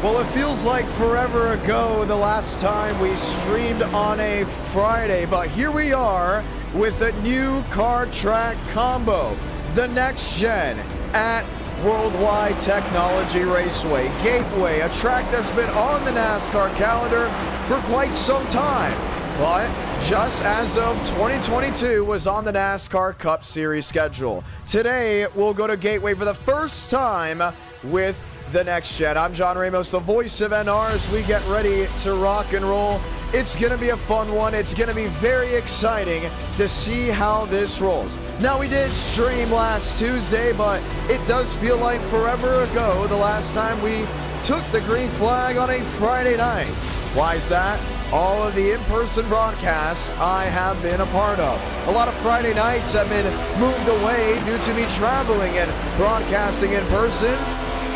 Well, it feels like forever ago the last time we streamed on a Friday, but here we are with a new car track combo, the Next Gen at Worldwide Technology Raceway Gateway, a track that's been on the NASCAR calendar for quite some time, but just as of 2022 was on the NASCAR Cup Series schedule. Today, we'll go to Gateway for the first time with the Next Gen. I'm John Ramos, the voice of NR, as we get ready to rock and roll. It's going to be a fun one. It's going to be very exciting to see how this rolls. Now, we did stream last Tuesday, but it does feel like forever ago the last time we took the green flag on a Friday night. Why is that? All of the in-person broadcasts I have been a part of. A lot of Friday nights have been moved away due to me traveling and broadcasting in person.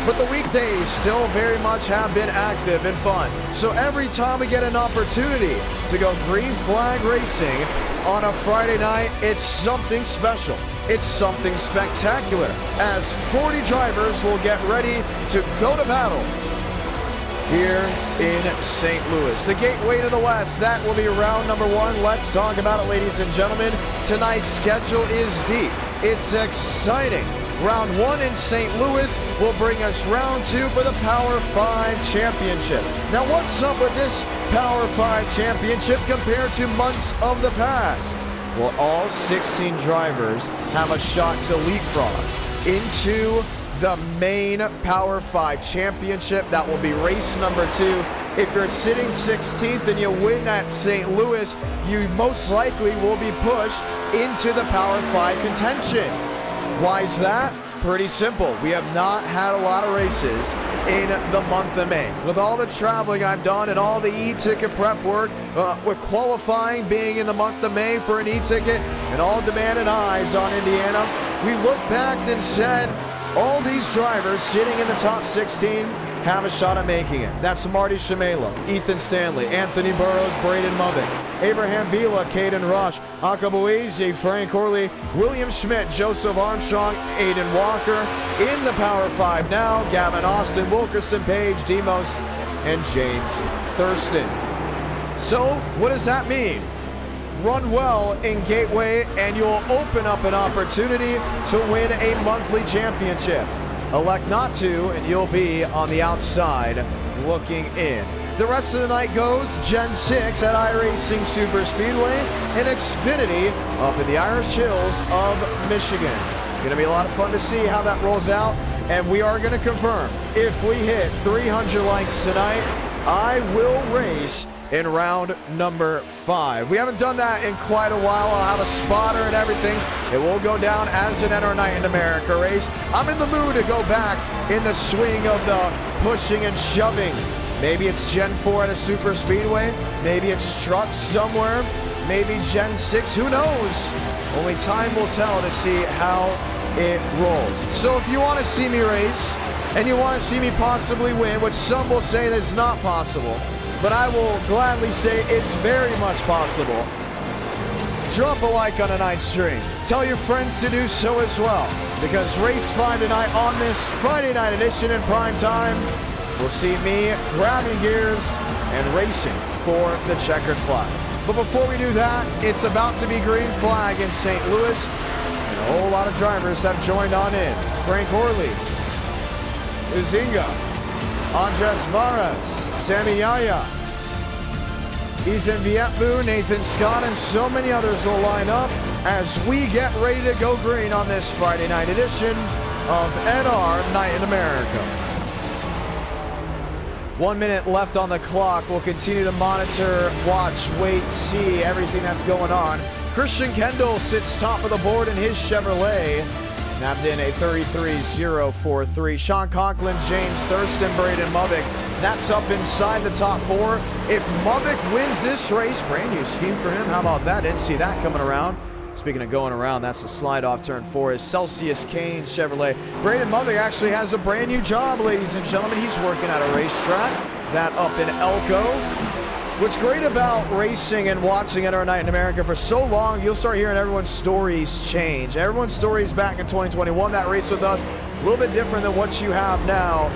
But the weekdays still very much have been active and fun. So every time we get an opportunity to go green flag racing on a Friday night, it's something special. It's something spectacular, as 40 drivers will get ready to go to battle here in St. Louis. The gateway to the west, that will be round number one. Let's talk about it, ladies and gentlemen. Tonight's schedule is deep. It's exciting. Round one in St. Louis will bring us round two for the Power 5 Championship. Now, what's up with this Power 5 Championship compared to months of the past? Well, all 16 drivers have a shot to leapfrog into the main Power 5 Championship. That will be race number two. If you're sitting 16th and you win at St. Louis, you most likely will be pushed into the Power 5 contention. Why is that? Pretty simple. We have not had a lot of races in the month of May. With all the traveling I've done and all the e-ticket prep work, with qualifying being in the month of May for an e-ticket and all demand and eyes on Indiana, we looked back and said, all these drivers sitting in the top 16 have a shot at making it. That's Marty Shimela, Ethan Stanley, Anthony Burrows, Braden Mubbick, Abraham Vila, Caden Rush, Akabuizi, Frank Corley, William Schmidt, Joseph Armstrong, Aiden Walker. In the Power 5 now, Gavin Austin, Wilkerson Page, Demos, and James Thurston. So, what does that mean? Run well in Gateway and you'll open up an opportunity to win a monthly championship. Elect not to, and you'll be on the outside looking in. The rest of the night goes Gen 6 at iRacing Super Speedway and Xfinity up in the Irish Hills of Michigan. Going to be a lot of fun to see how that rolls out, and we are going to confirm if we hit 300 likes tonight, I will race in round number 5. We haven't done that in quite a while. I'll have a spotter and everything. It will go down as an NR Night in America race. I'm in the mood to go back in the swing of the pushing and shoving. Maybe it's Gen 4 at a super speedway. Maybe it's trucks somewhere. Maybe Gen 6. Who knows? Only time will tell to see how it rolls. So if you want to see me race and you want to see me possibly win, which some will say that's not possible, but I will gladly say it's very much possible, drop a like on tonight's stream. Tell your friends to do so as well, because race 5 tonight on this Friday night edition in prime time will see me grabbing gears and racing for the checkered flag. But before we do that, it's about to be green flag in St. Louis, and a whole lot of drivers have joined on in. Frank Orley, Uzinga, Andres Varas, Sammy Yaya, Ethan Vietvu, Nathan Scott, and so many others will line up as we get ready to go green on this Friday night edition of NR Night in America. 1 minute left on the clock. We'll continue to monitor, watch, wait, see everything that's going on. Christian Kendall sits top of the board in his Chevrolet. Nabbed in a 33.043. Sean Conklin, James Thurston, Braden Mubbick. That's up inside the top 4. If Mubbick wins this race, brand new scheme for him. How about that? Didn't see that coming around. Speaking of going around, that's the slide off turn 4 is Celsius Kane Chevrolet. Braden Mubbick actually has a brand new job, ladies and gentlemen. He's working at a racetrack. That up in Elko. What's great about racing and watching NR Night in America for so long, you'll start hearing everyone's stories change. Everyone's stories back in 2021, that race with us, a little bit different than what you have now.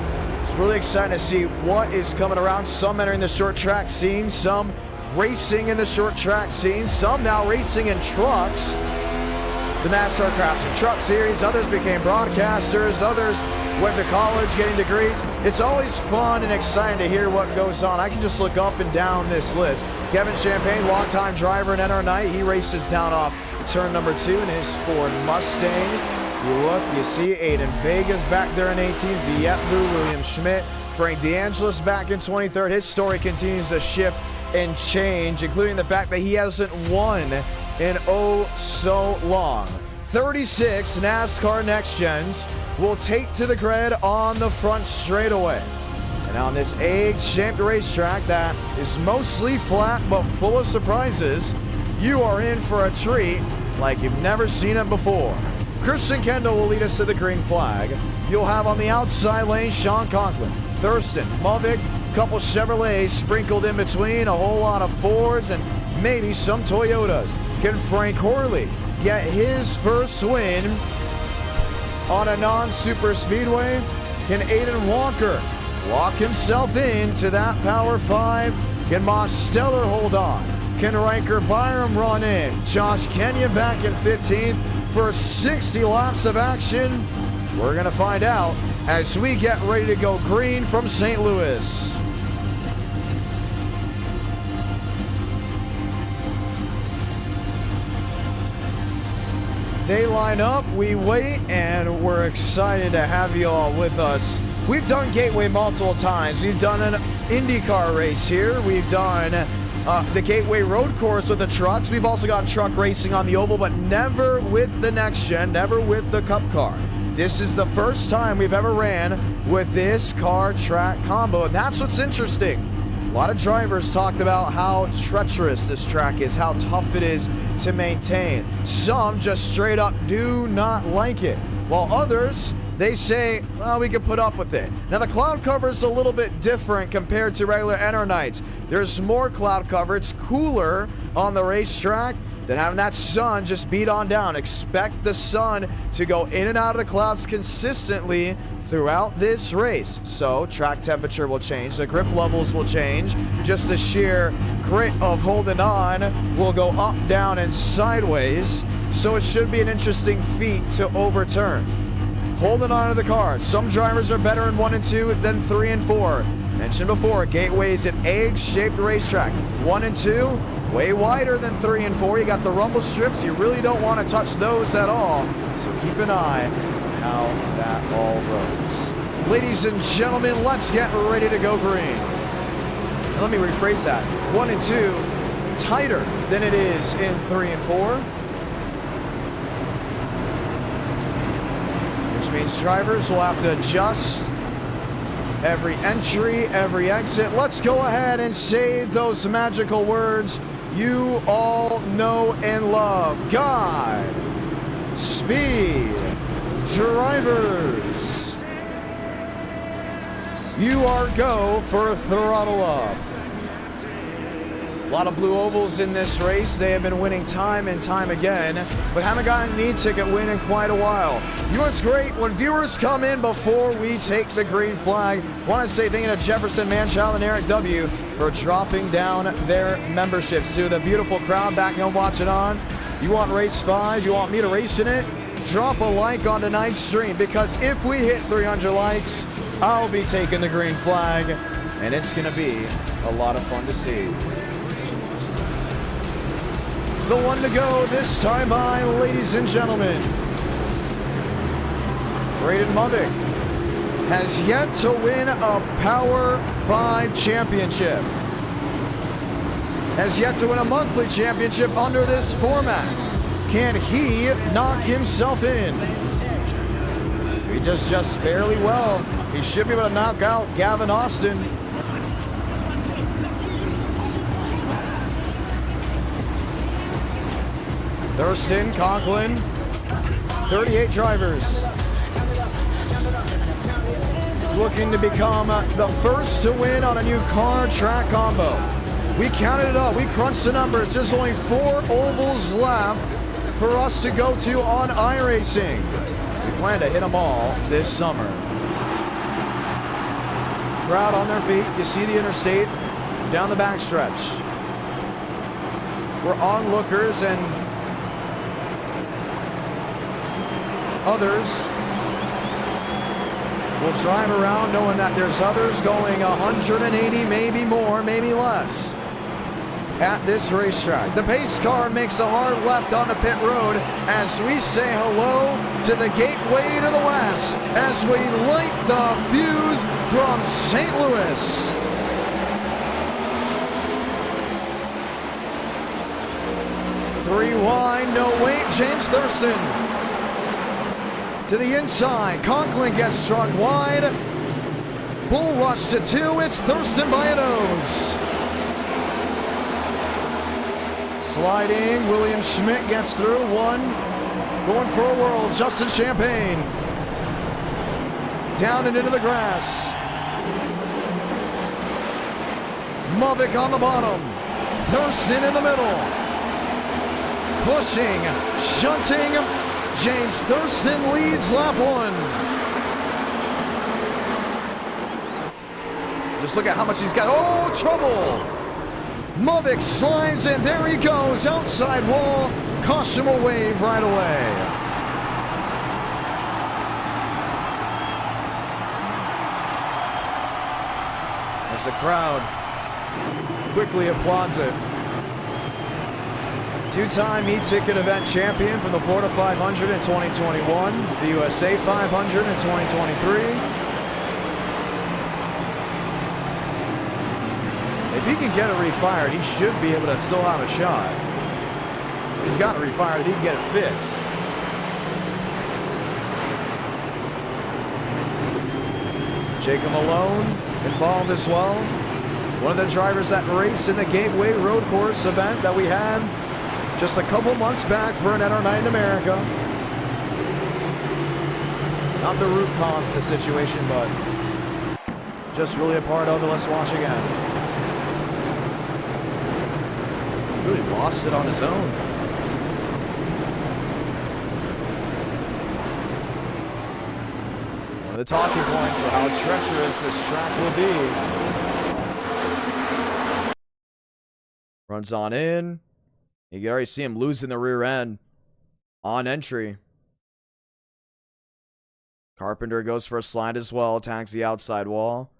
It's really exciting to see what is coming around. Some entering the short track scene, some racing in the short track scene, some now racing in trucks. The NASCAR Cup Series, others became broadcasters, others went to college getting degrees. It's always fun and exciting to hear what goes on. I can just look up and down this list. Kevin Champagne, longtime driver in NR Night, he races down off turn number 2 in his Ford Mustang. You look, you see Aiden Vega's back there in 18, Viet Blue, William Schmidt, Frank DeAngelis back in 23rd. His story continues to shift and change, including the fact that he hasn't won in oh so long. 36 NASCAR Next-Gens will take to the grid on the front straightaway. And on this egg-shaped racetrack that is mostly flat but full of surprises, you are in for a treat like you've never seen it before. Christian Kendall will lead us to the green flag. You'll have on the outside lane Sean Conklin, Thurston, Mavic, couple Chevrolets sprinkled in between, a whole lot of Fords and maybe some Toyotas. Can Frank Horley get his first win on a non-super speedway? Can Aiden Walker lock himself into that Power 5? Can Moss Steller hold on? Can Riker Byram run in? Josh Kenyon back in 15th for 60 laps of action? We're going to find out as we get ready to go green from St. Louis. They line up, we wait, and we're excited to have you all with us. We've done Gateway multiple times. We've done an IndyCar race here. We've done the Gateway Road Course with the trucks. We've also got truck racing on the oval, but never with the Next Gen, never with the Cup car. This is the first time we've ever ran with this car track combo, and that's what's interesting. A lot of drivers talked about how treacherous this track is, how tough it is to maintain. Some just straight up do not like it, while others, they say, well, we can put up with it. Now, the cloud cover is a little bit different compared to regular NR nights. There's more cloud cover. It's cooler on the racetrack than having that sun just beat on down. Expect the sun to go in and out of the clouds consistently throughout this race. So track temperature will change, the grip levels will change, just the sheer grit of holding on will go up, down, and sideways. So it should be an interesting feat to overturn. Holding on to the car. Some drivers are better in 1 and 2 than 3 and 4. Mentioned before, Gateway is an egg-shaped racetrack. 1 and 2, way wider than 3 and 4. You got the rumble strips. You really don't want to touch those at all. So keep an eye how that all goes. Ladies and gentlemen, let's get ready to go green. And let me rephrase that. 1 and 2, tighter than it is in 3 and 4. Which means drivers will have to adjust every entry, every exit. Let's go ahead and say those magical words you all know and love. God speed, drivers. You are go for throttle up. A lot of blue ovals in this race. They have been winning time and time again, but haven't gotten an e-ticket win in quite a while. You know what's great? When viewers come in before we take the green flag, want to say thank you to Jefferson Manchild and Eric W. for dropping down their memberships. To the beautiful crowd back home watching on, you want race 5, you want me to race in it? Drop a like on tonight's stream, because if we hit 300 likes, I'll be taking the green flag, and it's going to be a lot of fun to see. The one to go this time by, ladies and gentlemen. Braden Muddick has yet to win a Power 5 championship. Has yet to win a monthly championship under this format. Can he knock himself in? He just fairly well. He should be able to knock out Gavin Austin. Thurston, Conklin, 38 drivers looking to become the first to win on a new car track combo. We counted it up, we crunched the numbers. There's only 4 ovals left for us to go to on iRacing. We plan to hit them all this summer. Crowd on their feet. You see the interstate down the backstretch. We're onlookers and others will drive around knowing that there's others going 180, maybe more, maybe less at this racetrack. The pace car makes a hard left onto pit road as we say hello to the gateway to the west as we light the fuse from St. Louis. Three wide, no wait, James Thurston. To the inside, Conklin gets struck wide. Bull rush to 2, it's Thurston by a nose. Sliding, William Schmidt gets through, 1. Going for a whirl, Justin Champagne. Down and into the grass. Movick on the bottom. Thurston in the middle. Pushing, shunting. James Thurston leads lap 1. Just look at how much he's got. Oh, trouble. Movick slides, and there he goes. Outside wall. Caution will wave right away. As the crowd quickly applauds it. Two-time e-ticket event champion from the Florida 500 in 2021, the USA 500 in 2023. If he can get it refired, he should be able to still have a shot. He's got it refired, he can get it fixed. Jacob Malone involved as well. One of the drivers that raced in the Gateway Road Course event that we had just a couple months back for an NR Night in America. Not the root cause of the situation, but just really a part of it. Let's watch again. Really lost it on his own. One of the talking points for how treacherous this track will be. Runs on in. You can already see him losing the rear end on entry. Carpenter goes for a slide as well, attacks the outside wall.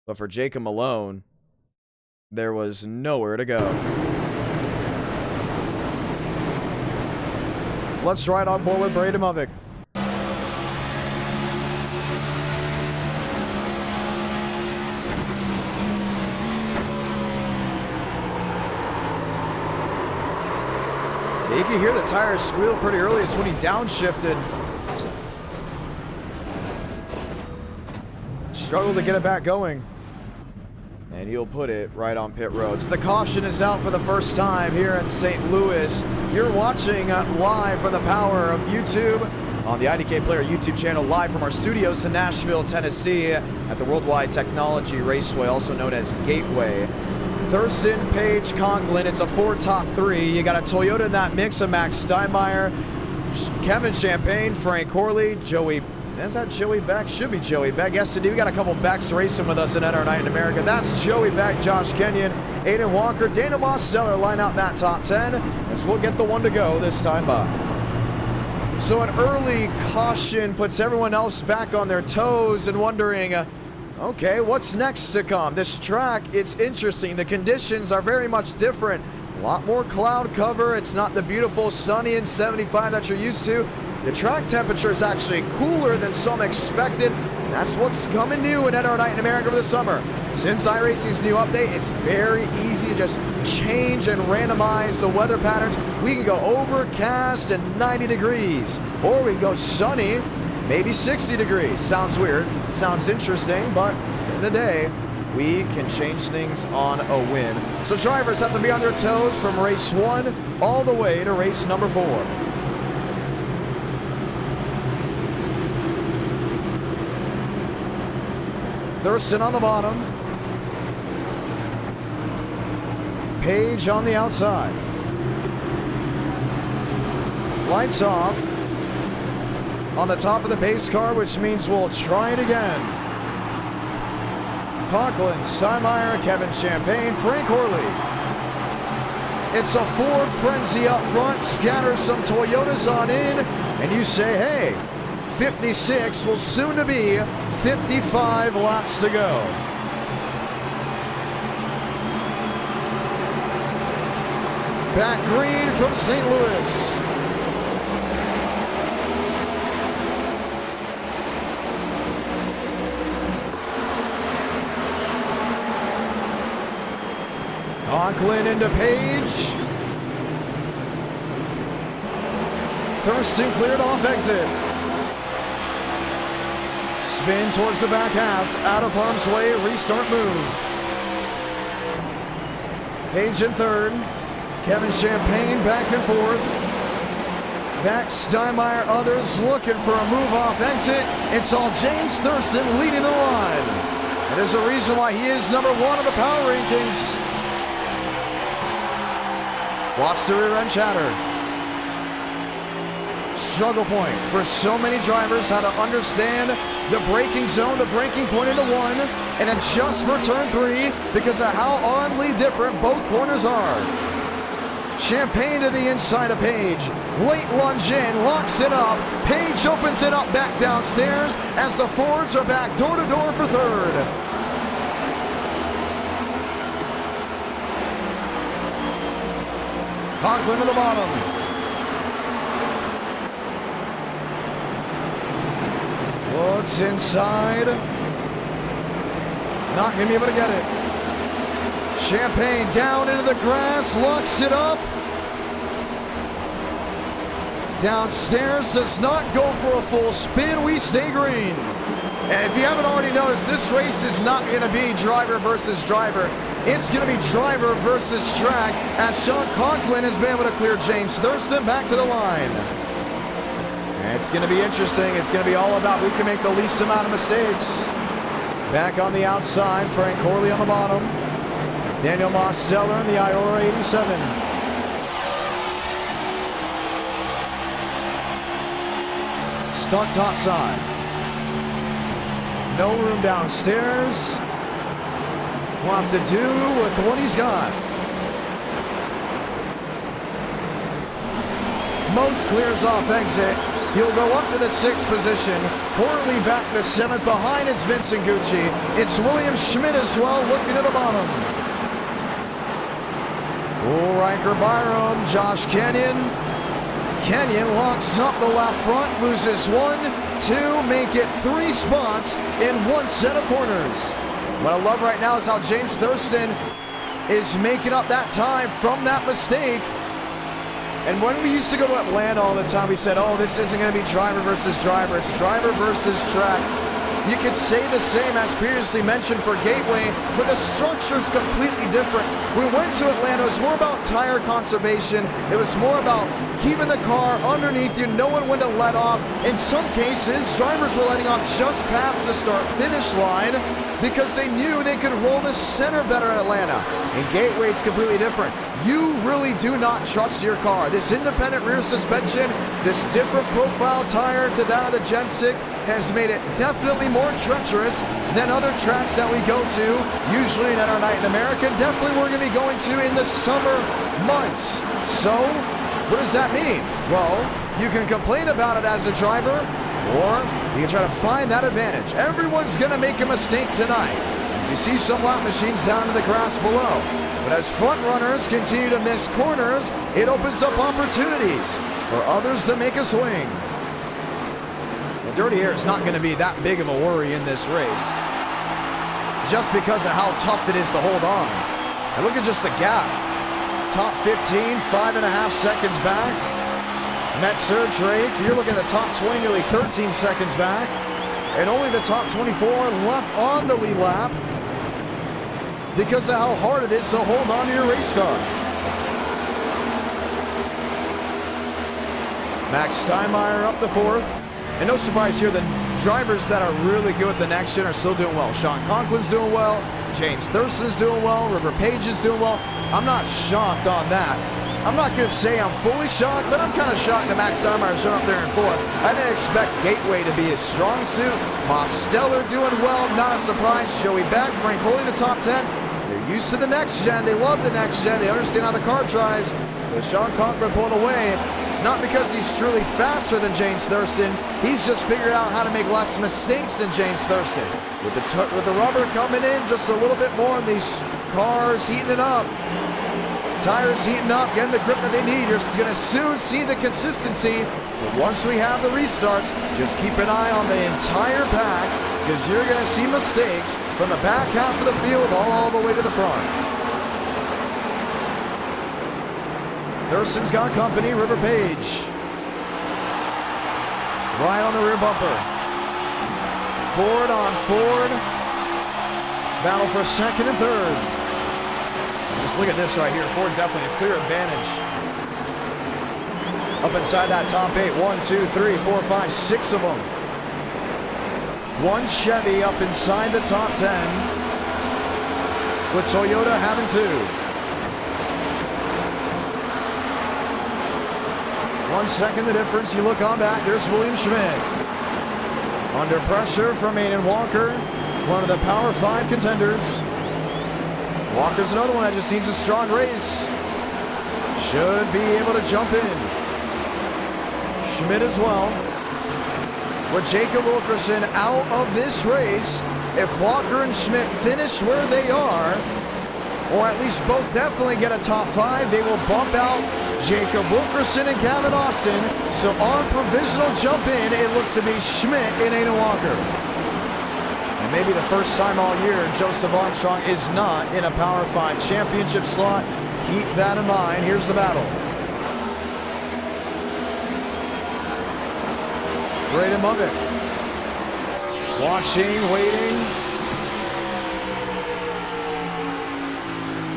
But for Jacob Malone, there was nowhere to go. Let's ride on board with Braden Movick. You can hear the tires squeal pretty early. It's when he downshifted. Struggled to get it back going. And he'll put it right on pit road. So the caution is out for the first time here in St. Louis. You're watching live from the power of YouTube on the IDK Player YouTube channel, live from our studios in Nashville, Tennessee at the Worldwide Technology Raceway, also known as Gateway. Thurston, Page, Conklin. It's a 4 top 3. You got a Toyota in that mix of Max Steinmeier, Kevin Champagne, Frank Corley, Joey. Is that Joey Beck? Should be Joey Beck. Yes, indeed. We got a couple Becks racing with us in NR Night in America. That's Joey Beck, Josh Kenyon, Aiden Walker, Dana Mosteller line out that top 10 as we'll get the 1 to go this time by. So an early caution puts everyone else back on their toes and wondering, okay, what's next to come? This track, it's interesting. The conditions are very much different. A lot more cloud cover. It's not the beautiful sunny and 75 that you're used to. The track temperature is actually cooler than some expected. That's what's coming new in NR Night in America for the summer. Since iRacing's new update, it's very easy to just change and randomize the weather patterns. We can go overcast and 90 degrees, or we can go sunny, maybe 60 degrees. Sounds weird, sounds interesting, but in the day, we can change things on a whim. So drivers have to be on their toes from race 1 all the way to race number 4. Thurston on the bottom. Page on the outside. Lights off on the top of the pace car, which means we'll try it again. Conklin, Steinmeier, Kevin Champagne, Frank Horley. It's a Ford frenzy up front, scatter some Toyotas on in, and you say, hey, 56 will soon to be 55 laps to go. Back green from St. Louis. Conklin into Page. Thurston cleared off exit. Spin towards the back half, out of harm's way, restart move. Page in third. Kevin Champagne back and forth. Back Steinmeier, others looking for a move off exit. It's all James Thurston leading the line. And there's a reason why he is number one of the power rankings. Watch the rear end chatter. Struggle point for so many drivers, how to understand the braking zone, the braking point into one, and adjust for turn three because of how oddly different both corners are. Champagne to the inside of Page. Late lunge in, locks it up. Page opens it up back downstairs as the Fords are back door to door for third. Conklin to the bottom. Looks inside. Not going to be able to get it. Champagne down into the grass, locks it up. Downstairs, does not go for a full spin. We stay green. And if you haven't already noticed, this race is not going to be driver versus driver. It's going to be driver versus track as Sean Conklin has been able to clear James Thurston back to the line. And it's going to be interesting. It's going to be all about who can make the least amount of mistakes. Back on the outside, Frank Horley on the bottom. Daniel Mosteller in the Iora 87. Stuck topside. No room downstairs. Will have to do with what he's got. Most clears off exit. He'll go up to the 6th position. Horley back the 7th. Behind it's Vincent Gucci. It's William Schmidt as well, looking at the bottom. Riker Byram, Josh Kenyon. Kenyon locks up the left front, loses 1, 2, make it 3 spots in 1 set of corners. What I love right now is how James Thurston is making up that time from that mistake. And when we used to go to Atlanta all the time, we said, oh, this isn't going to be driver versus driver. It's driver versus track. You could say the same as previously mentioned for Gateway, but the structure's completely different. We went to Atlanta, it was more about tire conservation. It was more about keeping the car underneath you, knowing when to let off. In some cases, drivers were letting off just past the start-finish line because they knew they could roll the center better in Atlanta. In Gateway, it's completely different. You really do not trust your car. This independent rear suspension, this different profile tire to that of the Gen 6 has made it definitely more treacherous than other tracks that we go to, usually at our night in America. Definitely we're going to be going to in the summer months. So, what does that mean? Well, you can complain about it as a driver, or you can try to find that advantage. Everyone's going to make a mistake tonight, as you see some lap machines down in the grass below. But as front runners continue to miss corners, it opens up opportunities for others to make a swing. The dirty air is not going to be that big of a worry in this race, just because of how tough it is to hold on. And look at just the gap. Top 15, 5.5 seconds back. Metzer, Drake, you're looking at the top 20, nearly 13 seconds back. And only the top 24 left on the lead lap because of how hard it is to hold on to your race car. Max Steinmeier up the 4th. And no surprise here, the drivers that are really good with the next gen are still doing well. Sean Conklin's doing well. James Thurston's doing well. River Page is doing well. I'm not shocked on that. I'm not going to say I'm fully shocked, but I'm kind of shocked that Max Steinmeyer's up there in fourth. I didn't expect Gateway to be his strong suit. Mosteller doing well, not a surprise. Joey Beck, Frank holding the top 10. They're used to the next gen. They love the next gen. They understand how the car drives. With Sean Conklin pulling away, it's not because he's truly faster than James Thurston. He's just figured out how to make less mistakes than James Thurston. With the rubber coming in just a little bit more, and these cars heating it up. Tires heating up, getting the grip that they need. You're going to soon see the consistency. But once we have the restarts, just keep an eye on the entire pack, because you're going to see mistakes from the back half of the field all the way to the front. Thurston's got company, River Page. Right on the rear bumper. Ford on Ford. Battle for second and third. Just look at this right here. Ford definitely a clear advantage. Up inside that top 8. 1, 2, 3, 4, 5, 6 of them. One Chevy up inside the top 10. With Toyota having 2. 1 second the difference. You look on back, there's William Schmidt. Under pressure from Aiden Walker, one of the Power 5 contenders. Walker's another one that just needs a strong race. Should be able to jump in. Schmidt as well. With Jacob Wilkerson out of this race, if Walker and Schmidt finish where they are, or at least both definitely get a top 5, they will bump out Jacob Wilkerson and Gavin Austin. So on provisional jump in, it looks to be Schmidt and Aiden Walker. And maybe the first time all year, Joseph Armstrong is not in a Power 5 championship slot. Keep that in mind. Here's the battle. Braden Mugget. Watching, waiting.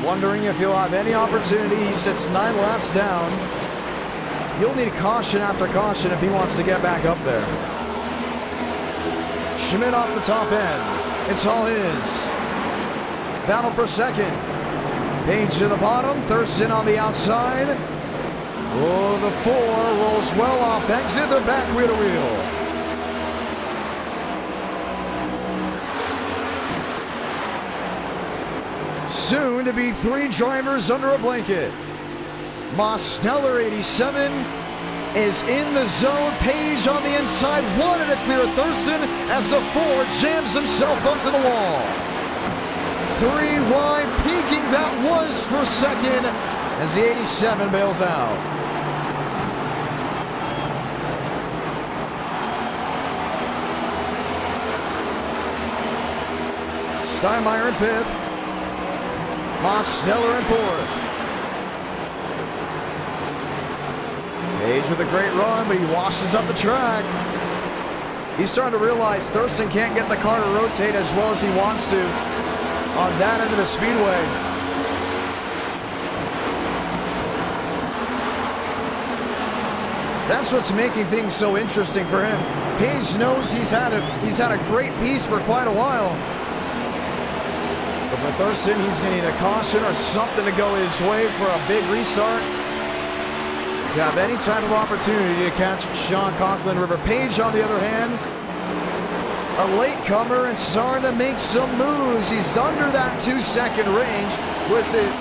Wondering if he'll have any opportunity. He sits 9 laps down. He'll need caution after caution if he wants to get back up there. Schmidt off the top end. It's all his. Battle for second. Page to the bottom. Thurston on the outside. Oh, the 4 rolls well off exit. They're back wheel to wheel. Soon to be 3 drivers under a blanket. Mosteller 87 is in the zone. Page on the inside, wanted to clear Thurston as the 4 jams himself up to the wall. 3 wide, peaking that was for second as the 87 bails out. Steinmeyer in 5th. Mosteller in 4th. Page with a great run, but he washes up the track. He's starting to realize Thurston can't get the car to rotate as well as he wants to on that end of the speedway. That's what's making things so interesting for him. Page knows he's had a great piece for quite a while. But for Thurston, he's going to need a caution or something to go his way for a big restart. To have any type of opportunity to catch Sean Conklin. River Page, on the other hand, a latecomer and starting to make some moves. He's under that 2-second range,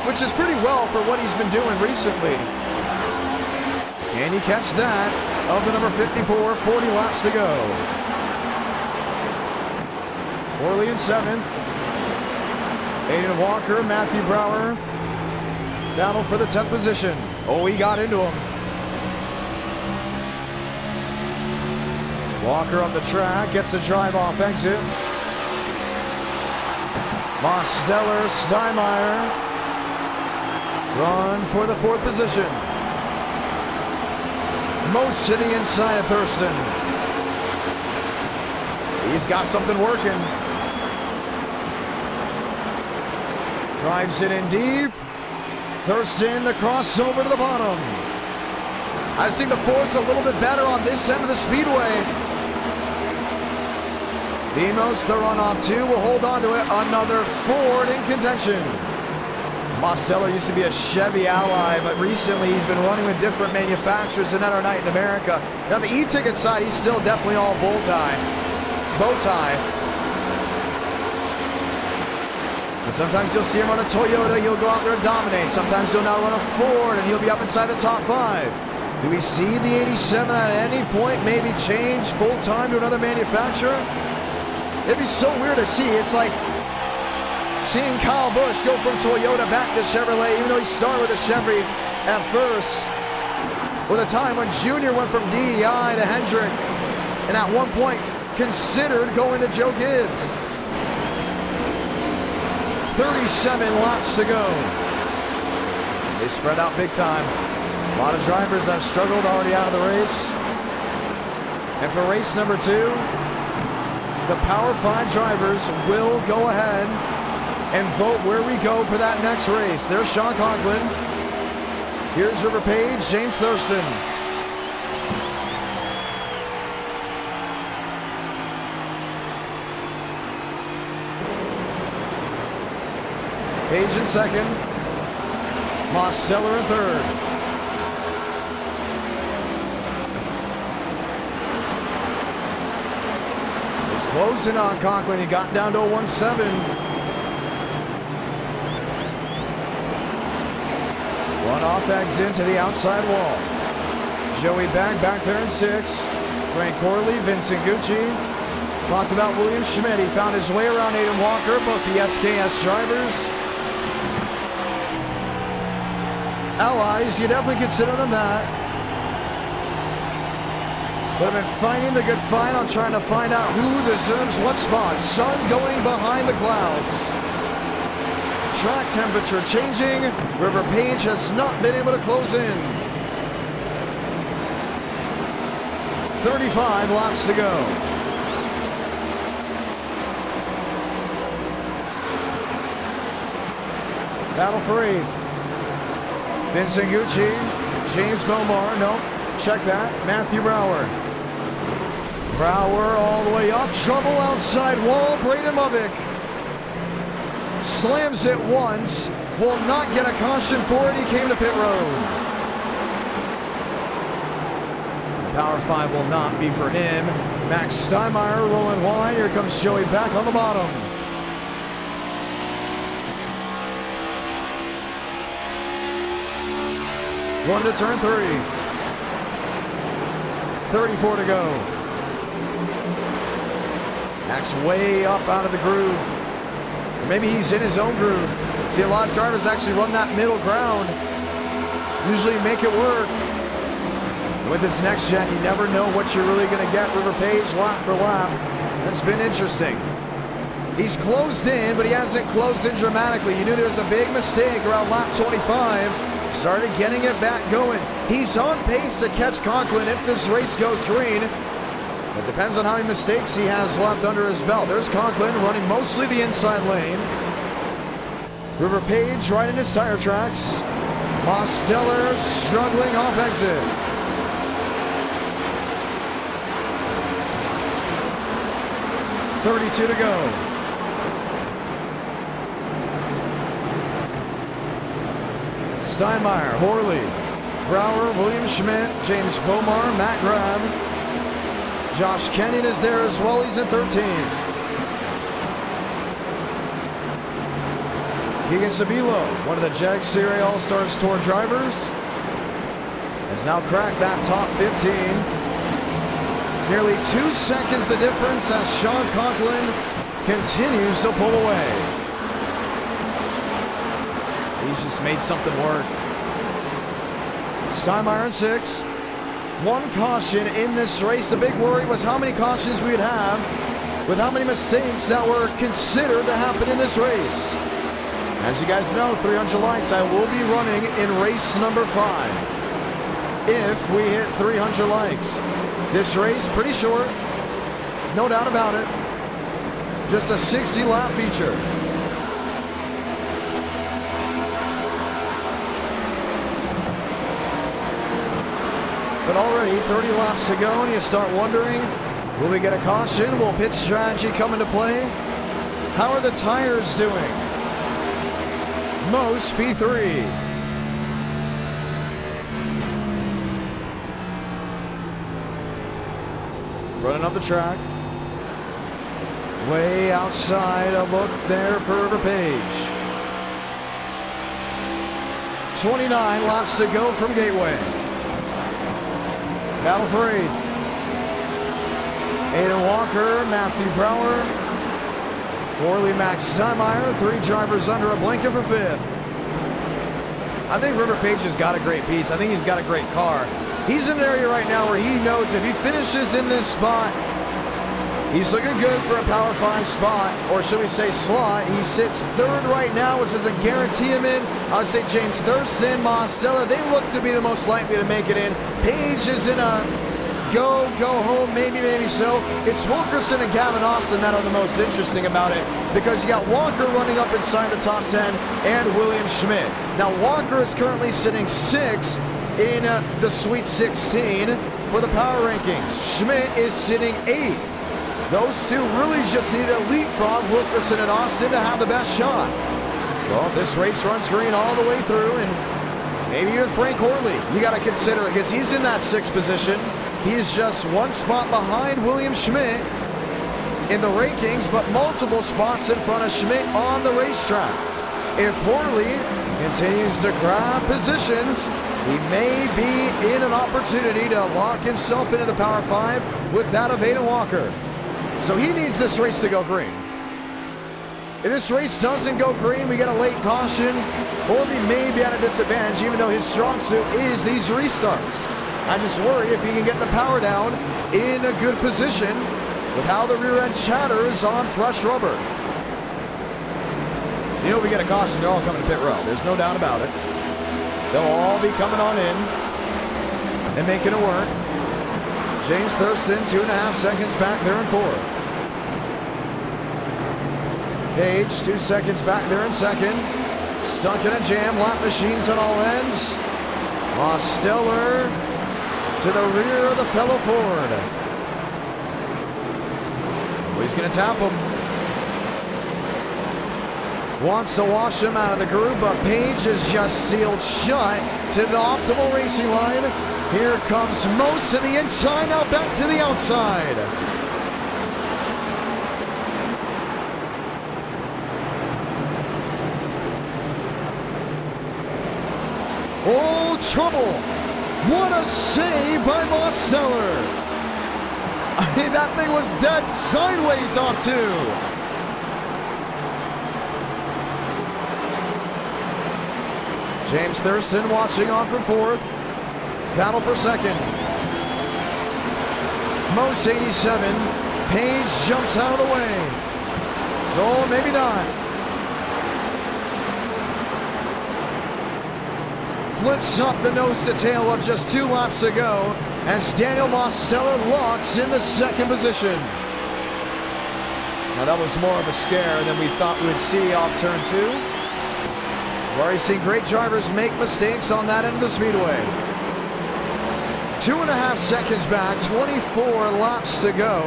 which is pretty well for what he's been doing recently. Can he catch that of the number 54, 40 laps to go. Worley in 7th. Aiden Walker, Matthew Brower, battle for the 10th position. Oh, he got into him. Walker on the track, gets a drive off exit. Mosteller, Steinmeier, run for the 4th position. Most to the inside of Thurston. He's got something working. Drives it in deep. Thurston, the crossover to the bottom. I just think the Ford's a little bit better on this end of the speedway. Demos, the runoff 2, will hold on to it. Another Ford in contention. Mosteller used to be a Chevy ally, but recently he's been running with different manufacturers and Another Night in America. Now the e-ticket side, he's still definitely all bow tie. And sometimes you'll see him run a Toyota, he'll go out there and dominate. Sometimes he'll now run a Ford and he'll be up inside the top 5. Do we see the 87 at any point maybe change full-time to another manufacturer? It'd be so weird to see. It's like seeing Kyle Busch go from Toyota back to Chevrolet, even though he started with a Chevy at first. With a time when Junior went from DEI to Hendrick, and at one point considered going to Joe Gibbs. 37 laps to go. They spread out big time. A lot of drivers have struggled already out of the race. And for race number 2, the Power 5 drivers will go ahead and vote where we go for that next race. There's Sean Conklin. Here's River Page, James Thurston. Page in second. Mosteller in third. He's closing on Conklin. He got down to a 1.7. One-off exit to the outside wall. Joey back there in 6. Frank Corley, Vincent Gucci. Talked about William Schmidt. He found his way around Aiden Walker, both the SKS drivers. Allies, you definitely consider them that. But I've been fighting the good fight on trying to find out who deserves what spot. Sun going behind the clouds. Track temperature changing. River Page has not been able to close in. 35 laps to go. Battle for 8th. Vincent Gucci, James Bomar, no, check that, Matthew Brower. Brower all the way up, trouble outside wall, Braden Movick. Slams it once, will not get a caution for it, he came to pit road. Power 5 will not be for him. Max Steinmeier rolling wide, here comes Joey back on the bottom. One to turn 3. 34 to go. Max way up out of the groove. Or maybe he's in his own groove. See, a lot of drivers actually run that middle ground. Usually make it work. With this next gen, you never know what you're really going to get. River Page lap for lap. That's been interesting. He's closed in, but he hasn't closed in dramatically. You knew there was a big mistake around lap 25. Started getting it back going. He's on pace to catch Conklin if this race goes green. It depends on how many mistakes he has left under his belt. There's Conklin running mostly the inside lane. River Page right in his tire tracks. Mosteller struggling off exit. .32 to go. Steinmeier, Horley, Brower, William Schmidt, James Bomar, Matt Graham. Josh Kenyon is there as well. He's in 13th. Keegan Sabilo, one of the Jag Series All-Stars Tour drivers, has now cracked that top 15. Nearly 2 seconds the difference as Sean Conklin continues to pull away. He's just made something work. Steinmeier in 6. 1 caution in this race. The big worry was how many cautions we would have with how many mistakes that were considered to happen in this race. As you guys know, 300 likes, I will be running in race number 5 if we hit 300 likes. This race, pretty short, no doubt about it. Just a 60-lap feature. But already 30 laps to go, and you start wondering, will we get a caution? Will pit strategy come into play? How are the tires doing? Most P3. Running up the track. Way outside, a look there for Page. 29 laps to go from Gateway. Battle for 8th. Aiden Walker, Matthew Brower, Worley Max Steinmeier, 3 drivers under a blanket for 5th. I think Page has got a great piece. I think he's got a great car. He's in an area right now where he knows if he finishes in this spot, he's looking good for a Power 5 spot, or should we say slot. He sits 3rd right now, which doesn't guarantee him in. I would say James Thurston, Mostella, they look to be the most likely to make it in. Page is in a go home, maybe so. It's Wilkerson and Gavin Austin that are the most interesting about it, because you got Walker running up inside the top 10 and William Schmidt. Now Walker is currently sitting 6th in the Sweet 16 for the power rankings. Schmidt is sitting 8th. Those two really just need to leapfrog Wilkerson and Austin to have the best shot. Well, this race runs green all the way through, and maybe even Frank Horley you got to consider, because he's in that 6th position. He's just 1 spot behind William Schmidt in the rankings, but multiple spots in front of Schmidt on the racetrack. If Horley continues to grab positions, he may be in an opportunity to lock himself into the Power 5 with that of Aiden Walker. So he needs this race to go green. If this race doesn't go green, we get a late caution. Horley may be at a disadvantage, even though his strong suit is these restarts. I just worry if he can get the power down in a good position with how the rear end chatters on fresh rubber. So you know, if we get a caution, they're all coming to pit row. There's no doubt about it. They'll all be coming on in and making it work. James Thurston, 2.5 seconds back there in 4th. Page, 2 seconds back there in 2nd. Stuck in a jam, lap machines on all ends. Mosteller to the rear of the fellow Ford. Oh, he's going to tap him. Wants to wash him out of the group, but Page is just sealed shut to the optimal racing line. Here comes Most to the inside, now back to the outside. Oh, trouble. What a save by Mosteller. I mean, that thing was dead sideways off too. James Thurston watching on from 4th. Battle for 2nd. Most 87. Page jumps out of the way. Oh, maybe not. Flips up the nose to tail of just 2 laps ago as Daniel Mosteller locks in the 2nd position. Now that was more of a scare than we thought we would see off turn 2. We've already seen great drivers make mistakes on that end of the speedway. 2.5 seconds back, 24 laps to go.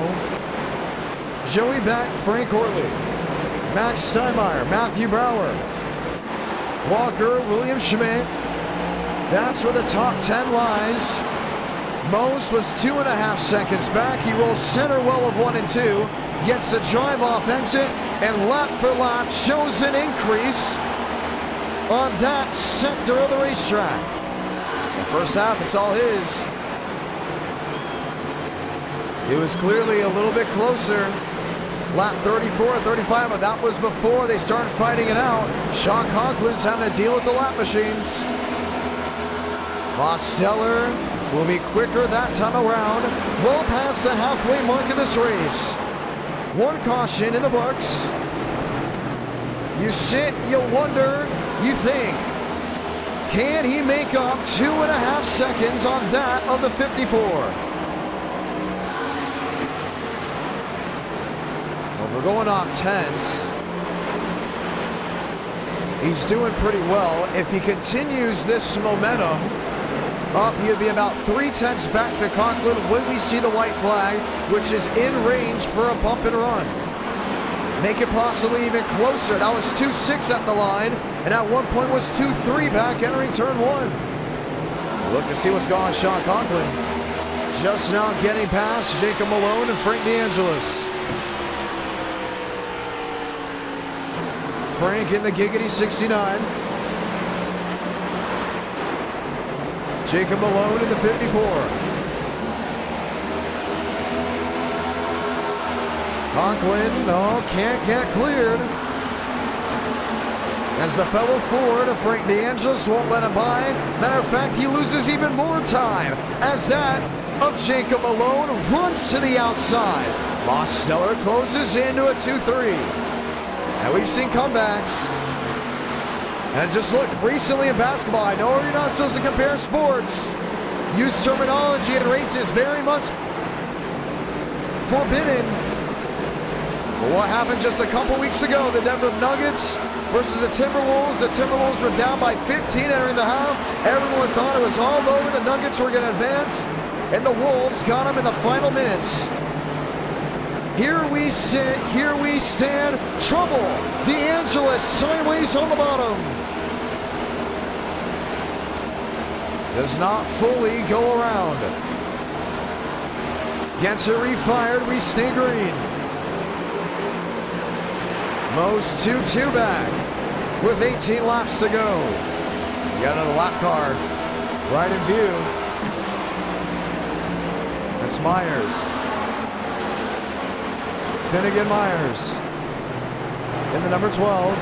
Joey Beck, Frank Horley, Max Steinmeier, Matthew Brower, Walker, William Schmidt. That's where the top 10 lies. Mose was 2.5 seconds back. He rolls center well of 1 and 2, gets the drive off exit, and lap for lap shows an increase on that sector of the racetrack. The first half, it's all his. It was clearly a little bit closer. Lap 34, 35, but that was before they started fighting it out. Sean Conklin's having to deal with the lap machines. Mosteller will be quicker that time around. Well past the halfway mark of this race. 1 caution in the books. You sit, you wonder, you think, can he make up 2.5 seconds on that of the 54? We're going off 10s. He's doing pretty well. If he continues this momentum up, he'll be about 3/10 back to Conklin when we see the white flag, which is in range for a bump and run. make it possibly even closer. That was 2-6 at the line, and at one point was 2-3 back entering turn 1. Look to see what's going on. Sean Conklin just now getting past Jacob Malone and Frank DeAngelis. Frank in the Giggity 69. Jacob Malone in the 54. Conklin, no, can't get cleared. As the fellow Ford of Frank DeAngelis won't let him by. Matter of fact, he loses even more time as that of Jacob Malone runs to the outside. Mosteller closes into a 2-3. And we've seen comebacks. And just look, recently in basketball, I know you're not supposed to compare sports. Use terminology in racing is very much forbidden. But what happened just a couple weeks ago, the Denver Nuggets versus the Timberwolves. The Timberwolves were down by 15 entering the half. Everyone thought it was all over. The Nuggets were going to advance. And the Wolves got them in the final minutes. Here we sit, here we stand. Trouble. DeAngelis sideways on the bottom. Does not fully go around. Gets it refired. We stay green. Most 2-2 back with 18 laps to go. Got another lap car right in view. That's Myers. Finnegan Myers in the number 12.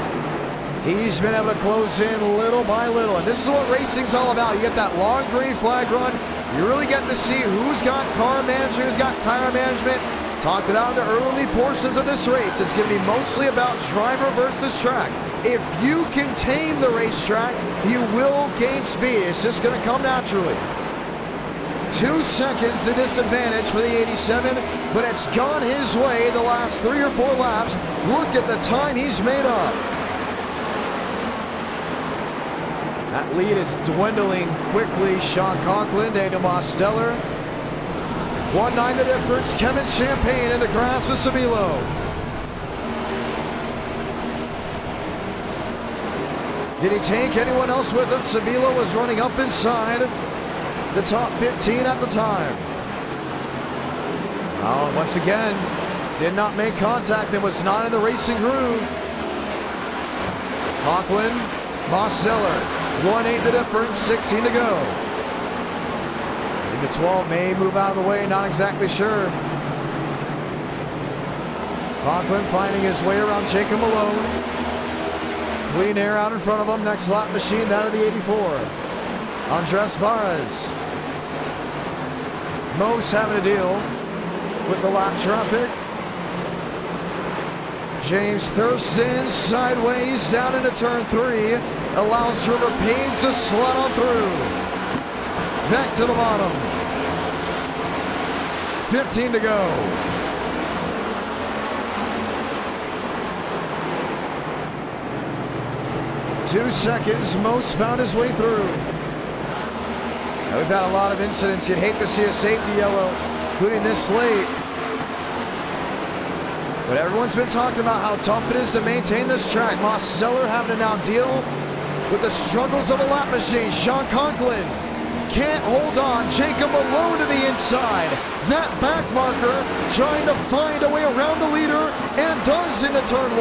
He's been able to close in little by little. And this is what racing's all about. You get that long green flag run. You really get to see who's got car management, who's got tire management. Talked about in the early portions of this race. It's going to be mostly about driver versus track. If you can tame the racetrack, you will gain speed. It's just going to come naturally. 2 seconds the disadvantage for the 87, but it's gone his way the last 3 or 4 laps. Look at the time he's made up. That lead is dwindling quickly. Sean Conklin, Daniel Mosteller. 1-9 the difference. Kevin Champagne in the grass with Sabilo. Did he take anyone else with him? Sabilo was running up inside the top 15 at the time. Oh, once again, did not make contact and was not in the racing groove. Conklin, Mosteller, 1-8 the difference, 16 to go. The 12 may move out of the way, not exactly sure. Conklin finding his way around Jacob Malone. Clean air out in front of him. Next lap machine, that of the 84. Andres Varez. Most having to deal with the lap traffic. James Thurston sideways down into turn 3. Allows River Page to slide on through. Back to the bottom. 15 to go. Two seconds, Most found his way through. Now, we've had a lot of incidents. You'd hate to see a safety yellow, including this late. But everyone's been talking about how tough it is to maintain this track. Mosteller having to now deal with the struggles of a lap machine. Sean Conklin can't hold on. Jacob Malone to the inside. That back marker trying to find a way around the leader and does into turn 1.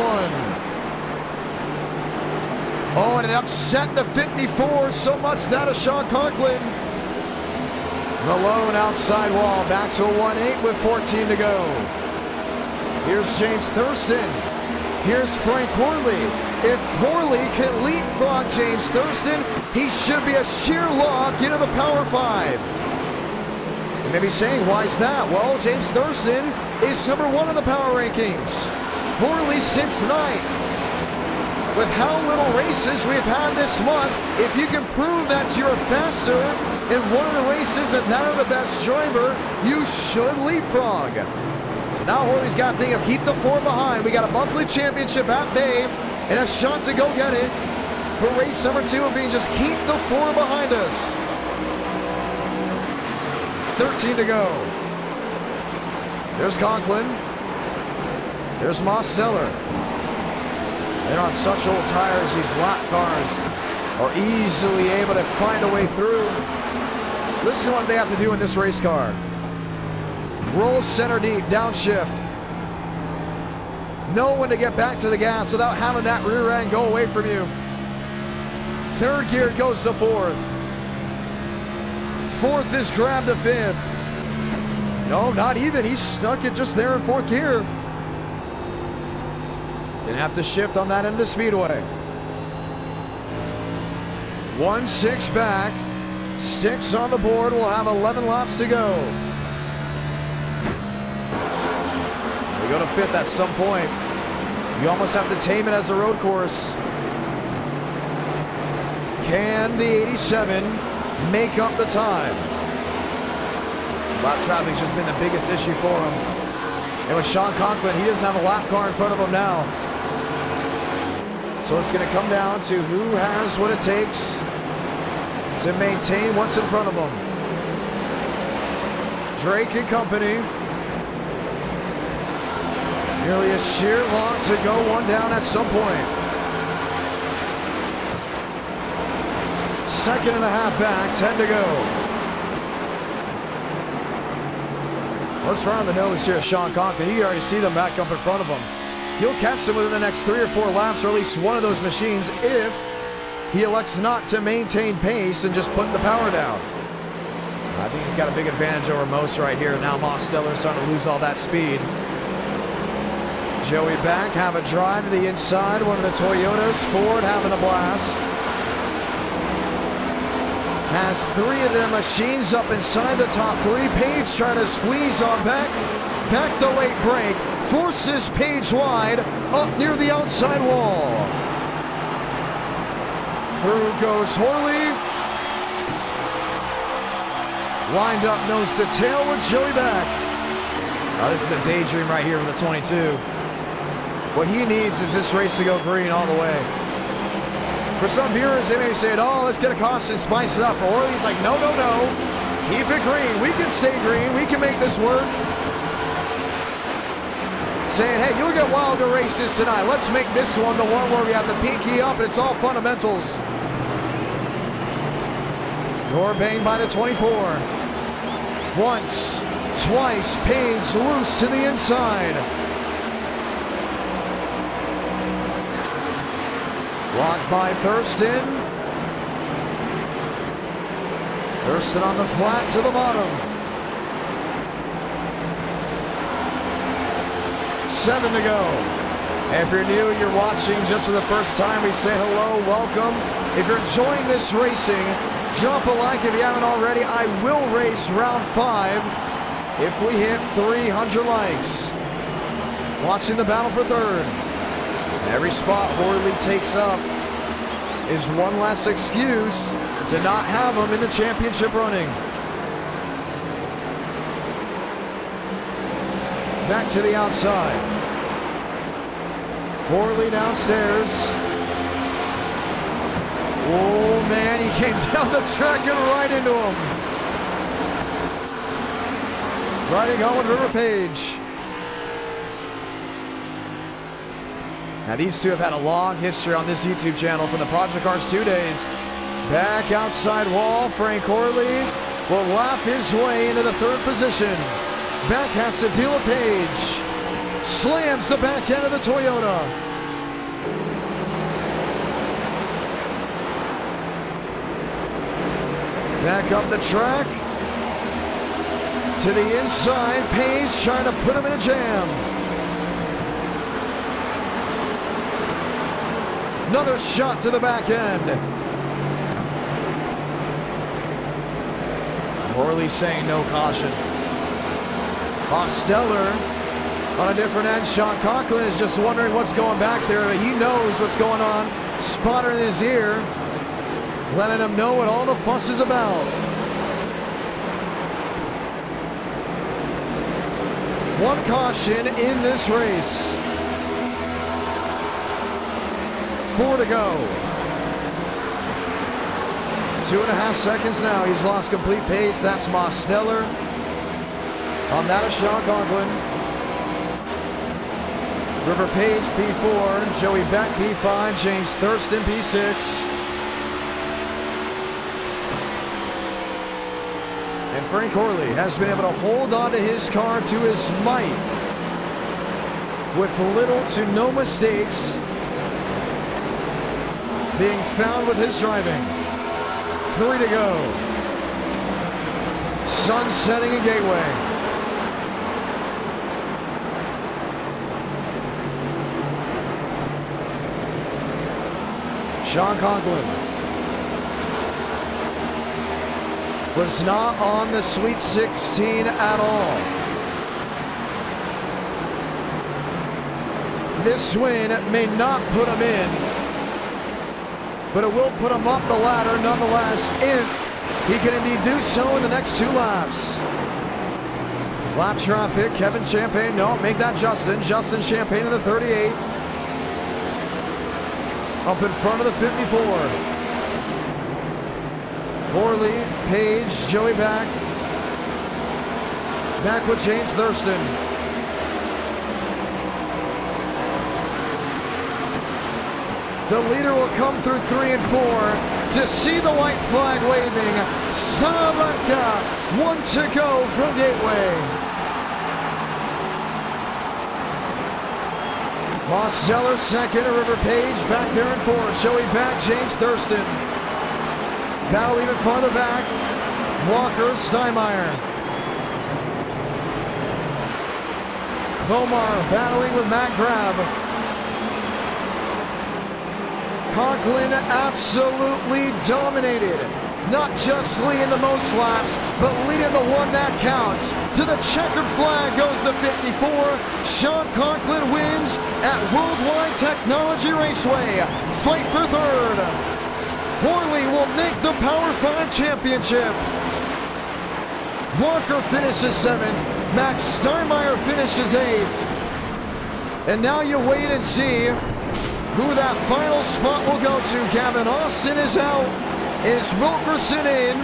Oh, and it upset the 54 so much that of Sean Conklin. Malone outside wall. Back to a 1-8 with 14 to go. Here's James Thurston. Here's Frank Horley. If Horley can leapfrog James Thurston, he should be a sheer lock into the Power 5. You may be saying, why is that? Well, James Thurston is number 1 in the power rankings. Horley sits 9th. With how little races we've had this month, if you can prove that you're faster in one of the races and that of the best driver, you should leapfrog. So now Horley's got to think of keep the 4 behind. We got a monthly championship at Bay and a shot to go get it for race number 2 if we can just keep the 4 behind us. 13 to go. There's Conklin. There's Mosteller. They're on such old tires, these lap cars are easily able to find a way through. Listen to what they have to do in this race car. Roll center deep, downshift. Know when to get back to the gas without having that rear end go away from you. Third gear goes to fourth. Fourth is grabbed to fifth. No, not even. He's stuck it just there in fourth gear. Didn't have to shift on that end of the speedway. 1-6 back. Sticks on the board. We'll have 11 laps to go. We go to fifth at some point. You almost have to tame it as a road course. Can the 87 make up the time? Lap traffic's just been the biggest issue for him. And with Sean Conklin, he doesn't have a lap car in front of him now. So it's going to come down to who has what it takes to maintain what's in front of them. Drake and company. Nearly a sheer lock to go, one down at some point. Second and a half back, 10 to go. Let's run on the nose here, Sean Conklin. You already see them back up in front of him. He'll catch them within the next 3 or 4 laps, or at least one of those machines, if he elects not to maintain pace and just put the power down. I think he's got a big advantage over Ramos right here. Now Mosteller's starting to lose all that speed. Joey back, have a drive to the inside. One of the Toyotas, Ford having a blast. Has 3 of their machines up inside the top 3. Page trying to squeeze on back. Back the late break. Forces Page wide up near the outside wall. Through goes Horley. Lined up nose to tail with Joey back. Oh, this is a daydream right here for the 22. What he needs is this race to go green all the way. For some viewers, they may say, oh, let's get a caution, spice it up. For Horley's like, no, no, no. Keep it green. We can stay green. We can make this work. Saying, hey, you'll get wilder races tonight. Let's make this one the one where we have the pinky up and it's all fundamentals. Corbin by the 24. Once, twice, Page loose to the inside. Blocked by Thurston. Thurston on the flat to the bottom. 7 to go. If you're new, you're watching just for the first time, we say hello, welcome. If you're enjoying this racing, drop a like if you haven't already. I will race round 5 if we hit 300 likes. Watching the battle for third. Every spot Horley takes up is one less excuse to not have him in the championship running. Back to the outside. Horley downstairs. Oh man, he came down the track and right into him. Riding on with River Page. Now these two have had a long history on this YouTube channel from the Project Cars 2 days. Back outside wall, Frank Horley will lap his way into the 3rd position. Back has to deal with Page. Slams the back end of the Toyota. Back up the track. To the inside, Page trying to put him in a jam. Another shot to the back end. Horley saying no caution. Mosteller on a different end. Sean Conklin is just wondering what's going back there. He knows what's going on. Spotter in his ear, letting him know what all the fuss is about. One caution in this race. 4 to go. 2.5 seconds now. He's lost complete pace. That's Mosteller. On that is Sean Conklin. River Page P4, Joey Beck P5, James Thurston P6. And Frank Horley has been able to hold on to his car to his might with little to no mistakes being found with his driving. 3 to go. Sun setting in Gateway. Sean Conklin was not on the Sweet 16 at all. This win may not put him in, but it will put him up the ladder nonetheless if he can indeed do so in the next 2 laps. Lap traffic, Kevin Champagne, no, make that Justin. Justin Champagne in the 38. Up in front of the 54. Horley, Page, Joey Beck. Back with James Thurston. The leader will come through 3 and 4 to see the white flag waving. Salamanca, 1 to go from Gateway. Mosteller second, River Page back there in 4. Joey Beck, James Thurston. Battle even farther back. Walker, Steinmeier. Bomar battling with Matt Grab. Conklin absolutely dominated. Not just leading the most laps, but leading the one that counts. To the checkered flag goes the 54. Sean Conklin wins at Worldwide Technology Raceway. Fight for 3rd. Horley will make the Power 5 championship. Walker finishes 7th. Max Steinmeier finishes 8th. And now you wait and see who that final spot will go to. Gavin Austin is out. Is Wilkerson in,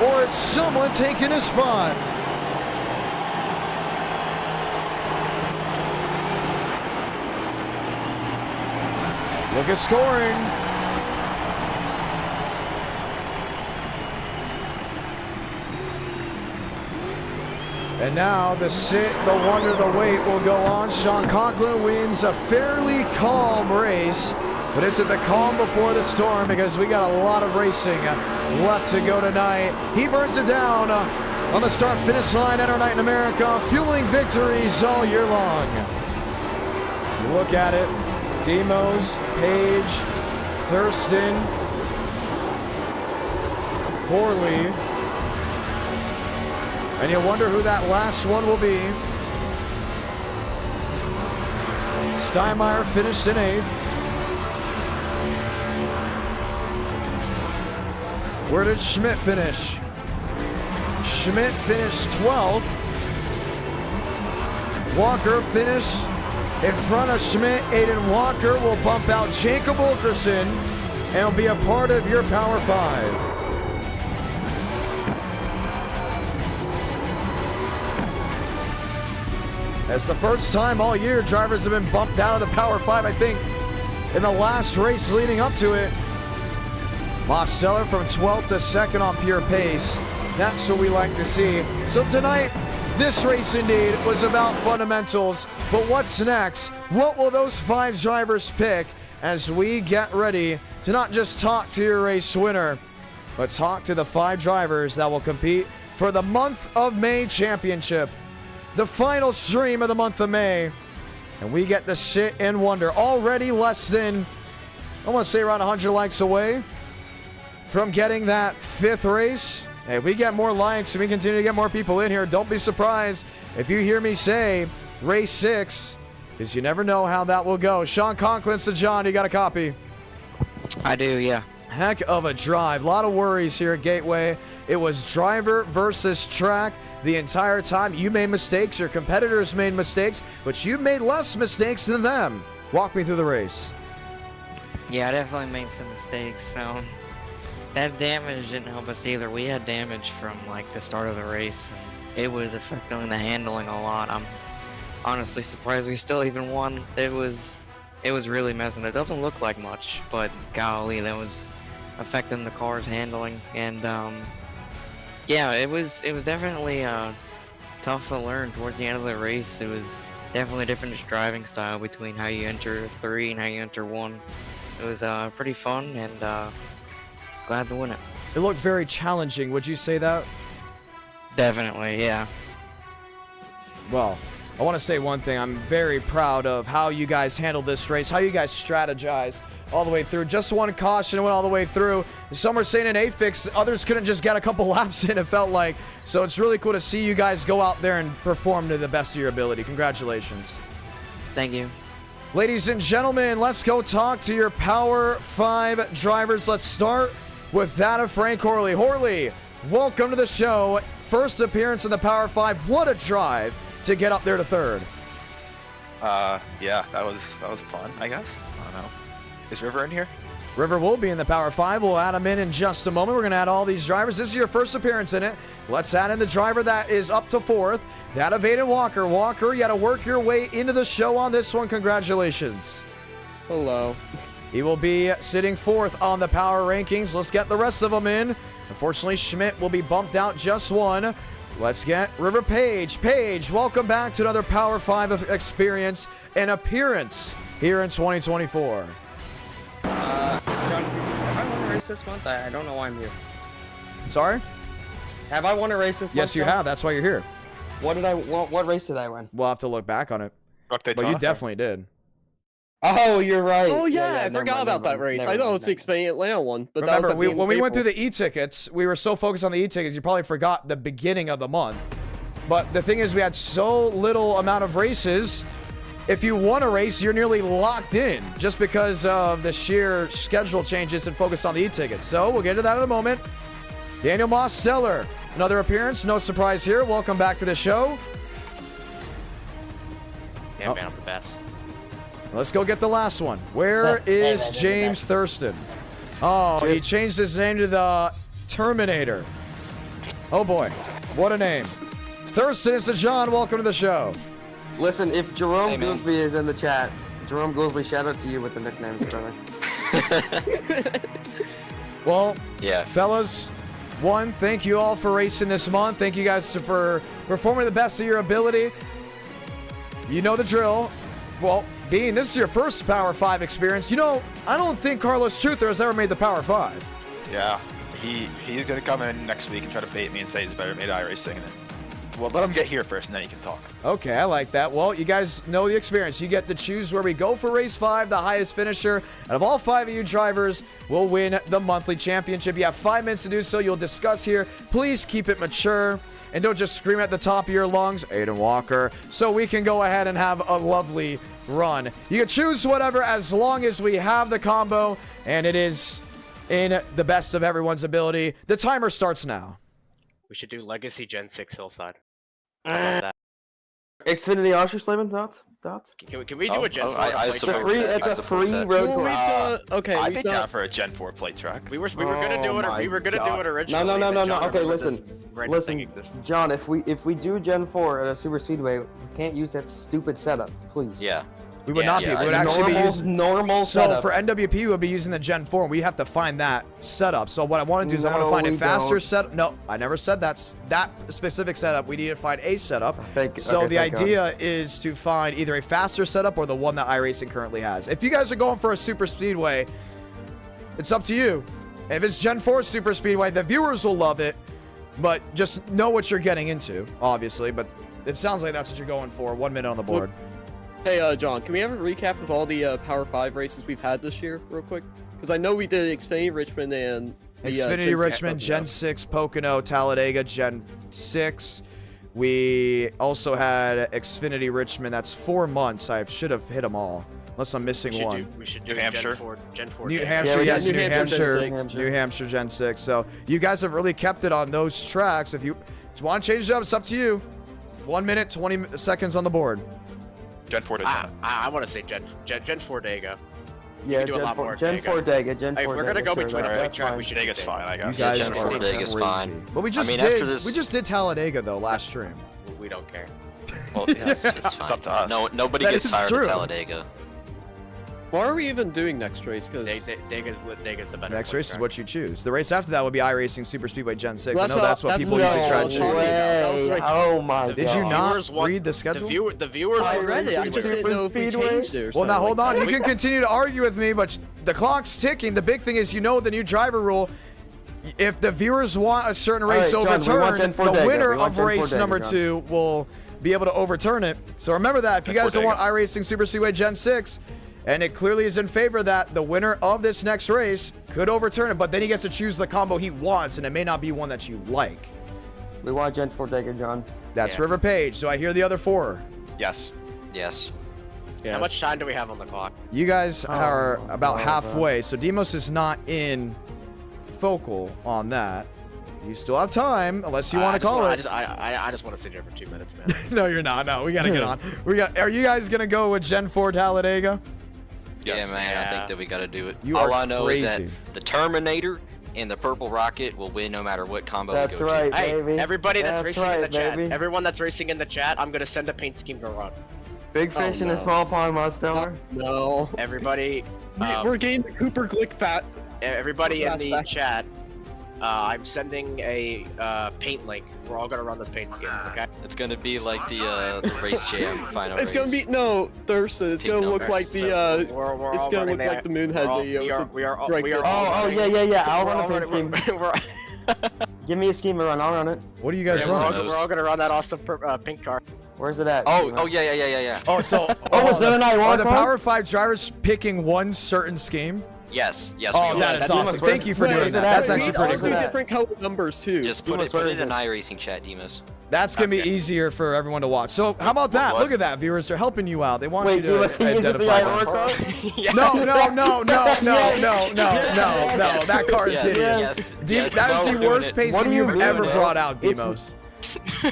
or is someone taking his spot? Look at scoring. And now the sit, the wonder, the wait will go on. Sean Conklin wins a fairly calm race. But is it the calm before the storm? Because we got a lot of racing left to go tonight. He burns it down on the start-finish line at our Night in America, fueling victories all year long. You look at it, Demos, Page, Thurston, Horley, and you wonder who that last one will be. Steinmeier finished in 8th. Where did Schmidt finish? Schmidt finished 12th. Walker finished in front of Schmidt. Aiden Walker will bump out Jacob Wilkerson and will be a part of your Power 5. It's the first time all year drivers have been bumped out of the Power 5, I think, in the last race leading up to it. Mosteller from 12th to 2nd on pure pace. That's what we like to see. So tonight, this race indeed was about fundamentals. But what's next? What will those 5 drivers pick as we get ready to not just talk to your race winner, but talk to the 5 drivers that will compete for the month of May championship, the final stream of the month of May. And we get to sit and wonder. Already less than, I want to say around 100 likes away from getting that 5th race. Hey, if we get more likes and we continue to get more people in here, don't be surprised if you hear me say race 6, because you never know how that will go. Sean Conklin to John, you got a copy? I do, yeah. Heck of a drive. A lot of worries here at Gateway. It was driver versus track the entire time. You made mistakes, your competitors made mistakes, but you made less mistakes than them. Walk me through the race. Yeah, I definitely made some mistakes. That damage didn't help us either. We had damage from like the start of the race. It was affecting the handling a lot. honestly surprised we still even won. It was really messing. It doesn't look like much, but golly, that was affecting the car's handling. And yeah, it was definitely tough to learn towards the end of the race. It was definitely a different driving style between how you enter 3 and how you enter 1. It was pretty fun, and glad to win it. It looked very challenging. Would you say that? Definitely, yeah. Well, I want to say one thing. I'm very proud of how you guys handled this race, how you guys strategized all the way through. Just one caution went all the way through. Some were saying an A-fix. Others couldn't just get a couple laps in, it felt like. So it's really cool to see you guys go out there and perform to the best of your ability. Congratulations. Thank you. Ladies and gentlemen, let's go talk to your Power 5 drivers. Let's start with that of Frank Horley. Horley, welcome to the show. First appearance in the Power 5. What a drive to get up there to 3rd. Yeah, that was fun, I guess. I don't know. Is River in here? River will be in the Power 5. We'll add him in just a moment. We're going to add all these drivers. This is your first appearance in it. Let's add in the driver that is up to 4th. That of Aiden Walker. Walker, you got to work your way into the show on this one. Congratulations. Hello. He will be sitting 4th on the power rankings. Let's get the rest of them in. Unfortunately, Schmidt will be bumped out just 1. Let's get River Page. Page, welcome back to another Power 5 experience and appearance here in 2024. John, have I won a race this month? I don't know why I'm here. Sorry? Have I won a race this month? Yes, you have. That's why you're here. What race did I win? We'll have to look back on it. Rock But Daytona? you definitely did. Oh, you're right. Oh yeah, I never forgot mind, about that never mind, race. never I know mind, it's never the Xfinity Atlanta one, but Remember, that was when we went through the e-tickets, we were so focused on the e-tickets, you probably forgot the beginning of the month. But the thing is, we had so little amount of races. If you won a race, you're nearly locked in just because of the sheer schedule changes and focus on the e-tickets. So we'll get to that in a moment. Daniel Mosteller, another appearance. No surprise here. Welcome back to the show. Yeah, man, I'm the best. Let's go get the last one. Where is James Thurston? Oh, he changed his name to the Terminator. Oh boy, what a name. Thurston is to John. Welcome to the show. Listen, if Jerome Hey, man. Goolsby is in the chat, Jerome Goolsby, shout out to you with the nicknames, brother. Well, Yeah. fellas, one, thank you all for racing this month. Thank you guys for performing the best of your ability. You know the drill. Well, Bean, this is your first Power 5 experience. You know, I don't think Carlos Truther has ever made the Power 5. Yeah, he's gonna come in next week and try to bait me and say he's better made iRacing. And then, well, let him get here first, and then he can talk. Okay, I like that. Well, you guys know the experience. You get to choose where we go for race 5. The highest finisher out of all 5 of you drivers will win the monthly championship. You have 5 minutes to do so. You'll discuss here. Please keep it mature. And don't just scream at the top of your lungs, Aiden Walker, so we can go ahead and have a lovely run. You can choose whatever as long as we have the combo, and it is in the best of everyone's ability. The timer starts now. We should do Legacy Gen 6 Hillside. Xfinity Osher thoughts? Can we do a Gen 4? I It's support that. it's I a support free that. road Well, course. okay, I'd we be thought down for a Gen 4 plate track. We were gonna do it. Oh We were gonna do my it God. originally. No. but John Okay, remembered listen. this random thing exists. John, if we do Gen 4 at a Super Speedway, we can't use that stupid setup, please. Yeah. We would Yeah, not yeah, be. We it's would actually be using... normal So setup. for NWP, we would be using the Gen 4. We have to find that setup. So what I want to do is I want to No, find a we faster don't. setup. No, I never said that specific setup. We need to find a setup. Thank- So okay, the thank God. idea is to find either a faster setup or the one that iRacing currently has. If you guys are going for a Super Speedway, it's up to you. If it's Gen 4 Super Speedway, the viewers will love it. But just know what you're getting into, obviously. But it sounds like that's what you're going for. 1 minute on the board. Hey, John, can we have a recap of all the Power 5 races we've had this year, real quick? Because I know we did Xfinity Richmond and the, Xfinity Gen 6 Richmond, Gen 6 Pocono, Talladega, Gen 6. We also had Xfinity Richmond. That's 4 months. I should have hit them all, unless I'm missing one. We should New do Hampshire. Gen 4. New Gen Hampshire, Yeah, we yes, got New New Hampshire, Hampshire, Gen 6. New Hampshire, Gen 6. So you guys have really kept it on those tracks. If you want to change it up, it's up to you. 1 minute, 20 seconds on the board. Gen 4 Daytona. I want to say Gen 4 Dega. Yeah, do a lot more Gen Dega. 4 Dega, Gen 4 Hey, if we're gonna Dega, go sure, between a quick that's track, fine. we should Vegas do fine, I You guess. guys Gen are 4 Dega is crazy. fine. But we just I mean, after did. this- We just did Talladega though last stream. We don't care. Well, yes, it's fine. up to us. No, nobody That gets is tired true. of Talladega. Why are we even doing next race? Because Dega's the better. Next quick race is track. what you choose. The race after that would be iRacing Super Speedway Gen 6. I know Well, that's what that's people what- usually try to that's choose. what- that was right. Oh my god. Did you not Viewers want- read the schedule? The viewers. I want read it. I Super just didn't Speedway. know if we Speedway? changed it or Well, now something hold like on. that. You can continue to argue with me, but the clock's ticking. The big thing is, you know, the new driver rule. If the viewers want a certain race All right, John, we want overturned, Gen the 4 winner Dega. We want of Gen 4 race Dega, number John. 2 will be able to overturn it. So remember that. If you Gen guys 4 don't want Dega. iRacing Super Speedway Gen 6, and it clearly is in favor of that, the winner of this next race could overturn it, but then he gets to choose the combo he wants, and it may not be one that you like. We want Gen 4 Dega, John. That's Yeah. River Page. Do I hear the other 4? Yes. Yes. Yes. How much time do we have on the clock? You guys are about wow, halfway, so Demos is not in focal on that. You still have time, unless you want to call it. I just want to sit here for 2 minutes, man. No, you're not. No, we gotta get on. Are you guys gonna go with Gen 4 Talladega? Yeah, man, I Yeah. think that we gotta do it. You All are I know is crazy. that the Terminator and the Purple Rocket will win no matter what combo That's we go right. to. Hey, Baby. everybody that's, That's racing in right, the chat, baby. everyone that's racing in the chat, I'm gonna send a paint scheme to run. Big fish in a no. small pond, Monster. No. Everybody, We're getting the Cooper Glick fat. everybody in the Back. chat, I'm sending a paint link. We're all gonna run this paint scheme, okay? It's gonna be like the Race Jam final It's race. gonna be no Thurston. It's gonna Pink look numbers. like the We're It's all gonna running look like the Moonhead video. We are all break the- Oh, yeah. I'll we're run all a paint scheme. running- we're- Give me a scheme to run. I'll run it. What do you guys Yeah, run? knows? we're all gonna run that awesome pink car. Where's it at? Oh, yeah. Oh, so was there an I1 are the car? Power 5 drivers picking one certain scheme? Yes, Oh, we that are. is That's awesome. Demos, Thank you for where's doing it that. at? That's We actually all pretty do do cool. different color numbers too. Just Demos, put where it is in it? iRacing chat, Demos. That's gonna be easier for everyone to watch. So how about that? What? Look at that, viewers. They're helping you out. They want Wait, you do you to see is it the identify I1 them. car? Yeah. No. That car is Yes, hideous. yes, Deep, yes. that Well, is we're the doing worst it. paint What scheme are you you've doing, ever man? brought out, It's- Demos.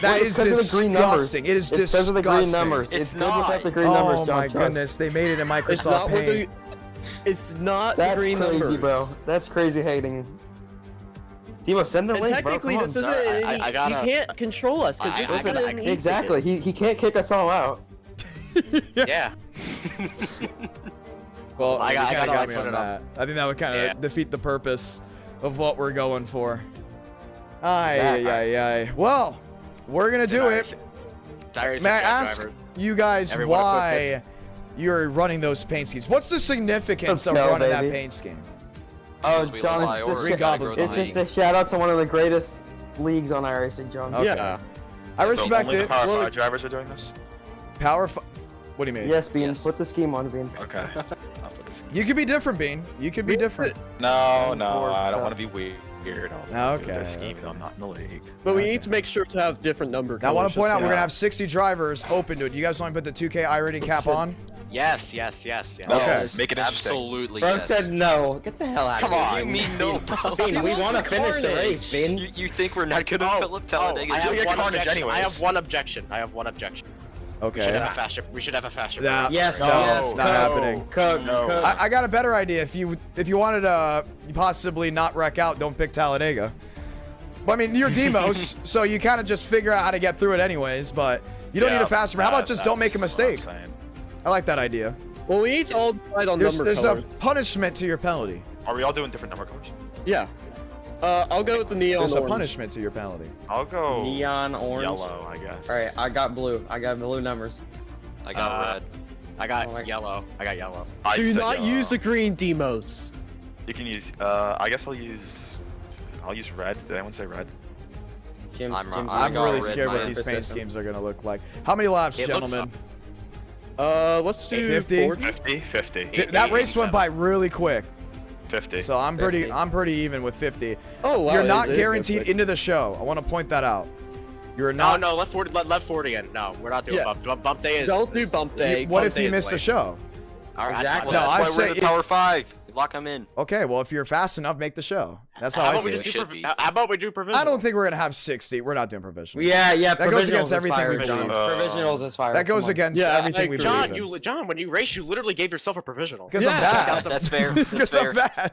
That is because of the green numbers. disgusting. It is It's because of the green disgusting. numbers. It's It's good not. without the green numbers, Oh John. my trust. goodness, they made it in It's Microsoft not with Paint. the. It's not That's the green crazy, numbers, bro. That's crazy hating. Demo, send the And link, bro. technically, Come this on. isn't. I gotta- He can't control us because this I isn't. gotta- an Exactly. He can't kick us all out. Yeah. Well, I you gotta, kinda got like, me put on it that. up. I think that would kind of Yeah. defeat the purpose of what we're going for. Aye, Yeah. aye, aye. Well, we're gonna do it. May I ask you guys Everyone a quick why you're running those paint schemes? What's the significance of Let's go, running that baby. paint scheme? Oh, We John, love it's Iowa. just, Green Goblins it's behind just a shout out to one of the greatest leagues on iRacing, John. Okay. Yeah. I respect Only the it. Power Well- 5 drivers are doing this? What do you mean? Yes, Bean. Yes. Put the scheme on, Bean. Okay. I'll put this. You could be different, Bean. You could be different. No, I don't Stuff. want to be weird. Okay. I'm not in the league. But we Okay. need to make sure to have different number. Now, I want colors to point just out so we're you gonna know. have 60 drivers open to it. Do you guys want to put the 2K iRating cap on? Yes. Okay. Make it interesting. Absolutely, Bro yes. said no. Get the hell out Come of here. on. You Bean. mean no, bro? Bean, we He want to wants finish the carnage. race, Bean. You think we're not gonna fill up Talladega? I have You'll get one carnage objection. anyways. I have one objection. We should Okay. have a faster. We should have a faster. Nah, Yes, no, yes, not Cook. happening. Cook, No. Cook. I got a better idea. If you wanted to possibly not wreck out, don't pick Talladega. But I mean, you're Demos, so you kind of just figure out how to get through it anyways. But you don't need a faster. How about just don't make a mistake? I like that idea. Well, we need to all decide on There's number a colors. punishment to your penalty. Are we all doing different number colors? Yeah. I'll go with the neon There's a orange. punishment to your penalty. I'll go Neon orange. yellow, I guess. All right, I got blue. I got blue numbers. I got red. I got Oh my- yellow. I Do said not yellow. use the green demos. You can use. I guess I'll use red. Did anyone say red? Jim's, I'm Jim's I I'm got really red scared what mine. these paint schemes are gonna look like. How many laps, It looks gentlemen? Let's do 50? 40. 50, 50, That race went by really quick, 50. so I'm 50. pretty even with 50. Oh wow. You're it not is guaranteed quick. into the show. I want to point that out. You're No, not. no, left 40. Left 40 again. No, we're not doing Yeah. bump day. Is Don't do bump day. What Bump if day you is missed the late. show? All right, Exactly. No, That's I'd why say we're in the it- Power 5. Lock them in. Okay, well if you're fast enough, make the show. That's how How I about see we it. just do? Should be. How about we do provisional? I don't think we're gonna have 60. We're not doing provisional. Yeah, That goes provisionals against is everything fire, we John. believe. Provisionals is fire. That goes come on. against Yeah, I everything we agree. believe. John, when you race, you literally gave yourself a provisional. Because I'm Yeah. bad. That's fair. That's Because fair. I'm bad.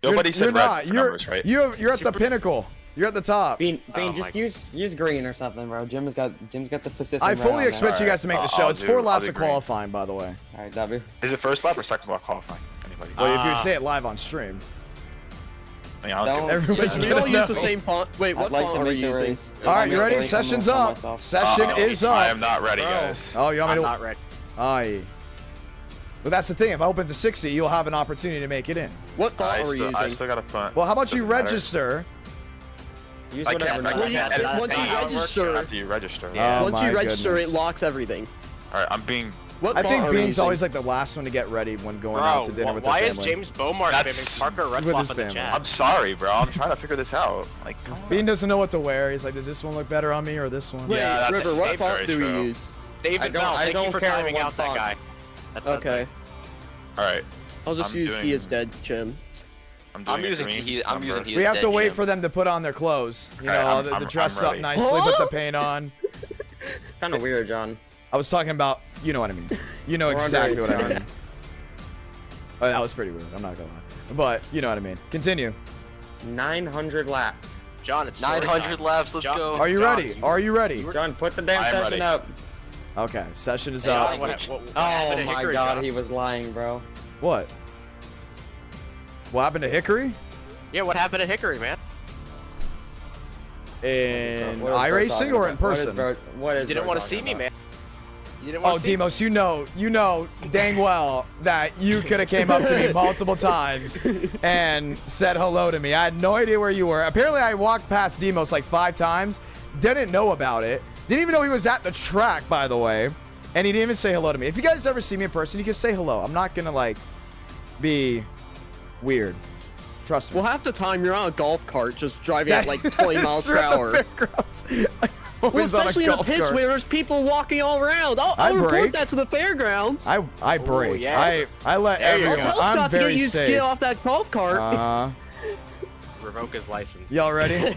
Nobody you're said red not. numbers, right? You're at the pinnacle. You're at the top. Bean, Oh just my- use green or something, bro. Jim's got the persistence. I fully expect you guys to make the show. I'll It's do- 4 I'll laps do of green. qualifying, by the way. All right, W. Is it first lap or second lap qualifying? Anybody? Well, if you say it live on stream. I mean, I don't Don't- care. Everyone's Wait, we gonna all use the know. same font. Wait, what I'd like font to are we make the using? race. All right, I'm you just ready? gonna Session's come up. myself. Session is up. I am not ready, guys. Oh, you want me I'm to? not ready. Aye. But that's the thing. If I open to 60, you'll have an opportunity to make it in. What font I are we still, using? I still got a font. Well, how about you Doesn't matter. register? Use I whatever. can't. I number. Well, yeah, can't edit once the you thing. register- After you register. Yeah. Oh, Once my you register, goodness. it locks everything. All right, I'm being. What I font think are we Bean's using? always like the last one to get ready when going out to Bro, dinner with why the is family. James Beaumont That's- giving Parker with Retzloff his in the family. chat? I'm sorry, bro. I'm trying to figure this out. Like, come on. Bean doesn't know what to wear. He's like, does this one look better on me or this one? Wait, Yeah, that's River, what very font do we true. use? David I Bell, thank you don't for care timing what out that font. guy. Okay, All right. I'll just I'm use doing- He Is Dead, Jim. I'm doing I'm using a green he. I'm using number. he. We is have dead, to wait Jim. for them to put on their clothes. You Okay, know, I'm the dress ready. up nicely, put the paint on. Kind of weird, John. I was talking about, you know what I mean. You know We're exactly what I underage, mean. Oh, that was pretty weird. I'm not gonna lie. But you know what I mean. Continue. 900 laps. John, it's story 900 time. laps. Let's John- go. Are you John, ready? Are you ready? John, put the damn I am session ready. up. Okay, session is Hey, up. I'll- What Oh happened to my Hickory, God, John? he was lying, bro. What? What happened to Hickory? Yeah, what happened to Hickory, man? In What is bro iRacing talking or in about? person? What is You didn't bro want to talking see me, about? man. You didn't want Oh, to see me. Demos, you know dang well that you could have came up to me multiple times and said hello to me. I had no idea where you were. Apparently, I walked past Demos like 5 times, didn't know about it, didn't even know he was at the track, by the way, and he didn't even say hello to me. If you guys ever see me in person, you can say hello. I'm not gonna like be weird. Trust me. Well, half the time you're on a golf cart just driving at like 20 miles per hour. Well, especially in the pits where there's people walking all around. I'll I report brake. that to the fairgrounds. I break. yeah. I let There you everyone. go. Tell I'm Scott to get very used to safe. get off that golf cart. Revoke his license. Y'all ready?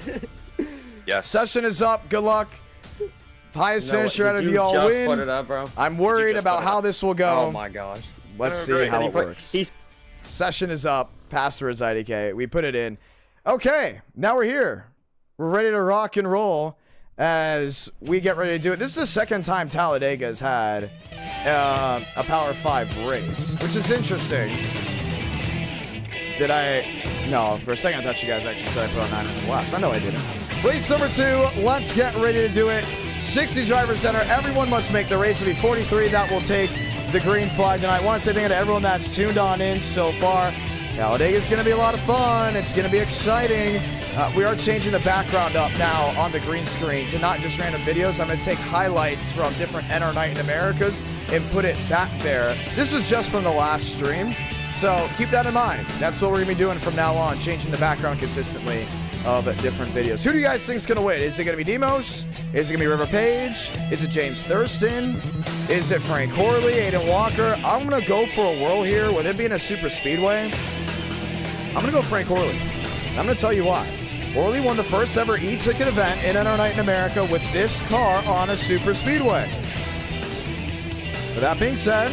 Yes. Session is up. Good luck. Highest No, finisher out of did you y'all just win. put it up, bro? I'm worried just about put it how up? this will go. Oh my gosh. Let's see great. how And he it put- works. he's- Session is up. Passwords IDK. We put it in. Okay, now we're here. We're ready to rock and roll as we get ready to do it. This is the second time Talladega has had a Power 5 race, which is interesting. Did I? No, for a second I thought you guys actually said I put on 900 laps. I know I didn't. Race number 2. Let's get ready to do it. 60 drivers enter. Everyone must make the race. It'll be 43 that will take the green flag tonight. I want to say thank you to everyone that's tuned on in so far. Talladega is going to be a lot of fun. It's going to be exciting. We are changing the background up now on the green screen to not just random videos. I'm going to take highlights from different NR Night in Americas and put it back there. This was just from the last stream, so keep that in mind. That's what we're going to be doing from now on, changing the background consistently of different videos. Who do you guys think is going to win? Is it going to be Demos? Is it going to be River Page? Is it James Thurston? Is it Frank Horley, Aiden Walker? I'm going to go for a whirl here. With it being a super speedway, I'm going to go Frank Horley. I'm going to tell you why. Horley won the first ever e-ticket event in NR Night in America with this car on a super speedway. With that being said,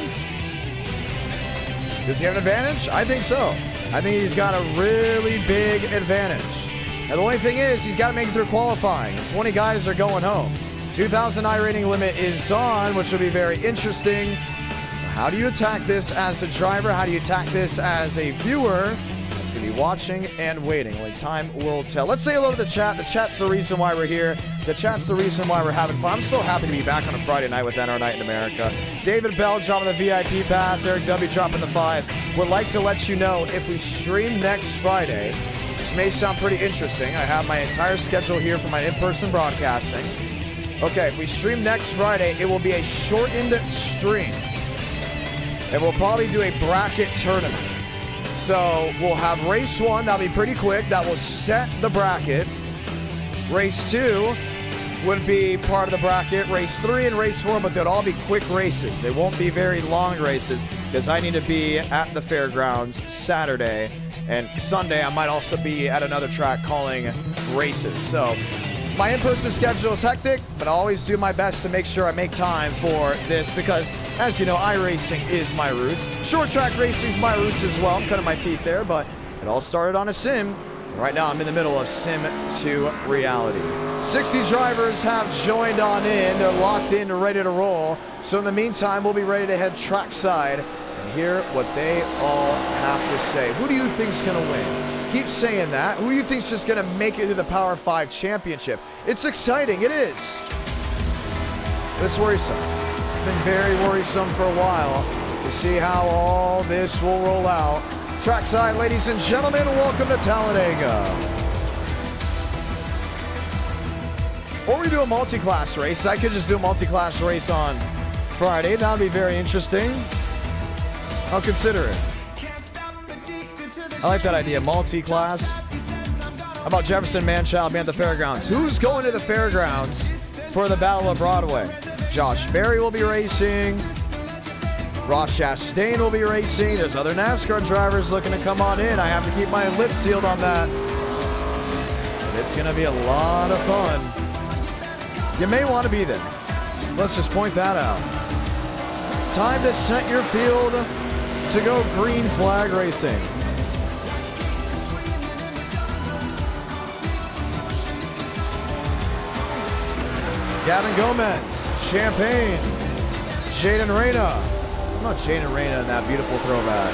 does he have an advantage? I think so. I think he's got a really big advantage. Now, the only thing is, he's got to make it through qualifying. 20 guys are going home. 2,000 iRating limit is on, which will be very interesting. How do you attack this as a driver? How do you attack this as a viewer? That's going to be watching and waiting. Only time will tell. Let's say hello to the chat. The chat's the reason why we're here. The chat's the reason why we're having fun. I'm so happy to be back on a Friday night with NR Night in America. David Bell dropping the VIP pass. Eric W dropping the 5. Would like to let you know if we stream next Friday, this may sound pretty interesting. I have my entire schedule here for my in-person broadcasting. Okay, if we stream next Friday, it will be a shortened stream. And we'll probably do a bracket tournament. So we'll have race 1, that'll be pretty quick. That will set the bracket. Race 2 would be part of the bracket. Race 3 and race 4, but they'll all be quick races. They won't be very long races because I need to be at the fairgrounds Saturday. And Sunday, I might also be at another track calling races. So my in-person schedule is hectic, but I always do my best to make sure I make time for this because, as you know, iRacing is my roots. Short track racing is my roots as well. I'm cutting my teeth there, but it all started on a sim. Right now, I'm in the middle of Sim to Reality. 60 drivers have joined on in. They're locked in, ready to roll. So in the meantime, we'll be ready to head trackside and hear what they all have to say. Who do you think's going to win? Keep saying that. Who do you think's just going to make it to the Power 5 Championship? It's exciting. It is. But it's worrisome. It's been very worrisome for a while to see how all this will roll out. Trackside, ladies and gentlemen, welcome to Talladega. Or we do a multi-class race. I could just do a multi-class race on Friday. That would be very interesting. I'll consider it. I like that idea, multi-class. How about Jefferson Manchild being at the fairgrounds? Who's going to the fairgrounds for the Battle of Broadway? Josh Berry will be racing. Ross Chastain will be racing. There's other NASCAR drivers looking to come on in. I have to keep my lips sealed on that. But it's going to be a lot of fun. You may want to be there. Let's just point that out. Time to set your field to go green flag racing. Gavin Gomez, Champagne, Jaden Reyna. Not Jaden Reyna in that beautiful throwback.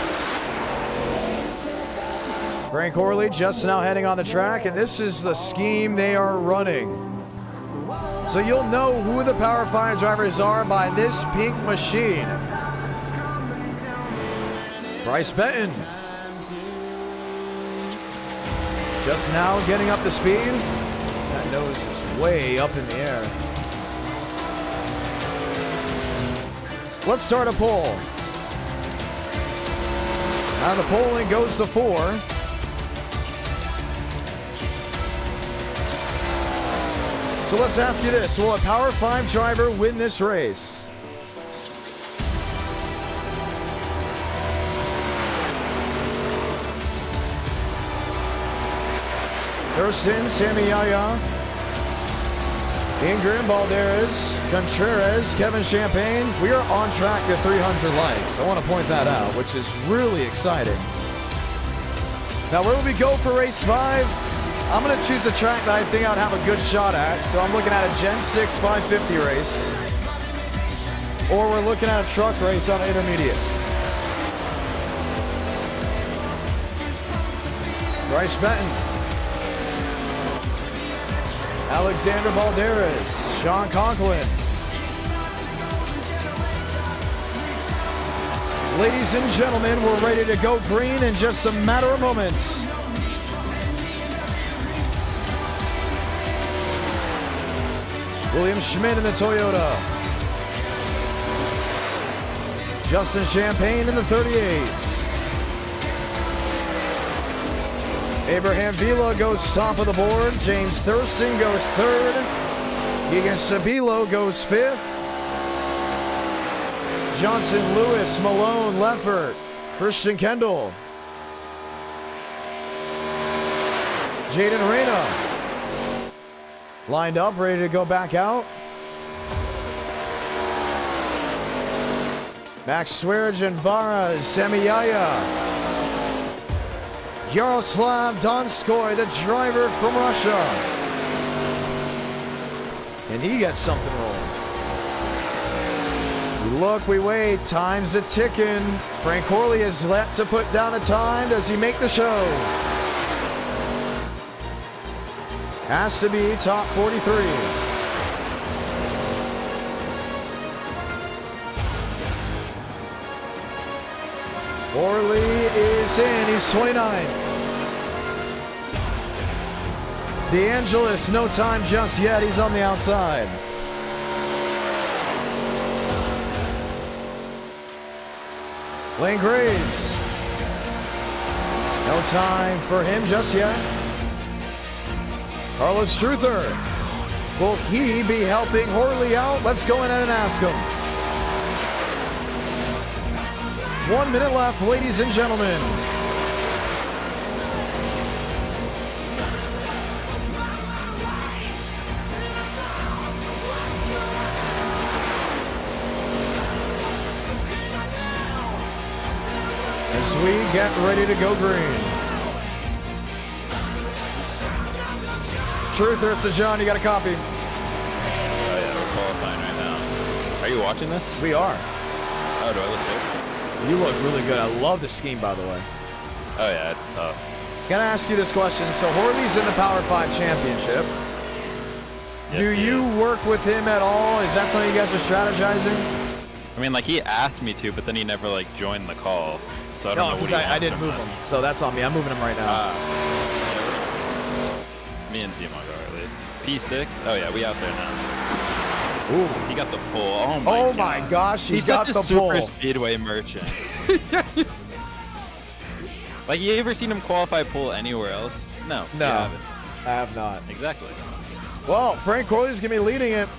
Frank Horley just now heading on the track, and this is the scheme they are running. So you'll know who the Power 5 drivers are by this pink machine. Bryce Benton. Just now getting up to speed. That nose is way up in the air. Let's start a poll. Now the polling goes to 4. So let's ask you this. Will a Power 5 driver win this race? Thurston, Sammy Yaya, Ingram, Balderas, Contreras, Kevin Champagne. We are on track to 300 likes. I want to point that out, which is really exciting. Now, where will we go for race 5? I'm going to choose a track that I think I'd have a good shot at. So I'm looking at a Gen 6 550 race. Or we're looking at a truck race on an intermediate. Bryce Benton. Alexander Balderas, Sean Conklin. Ladies and gentlemen, we're ready to go green in just a matter of moments. William Schmidt in the Toyota. Justin Champagne in the 38. Abraham Vila goes top of the board. James Thurston goes 3rd. Egan Sabilo goes 5th. Johnson, Lewis, Malone, Leffert, Christian Kendall. Jaden Reyna lined up, ready to go back out. Max Swearge and Vara, Semiyaya. Yaroslav Donskoy, the driver from Russia. And he gets something rolling. We look, we wait, time's a ticking. Frank Horley is left to put down a time. Does he make the show? Has to be top 43. Horley is in, he's 29. DeAngelis, no time just yet, he's on the outside. Lane Graves, no time for him just yet. Carlos Truther, will he be helping Horley out? Let's go in and ask him. 1 minute left, ladies and gentlemen. As we get ready to go green. Truther, it's the John. You got a copy. Oh yeah, we're qualifying right now. Are you watching this? We are. Oh, do I look good? You look really good. I love the scheme, by the way. Oh yeah, it's tough. Gotta ask you this question. So Horley's in the Power 5 Championship. Yes, Do he you is. work with him at all? Is that something you guys are strategizing? I mean, like he asked me to, but then he never like joined the call, so I don't know what because he I wants didn't from move that. him. So that's on me. I'm moving him right now. Me and Zimog are at least. P6? Oh yeah, we out there now. Ooh. He got the pull. Oh my gosh, he He's got such the a super pull. speedway merchant. Like, you ever seen him qualify pull anywhere else? No. you No, haven't. I have not. Exactly. Well, Frank Corley's going to be leading it.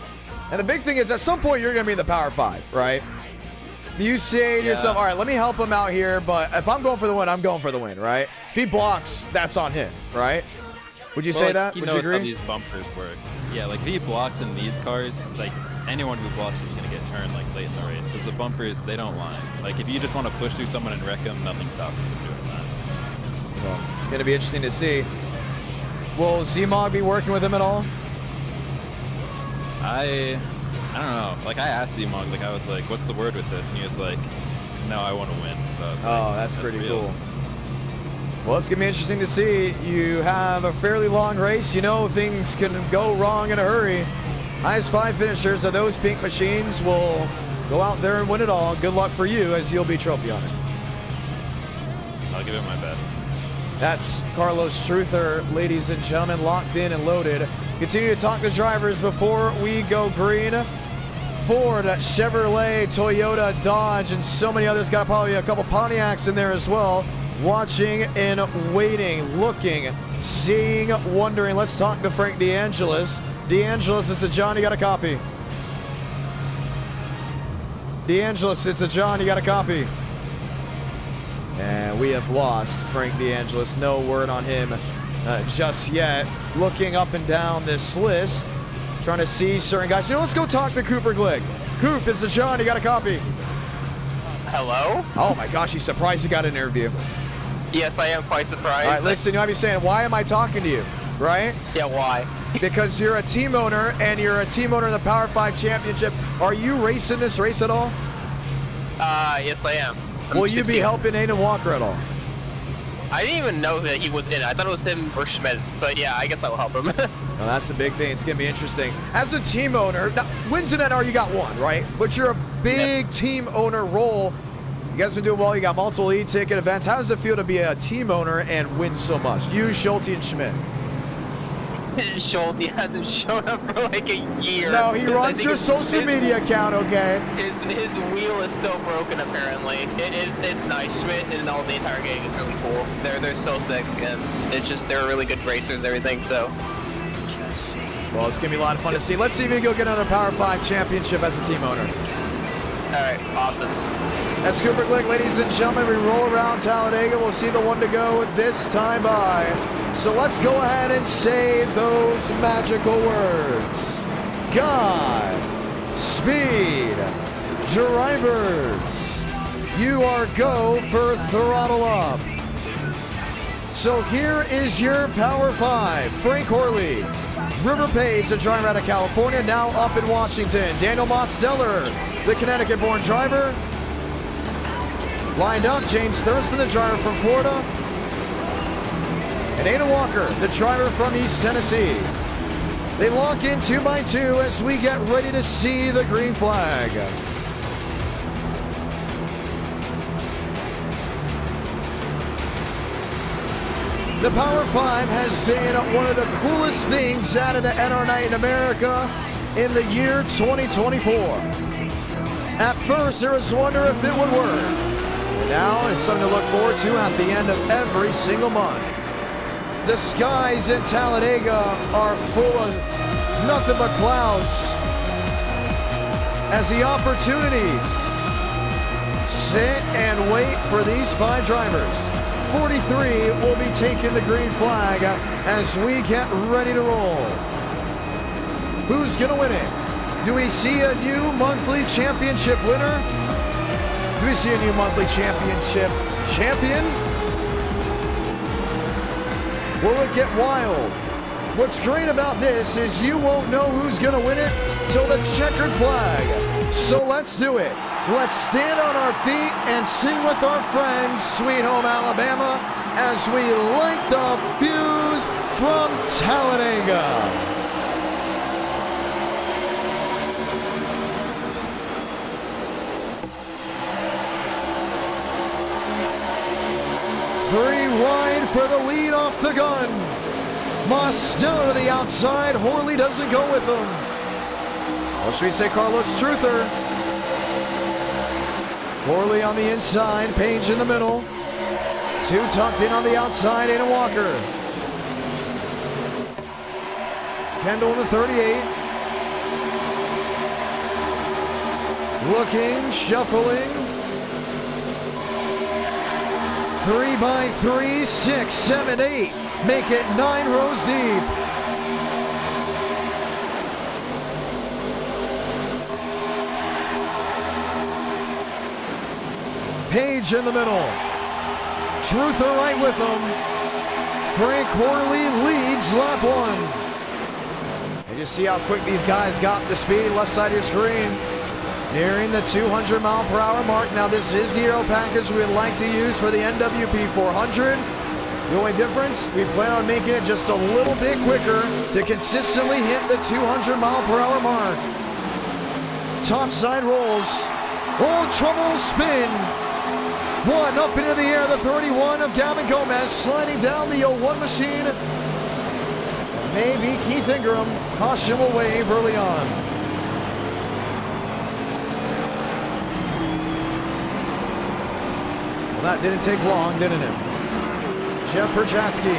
And the big thing is, at some point, you're going to be in the Power 5, right? You say to yourself, all right, let me help him out here, but if I'm going for the win, I'm going for the win, right? If he blocks, that's on him, right? Would you say like, that? He Would you knows how agree? these bumpers work. Yeah, like if he blocks in these cars, like anyone who blocks is gonna get turned like late in the race because the bumpers they don't line. Like if you just want to push through someone and wreck them, nothing stops you from doing that. Well, it's going to be interesting to see. Will Zimog be working with him at all? I don't know. Like I asked Zimog, like I was like, "What's the word with this?" And he was like, "No, I want to win." So I was like, Oh, that's pretty real. cool. Well, it's going to be interesting to see. You have a fairly long race. You know things can go wrong in a hurry. Highest 5 finishers of those pink machines will go out there and win it all. Good luck for you as you'll be trophy on it. I'll give it my best. That's Carlos Truther, ladies and gentlemen, locked in and loaded. Continue to talk to drivers before we go green. Ford, Chevrolet, Toyota, Dodge, and so many others. Got probably a couple Pontiacs in there as well. Watching and waiting, looking, seeing, wondering. Let's talk to Frank DeAngelis. DeAngelis, it's a John, you got a copy. DeAngelis, it's a John, you got a copy. And we have lost Frank DeAngelis. No word on him just yet. Looking up and down this list, trying to see certain guys. You know, let's go talk to Cooper Glick. Coop, it's a John, you got a copy. Hello? Oh my gosh, he's surprised he got an interview. Yes, I am quite surprised. All right, listen, you might be saying, why am I talking to you, right? Yeah, why? Because you're a team owner, and you're a team owner in the Power 5 Championship. Are you racing this race at all? Yes, I am. Will you be helping Aiden Walker at all? I didn't even know that he was in it. I thought it was him or Schmidt, but yeah, I guess I will help him. Well, that's the big thing. It's going to be interesting. As a team owner, now, wins in NR, you got one, right? But you're a big team owner role. You guys been doing well. You got multiple e-ticket events. How does it feel to be a team owner and win so much? You, Schulte, and Schmidt. Schulte hasn't shown up for like a year. No, he I runs think your his- social media account, okay? His wheel is still broken apparently. It's nice. Schmidt and all the entire gang is really cool. They're so sick and it's just they're really good racers and everything. So Well, it's going to be a lot of fun to see. Let's see if we can go get another Power 5 championship as a team owner. all right, awesome. That's Cooper Glick, ladies and gentlemen. We roll around Talladega. We'll see the one to go this time by. So let's go ahead and say those magical words. God, speed, drivers, you are go for throttle up. So here is your Power 5. Frank Horley, River Page, a driver out of California, now up in Washington. Daniel Mosteller, the Connecticut-born driver. Lined up, James Thurston, the driver from Florida. And Aiden Walker, the driver from East Tennessee. They lock in 2 by 2 as we get ready to see the green flag. The Power 5 has been one of the coolest things added to NR Night in America in the year 2024. At first, there was wonder if it would work. Now it's something to look forward to at the end of every single month. The skies in Talladega are full of nothing but clouds as the opportunities sit and wait for these 5 drivers. 43 will be taking the green flag as we get ready to roll. Who's gonna win it? Do we see a new monthly championship winner? Do we see a new monthly championship champion? Will it get wild? What's great about this is you won't know who's going to win it till the checkered flag. So let's do it. Let's stand on our feet and sing with our friends, Sweet Home Alabama, as we light the fuse from Talladega. Three wide for the lead off the gun. Mostello to the outside. Horley doesn't go with him. Or should we say Carlos Truther? Horley on the inside. Page in the middle. Two tucked in on the outside. Aiden Walker. Kendall in the 38. Looking, shuffling. 3 by 3, 6, 7, 8. Make it 9 rows deep. Page in the middle. Truther right with him. Frank Horley leads lap 1. And you see how quick these guys got the speed. Left side of your screen. Nearing the 200-mile-per-hour mark. Now this is the aero package we'd like to use for the NWP 400. The only difference, we plan on making it just a little bit quicker to consistently hit the 200-mile-per-hour mark. Top side rolls. Oh, trouble spin. One up into the air, the 31 of Gavin Gomez sliding down the 01 machine. Maybe Keith Ingram. Caution will wave early on. That didn't take long, didn't it? Jeff Perchatsky.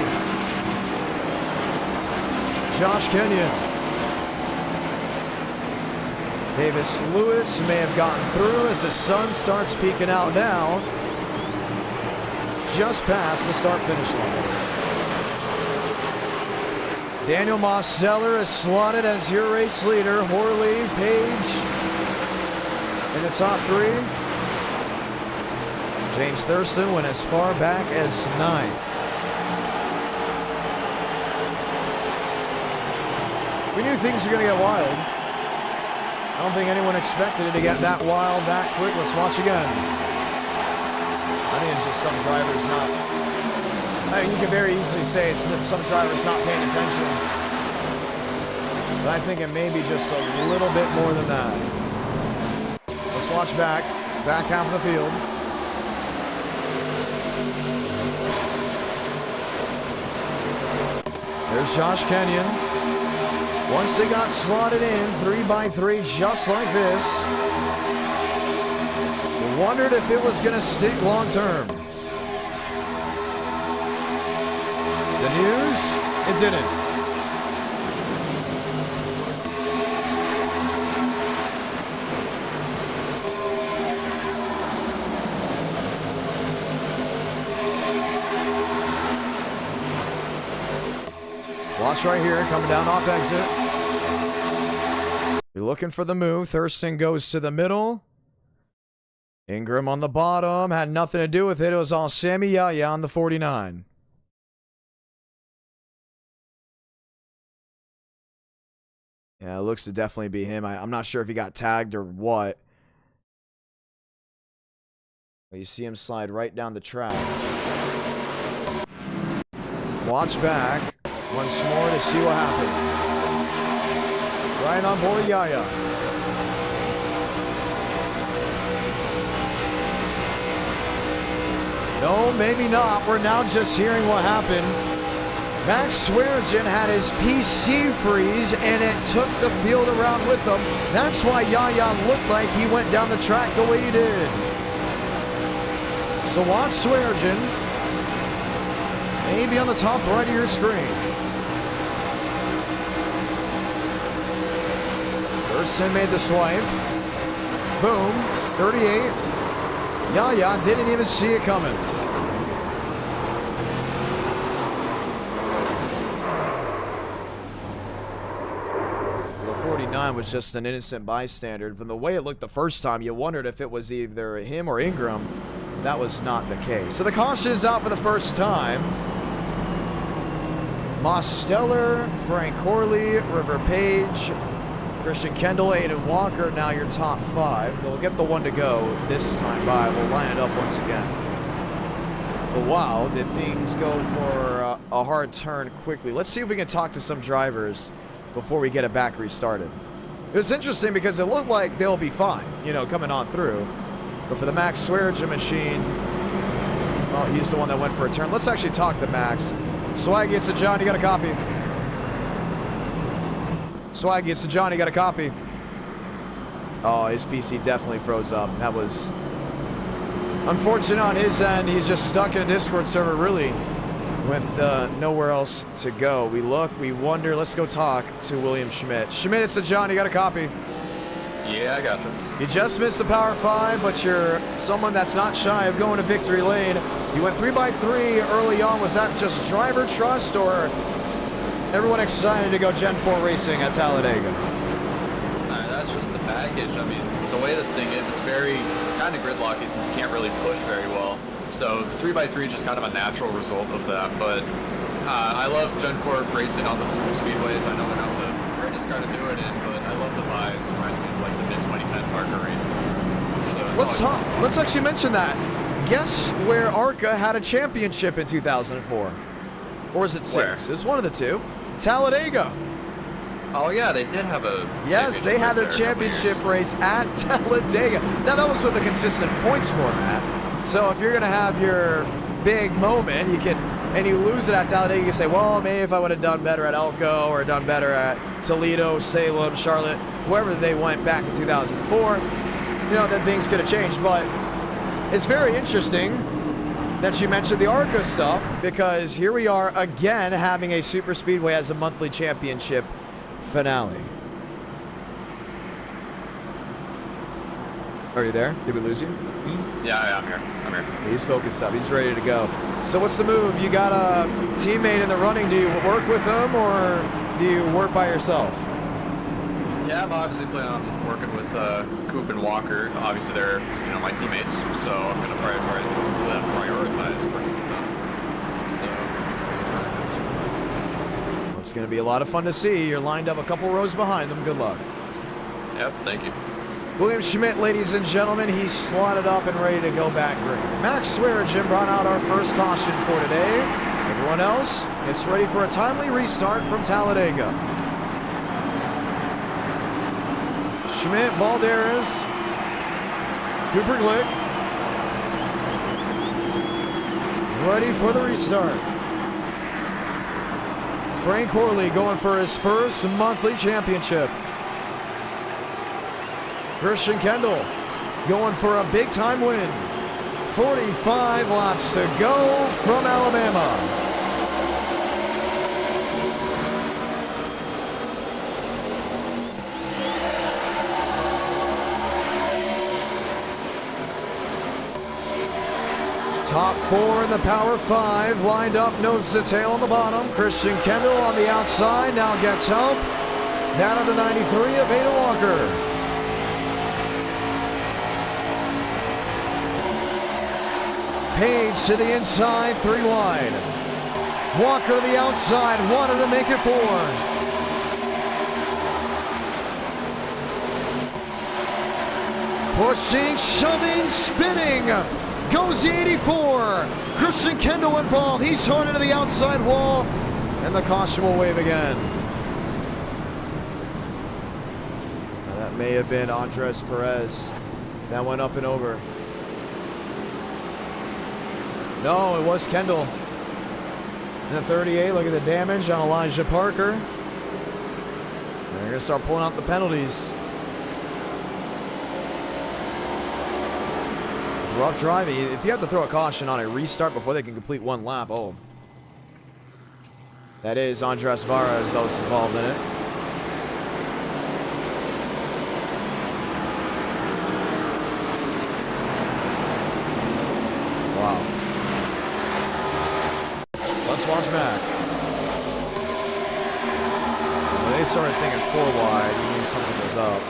Josh Kenyon. Davis Lewis may have gotten through as the sun starts peeking out now. Just past the start-finish line. Daniel Mosteller is slotted as your race leader. Horley, Page in the top 3. James Thurston went as far back as 9th. We knew things were going to get wild. I don't think anyone expected it to get that wild that quick. Let's watch again. I think it's just some drivers not... I mean, you can very easily say it's some drivers not paying attention. But I think it may be just a little bit more than that. Let's watch back half of the field. There's Josh Kenyon. Once they got slotted in 3 by 3 just like this, we wondered if it was going to stick long term. The news, it didn't. Watch right here, coming down off exit. You're looking for the move. Thurston goes to the middle. Ingram on the bottom. Had nothing to do with it. It was all Sammy Yaya on the 49. Yeah, it looks to definitely be him. I'm not sure if he got tagged or what. But you see him slide right down the track. Watch back once more to see what happens. Right on board Yaya. No, maybe not. We're now just hearing what happened. Max Swearengin had his PC freeze, and it took the field around with him. That's why Yaya looked like he went down the track the way he did. So watch Swearengin. Maybe on the top right of your screen. Thurston made the swipe. Boom. 38. Yaya didn't even see it coming. The 49 was just an innocent bystander. From the way it looked the first time, you wondered if it was either him or Ingram. That was not the case. So the caution is out for the first time. Mosteller, Frank Corley, River Page, Christian Kendall, Aiden Walker, now your top 5. They'll get the one to go this time by. We'll line it up once again. But wow, did things go for a hard turn quickly. Let's see if we can talk to some drivers before we get it back restarted. It was interesting because it looked like they'll be fine, you know, coming on through. But for the Max Swearinger machine, well, he's the one that went for a turn. Let's actually talk to Max. Swaggy, it's to John, you got a copy. Swaggy, it's to John, you got a copy. Oh, his PC definitely froze up. That was unfortunate on his end. He's just stuck in a Discord server, really, with nowhere else to go. We look, we wonder. Let's go talk to William Schmidt. Schmidt, it's to John, you got a copy. Yeah, I got you. You just missed the Power 5, but you're someone that's not shy of going to victory lane. You went 3x3 early on. Was that just driver trust, or everyone excited to go Gen 4 racing at Talladega? That's just the package. I mean, the way this thing is, it's very kind of gridlocky since you can't really push very well. So the 3x3 is just kind of a natural result of that. But I love Gen 4 racing on the super speedways. I know they're not the greatest car to do it in, but I love the vibes. Reminds me of like the mid-2010s ARCA races. So let's actually mention that. Guess where ARCA had a championship in 2004? Or is it 6? Where? It's one of the two. Talladega. Oh yeah, they did have a Yes, they had a championship race at Talladega. Now that was with a consistent points format. So if you're gonna have your big moment, you can, and you lose it at Talladega, you can say, well, maybe if I would have done better at Elko or done better at Toledo, Salem, Charlotte, wherever they went back in 2004, you know, then things could have changed. But it's very interesting that you mentioned the ARCA stuff, because here we are again having a super speedway as a monthly championship finale. Are you there? Did we lose you? Yeah, I'm here. He's focused up. He's ready to go. So what's the move? You got a teammate in the running. Do you work with them, or do you work by yourself? Yeah, I'm obviously planning on working with Coop and Walker. Obviously, they're my teammates, so I'm going to prioritize working with them. So It's going to be a lot of fun to see. You're lined up a couple rows behind them. Good luck. Yep, thank you. William Schmidt, ladies and gentlemen, he's slotted up and ready to go back green. Max Swearinger brought out our first caution for today. Everyone else gets ready for a timely restart from Talladega. Schmidt, Balderas, Cooper Glick, ready for the restart. Frank Corley going for his first monthly championship. Christian Kendall going for a big time win. 45 laps to go from Alabama. Top 4 in the Power 5 lined up nose to tail on the bottom. Christian Kendall on the outside now gets help. Down to the 93 of Aiden Walker. Page to the inside, 3 wide. Walker to the outside, wanted to make it 4. Pushing, shoving, spinning. Goes the 84. Christian Kendall involved. He's hard into the outside wall. And the caution will wave again. Now that may have been Andres Perez. That went up and over. No, it was Kendall. And the 38, look at the damage on Elijah Parker. They're going to start pulling out the penalties. Rough driving. If you have to throw a caution on a restart before they can complete 1 lap, oh. That is Andres Vargas that was involved in it. Wow. Let's watch back. When they started thinking 4 wide, you knew something was up.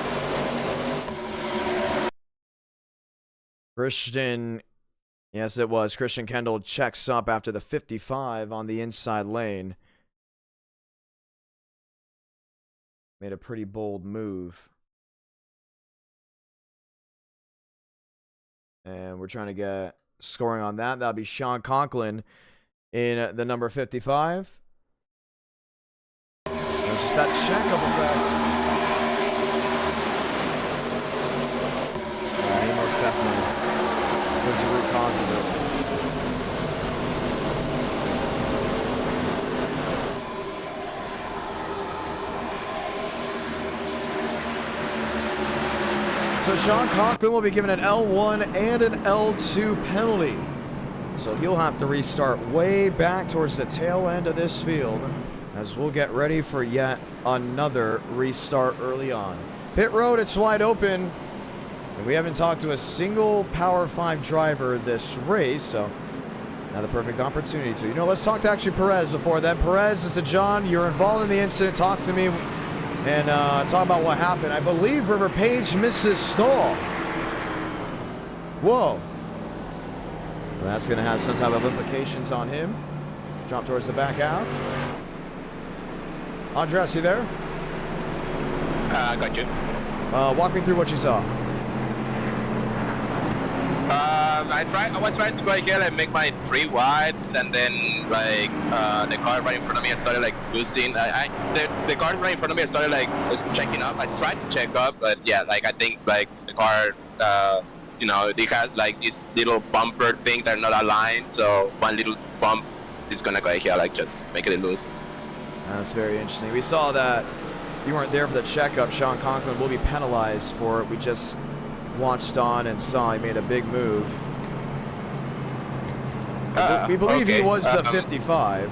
Christian, yes it was. Christian Kendall checks up after the 55 on the inside lane. made a pretty bold move. And we're trying to get scoring on that. That'll be Sean Conklin in the number 55. There's just that checkup effect. Yeah, he most definitely was the root cause of it. So Sean Conklin will be given an L1 and an L2 penalty. So he'll have to restart way back towards the tail end of this field as we'll get ready for yet another restart early on. Pit road, it's wide open. And we haven't talked to a single Power 5 driver this race, so now the perfect opportunity to. You know, let's talk to actually Perez before then. Perez, this is John. You're involved in the incident. Talk to me. And talk about what happened. I believe River Page misses stall. Whoa. Well, that's going to have some type of implications on him. Drop towards the back half. Andres, you there? Got you. Walk me through what you saw. I was trying to go ahead and make mine 3 wide, and then like the car right in front of me started like losing. The cars right in front of me started like just checking up. I tried to check up, but yeah, like I think like the car, you know, they had like this little bumper thing that are not aligned, so one little bump is gonna go ahead like just making it loose. That's very interesting. We saw that you weren't there for the checkup. Sean Conklin will be penalized for it. We just watched on and saw he made a big move. We believe okay. he was the 55.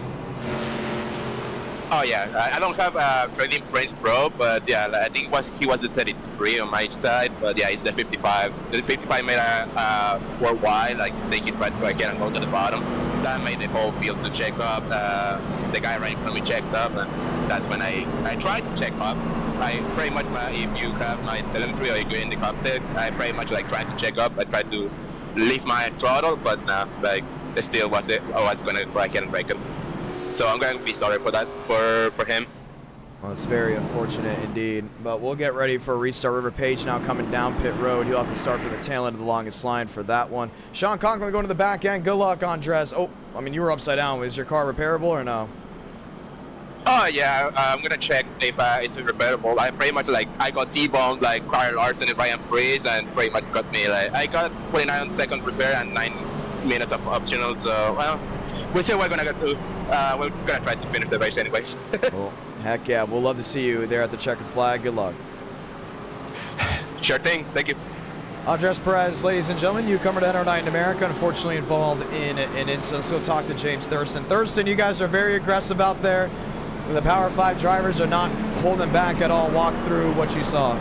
Oh yeah, I don't have Trading Brains Pro, but yeah, I think he was the 33 on my side, but yeah, it's the 55. The 55 made a 4 wide, like they he tried to go again and go to the bottom. That made the whole field to check up. The guy right in front of me checked up, and that's when I tried to check up. I pretty much, if you have my telemetry or you're in the cockpit, I pretty much like tried to check up. I tried to leave my throttle, but like it still was it. I was gonna go ahead and break him. So I'm going to be sorry for that, for him. Well, it's very unfortunate indeed. But we'll get ready for a restart. River Page now coming down pit road. He'll have to start for the tail end of the longest line for that one. Sean Conklin going to the back end. Good luck, Andres. Oh, I mean, you were upside down. Was your car repairable or no? Oh yeah, I'm gonna check if it's repairable. I pretty much like I got T-boned like Kyle Larson and Ryan Priest, and pretty much got me like I got 29 second repair and 9 minutes of optional. So well, we'll see what we're gonna get to. We're gonna try to finish the race anyways. Well, heck yeah, we'll love to see you there at the checkered flag. Good luck. Sure thing. Thank you. Andres Perez, ladies and gentlemen, newcomer to NR9 in America, unfortunately involved in an incident. Let's go talk to James Thurston. Thurston, you guys are very aggressive out there. The Power 5 drivers are not holding back at all. Walk through what you saw.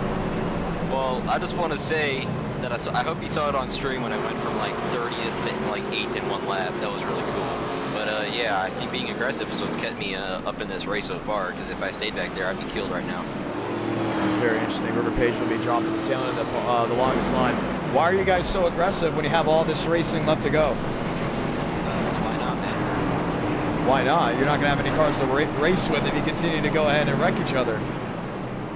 Well, I just want to say that I hope you saw it on stream when I went from like 30th to like 8th in 1 lap. That was really cool. But yeah, I think being aggressive is what's kept me up in this race so far, because if I stayed back there, I'd be killed right now. That's very interesting. River Page will be dropped at the tail end of the longest line. Why are you guys so aggressive when you have all this racing left to go? Why not, man? Why not? You're not going to have any cars to race with if you continue to go ahead and wreck each other.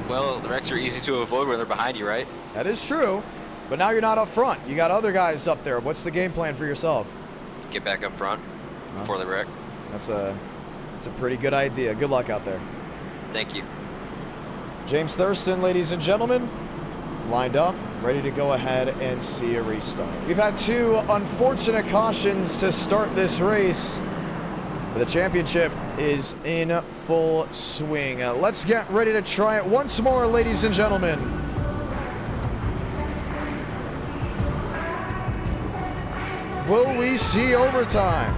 Well, the wrecks are easy to avoid when they're behind you, right? That is true. But now you're not up front. You got other guys up there. What's the game plan for yourself? Get back up front before the wreck. That's a pretty good idea. Good luck out there. Thank you. James Thurston, ladies and gentlemen, lined up, ready to go ahead and see a restart. We've had 2 unfortunate cautions to start this race, but the championship is in full swing. Let's get ready to try it once more, ladies and gentlemen. Will we see overtime?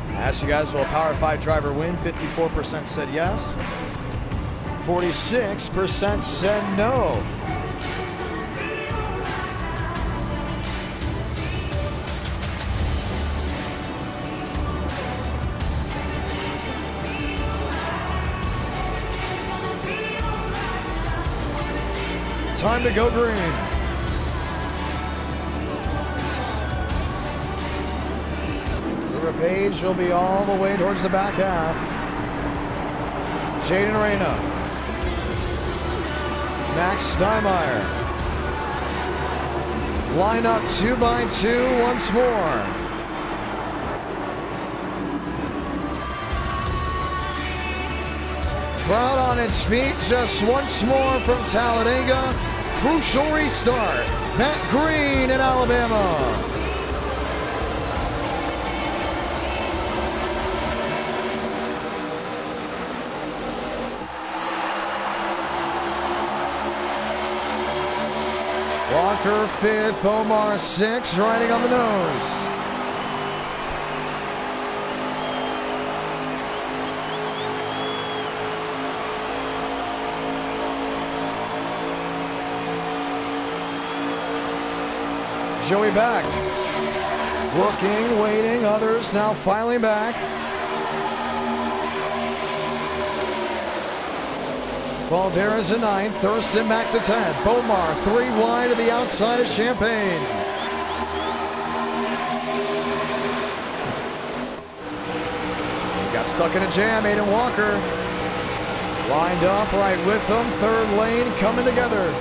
I asked you guys, will a Power 5 driver win? 54% said yes. 46% said no. Time to go green. River Page will be all the way towards the back half. Jaden Reyna Max Steinmeier. Line up 2 by 2 once more. Crowd on its feet just once more from Talladega. Crucial restart. Matt Green in Alabama. Walker 5th, Bomar 6th, riding on the nose. Joey back. Looking, waiting, others now filing back. Valderas in 9th, Thurston back to 10th. Bomar 3 wide to the outside of Champagne. He got stuck in a jam, Aiden Walker. Lined up right with them, 3rd lane coming together.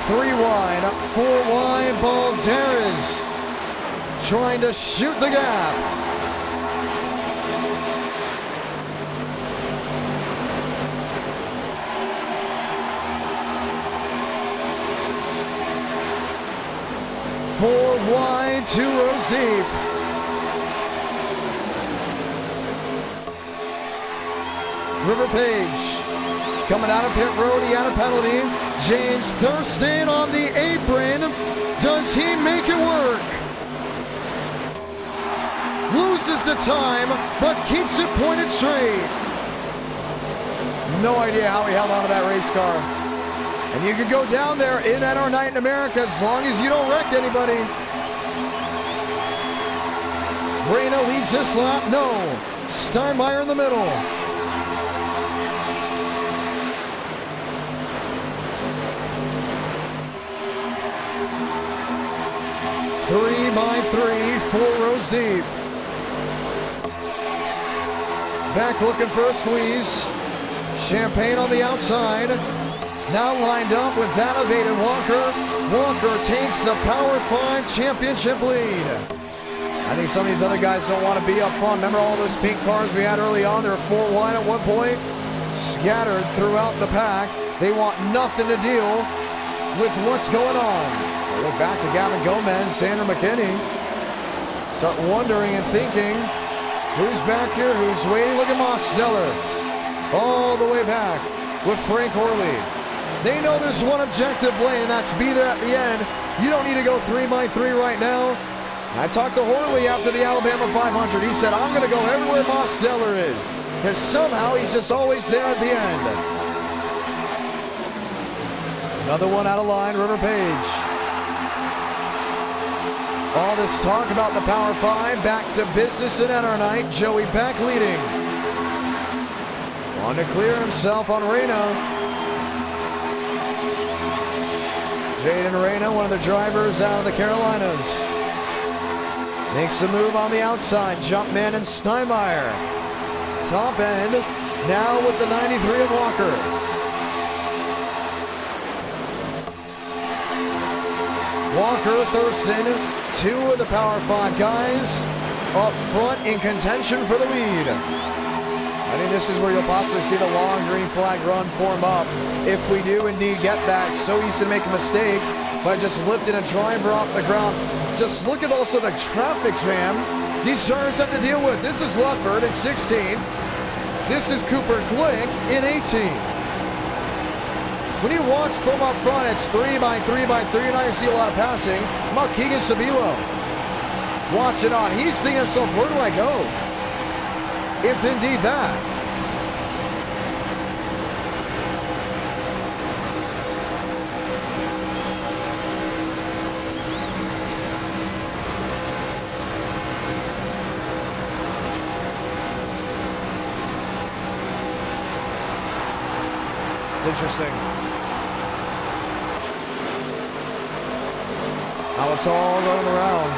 3 wide, up 4 wide, Valderas trying to shoot the gap. Four wide, 2 rows deep. River Page coming out of pit road, he had a penalty. James Thurston on the apron. Does he make it work? Loses the time, but keeps it pointed straight. No idea how he held onto that race car. And you can go down there in at our night in America as long as you don't wreck anybody. Reyna leads this lap. No. Steinmeier in the middle. Three by 3, 4 rows deep. Back looking for a squeeze. Champagne on the outside. Now lined up with that of Aiden Walker. Walker takes the Power 5 championship lead. I think some of these other guys don't want to be up front. Remember all those pink cars we had early on? They were 4 wide at one point. Scattered throughout the pack. They want nothing to deal with what's going on. We'll look back to Gavin Gomez, Sandra McKinney. Start wondering and thinking, who's back here? Who's waiting? Look at Moss Steller. All the way back with Frank Horley. They know there's one objective lane, and that's be there at the end. You don't need to go 3 by 3 right now. I talked to Horley after the Alabama 500. He said, I'm going to go everywhere Moss Steller is, because somehow he's just always there at the end. Another one out of line, River Page. All this talk about the Power 5, back to business in our night. Joey back leading. Want to clear himself on Reyna. Jaden Reyna, one of the drivers out of the Carolinas. Makes a move on the outside. Jumpman and Steinmeier. Top end, now with the 93 of Walker. Walker, Thurston, 2 of the Power 5 guys up front in contention for the lead. I think this is where you'll possibly see the long green flag run form up. If we do indeed get that, so easy to make a mistake by just lifting a driver off the ground. Just look at also the traffic jam these drivers have to deal with. This is Leffert in 16th. This is Cooper Glick in 18th. When you watch from up front, it's 3 by 3 by 3. You're not going to see a lot of passing. How about Keegan Sabilo? Watch it on. He's thinking to himself, where do I go? If indeed that. It's interesting how it's all running around.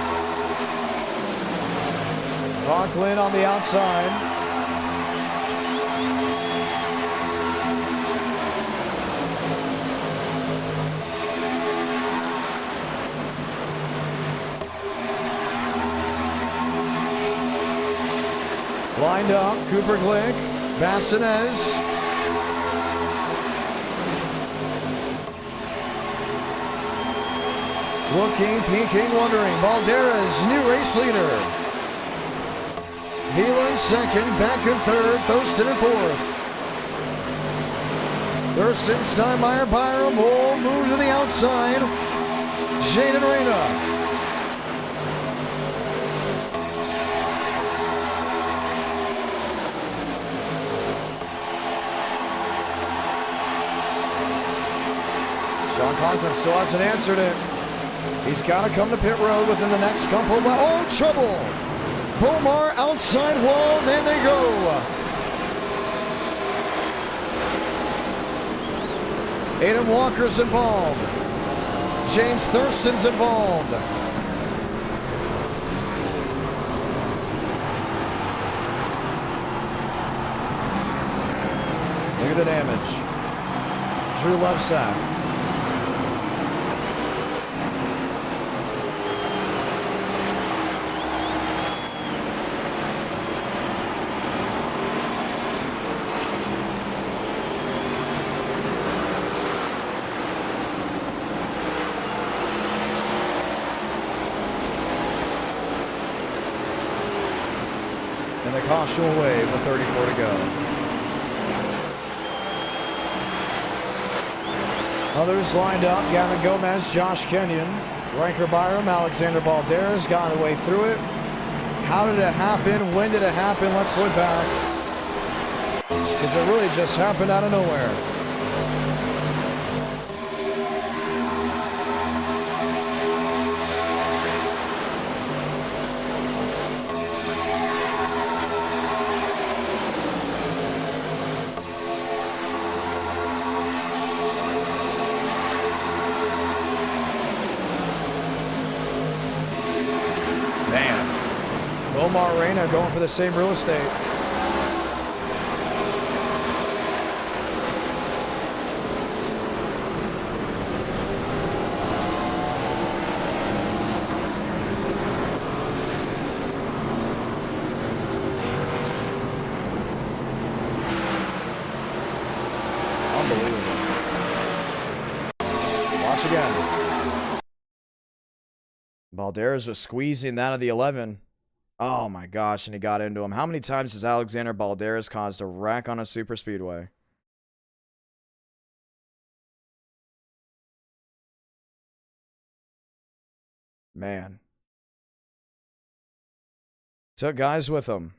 Rockland on the outside. Lined up, Cooper Glick, Bassinez. Looking, peeking, wondering. Balderas, new race leader. Wheeler second, back in third, Thurston in fourth. Thurston, Steinmeier, Byram will move to the outside. Jaden Reyna. Sean Conklin still hasn't answered it. He's got to come to pit road within the next couple of... Oh, trouble! Bomar outside wall, there they go. Aiden Walker's involved. James Thurston's involved. Look at the damage. Drew Lovesack. Caution away with 34 to go. Others lined up, Gavin Gomez, Josh Kenyon, Ranker Byram, Alexander Balderas got away through it. How did it happen? When did it happen? Let's look back. Because it really just happened out of nowhere. Omar Reyna going for the same real estate. Unbelievable. Watch again. Balderas was squeezing that of the 11. Oh my gosh, and he got into him. How many times has Alexander Balderas caused a wreck on a super speedway? Man. Took guys with him.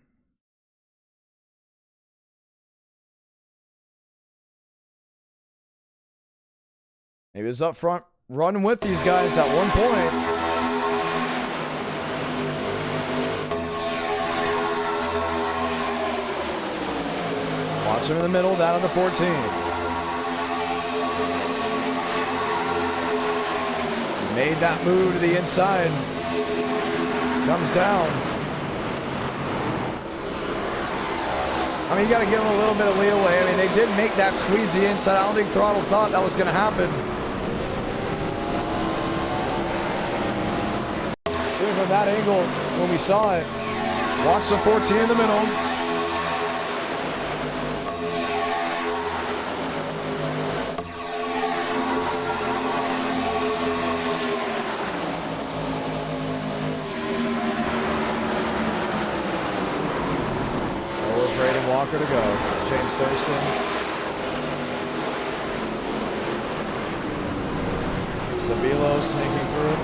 He was up front running with these guys at one point. Watch him in the middle, down on the 14. Made that move to the inside. Comes down. I mean, you got to give him a little bit of leeway. I mean, they did make that squeeze the inside. I don't think Throttle thought that was going to happen. Even from that angle, when we saw it, watch the 14 in the middle. Walker to go. James Thurston. Sabilo sneaking through.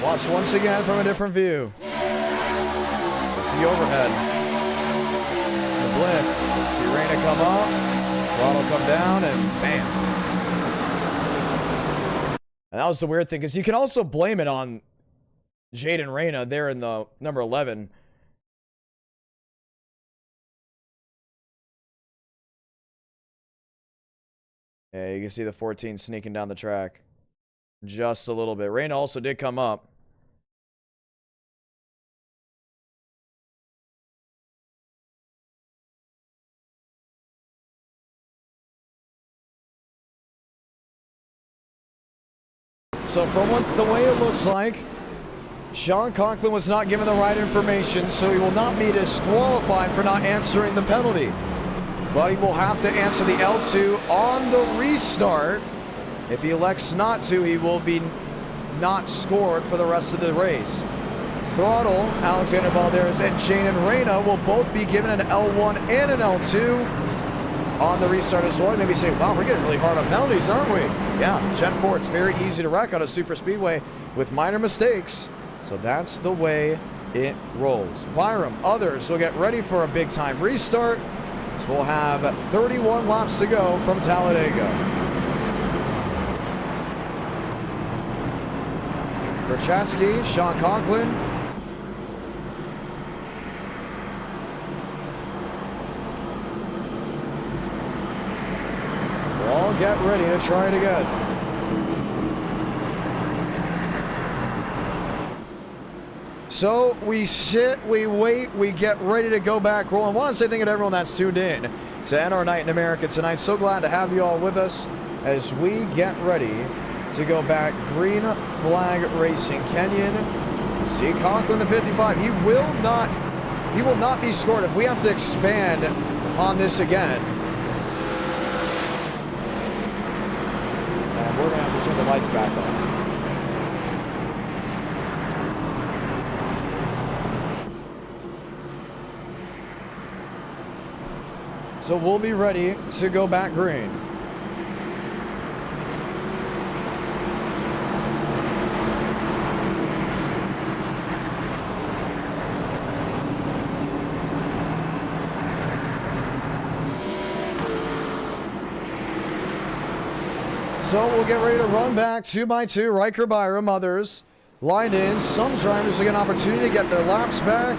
Watch once again from a different view. It's the overhead. The blip. See Reyna come up. Throttle come down, and bam. And that was the weird thing, because you can also blame it on Jaden Reyna there in the number 11. Yeah, you can see the 14 sneaking down the track. Just a little bit. Reyna also did come up. So from the way it looks like, Sean Conklin was not given the right information, so he will not be disqualified for not answering the penalty. But he will have to answer the L2 on the restart. If he elects not to, he will be not scored for the rest of the race. Throttle, Alexander Balderas, and Jaden Reyna will both be given an L1 and an L2 on the restart as well. Maybe say, wow, we're getting really hard on penalties, aren't we? Yeah, Gen 4, it's very easy to wreck on a super speedway with minor mistakes. So that's the way it rolls. Byram, others will get ready for a big time restart. So we'll have 31 laps to go from Talladega. Berchatsky, Sean Conklin. We'll all get ready to try it again. So we sit, we wait, we get ready to go back rolling. I want to say thank you to everyone that's tuned in to NR Night in America tonight. So glad to have you all with us as we get ready to go back. Green flag racing. Kenyon, see Conklin the 55. He will not be scored if we have to expand on this again. And we're gonna have to turn the lights back on. So we'll be ready to go back green. So we'll get ready to run back 2x2. Riker, Byram, others lined in. Some drivers will get an opportunity to get their laps back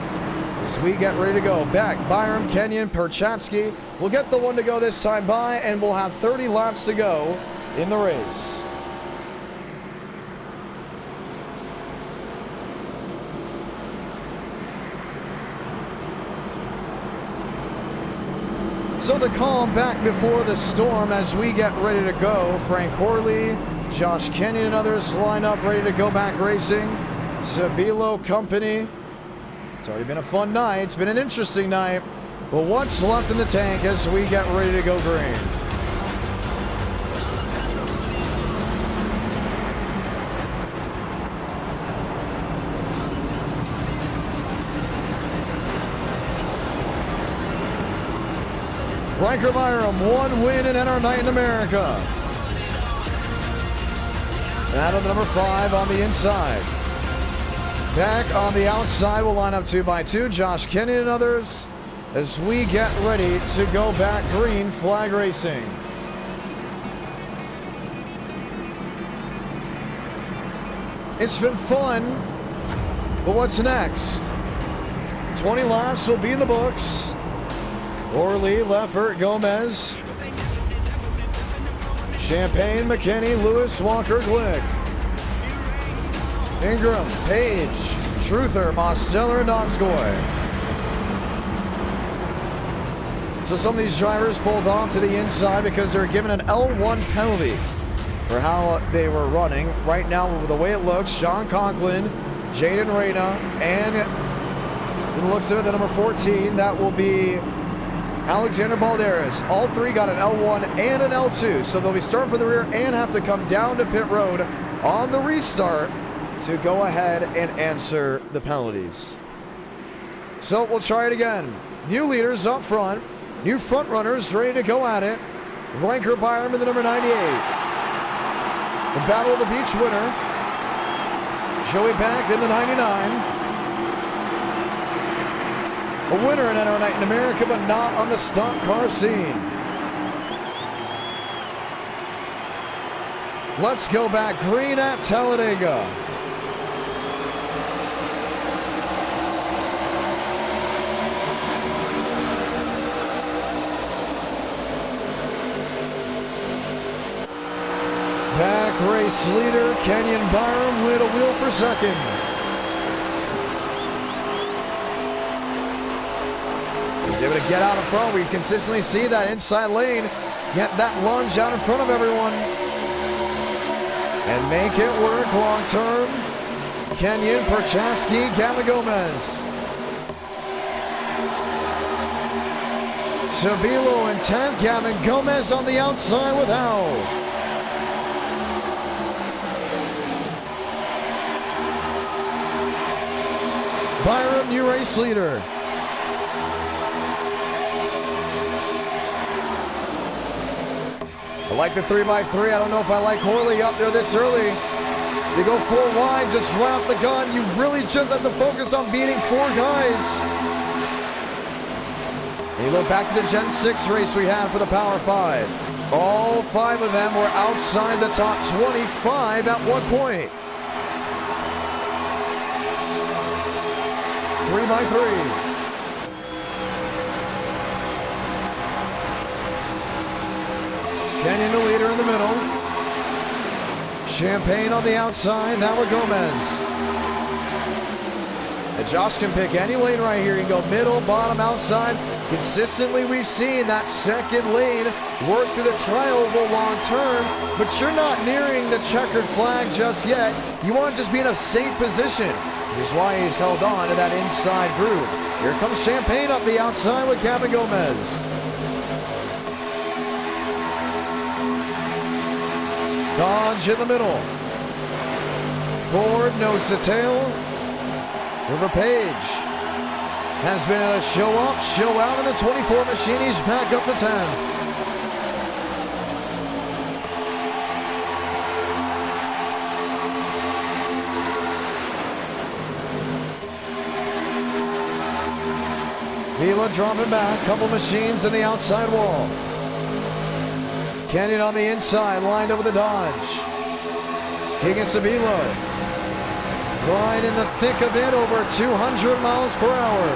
as we get ready to go. Back, Byram, Kenyon, Perchatsky. We'll get the one to go this time by, and we'll have 30 laps to go in the race. So the calm back before the storm as we get ready to go. Frank Corley, Josh Kenyon and others line up ready to go back racing. Sabilo Company. It's already been a fun night. It's been an interesting night. But what's left in the tank as we get ready to go green? Riker Byram, one win in NR Night in America. And out of the number 5 on the inside. Back on the outside, we'll line up 2x2. Josh Kenyon and others as we get ready to go back green flag racing. It's been fun, but what's next? 20 laps will be in the books. Orley, Leffert, Gomez, Champagne, McKinney, Lewis, Walker, Glick, Ingram, Page, Truther, Mosteller, and Donskoy. So some of these drivers pulled off to the inside because they're given an L1 penalty for how they were running. Right now, with the way it looks, Sean Conklin, Jaden Reyna, and it looks at the number 14, that will be Alexander Balderas. All three got an L1 and an L2, so they'll be starting for the rear and have to come down to pit road on the restart to go ahead and answer the penalties. So we'll try it again. New leaders up front, new front runners ready to go at it. Riker Byram in the number 98. The Battle of the Beach winner, Joey Back in the 99. A winner in NR Night in America, but not on the stock car scene. Let's go back green at Talladega. Back race leader Kenyon Byram with a wheel for second. He's able to get out in front. We consistently see that inside lane. Get that lunge out in front of everyone. and make it work long term. Kenyon, Perchaski, Gavin Gomez. Sabilo in 10th, Gavin Gomez on the outside with Howell. Byron, new race leader. I like the 3x3. I don't know if I like Horley up there this early. You go 4 wide, just wrap the gun. You really just have to focus on beating 4 guys. And you look back to the Gen 6 race we had for the Power 5. All 5 of them were outside the top 25 at one point. 3x3. Kenyon the leader in the middle. Champagne on the outside, that with Gomez. And Josh can pick any lane right here. You can go middle, bottom, outside. Consistently we've seen that second lane work through the tri-oval long term, but you're not nearing the checkered flag just yet. You want to just be in a safe position. Here's why he's held on to that inside groove. Here comes Champagne up the outside with Gavin Gomez. Dodge in the middle. Ford nose to tail. River Page has been a show up, show out in the 24 machine. He's back up to 10th. Vila dropping back, couple machines in the outside wall. Kenyon on the inside, lined up with the Dodge. Higgins Sabilo. Right in the thick of it, over 200 miles per hour.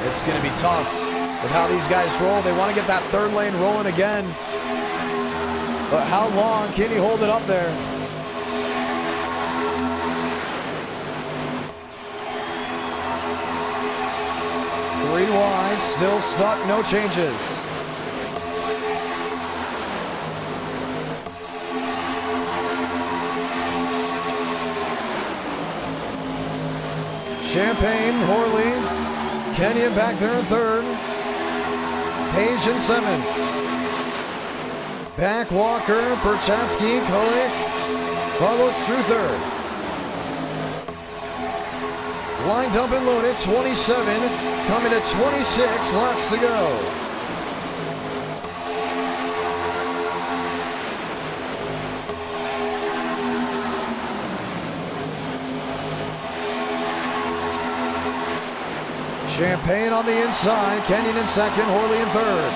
It's going to be tough with how these guys roll. They want to get that third lane rolling again. But how long can he hold it up there? Three wide, still stuck, no changes. Champagne, Horley, Kenyon back there in 3rd. Page in 7th. Back Walker, Perchatsky, Kulik, Carlos Truther. Lined up and loaded, 27, coming to 26 laps to go. Champagne on the inside, Kenyon in 2nd, Horley in 3rd.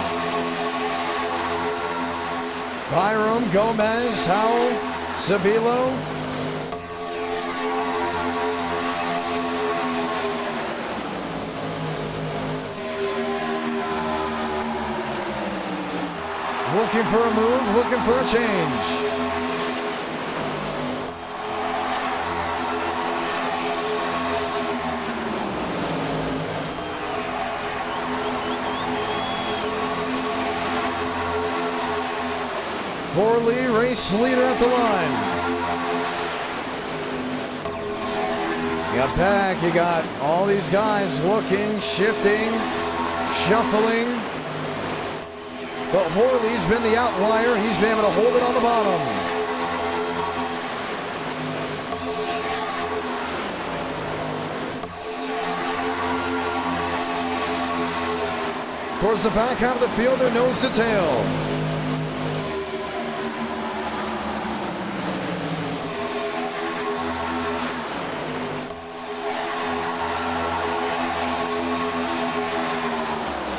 Byram, Gomez, Howell, Sabilo. Looking for a move, looking for a change. Horley, race leader at the line. You got back, you got all these guys looking, shifting, shuffling. But Horley's been the outlier. He's been able to hold it on the bottom. Towards the back half of the field, they're nose to tail.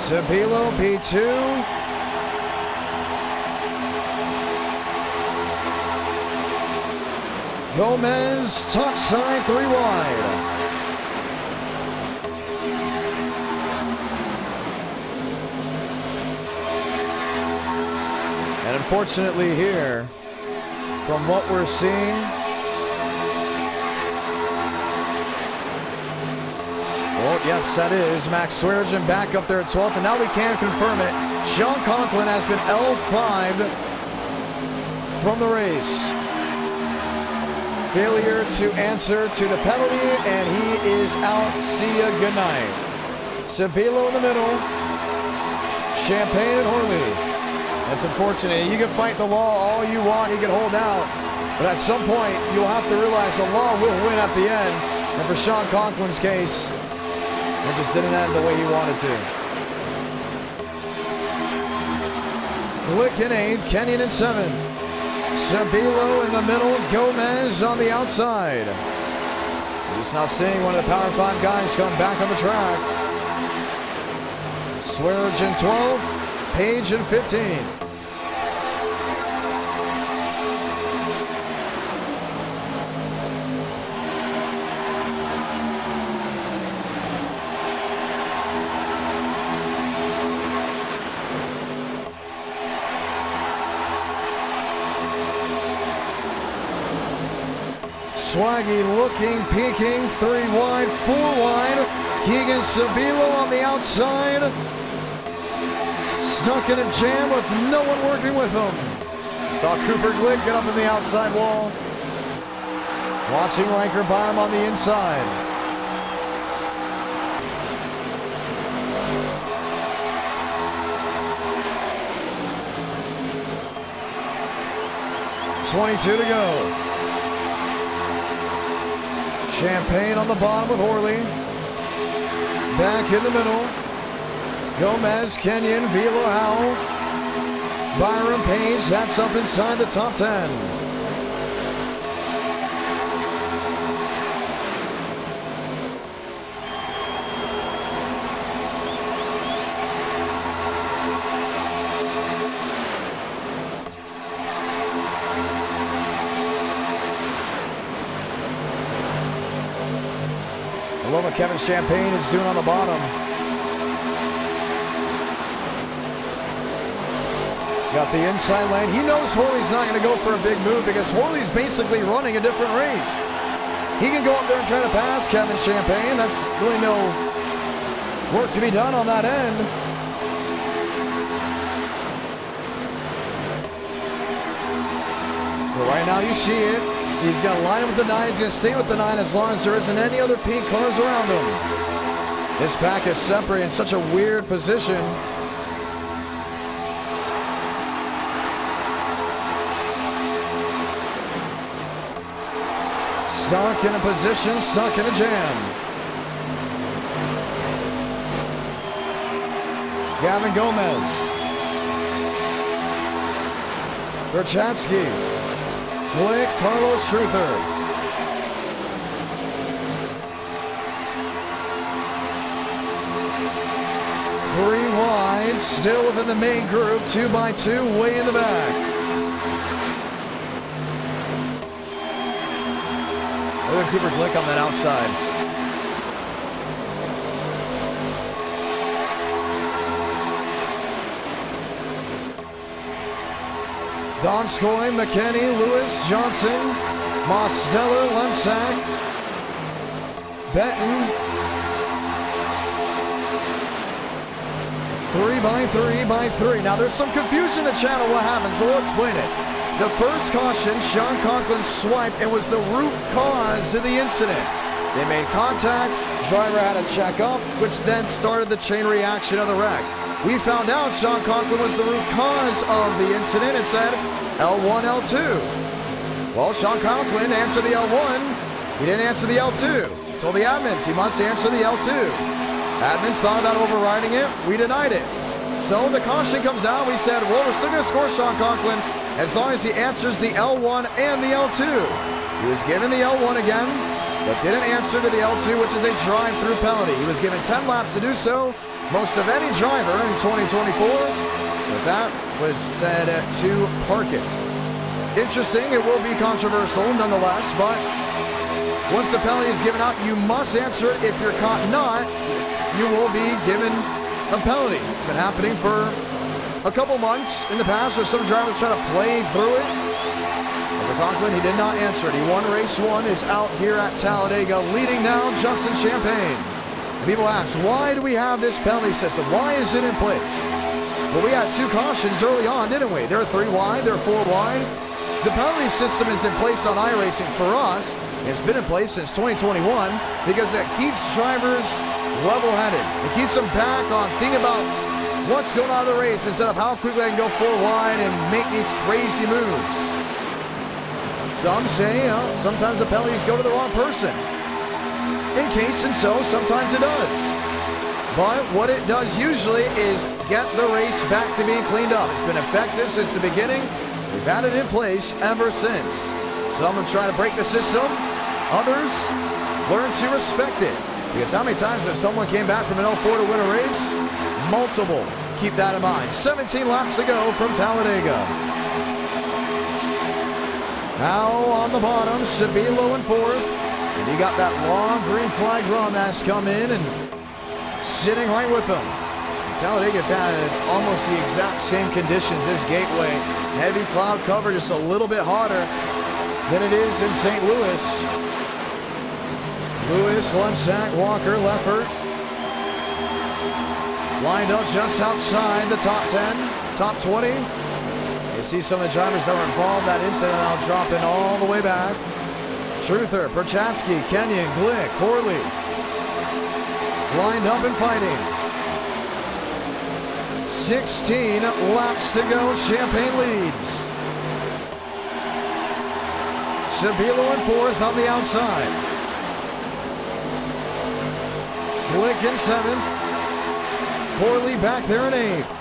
Sabilo, P2. Gomez, top side, 3 wide. And unfortunately here, from what we're seeing, well, Yes, that is. Max Swearinger back up there at 12th, and now we can confirm it. Sean Conklin has been L5 from the race. Failure to answer to the penalty, and he is out. See ya, good night. Sabilo in the middle. Champagne and Horley. That's unfortunate. You can fight the law all you want. You can hold out. But at some point, you'll have to realize the law will win at the end. And for Sean Conklin's case, it just didn't end the way he wanted to. Glick in 8th, Kenyon in 7th. Sabilo in the middle, Gomez on the outside. Just now seeing one of the Power 5 guys come back on the track. Swearinger in 12th, Page in 15th. Swaggy looking, peeking, 3 wide, 4 wide. Keegan Sabilo on the outside. Stuck in a jam with no one working with him. Saw Cooper Glick get up in the outside wall. Watching Riker Baum on the inside. .22 to go. Champagne on the bottom with Horley. Back in the middle. Gomez, Kenyon, Velo, Howell. Byron Page, that's up inside the top 10. I love what Kevin Champagne is doing on the bottom. Got the inside lane. He knows Horley's not going to go for a big move because Horley's basically running a different race. He can go up there and try to pass Kevin Champagne. That's really no work to be done on that end. But right now you see it. He's going to line up with the 9. He's going to stay with the 9 as long as there isn't any other pink cars around him. This pack is separated in such a weird position. Stuck in a position, stuck in a jam. Gavin Gomez. Berchatsky. Glick, Carlos Truther. Three wide, still within the main group, 2 by 2, way in the back. Look at Cooper Glick on that outside. Donskoy, McKinney, Lewis, Johnson, Mosteller, Lemsack, Benton. 3 by 3 by 3. Now there's some confusion in the channel what happened, so we'll explain it. The first caution, Sean Conklin swiped and was the root cause of the incident. They made contact, driver had to check up, which then started the chain reaction of the wreck. We found out Sean Conklin was the root cause of the incident and said L1, L2. Well, Sean Conklin answered the L1. He didn't answer the L2. He told the admins he must answer the L2. Admins thought about overriding it. We denied it. So the caution comes out. We said, well, we're still going to score Sean Conklin as long as he answers the L1 and the L2. He was given the L1 again, but didn't answer to the L2, which is a drive-through penalty. He was given 10 laps to do so, most of any driver in 2024, but that was said to park it. Interesting, it will be controversial nonetheless, but once the penalty is given out, you must answer it. If you're caught not, you will be given a penalty. It's been happening for a couple months in the past where some drivers try to play through it. But for Conklin, he did not answer it. He won race 1, is out here at Talladega, leading now Justin Champagne. People ask, why do we have this penalty system? Why is it in place? Well, we had 2 cautions early on, didn't we? They're 3 wide, they're 4 wide. The penalty system is in place on iRacing for us. It's been in place since 2021 because it keeps drivers level-headed. It keeps them back on thinking about what's going on in the race instead of how quickly I can go 4 wide and make these crazy moves. Some say sometimes the penalties go to the wrong person. In case and so, sometimes it does. But what it does usually is get the race back to being cleaned up. It's been effective since the beginning. We've had it in place ever since. Some are trying to break the system. Others learn to respect it. Because how many times have someone came back from an L4 to win a race? Multiple. Keep that in mind. 17 laps to go from Talladega. Now on the bottom, Sabilo in 4th. And you got that long green flag run that's come in and sitting right with them. Talladega's had almost the exact same conditions as Gateway. Heavy cloud cover, just a little bit hotter than it is in St. Louis. Lewis, Lemsack, Walker, Leffert. Lined up just outside the top 10, top 20. You see some of the drivers that were involved in that incident now dropping all the way back. Truther, Perchatsky, Kenyon, Glick, Corley. Lined up and fighting. 16 laps to go. Champagne leads. Sabilo in 4th on the outside. Glick in 7th. Corley back there in 8th.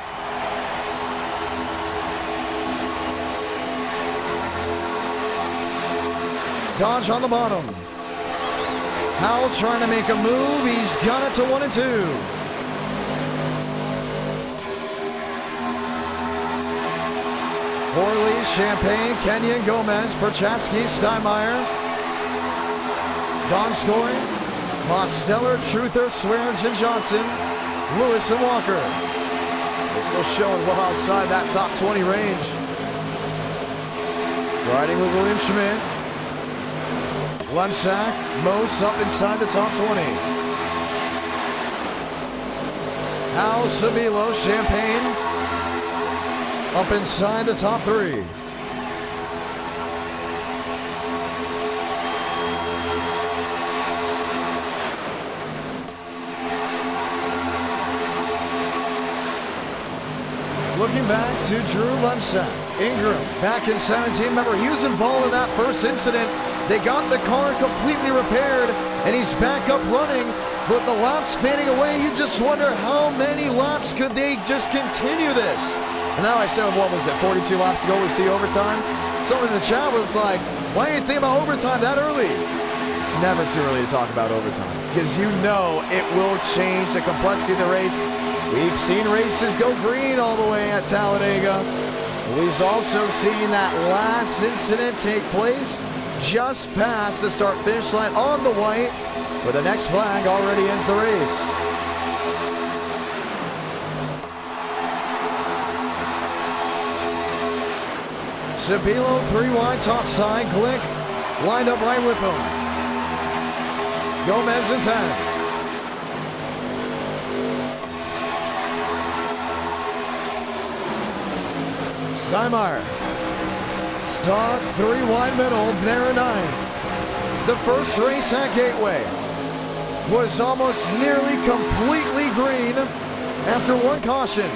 Dodge on the bottom. Howell trying to make a move. He's got it to 1 and 2. Corley, Champagne, Kenyon, Gomez, Perchatsky, Steinmeier. Donskoy, Mosteller, Truther, Swearingen, and Johnson, Lewis and Walker. They're still showing well outside that top 20 range. Riding with William Schmidt. Lemsack, Mose up inside the top 20. Howell, Sabilo, Champagne up inside the top 3. Looking back to Drew Lemsack. Ingram back in 17. Remember, he was involved in that first incident. They got the car completely repaired, and he's back up running. With the laps fading away, you just wonder how many laps could they just continue this? And now I said, what was it, 42 laps to go, we see overtime? Someone in the chat was like, why do you think about overtime that early? It's never too early to talk about overtime, because you know it will change the complexity of the race. We've seen races go green all the way at Talladega. We've also seen that last incident take place just past the start-finish line on the white, where the next flag already ends the race. Sabilo 3 wide top side. Glick lined up right with him. Gomez in 10. Steinmeier. Stock 3 wide middle, there 9. The first race at Gateway was almost nearly completely green after 1 caution.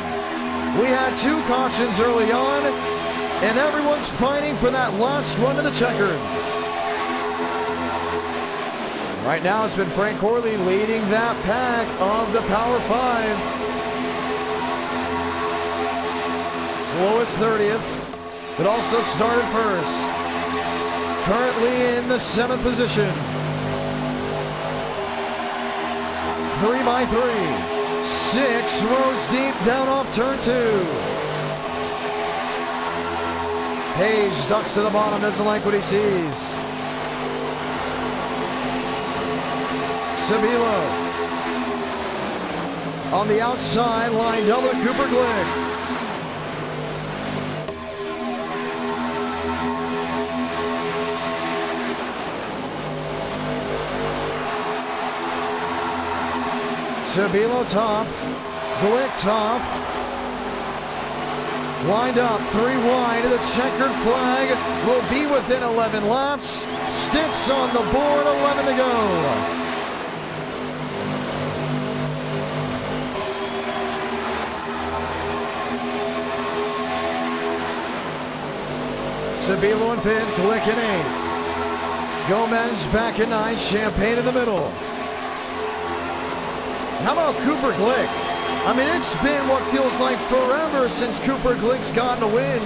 We had 2 cautions early on, and everyone's fighting for that last run of the checkered. Right now it's been Frank Corley leading that pack of the Power 5. Slowest 30th. But also started first. Currently in the 7th position. 3 by 3. 6 rows deep down off turn 2. Page ducks to the bottom, doesn't like what he sees. Sabilo. On the outside, lined up with Cooper Glick. Sabilo top. Glick top. Lined up 3 wide. The checkered flag will be within 11 laps. Sticks on the board, 11 to go. Sabilo in 5th, Glick in 8th. Gomez back in 9th, Champagne in the middle. How about Cooper Glick? I mean, it's been what feels like forever since Cooper Glick's gotten a win.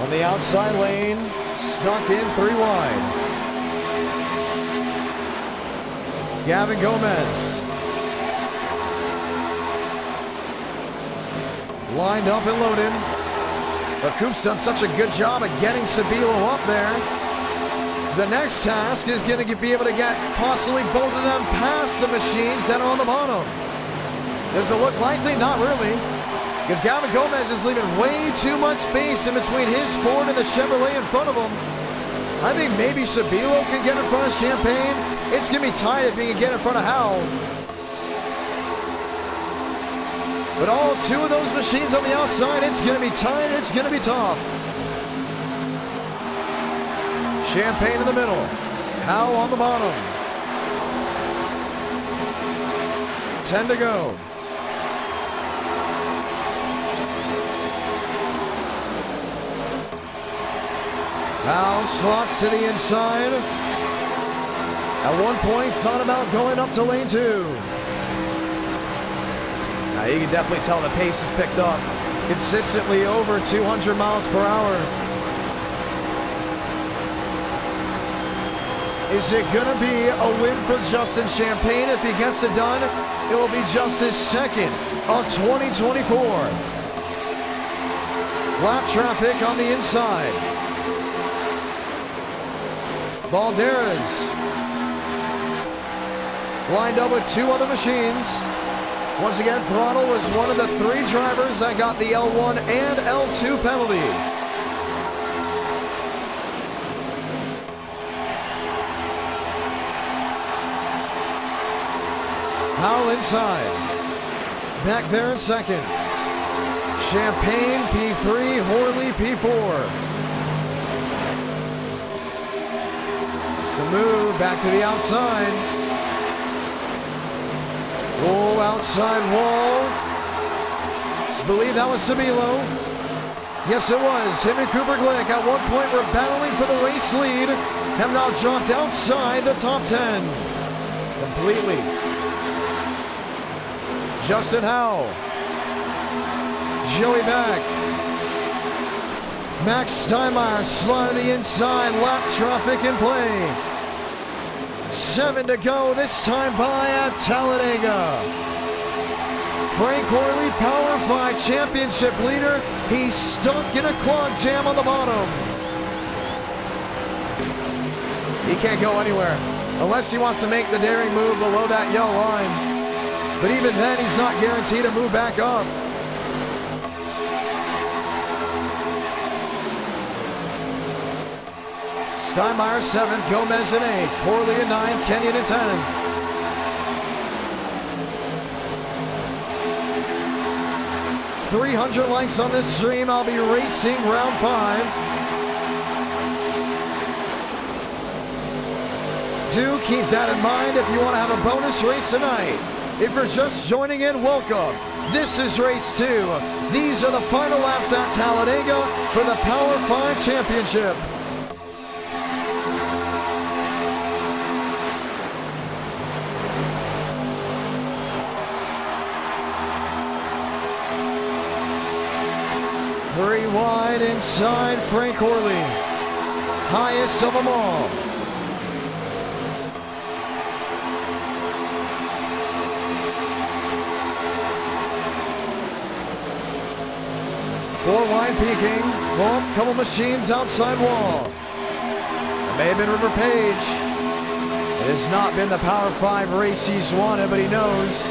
On the outside lane, stuck in 3 wide. Gavin Gomez. Lined up and loaded. But Coop's done such a good job of getting Sabilo up there. The next task is going to be able to get possibly both of them past the machines that are on the bottom. Does it look likely? Not really. Because Gavin Gomez is leaving way too much space in between his Ford and the Chevrolet in front of him. I think maybe Sabilo can get in front of Champagne. It's going to be tight if he can get in front of Howell. But all 2 of those machines on the outside, it's going to be tight, it's going to be tough. Champagne in the middle. Howell on the bottom. 10 to go. Howell slots to the inside. At one point, thought about going up to lane 2. Now you can definitely tell the pace is picked up. Consistently over 200 miles per hour. Is it going to be a win for Justin Champagne? If he gets it done, it will be just his 2nd of 2024. Lap traffic on the inside. Valderas lined up with 2 other machines. Once again, Throttle was one of the 3 drivers that got the L1 and L2 penalty. Howell inside. Back there in 2nd. Champagne P3, Horley P4. Samu back to the outside. Oh, outside wall. I believe that was Sabilo. Yes, it was. Him and Cooper Glick at one point were battling for the race lead. Have now dropped outside the top 10. Completely. Justin Howell. Joey back. Max Steinmeier sliding the inside. Lap traffic in play. 7 to go, this time by at Talladega. Frank Horley, Power 5 championship leader. He's stuck in a clog jam on the bottom. He can't go anywhere unless he wants to make the daring move below that yellow line. But even then, he's not guaranteed to move back up. Steinmeier 7th, Gomez in 8th, Horley in 9th, Kenyon in 10th. $300 likes on this stream. I'll be racing round 5. Do keep that in mind if you want to have a bonus race tonight. If you're just joining in, welcome. This is race 2. These are the final laps at Talladega for the Power 5 Championship. Three wide inside Frank Horley. Highest of them all. Four wide peeking. Oh, couple machines outside wall. It may have been River Page. It has not been the Power 5 race he's wanted, but he knows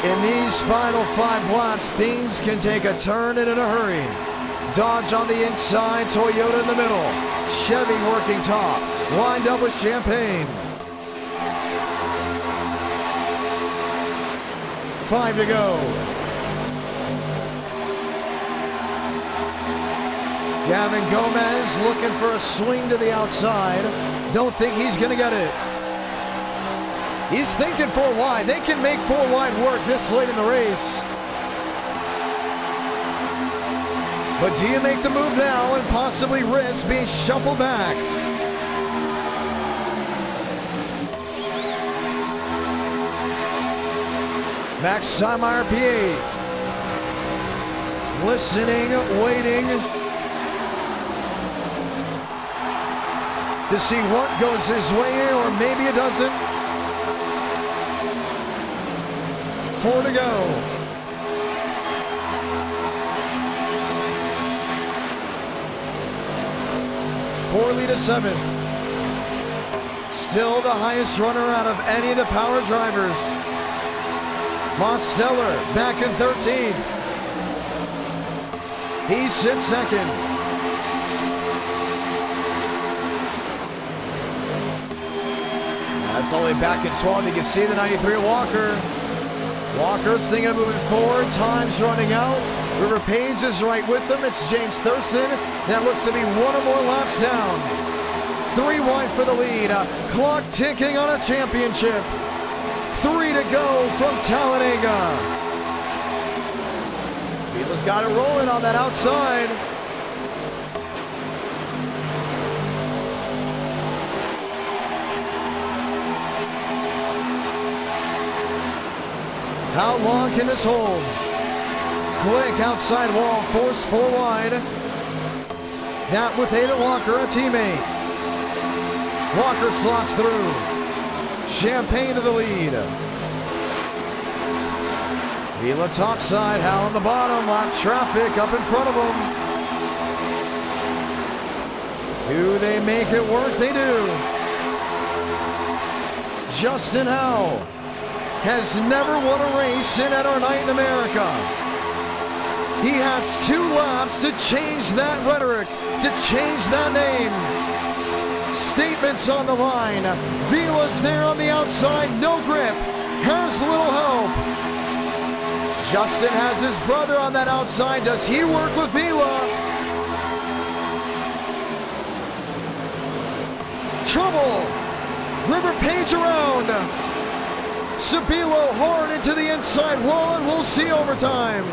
in these final 5 laps, things can take a turn and in a hurry. Dodge on the inside, Toyota in the middle. Chevy working top, lined up with Champagne. 5 to go. Gavin Gomez looking for a swing to the outside. Don't think he's going to get it. He's thinking 4 wide. They can make 4 wide work this late in the race. But do you make the move now and possibly risk being shuffled back? Max time RPA. Listening, waiting to see what goes his way, or maybe it doesn't. 4 to go. Poorly to 7th. Still the highest runner out of any of the power drivers. Mosteller back in 13th. He sits second. That's only back in 12th. You can see the 93 Walker. Walker's thinking of moving forward. Time's running out. River Page is right with them. It's James Thurston. That looks to be 1 or more laps down. 3 wide for the lead. Clock ticking on a championship. 3 to go from Talladega. Vila's got it rolling on that outside. How long can this hold? Glick outside wall, force 4 wide. That with Aiden Walker, a teammate. Walker slots through. Champagne to the lead. Vila topside, Hal on the bottom. Lap traffic up in front of him. Do they make it work? They do. Justin Howell has never won a race in at our night in America. He has 2 laps to change that rhetoric, to change that name. Statements on the line. Vila's there on the outside, no grip, has little help. Justin has his brother on that outside. Does he work with Vila? Trouble. River Page around. Sabilo hard into the inside wall, and we'll see overtime.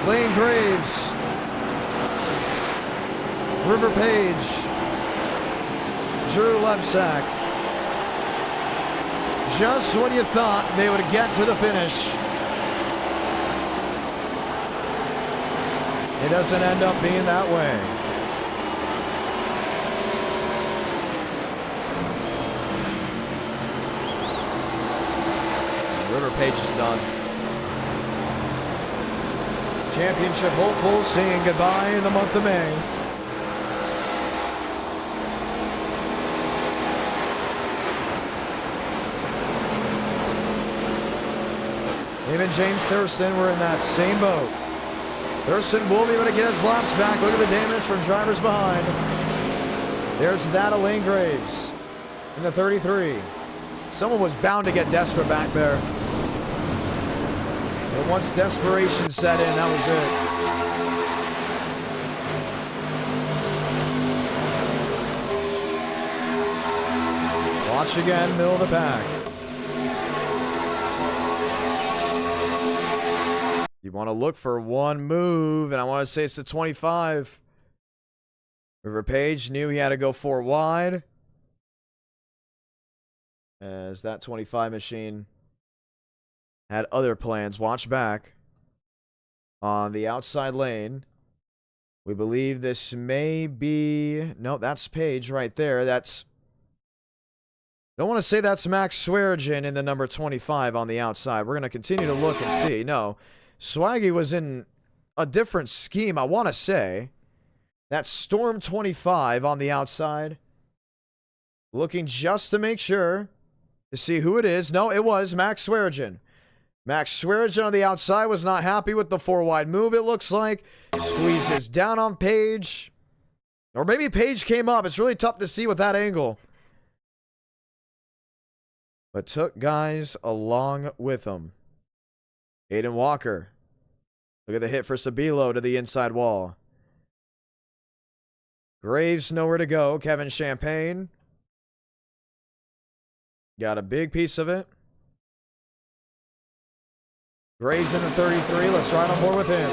Lane Graves. River Page. Drew Lepsack. Just when you thought they would get to the finish, it doesn't end up being that way. River Page is done. Championship hopeful saying goodbye in the month of May. Him and James Thurston were in that same boat. Thurston will be able to get his laps back. Look at the damage from drivers behind. There's that of Lane Graves in the 33. Someone was bound to get desperate back there. But once desperation set in, that was it. Watch again, middle of the pack. You want to look for one move, and I want to say it's the 25. River Page knew he had to go 4 wide. As that 25 machine had other plans. Watch back. On the outside lane. We believe this may be... No, that's Page right there. That's... I don't want to say that's Max Swearigan in the number 25 on the outside. We're going to continue to look and see. No. Swaggy was in a different scheme, I want to say. That's Storm 25 on the outside. Looking just to make sure to see who it is. No, it was Max Swearigan. Max Swearigan on the outside was not happy with the 4 wide move, it looks like. Squeezes down on Page. Or maybe Page came up. It's really tough to see with that angle. but took guys along with him. Aiden Walker. Look at the hit for Sabilo to the inside wall. Graves nowhere to go. Kevin Champagne got a big piece of it. Graves in the 33. Let's ride on board with him.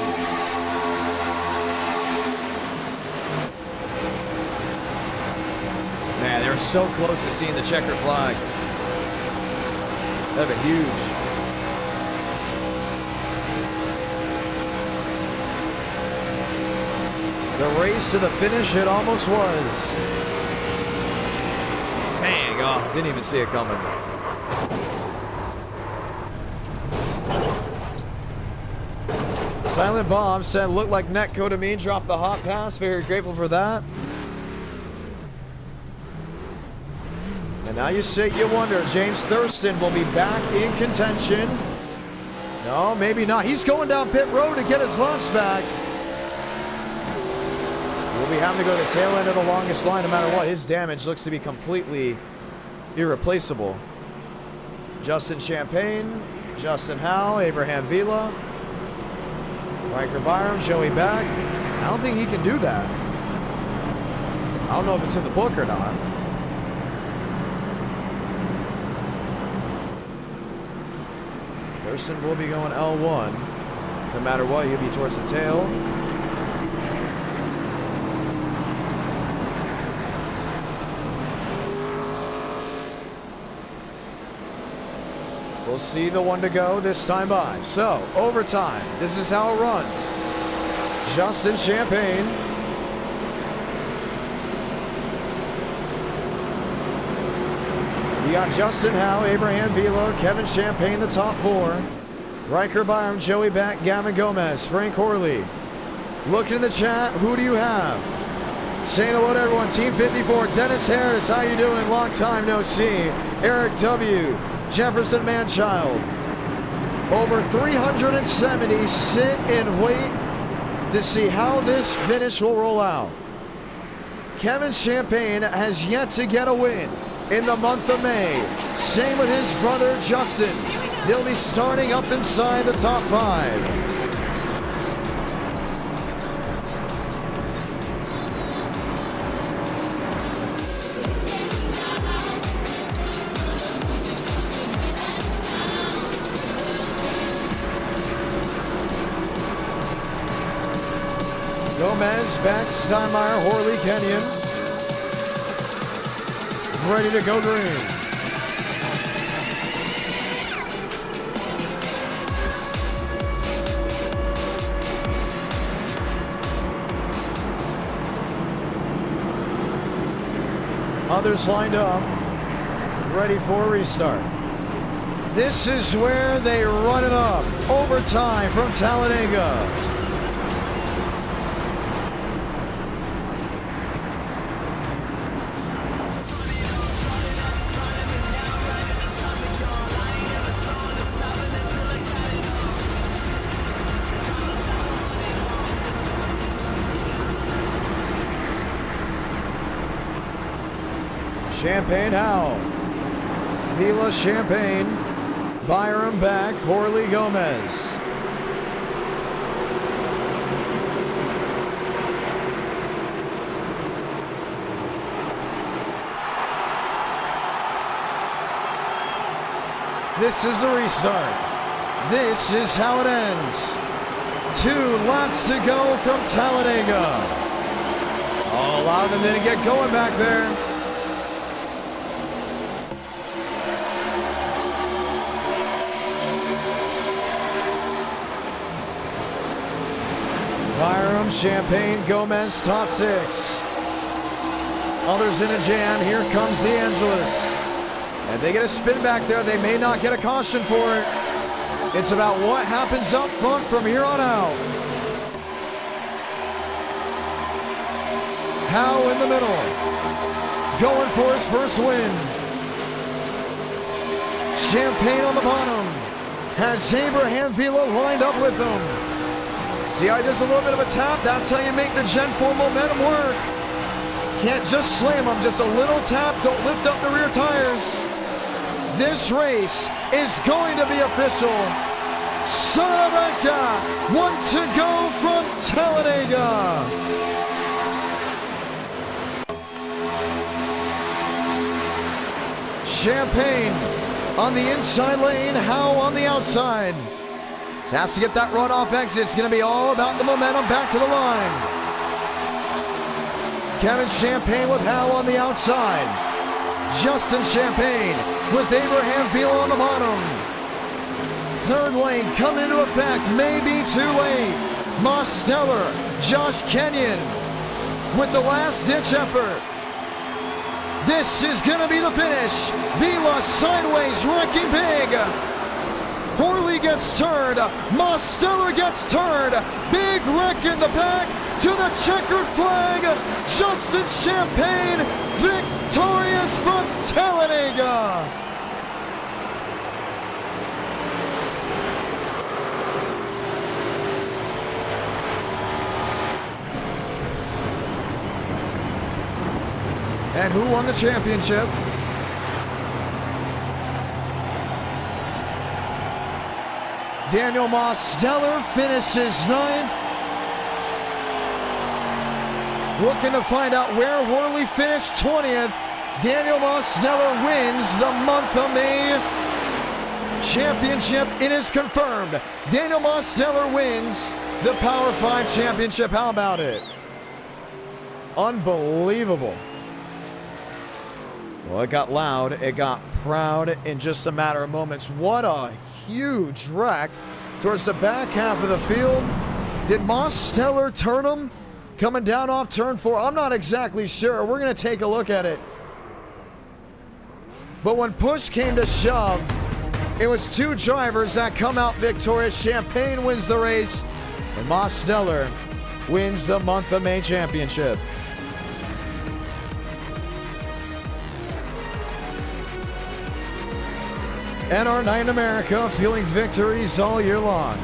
Man, they're so close to seeing the checker flag. That'd be huge. The race to the finish, it almost was. Bang! Oh, didn't even see it coming. Silent Bomb said, looked like Netco to me, dropped the hot pass. Very grateful for that. And now you sit, you wonder, James Thurston will be back in contention. No, maybe not. He's going down pit road to get his launch back. We'll be having to go to the tail end of the longest line no matter what. His damage looks to be completely irreplaceable. Justin Champagne, Justin Howe, Abraham Vila, Riker Byram, Joey Beck. I don't think he can do that. I don't know if it's in the book or not. Thurston will be going L1. No matter what, he'll be towards the tail. We'll see the one to go this time by. So, overtime. This is how it runs. Justin Champagne. We got Justin Howe, Abraham Vila, Kevin Champagne, the top four. Riker Byram, Joey Beck, Gavin Gomez, Frank Horley. Looking in the chat, who do you have? Saying hello to everyone. Team 54, Dennis Harris, how you doing? Long time no see. Eric W., Jefferson Manchild. Over 370 sit and wait to see how this finish will roll out. Kevin Champagne has yet to get a win in the month of May. Same with his brother Justin. They'll be starting up inside the top five. Gomez, Beck, Steinmeier, Horley, Kenyon. Ready to go green. Others lined up, ready for a restart. This is where they run it up. Overtime from Talladega. Champagne Howe, Vila Champagne, Byram Beck, Horley Gomez. This is the restart. This is how it ends. 2 laps to go from Talladega. Oh, allow them to get going back there. Byram, Champagne, Gomez, top 6. Others in a jam. Here comes De Angelis. And they get a spin back there. They may not get a caution for it. It's about what happens up front from here on out. Howe in the middle. Going for his first win. Champagne on the bottom. Has Abraham Vila lined up with him. See how he does a little bit of a tap? That's how you make the Gen 4 momentum work. Can't just slam them, just a little tap. Don't lift up the rear tires. This race is going to be official. Salamanca, one to go from Talladega. Champagne on the inside lane, Howe on the outside. Has to get that runoff exit. It's going to be all about the momentum back to the line. Kevin Champagne with Howe on the outside. Justin Champagne with Abraham Vila on the bottom. Third lane coming into effect, maybe too late. Mosteller, Josh Kenyon with the last-ditch effort. This is going to be the finish. Vila sideways, wrecking big. Horley gets turned. Mosteller gets turned. Big wreck in the back to the checkered flag. Justin Champagne victorious from Talladega. And who won the championship? Daniel Mosteller finishes 9th. Looking to find out where Horley finished 20th. Daniel Mosteller wins the month of May championship. It is confirmed. Daniel Mosteller wins the Power 5 championship. How about it? Unbelievable. Well, it got loud, it got proud in just a matter of moments. What a huge wreck towards the back half of the field. Did Mosteller turn him coming down off turn 4? I'm not exactly sure. We're going to take a look at it. But when push came to shove, it was two drivers that come out victorious. Champagne wins the race, and Mosteller wins the month of May championship. And our night in America, feeling victories all year long.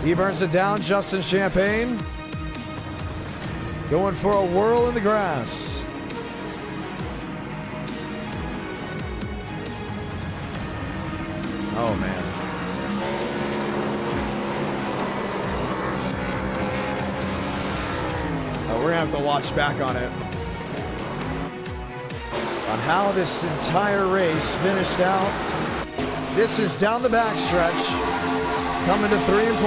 He burns it down, Justin Champagne. Going for a whirl in the grass. Oh, man. We're going to have to watch back on it. On how this entire race finished out. This is down the backstretch. Coming to 3 and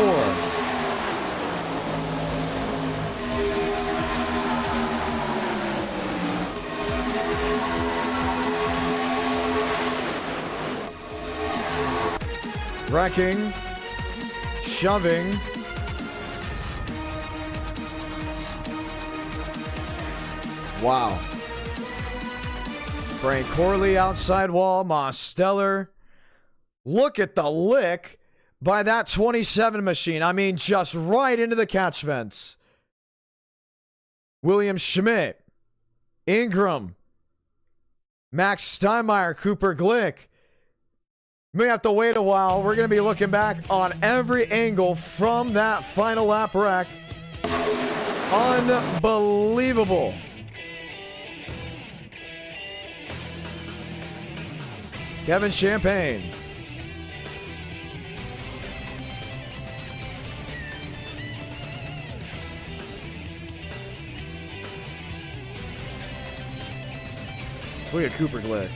4. Wrecking. Shoving. Wow. Frank Horley outside wall. Mosteller. Look at the lick by that 27 machine. I mean, just right into the catch fence. William Schmidt. Ingram. Max Steinmeier. Cooper Glick. May have to wait a while. We're going to be looking back on every angle from that final lap wreck. Unbelievable. Kevin Champagne. Look at Cooper Glick.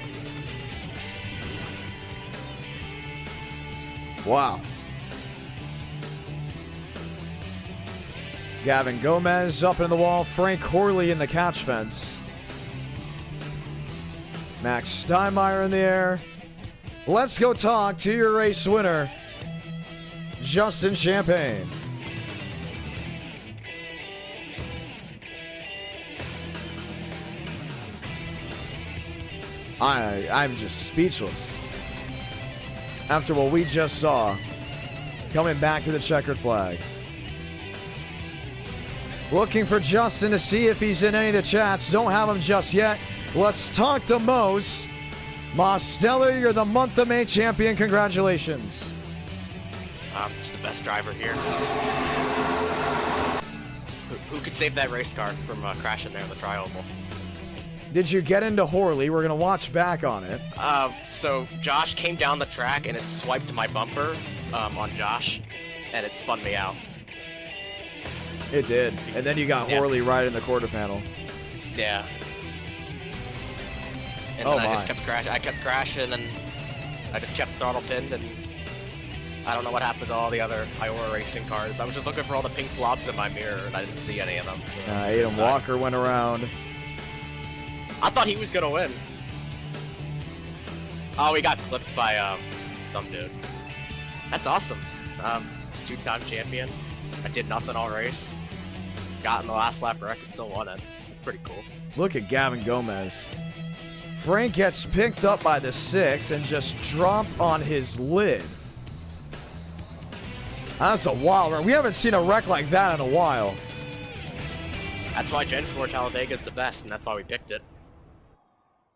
Wow. Gavin Gomez up in the wall. Frank Horley in the catch fence. Max Steinmeier in the air. Let's go talk to your race winner, Justin Champagne. I'm just speechless. After what we just saw, coming back to the checkered flag. Looking for Justin to see if he's in any of the chats. Don't have him just yet. Let's talk to Mose. Mosteller, you're the month of May champion. Congratulations. It's the best driver here. Who could save that race car from crashing there in the tri-oval? Did you get into Horley? We're gonna watch back on it. So Josh came down the track and it swiped my bumper on Josh, and it spun me out. It did. And then you got Horley right in the quarter panel. Yeah. And then I just kept crashing. I kept crashing, and I just kept throttle pinned, and I don't know what happened to all the other iRacing cars. I was just looking for all the pink blobs in my mirror, and I didn't see any of them. Adam Walker went around. I thought he was gonna win. Oh, he got clipped by some dude. That's awesome. 2-time champion. I did nothing all race. Got in the last lap wreck and still won it. That's pretty cool. Look at Gavin Gomez. Frank gets picked up by the 6 and just dropped on his lid. That's a wild run. We haven't seen a wreck like that in a while. That's why Gen 4 Talladega is the best, and that's why we picked it.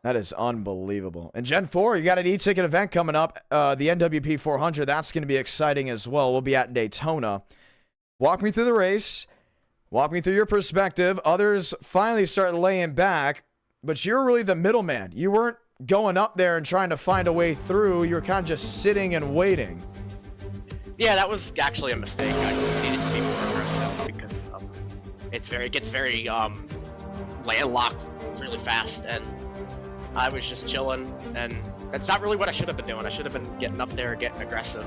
That is unbelievable. And Gen 4, you got an e-ticket event coming up, the NWP 400. That's going to be exciting as well. We'll be at Daytona. Walk me through the race. Walk me through your perspective. Others finally start laying back, but you're really the middleman. You weren't going up there and trying to find a way through. You were kind of just sitting and waiting. Yeah, that was actually a mistake. I needed to be more aggressive because it gets very landlocked really fast, and I was just chilling, and that's not really what I should have been doing. I should have been getting up there and getting aggressive.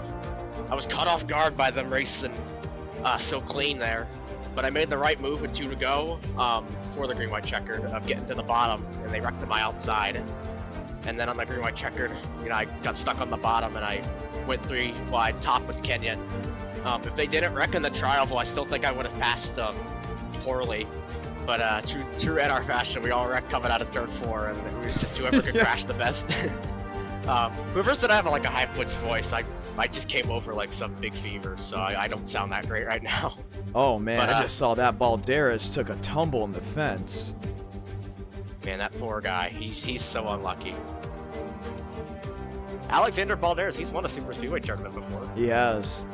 I was caught off guard by them racing so clean there, but I made the right move with 2 to go for the green-white checkered of getting to the bottom, and they wrecked to my outside. And then on the green-white checkered, I got stuck on the bottom, and I went 3 wide top with Kenyon. If they didn't wreck in the tri-oval, I still think I would have passed Horley. But true NR fashion, we all wrecked coming out of turn 4, and it was just whoever could crash the best. Whoever said I have like a high-pitched voice, I just came over like some big fever, so I don't sound that great right now. Oh man, but, I just saw that Balderas took a tumble in the fence. Man, that poor guy, he's so unlucky. Alexander Balderas, he's won a Super Speedway tournament before. He has.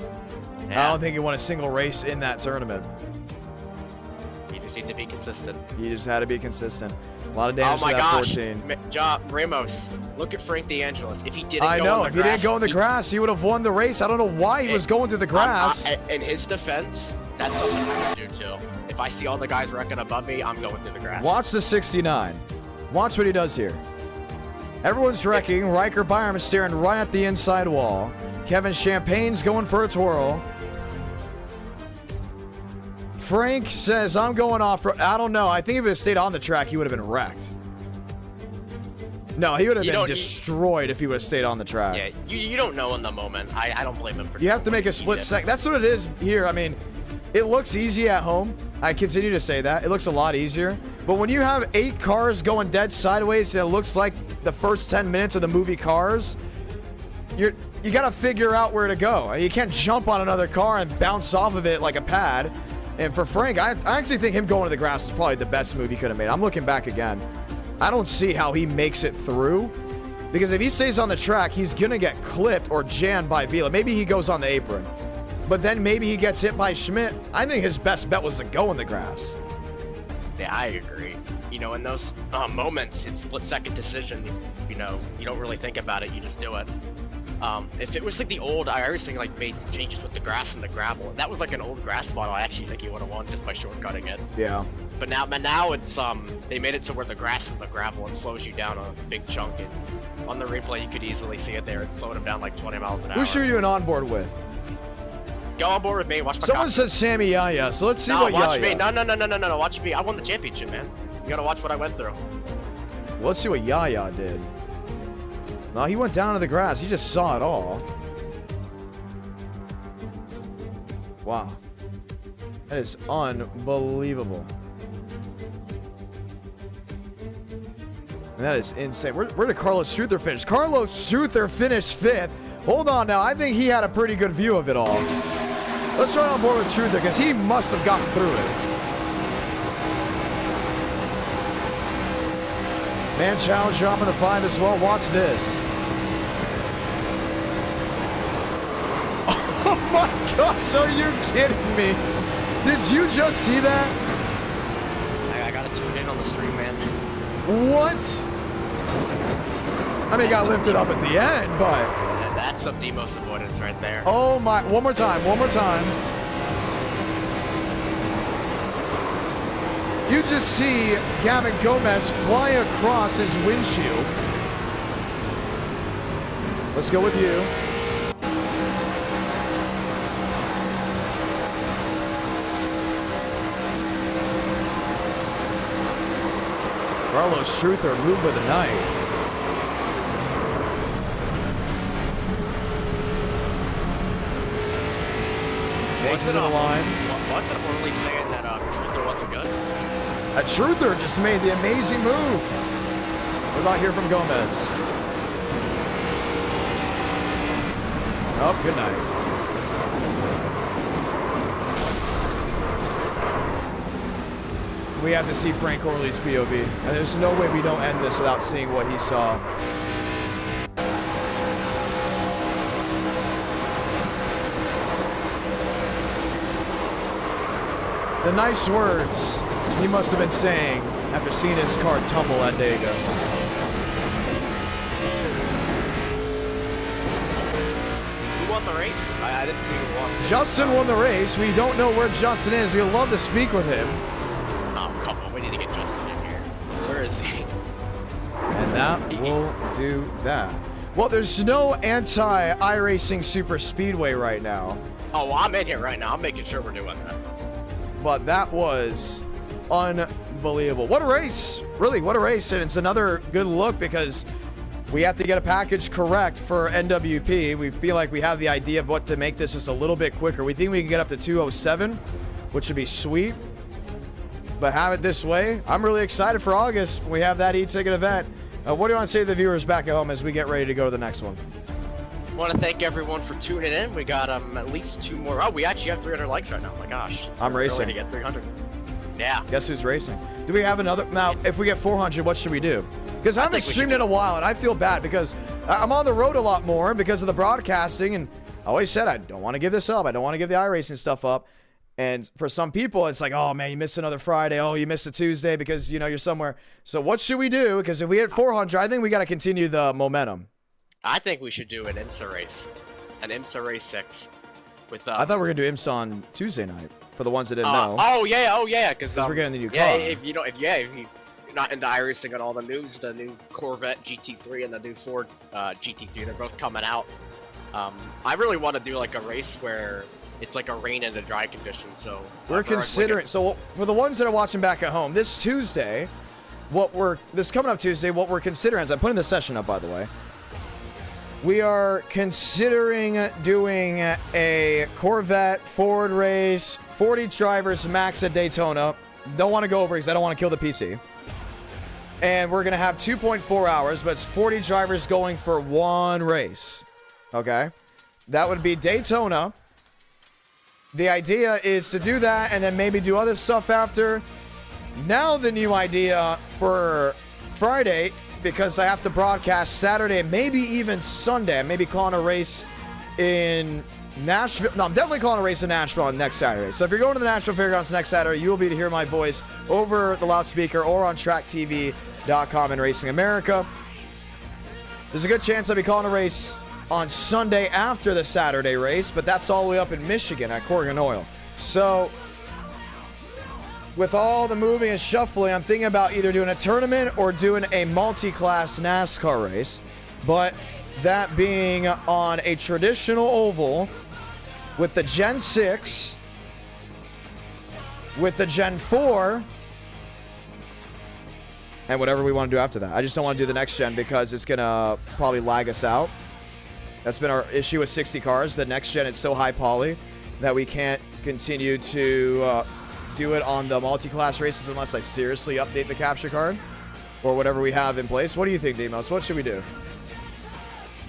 Yeah. I don't think he won a single race in that tournament. He just needed to be consistent. He just had to be consistent. A lot of damage to that 14. Ramos, look at Frank DeAngelis. If he didn't if he didn't go in the grass, he would have won the race. I don't know why he was going through the grass. In his defense, that's something I would do too. If I see all the guys wrecking above me, I'm going through the grass. Watch the 69. Watch what he does here. Everyone's wrecking. Riker Byram is staring right at the inside wall. Kevin Champagne's going for a twirl. Frank says, I'm going off. I don't know. I think if it stayed on the track, he would have been wrecked. No, he would have been destroyed if he would have stayed on the track. Yeah, you don't know in the moment. I don't blame him for You have to make a split second. That's what it is here. I mean, it looks easy at home. I continue to say that. It looks a lot easier. But when you have 8 cars going dead sideways and it looks like the first 10 minutes of the movie Cars, you got to figure out where to go. You can't jump on another car and bounce off of it like a pad. And for Frank, I actually think him going to the grass is probably the best move he could have made. I'm looking back again. I don't see how he makes it through. Because if he stays on the track, he's going to get clipped or jammed by Vila. Maybe he goes on the apron. But then maybe he gets hit by Schmidt. I think his best bet was to go in the grass. Yeah, I agree. In those moments, it's split-second decision. You don't really think about it. You just do it. If it was like the old iRacing, like made changes with the grass and the gravel, that was like an old grass model, I actually think he would have won just by shortcutting it. Yeah. But now it's they made it to where the grass and the gravel, it slows you down a big chunk. And on the replay, you could easily see it there. It slowed him down like 20 miles an hour. Who sure you an onboard with? Go on board with me. Watch my Someone says Sammy Yaya, so let's see what watch Yaya. Me. No, watch me. I won the championship, man. You gotta watch what I went through. Well, let's see what Yaya did. No, he went down to the grass. He just saw it all. Wow. That is unbelievable. And that is insane. Where did Carlos Struther finish? Carlos Struther finished 5th. Hold on now. I think he had a pretty good view of it all. Let's run on board with Struther because he must have gotten through it. Man challenge dropping the 5 as well. Watch this. Oh my gosh, are you kidding me? Did you just see that? I gotta tune in on the stream, man. What? I mean, it got lifted up at the end, but... Yeah, that's some Demos avoidance right there. Oh my, one more time. You just see Gavin Gomez fly across his windshield. Let's go with you. Carlos Truther, move of the night. Takes it to the line. Wasn't Orly saying that Truther wasn't good? Truther just made the amazing move. What about here from Gomez? Oh, good night. We have to see Frank Orley's POV. And there's no way we don't end this without seeing what he saw. The nice words he must have been saying after seeing his car tumble at Talladega. Who won the race? I didn't see who won. Justin won the race. We don't know where Justin is. We'd love to speak with him. Oh, come on. We need to get Justin in here. Where is he? And that will do that. Well, there's no anti-iRacing Super Speedway right now. Oh, well, I'm in here right now. I'm making sure we're doing that. But that was unbelievable. What a race. Really, what a race. And it's another good look because we have to get a package correct for NWP. We feel like we have the idea of what to make this just a little bit quicker. We think we can get up to 207, which would be sweet. But have it this way. I'm really excited for August. We have that e-ticket event. What do you want to say to the viewers back at home as we get ready to go to the next one? I want to thank everyone for tuning in. We got at least 2 more. Oh, we actually have 300 likes right now. Oh my gosh. I'm racing. To get 300. Yeah. Guess who's racing? Do we have another? Now, if we get 400, what should we do? Because I haven't streamed in a while, and I feel bad because I'm on the road a lot more because of the broadcasting, and I always said I don't want to give this up. I don't want to give the iRacing stuff up. And for some people, it's like, oh, man, you missed another Friday. Oh, you missed a Tuesday because, you know, you're somewhere. So what should we do? Because if we hit 400, I think we got to continue the momentum. I think we should do an IMSA race. An IMSA race 6. With, I thought we were going to do IMSA on Tuesday night for the ones that didn't know. Oh, yeah. Because we're getting the new car. Yeah, if you're not into iRacing and all the news, the new Corvette GT3 and the new Ford GT3, they're both coming out. I really want to do like a race where it's like a rain and a dry condition, so we're considering. So for the ones that are watching back at home, this Tuesday, this coming up Tuesday, what we're considering, as I'm putting the session up, by the way, we are considering doing a Corvette Ford race, 40 drivers max at Daytona. Don't want to go over because I don't want to kill the PC. And we're gonna have 2.4 hours, but it's 40 drivers going for one race. Okay, that would be Daytona. The idea is to do that and then maybe do other stuff after. Now the new idea for Friday, because I have to broadcast Saturday, maybe even Sunday. I may be calling a race in Nashville. No, I'm definitely calling a race in Nashville on next Saturday. So if you're going to the Nashville Fairgrounds next Saturday, you will be able to hear my voice over the loudspeaker or on tracktv.com and Racing America. There's a good chance I'll be calling a race on Sunday after the Saturday race, but that's all the way up in Michigan at Corrigan Oil. So with all the moving and shuffling, I'm thinking about either doing a tournament or doing a multi-class NASCAR race, but that being on a traditional oval with the Gen 6, with the Gen 4, and whatever we want to do after that. I just don't want to do the next gen because it's going to probably lag us out. That's been our issue with 60 cars. The next gen is so high poly that we can't continue to do it on the multi-class races unless I seriously update the capture card or whatever we have in place. What do you think, Demos? What should we do?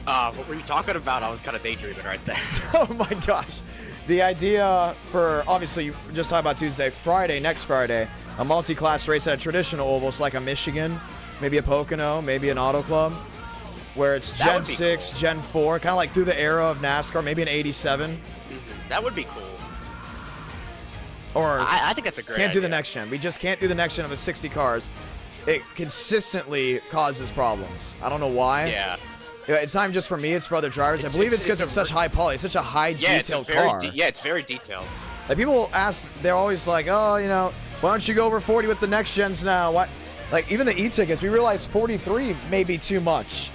What were you talking about? I was kind of daydreaming right there. Oh my gosh. The idea for, obviously, you just talked about Tuesday, Friday, next Friday, a multi-class race at a traditional oval, so like a Michigan, maybe a Pocono, maybe an Auto Club, where it's Gen 6, cool. Gen 4, kind of like through the era of NASCAR, maybe an 87. That would be cool. Or I think that's a great can't do the idea. next gen. We just can't do the next gen of a 60 cars. It consistently causes problems. I don't know why. Yeah. It's not even just for me, it's for other drivers. I believe it's because it's such high poly. It's such a high detailed car. Yeah, it's very detailed. Like people ask, they're always like, oh, you know, why don't you go over 40 with the next gens now? What? Like even the e-tickets, we realize 43 may be too much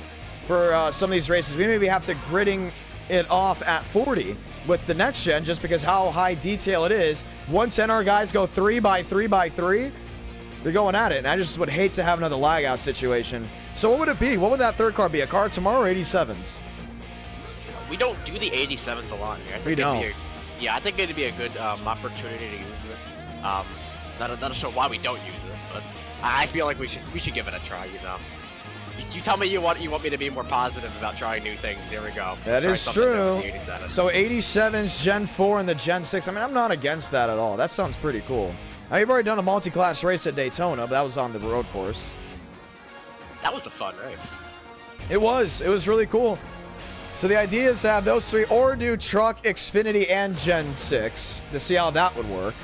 for some of these races. We maybe have to gridding it off at 40 with the next gen just because how high detail it is. Once NR guys go 3x3x3, they're going at it. And I just would hate to have another lag out situation. So what would it be? What would that third car be? A car tomorrow or 87s? We don't do the 87s a lot here. We don't. Yeah, I think it'd be a good opportunity to use it. That'll show why we don't use it, but I feel like we should give it a try. You know, you tell me you want me to be more positive about trying new things. Here we go. That is true. So 87s, Gen 4, and the Gen 6. I mean, I'm not against that at all. That sounds pretty cool. Now, you've already done a multi-class race at Daytona, but that was on the road course. That was a fun race. It was. It was really cool. So the idea is to have those three, or do Truck, Xfinity, and Gen 6 to see how that would work.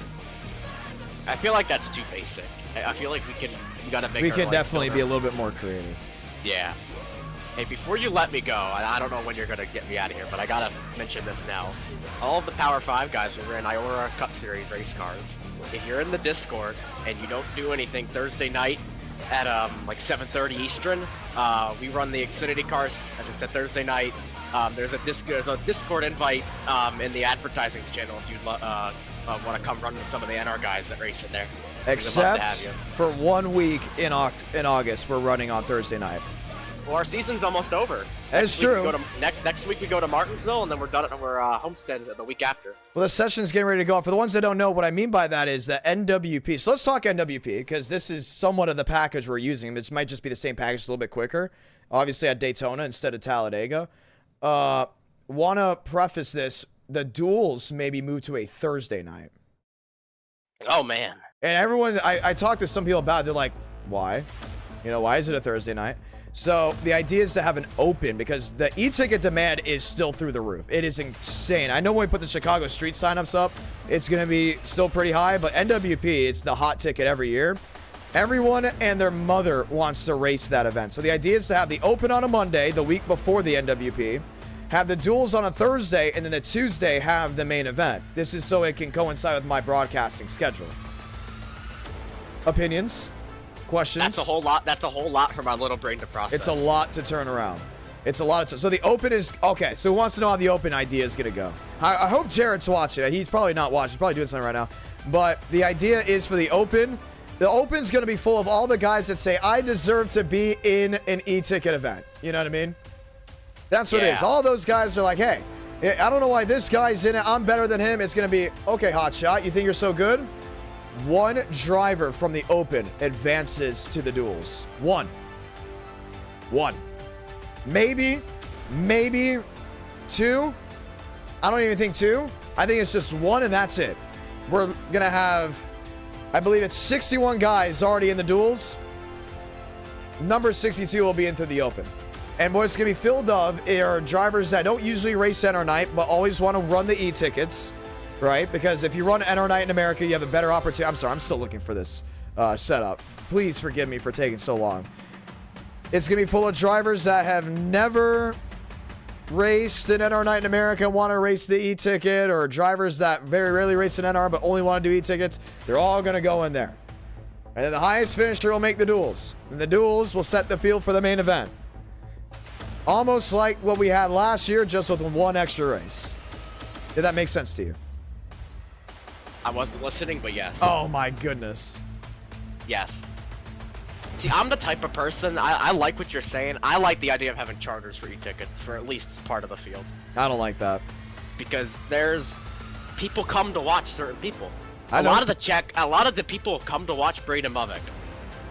I feel like that's too basic. I feel like we gotta make. We can definitely be a little bit more creative. Yeah. Hey, before you let me go, I don't know when you're gonna get me out of here, but I gotta mention this now. All of the Power 5 guys who ran NASCAR Cup Series race cars, if you're in the Discord and you don't do anything Thursday night at like 7:30 Eastern, we run the Xfinity cars, as I said, Thursday night. There's a Discord invite in the advertising channel if you'd want to come run with some of the NR guys that race in there. Except for 1 week in August, we're running on Thursday night. Well, our season's almost over. That is true. Next week we go to Martinsville, and then we're done at Homestead the week after. Well, the session's getting ready to go. For the ones that don't know, what I mean by that is the NWP. So let's talk NWP, because this is somewhat of the package we're using. It might just be the same package, a little bit quicker. Obviously at Daytona instead of Talladega. Want to preface this. The duels maybe move to a Thursday night. Oh, man. And everyone, I talked to some people about it. They're like, why? You know, why is it a Thursday night? So the idea is to have an open, because the e-ticket demand is still through the roof. It is insane. I know when we put the Chicago street signups up, it's going to be still pretty high, but NWP, it's the hot ticket every year. Everyone and their mother wants to race that event. So the idea is to have the open on a Monday, the week before the NWP, have the duels on a Thursday, and then the Tuesday have the main event. This is so it can coincide with my broadcasting schedule. Opinions? Questions? That's a whole lot. That's a whole lot for my little brain to process. It's a lot to turn around. It's a lot of so the open is okay. So who wants to know how the open idea is gonna go? I hope Jared's watching. He's probably not watching. He's probably doing something right now. But the idea is for the open. The open's gonna be full of all the guys that say I deserve to be in an e-ticket event. You know what I mean? That's what it is. All those guys are like, hey, I don't know why this guy's in it. I'm better than him. It's gonna be okay. Hotshot, you think you're so good? One driver from the open advances to the duels. One. Maybe two. I don't even think two. I think it's just one, and that's it. We're gonna have, I believe it's 61 guys already in the duels. Number 62 will be in through the open. And what it's gonna be filled of are drivers that don't usually race NR night, but always want to run the e-tickets. Right? Because if you run NR night in America, you have a better opportunity. I'm sorry, I'm still looking for this setup. Please forgive me for taking so long. It's going to be full of drivers that have never raced an NR night in America and want to race the e-ticket, or drivers that very rarely race an NR but only want to do e-tickets. They're all going to go in there. And then the highest finisher will make the duels. And the duels will set the field for the main event. Almost like what we had last year, just with one extra race. Did that make sense to you? I wasn't listening, but yes. Oh my goodness. Yes. See, I'm the type of person, I like what you're saying. I like the idea of having charters for e-tickets for at least part of the field. I don't like that. Because people come to watch certain people. A lot of the people come to watch Braden Movick.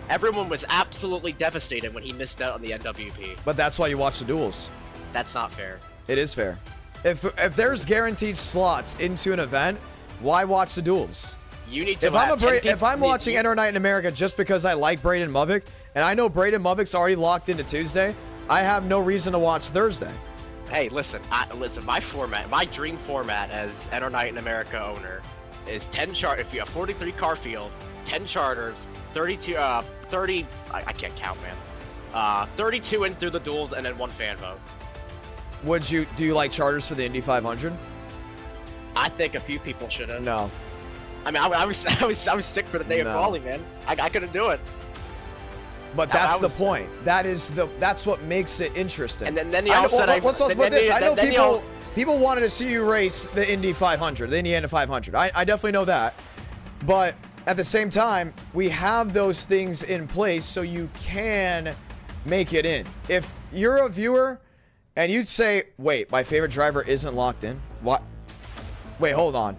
Everyone was absolutely devastated when he missed out on the NWP. But that's why you watch the duels. That's not fair. It is fair. If there's guaranteed slots into an event, why watch the duels? You need to. If I'm watching NR Night in America just because I like Braden Movick, and I know Braden Movick's already locked into Tuesday, I have no reason to watch Thursday. Hey, listen, my format, my dream format as NR Night in America owner is 10 if you have 43 car field, 10 charters, 32, 30, I can't count, man. 32 in through the duels, and then 1 fan vote. Do you like charters for the Indy 500? I think a few people should have. No. I mean, I was sick for the day of quali, man. I couldn't do it. But that's the point. That's what makes it interesting. And then y'all said let's put this. I know people wanted to see you race the Indy 500, the Indiana 500. I definitely know that. But at the same time, we have those things in place so you can make it in. If you're a viewer and you'd say, wait, my favorite driver isn't locked in. What? Wait, hold on.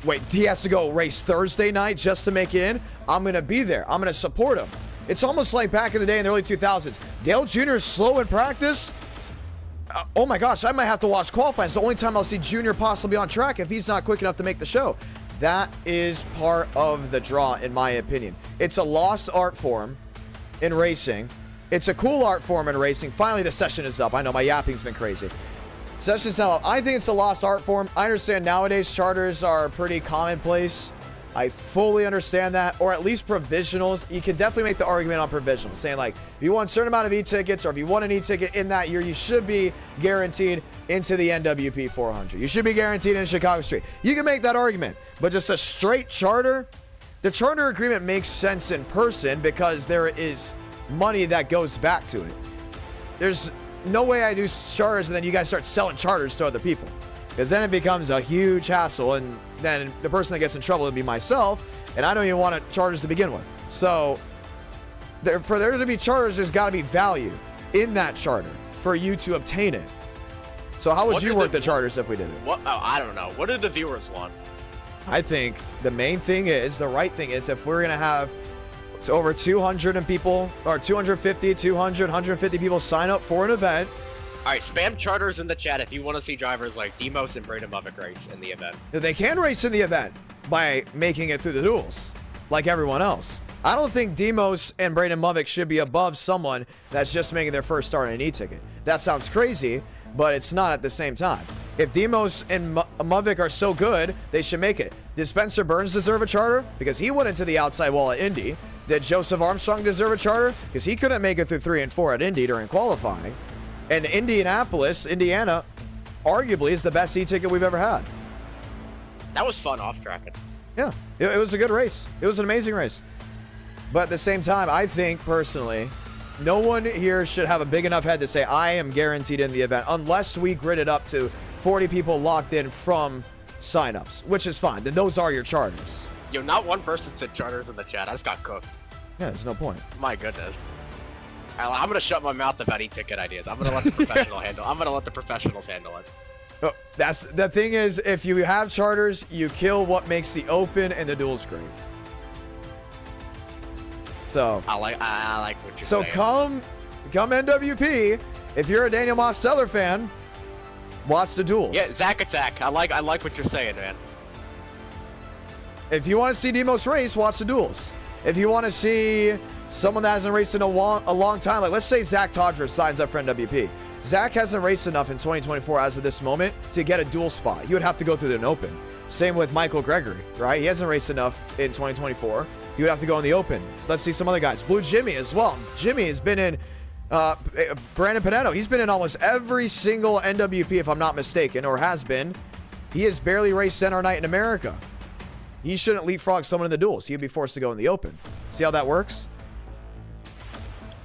Wait, he has to go race Thursday night just to make it in? I'm going to be there. I'm going to support him. It's almost like back in the day in the early 2000s. Dale Jr. is slow in practice. Oh my gosh, I might have to watch qualifying. It's the only time I'll see Jr. possibly on track if he's not quick enough to make the show. That is part of the draw, in my opinion. It's a lost art form in racing. It's a cool art form in racing. Finally, the session is up. I know my yapping's been crazy. Session's now up. I think it's a lost art form. I understand nowadays charters are pretty commonplace. I fully understand that, or at least provisionals. You can definitely make the argument on provisionals, saying like, if you want a certain amount of e-tickets, or if you want an e-ticket in that year, you should be guaranteed into the NWP 400. You should be guaranteed in Chicago Street. You can make that argument, but just a straight charter, the charter agreement makes sense in person because there is money that goes back to it. There's no way I do charters and then you guys start selling charters to other people, because then it becomes a huge hassle, and then the person that gets in trouble would be myself, and I don't even want charters to begin with. So for there to be charters, there's got to be value in that charter for you to obtain it. So how would you work the charters if we did it? Oh, I don't know. What do the viewers want? I think the main thing is, the right thing is, if we're going to have over 200 people, or 250, 200, 150 people sign up for an event. All right, spam charters in the chat if you want to see drivers like Demos and Braden Buffett race in the event. They can race in the event by making it through the duels, like everyone else. I don't think Demos and Braden Muvik should be above someone that's just making their first start on an e-ticket. That sounds crazy, but it's not at the same time. If Demos and Muvik are so good, they should make it. Did Spencer Burns deserve a charter? Because he went into the outside wall at Indy. Did Joseph Armstrong deserve a charter? Because he couldn't make it through 3 and 4 at Indy during qualifying. And Indianapolis, Indiana, arguably is the best e-ticket we've ever had. That was fun off-tracking. Yeah, it was a good race. It was an amazing race. But at the same time, I think personally, no one here should have a big enough head to say, I am guaranteed in the event, unless we grid it up to 40 people locked in from signups, which is fine. Then those are your charters. Yo, not one person said charters in the chat. I just got cooked. Yeah, there's no point. My goodness. I'm gonna shut my mouth about e-ticket ideas. I'm gonna let the professional handle. I'm gonna let the professionals handle it. Oh, that's the thing is, if you have charters, you kill what makes the open and the duels great. So I like what you're saying. So come NWP, if you're a Daniel Mosteller fan, watch the duels. Yeah, Zach Attack. I like what you're saying, man. If you want to see Demos race, watch the duels. If you want to see someone that hasn't raced in a long time, like let's say Zach Todger signs up for NWP. Zach hasn't raced enough in 2024 as of this moment to get a dual spot. He would have to go through an open. Same with Michael Gregory, right? He hasn't raced enough in 2024. He would have to go in the open. Let's see some other guys. Blue Jimmy as well. Jimmy has been in, Brandon Pinetto, he's been in almost every single NWP, if I'm not mistaken, or has been. He has barely raced Center Night in America. He shouldn't leapfrog someone in the duels. He'd be forced to go in the open. See how that works?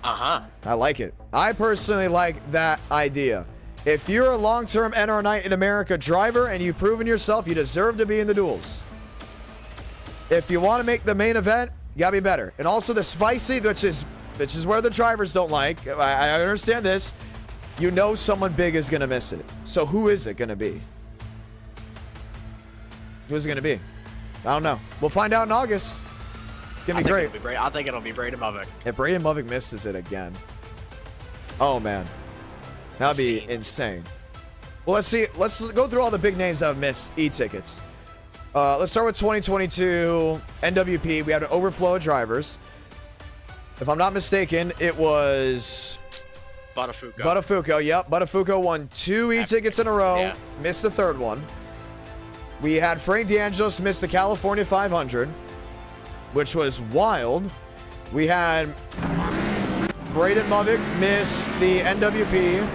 Uh-huh. I like it. I personally like that idea. If you're a long-term NR Night in America driver and you've proven yourself, you deserve to be in the duels. If you want to make the main event, you gotta be better. And also the spicy, which is where the drivers don't like. I understand this. You know someone big is gonna miss it. So who is it gonna be? Who's it gonna be? I don't know. We'll find out in August. It's gonna be great. I think it'll be Braden Muvik. If Braden Muvik misses it again, oh man, that'd be insane. Well, let's see. Let's go through all the big names that have missed e-tickets. Let's start with 2022 NWP. We had an overflow of drivers. If I'm not mistaken, it was Buttafuoco, yep. Buttafuoco won 2 e-tickets in a row. Yeah. Missed the third one. We had Frank DeAngelis miss the California 500, which was wild. We had Braden Movick miss the NWP.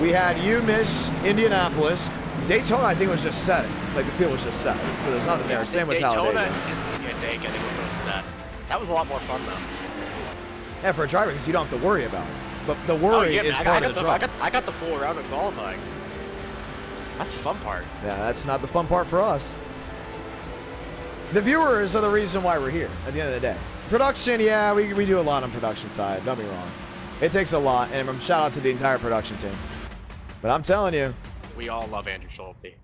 We had you miss Indianapolis. Daytona, I think, was just set. Like, the field was just set. So there's nothing there. Same with Talladega. Daytona and Talladega, I think, was set. That was a lot more fun, though. Yeah, for a driver, because you don't have to worry about it. But the worry is part of the drive. I got the full round of qualifying. That's the fun part. Yeah, that's not the fun part for us. The viewers are the reason why we're here at the end of the day. Production, yeah, we do a lot on production side. Don't be wrong. It takes a lot, and shout out to the entire production team. But I'm telling you, we all love Andrew Schulte.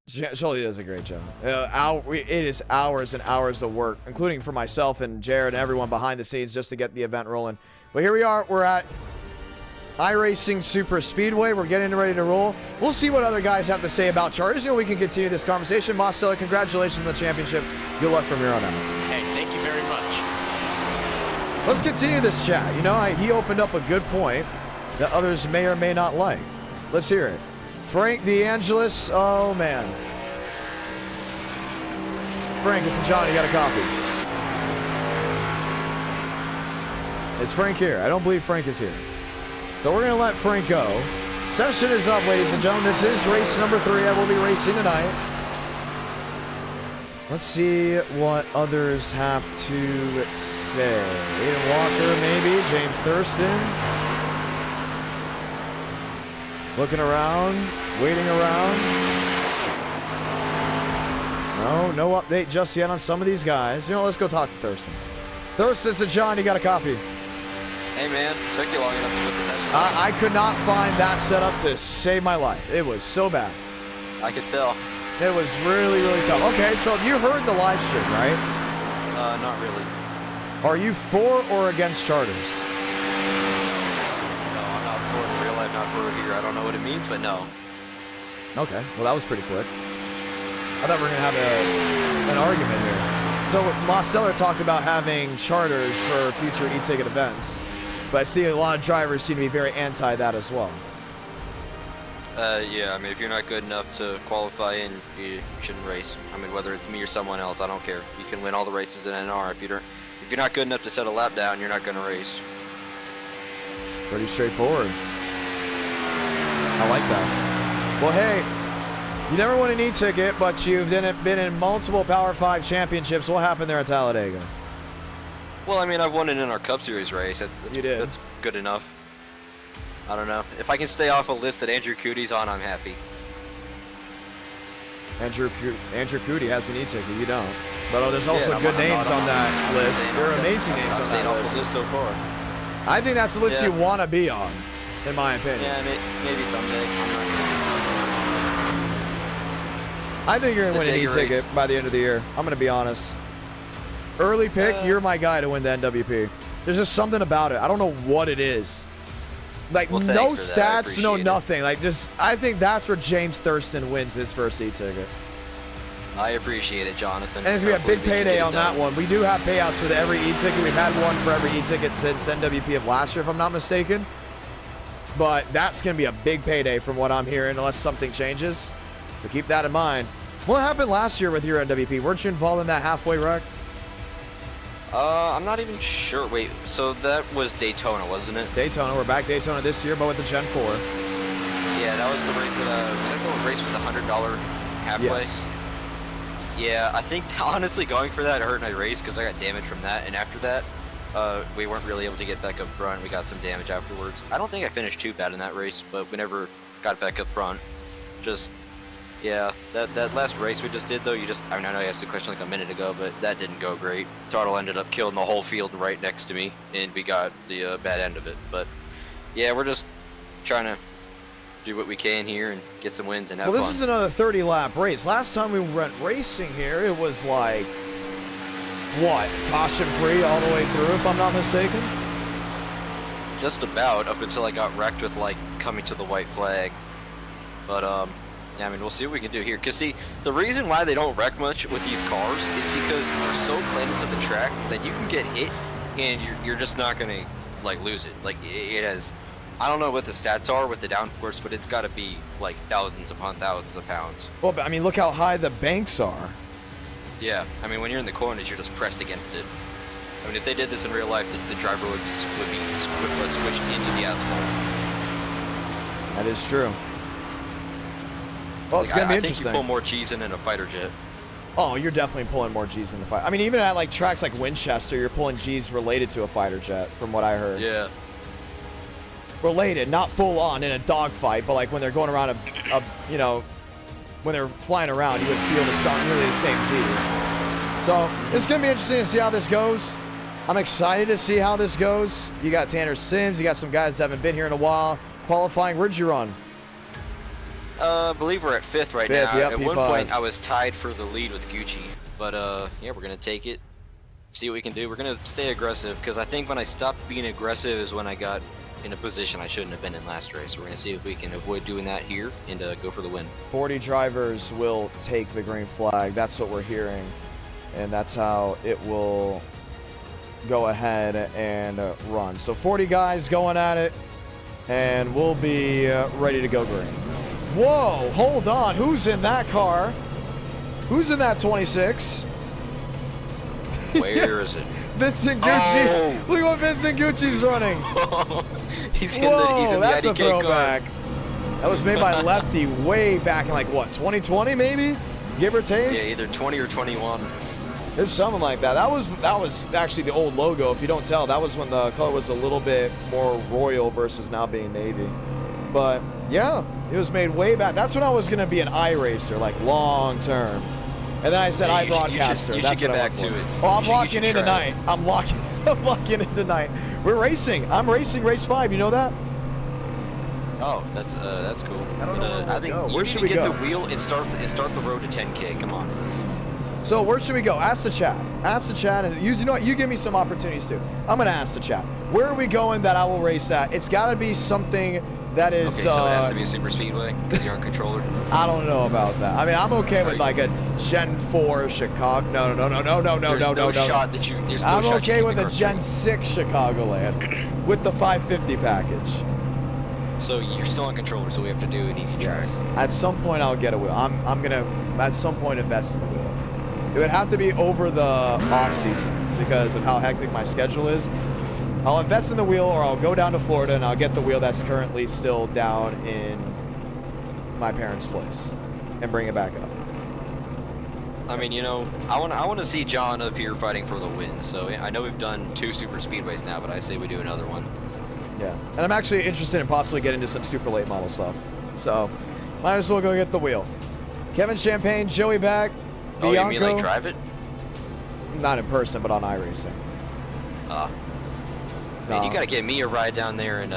Schulte does a great job. It is hours and hours of work, including for myself and Jared and everyone behind the scenes just to get the event rolling. But here we are. We're at iRacing Super Speedway. We're getting ready to roll. We'll see what other guys have to say about charters. You know, we can continue this conversation. Mosteller, congratulations on the championship. Good luck from here on out. Hey, thank you very much. Let's continue this chat. You know, he opened up a good point that others may or may not like. Let's hear it. Frank DeAngelis. Oh, man. Frank, it's Johnny. You got a copy. Is Frank here? I don't believe Frank is here. So we're going to let Frank go. Session is up, ladies and gentlemen. This is race number 3. I will be racing tonight. Let's see what others have to say. Aiden Walker, maybe. James Thurston. Looking around. Waiting around. No update just yet on some of these guys. You know, let's go talk to Thurston. Thurston and John, you got a copy. Hey man, took you long enough to put the session. I could not find that setup to save my life. It was so bad. I could tell. It was really, really tough. Okay, so you heard the live stream, right? Not really. Are you for or against charters? No, I'm not for it in real life, not for it here. I don't know what it means, but no. Okay, well that was pretty quick. I thought we were going to have an argument here. So Mosteller talked about having charters for future e-ticket events. But I see a lot of drivers seem to be very anti that as well. Yeah, I mean, if you're not good enough to qualify in, you shouldn't race. I mean, whether it's me or someone else, I don't care. You can win all the races in NR. If you're not good enough to set a lap down, you're not going to race. Pretty straightforward. I like that. Well, hey, you never won an e-ticket, but you've been in multiple Power 5 championships. What happened there at Talladega? Well, I mean, I've won it in our Cup Series race. You did. That's good enough. I don't know. If I can stay off a list that Andrew Cootie's on, I'm happy. Andrew Cootie has an e-ticket. You don't. But there's also good names on that list. There are amazing names on that off list. the list so far. I think that's the list you want to be on, in my opinion. Yeah, maybe someday. I think you're going to win an e-ticket by the end of the year. I'm going to be honest. Early pick, you're my guy to win the NWP. There's just something about it. I don't know what it is. Like, no stats, no nothing. Like, just, I think that's where James Thurston wins his first e-ticket. I appreciate it, Jonathan. And it's going to be a big payday on that one. We do have payouts for every e-ticket. We've had one for every e-ticket since NWP of last year, if I'm not mistaken. But that's going to be a big payday from what I'm hearing, unless something changes. So keep that in mind. What happened last year with your NWP? Weren't you involved in that halfway wreck? I'm not even sure. Wait, so that was Daytona, wasn't it? Daytona. We're back Daytona this year, but with the Gen 4. Yeah, that was the race that, was that the race with the $100 halfway? Yes. Yeah, I think, honestly, going for that hurt my race because I got damage from that, and after that, we weren't really able to get back up front. We got some damage afterwards. I don't think I finished too bad in that race, but we never got back up front. Just... yeah, that last race we just did, though, I mean, I know I asked the question like a minute ago, but that didn't go great. Throttle ended up killing the whole field right next to me, and we got the bad end of it. But, yeah, we're just trying to do what we can here and get some wins and have fun. Well, this is another 30-lap race. Last time we went racing here, it was like, what, caution-free all the way through, if I'm not mistaken? Just about, up until I got wrecked with, like, coming to the white flag. But, yeah, I mean, we'll see what we can do here. Because, see, the reason why they don't wreck much with these cars is because they're so planted to the track that you can get hit and you're just not going to like lose it. Like it has. I don't know what the stats are with the downforce, but it's got to be like thousands upon thousands of pounds. Well, but I mean, look how high the banks are. Yeah, I mean, when you're in the corners, you're just pressed against it. I mean, if they did this in real life, the driver would be squished into the asphalt. That is true. Well, it's gonna be interesting. I think you pull more G's in a fighter jet. Oh, you're definitely pulling more G's in the fight. I mean, even at like tracks like Winchester, you're pulling G's related to a fighter jet, from what I heard. Yeah. Related, not full on in a dogfight, but like when they're going around you know, when they're flying around, you would feel nearly the same G's. So it's gonna be interesting to see how this goes. I'm excited to see how this goes. You got Tanner Sims, you got some guys that haven't been here in a while. Qualifying, where'd you run? I believe we're at 5th right now. Yep, at P5. one point, I was tied for the lead with Gucci, but yeah, we're gonna take it, see what we can do. We're gonna stay aggressive because I think when I stopped being aggressive is when I got in a position I shouldn't have been in last race. We're gonna see if we can avoid doing that here and go for the win. 40 drivers will take the green flag. That's what we're hearing, and that's how it will go ahead and run. So 40 guys going at it, and we'll be ready to go green. Whoa, hold on. Who's in that car? Who's in that 26? Where is it? Vincent Gucci. Oh. Look what Vincent Gucci's running. he's in Whoa, the that's a IDK throwback. car. That was made by Lefty way back in like what, 2020 maybe? Give or take? Yeah, either 20 or 21. It's something like that. That was actually the old logo. If you don't tell, that was when the color was a little bit more royal versus now being navy. But yeah, it was made way back. That's when I was gonna be an iRacer, like long term. And then I said iBroadcaster. You That's should get what I back went to for. it. Oh, I'm locking in tonight. I'm locking in tonight. We're racing. I'm racing race 5. You know that? Oh, that's cool. I don't know I think where should we get go? the wheel and start the road to 10K. Come on. So where should we go? Ask the chat. Ask the chat. And you know what? You give me some opportunities too. I'm gonna ask the chat. Where are we going that I will race at? It's got to be something that is. Okay, so it has to be a super speedway because you're on controller. I don't know about that. I mean, I'm okay with like a Gen 4 Chicago. No. There's no shot that you. There's no I'm shot okay you with a Gen 6 Chicagoland with the 550 package. So you're still on controller, so we have to do an easy track. Yes. At some point, I'll get a wheel. I'm gonna at some point invest in the wheel. It would have to be over the off season because of how hectic my schedule is. I'll invest in the wheel, or I'll go down to Florida and I'll get the wheel that's currently still down in my parents' place and bring it back up. I mean, you know, I want to see John up here fighting for the win. So I know we've done 2 super speedways now, but I say we do another one. Yeah, and I'm actually interested in possibly getting into some super late model stuff. So might as well go get the wheel. Kevin Champagne, Joey back. Oh, Bianco. you mean like drive it? Not in person, but on iRacing. Man, you gotta get me a ride down there in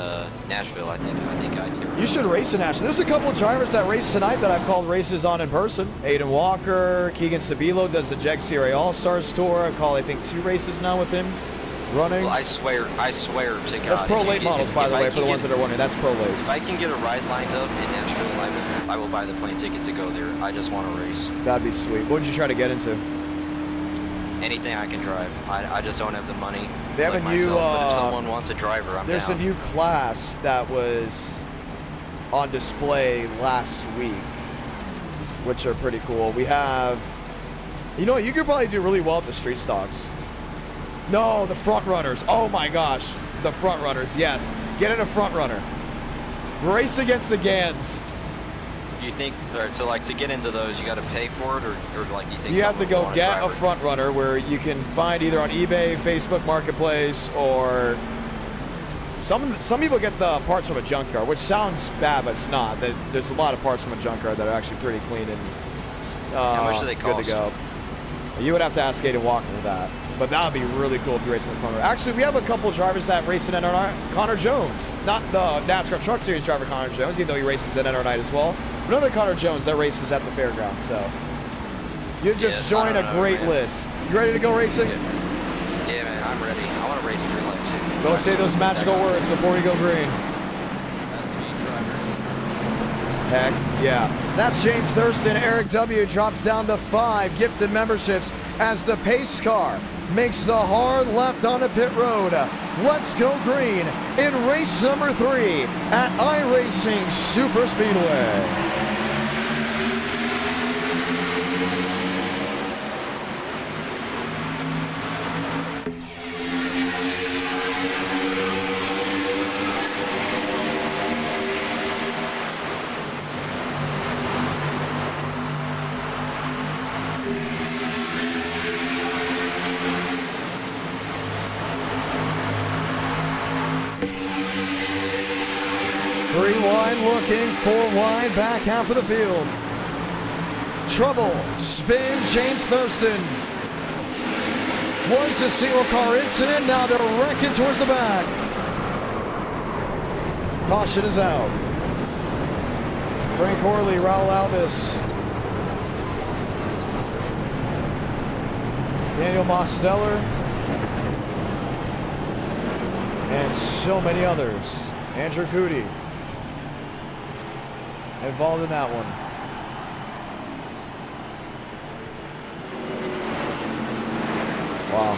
Nashville. I think I do. You should race in Nashville. There's a couple of drivers that race tonight that I've called races on in person. Aiden Walker, Keegan Sabilo does the Jeg Series All-Stars Tour. I've called, I think, 2 races now with him running. Well, I swear to God. That's pro late models, by the way, for the ones that are wondering. That's pro late. If I can get a ride lined up in Nashville, I will buy the plane ticket to go there. I just want to race. That'd be sweet. What would you try to get into? Anything I can drive. I just don't have the money. They have like a new. but if someone wants a driver, I'm There's down. a new class that was on display last week, which are pretty cool. We have. You know, you could probably do really well at the street stocks. No, the front runners. Oh my gosh, the front runners. Yes, get in a front runner. Race against the Gans. You think, so like to get into those, you got to pay for it, or like you think you have to go get a driver? front runner where you can find either on eBay, Facebook Marketplace, or some people get the parts from a junkyard, which sounds bad, but it's not. There's a lot of parts from a junkyard that are actually pretty clean and How much do they cost? good to go. You would have to ask Aiden Walker for that. But that would be really cool if you race in the front row. Actually, we have a couple drivers that race in NR9. Connor Jones, not the NASCAR Truck Series driver Connor Jones, even though he races at NR9 as well. Another Connor Jones that races at the fairground. So you just joined a great list. You ready to go racing? Yeah, man, I'm ready. I want to race in real life too. Go say those magical words before we go green. Heck yeah. That's James Thurston. Eric W. drops down the 5 gifted memberships as the pace car makes the hard left onto pit road. Let's go green in race number 3 at iRacing Super Speedway. 3 wide looking, 4 wide, back half of the field. Trouble, spin, James Thurston. Was a single car incident, now they're wrecking towards the back. Caution is out. Frank Orley, Raul Alves. Daniel Mosteller. And so many others. Andrew Cootie involved in that one. Wow.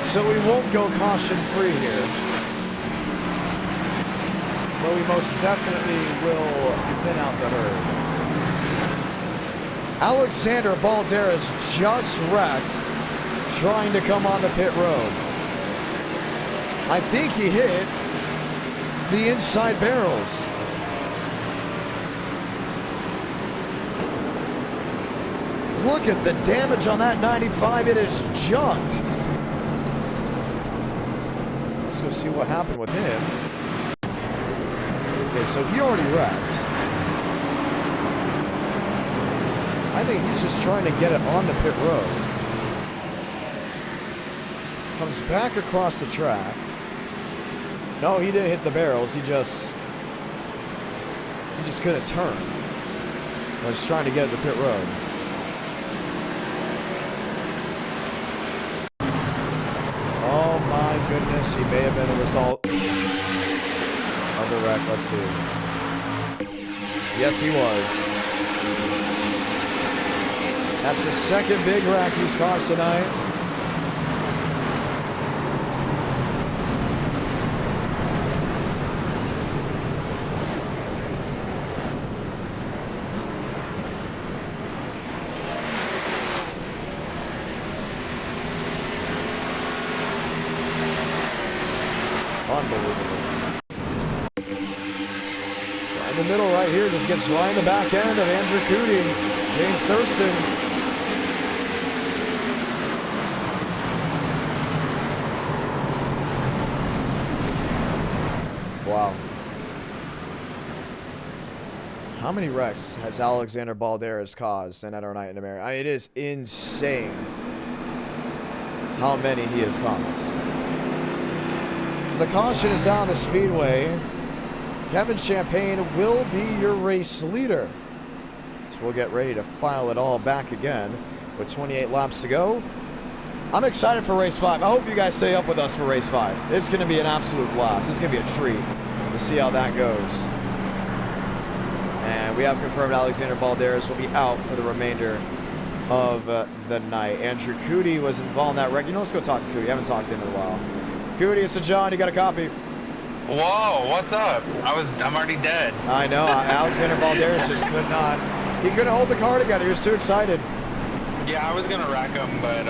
So we won't go caution free here. But we most definitely will thin out the herd. Alexander Balderas just wrecked trying to come onto pit road. I think he hit the inside barrels. Look at the damage on that 95. It is junked. Let's go see what happened with him. Okay, so he already wrecked. I think he's just trying to get it onto pit road. Comes back across the track. No, he didn't hit the barrels. He just couldn't turn. I was trying to get it to pit road. Oh my goodness, he may have been a result of the wreck. Let's see. Yes, he was. That's the second big wreck he's caused tonight. Unbelievable. Right in the middle right here, just gets right in the back end of Andrew Cootie, James Thurston. Wow. How many wrecks has Alexander Balderas caused in our night in America? I mean, it is insane how many he has caused. The caution is down the speedway. Kevin Champagne will be your race leader. So we'll get ready to file it all back again with 28 laps to go. I'm excited for race 5. I hope you guys stay up with us for race 5. It's going to be an absolute blast. It's going to be a treat to see how that goes. And we have confirmed Alexander Balderas will be out for the remainder of the night. Andrew Cootie was involved in that wreck. You know, let's go talk to Cootie. I haven't talked to him in a while. Cootie, it's a John. You got a copy. Whoa, what's up? I'm already dead. I know. Alexander Balderas just could not. He couldn't hold the car together. He was too excited. Yeah, I was gonna wreck him, but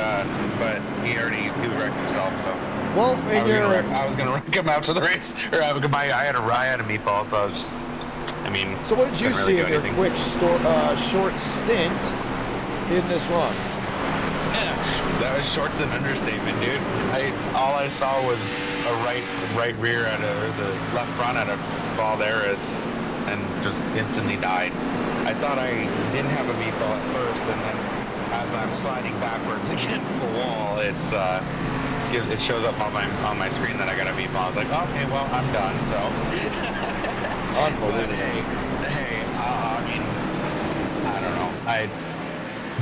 he wrecked himself. So. Well, I was gonna wreck him after the race. Or I had a meatball, so I was just. I mean. So what did you see of your quick short stint in this run? Yeah, that was short's an understatement, dude. All I saw was a right rear the left front at a Balderas, and just instantly died. I thought I didn't have a meatball at first, and then as I'm sliding backwards against the wall, it shows up on my screen that I got a meatball. I was like, okay, well, I'm done. So. Unbelievable. But hey, I mean, I don't know.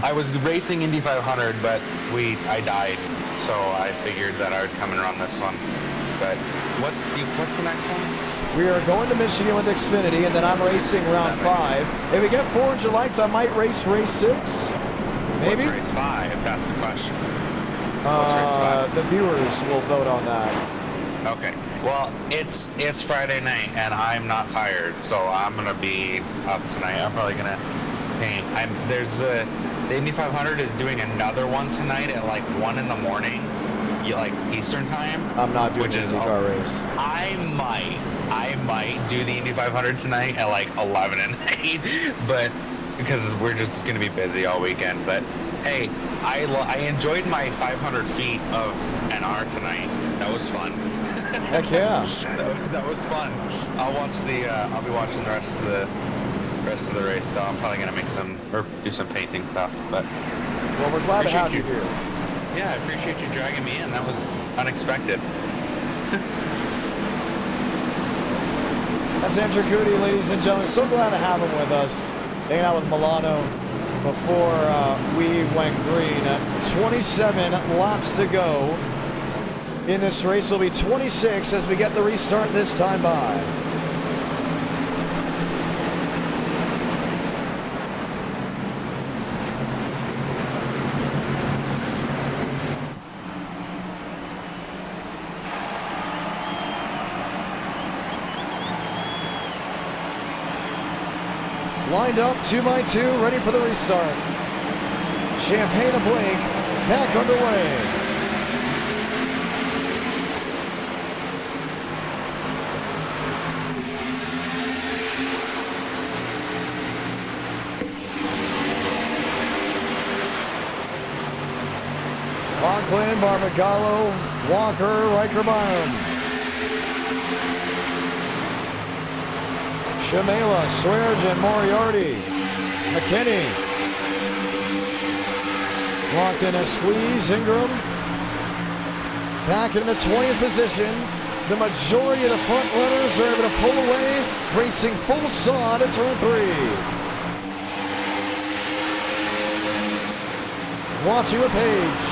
I was racing Indy 500, but I died, so I figured that I would come and run this one. But what's the next one? We are going to Michigan with Xfinity, and then I'm racing round 5. If we get 400 likes, I might race 6. Maybe? What's race 5? That's the question. What's race 5? The viewers will vote on that. Okay. Well, it's Friday night, and I'm not tired, so I'm gonna be up tonight. I'm probably gonna paint. There's the Indy 500 is doing another one tonight at like 1 in the morning, like Eastern time. I'm not doing the IndyCar race. I might do the Indy 500 tonight at like 11 at night, but because we're just gonna be busy all weekend. But hey, I enjoyed my 500 feet of NR tonight. That was fun. Heck yeah. that was fun. I'll be watching the rest of the race. So I'm probably gonna make do some painting stuff. But well, we're glad to have you here. Yeah, I appreciate you dragging me in. That was unexpected. That's Andrew Cootie, ladies and gentlemen. So glad to have him with us. Hanging out with Milano before we went green. 27 laps to go. In this race will be 26 as we get the restart this time by. Lined up 2x2, ready for the restart. Champagne to Blake, back underway. Conklin, Barbagallo, Walker, Riker Byram. Shamela, Swearengin, Moriarty, McKinney. Locked in a squeeze, Ingram. Back in the 20th position. The majority of the front runners are able to pull away, racing full saw to turn 3. Watching with Page.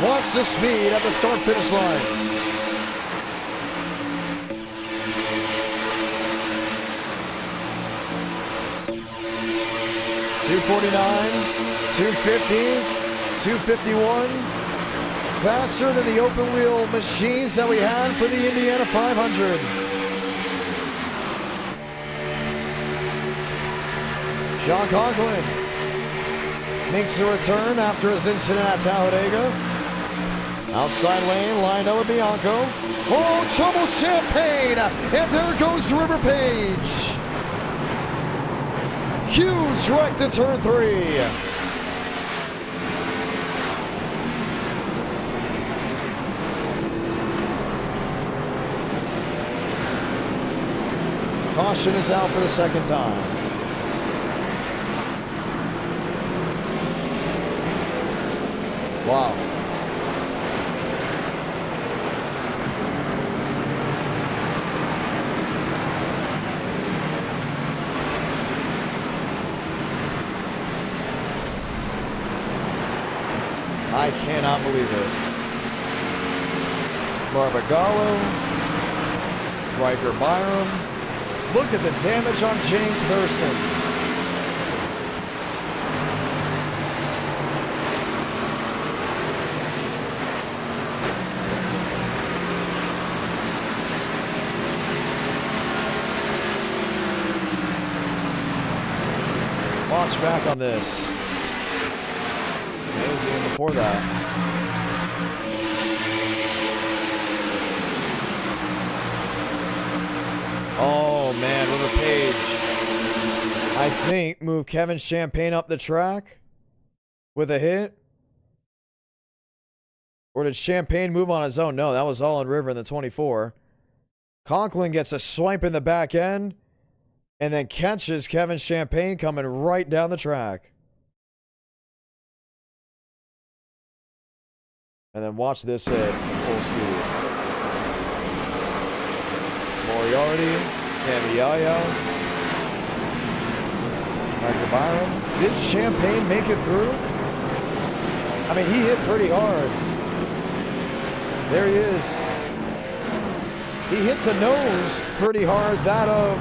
Wants the speed at the start-finish line. .249, 250, 251. Faster than the open wheel machines that we had for the Indiana 500. John Conklin makes a return after his incident at Talladega. Outside lane, lined up with Bianco. Oh, trouble Champagne! And there goes River Page. Huge wreck to turn 3. Caution is out for the second time. Wow. I cannot believe it. Barbagallo, Riker Byram. Look at the damage on James Thurston. Watch back on this. It was even before that. Oh man, River Page, I think, moved Kevin Champagne up the track with a hit. Or did Champagne move on his own? No, that was all on River in the 24. Conklin gets a swipe in the back end and then catches Kevin Champagne coming right down the track. And then watch this hit in full speed. Moriarty, Sammy Yaya, Michael Byram. Did Champagne make it through? I mean, he hit pretty hard. There he is. He hit the nose pretty hard. That of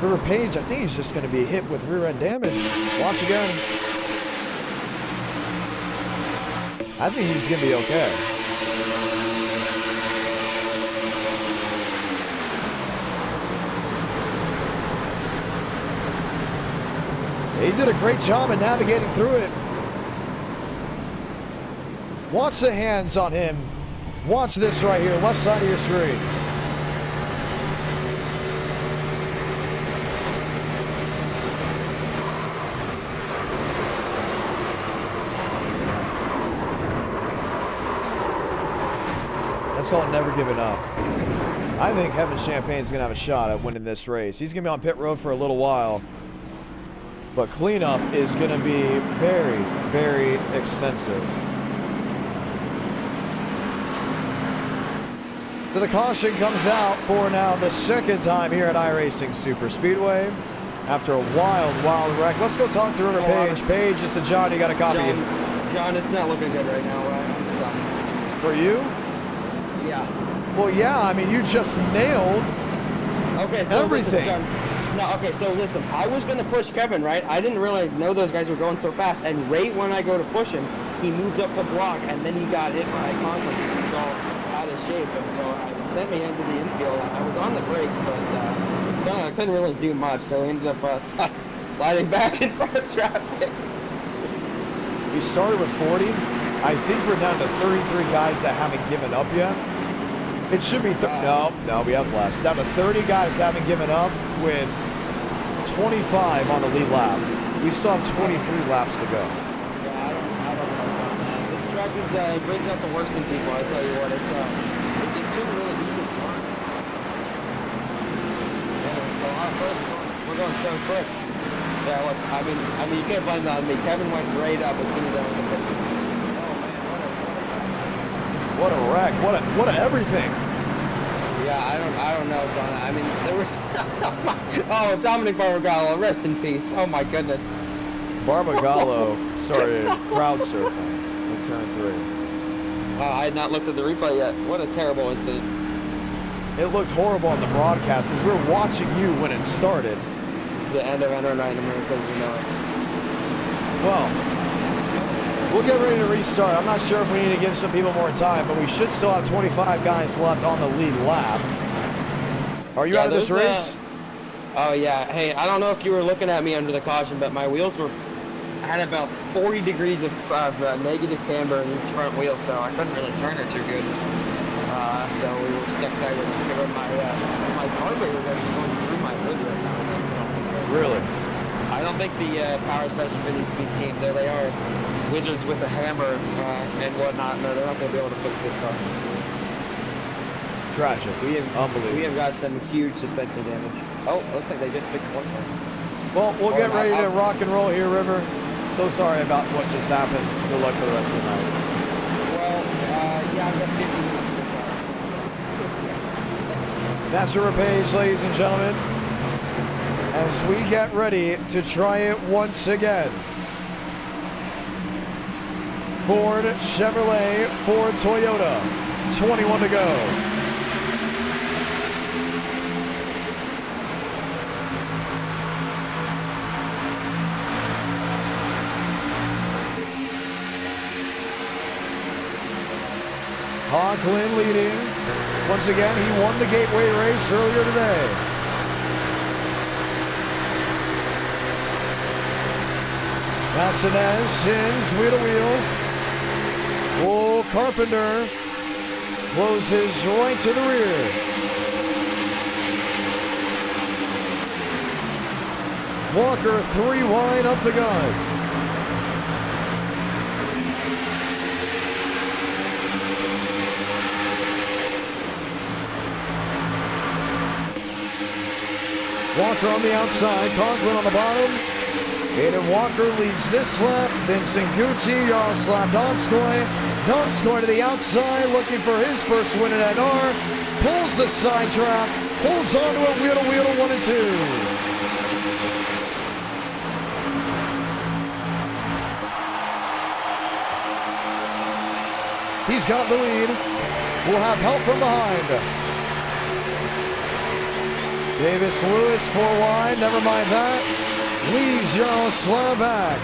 River Page, I think he's just going to be hit with rear end damage. Watch again. I think he's going to be okay. He did a great job of navigating through it. Watch the hands on him. Watch this right here, left side of your screen. That's called never giving up. I think Kevin Champagne's gonna have a shot at winning this race. He's gonna be on pit road for a little while, but cleanup is gonna be very, very extensive. So the caution comes out for now the second time here at iRacing Super Speedway after a wild, wild wreck. Let's go talk to River Page. Page, this is John. You got a copy. John, it's not looking good right now. I'm stuck. For you? Yeah. Well, yeah. I mean, you just nailed everything. Listen, John, no, okay. So listen, I was gonna push Kevin, right? I didn't really know those guys were going so fast, and right when I go to push him, he moved up to block, and then he got hit by a conflict. He was all out of shape, and so it sent me into the infield. I was on the brakes, but I couldn't really do much, so we ended up sliding back in front of traffic. We started with 40. I think we're down to 33 guys that haven't given up yet. It should be no, we have less. Down to 30 guys that haven't given up with 25 on the lead lap. We still have 23 laps to go. Yeah, I don't know about that. This track is it brings out the worst in people. I tell you what, it shouldn't really be this long. Yeah, so our first ones, we're going so quick. Yeah, look, I mean, you can't blame that on me. Kevin went right up as soon as I went to pit. What a wreck! What a everything! Yeah, I don't know, John. I mean, there was oh, Dominic Barbagallo, rest in peace. Oh my goodness. Barbagallo started crowd surfing in turn 3. I had not looked at the replay yet. What a terrible incident. It looked horrible on the broadcast as we were watching you when it started. This is the end of NR9 America as we know it. Well, we'll get ready to restart. I'm not sure if we need to give some people more time, but we should still have 25 guys left on the lead lap. Are you out of this race? Oh yeah. Hey, I don't know if you were looking at me under the caution, but my wheels I had about 40 degrees of negative camber in each front wheel, so I couldn't really turn it too good. So we were stuck sideways. My carburetor was actually going through my hood right now. So really? I don't think the power special for these speed teams, there they are, wizards with a hammer and whatnot. No, they're not going to be able to fix this car. Tragic. Unbelievable. We have got some huge suspension damage. Oh, looks like they just fixed one car. Well, we'll get ready to rock and roll here, River. So sorry about what just happened. Good luck for the rest of the night. Well, yeah, I've got 50 minutes to go. That's River Page, ladies and gentlemen, as we get ready to try it once again. Ford, Chevrolet, Ford, Toyota. 21 to go. Conklin leading. Once again, he won the Gateway race earlier today. Massinez sends wheel to wheel. Oh, Carpenter closes right to the rear. Walker 3 wide up the gun. Walker on the outside, Conklin on the bottom. Aiden Walker leads this lap. Vincent Gucci, Yaroslav Donskoy. Donskoy to the outside, looking for his first win at NR. Pulls the side track, holds on to it, wheel to 1 and 2. He's got the lead. Will have help from behind. Davis Lewis 4 wide, never mind that. Leaves Yaroslav back.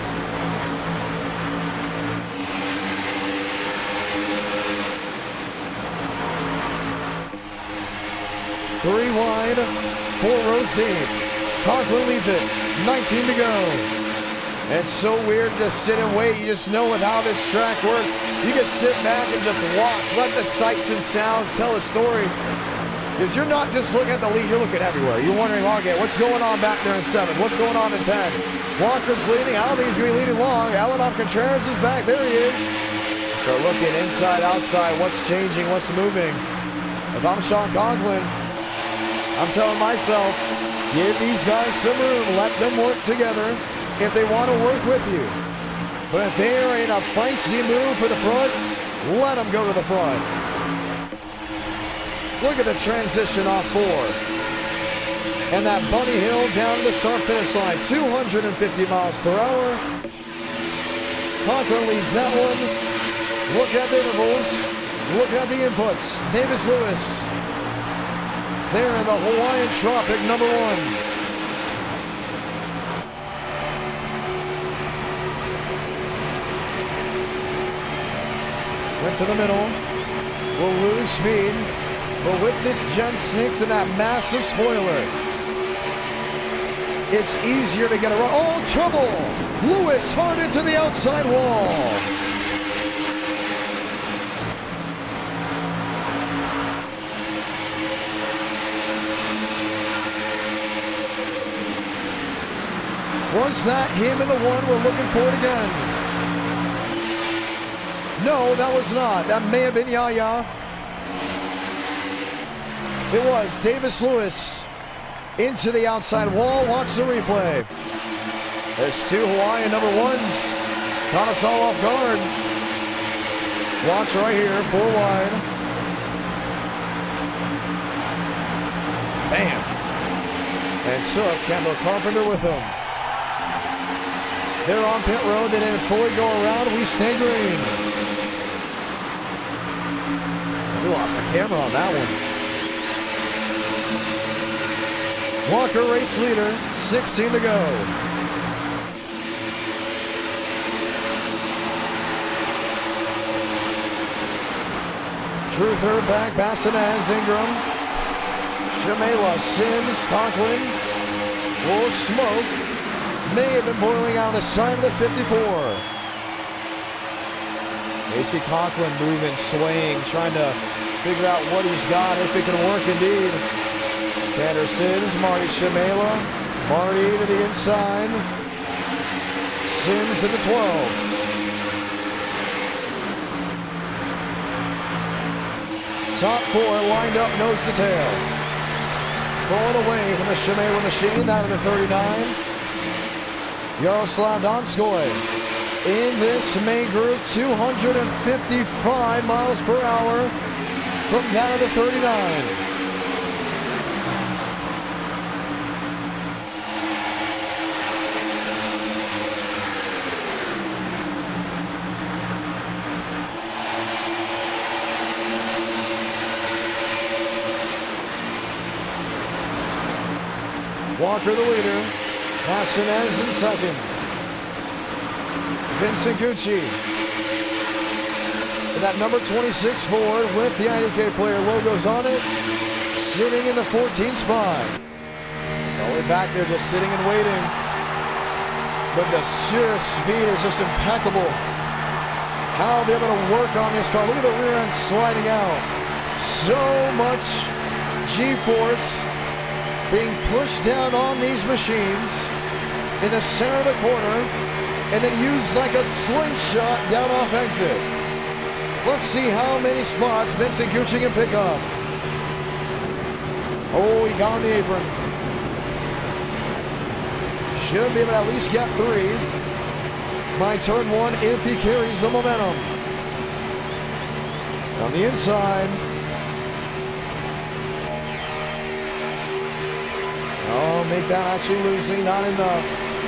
Three wide, 4 rows deep. Conklin leads it, 19 to go. It's so weird to sit and wait. You just know with how this track works. You can sit back and just watch. Let the sights and sounds tell a story. Because you're not just looking at the lead, you're looking everywhere. You're wondering, okay, what's going on back there in 7? What's going on in 10? Walker's leading. I don't think he's going to be leading long. Alan Contreras is back. There he is. So looking inside, outside, what's changing, what's moving. If I'm Sean Conklin, I'm telling myself, give these guys some room. Let them work together if they want to work with you. But if they're in a feisty move for the front, let them go to the front. Look at the transition off 4. And that bunny hill down to the start-finish line. 250 miles per hour. Conklin leads that one. Look at the intervals. Look at the inputs. Davis Lewis. There in the Hawaiian Tropic, number 1. Went to the middle, will lose speed, but with this Gen 6 and that massive spoiler, it's easier to get around. Oh, trouble! Lewis hard into the outside wall. Was that him in the one we're looking for it again? No, that was not. That may have been Yaya. It was Davis Lewis into the outside wall. Watch the replay. There's 2 Hawaiian number 1s. Caught us all off guard. Watch right here, 4 wide. Bam. And took Kendall Carpenter with him. They're on pit road. They didn't fully go around. We stay green. We lost the camera on that one. Walker race leader, 16 to go. Truther back, Bassinaz, Ingram, Shamela, Sims, Conklin, will smoke. May have been boiling out of the side of the 54. AC Conklin moving, swaying, trying to figure out what he's got, if it can work indeed. Tanner Sims, Marty Shamela, Marty to the inside. Sims to the 12. Top 4 lined up nose to tail. Going away from the Shamela machine, that of the 39. Yaroslav Donskoy. In this main group, 255 miles per hour from down to the 39. Walker the leader, Passanez in second. Vincent Gucci. And that number 26 Ford with the IDK player logos on it, sitting in the 14th spot. It's all the way back there just sitting and waiting. But the sheer speed is just impeccable. How they're going to work on this car. Look at the rear end sliding out. So much G-force being pushed down on these machines in the center of the corner, and then used like a slingshot down off exit. Let's see how many spots Vincent Gucci can pick up. Oh, he got on the apron. Should be able to at least get 3 by turn 1 if he carries the momentum. On the inside. Oh, make that actually losing, not in the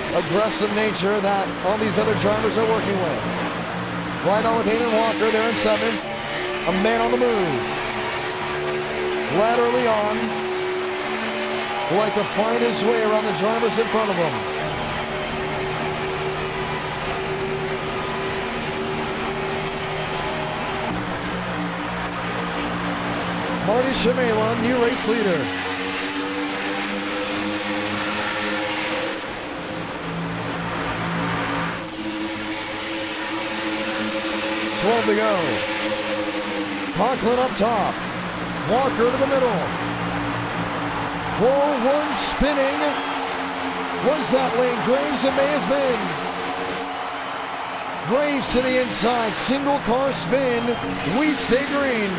aggressive nature that all these other drivers are working with. Right on with Hayden Walker, they're in 7th. A man on the move. Laterally on. would like to find his way around the drivers in front of him. Marty Shimela, new race leader. To go. Conklin up top. Walker to the middle. Whoa, one spinning. Was that Lane Graves? It may have been. Graves to the inside. Single car spin. We stay green.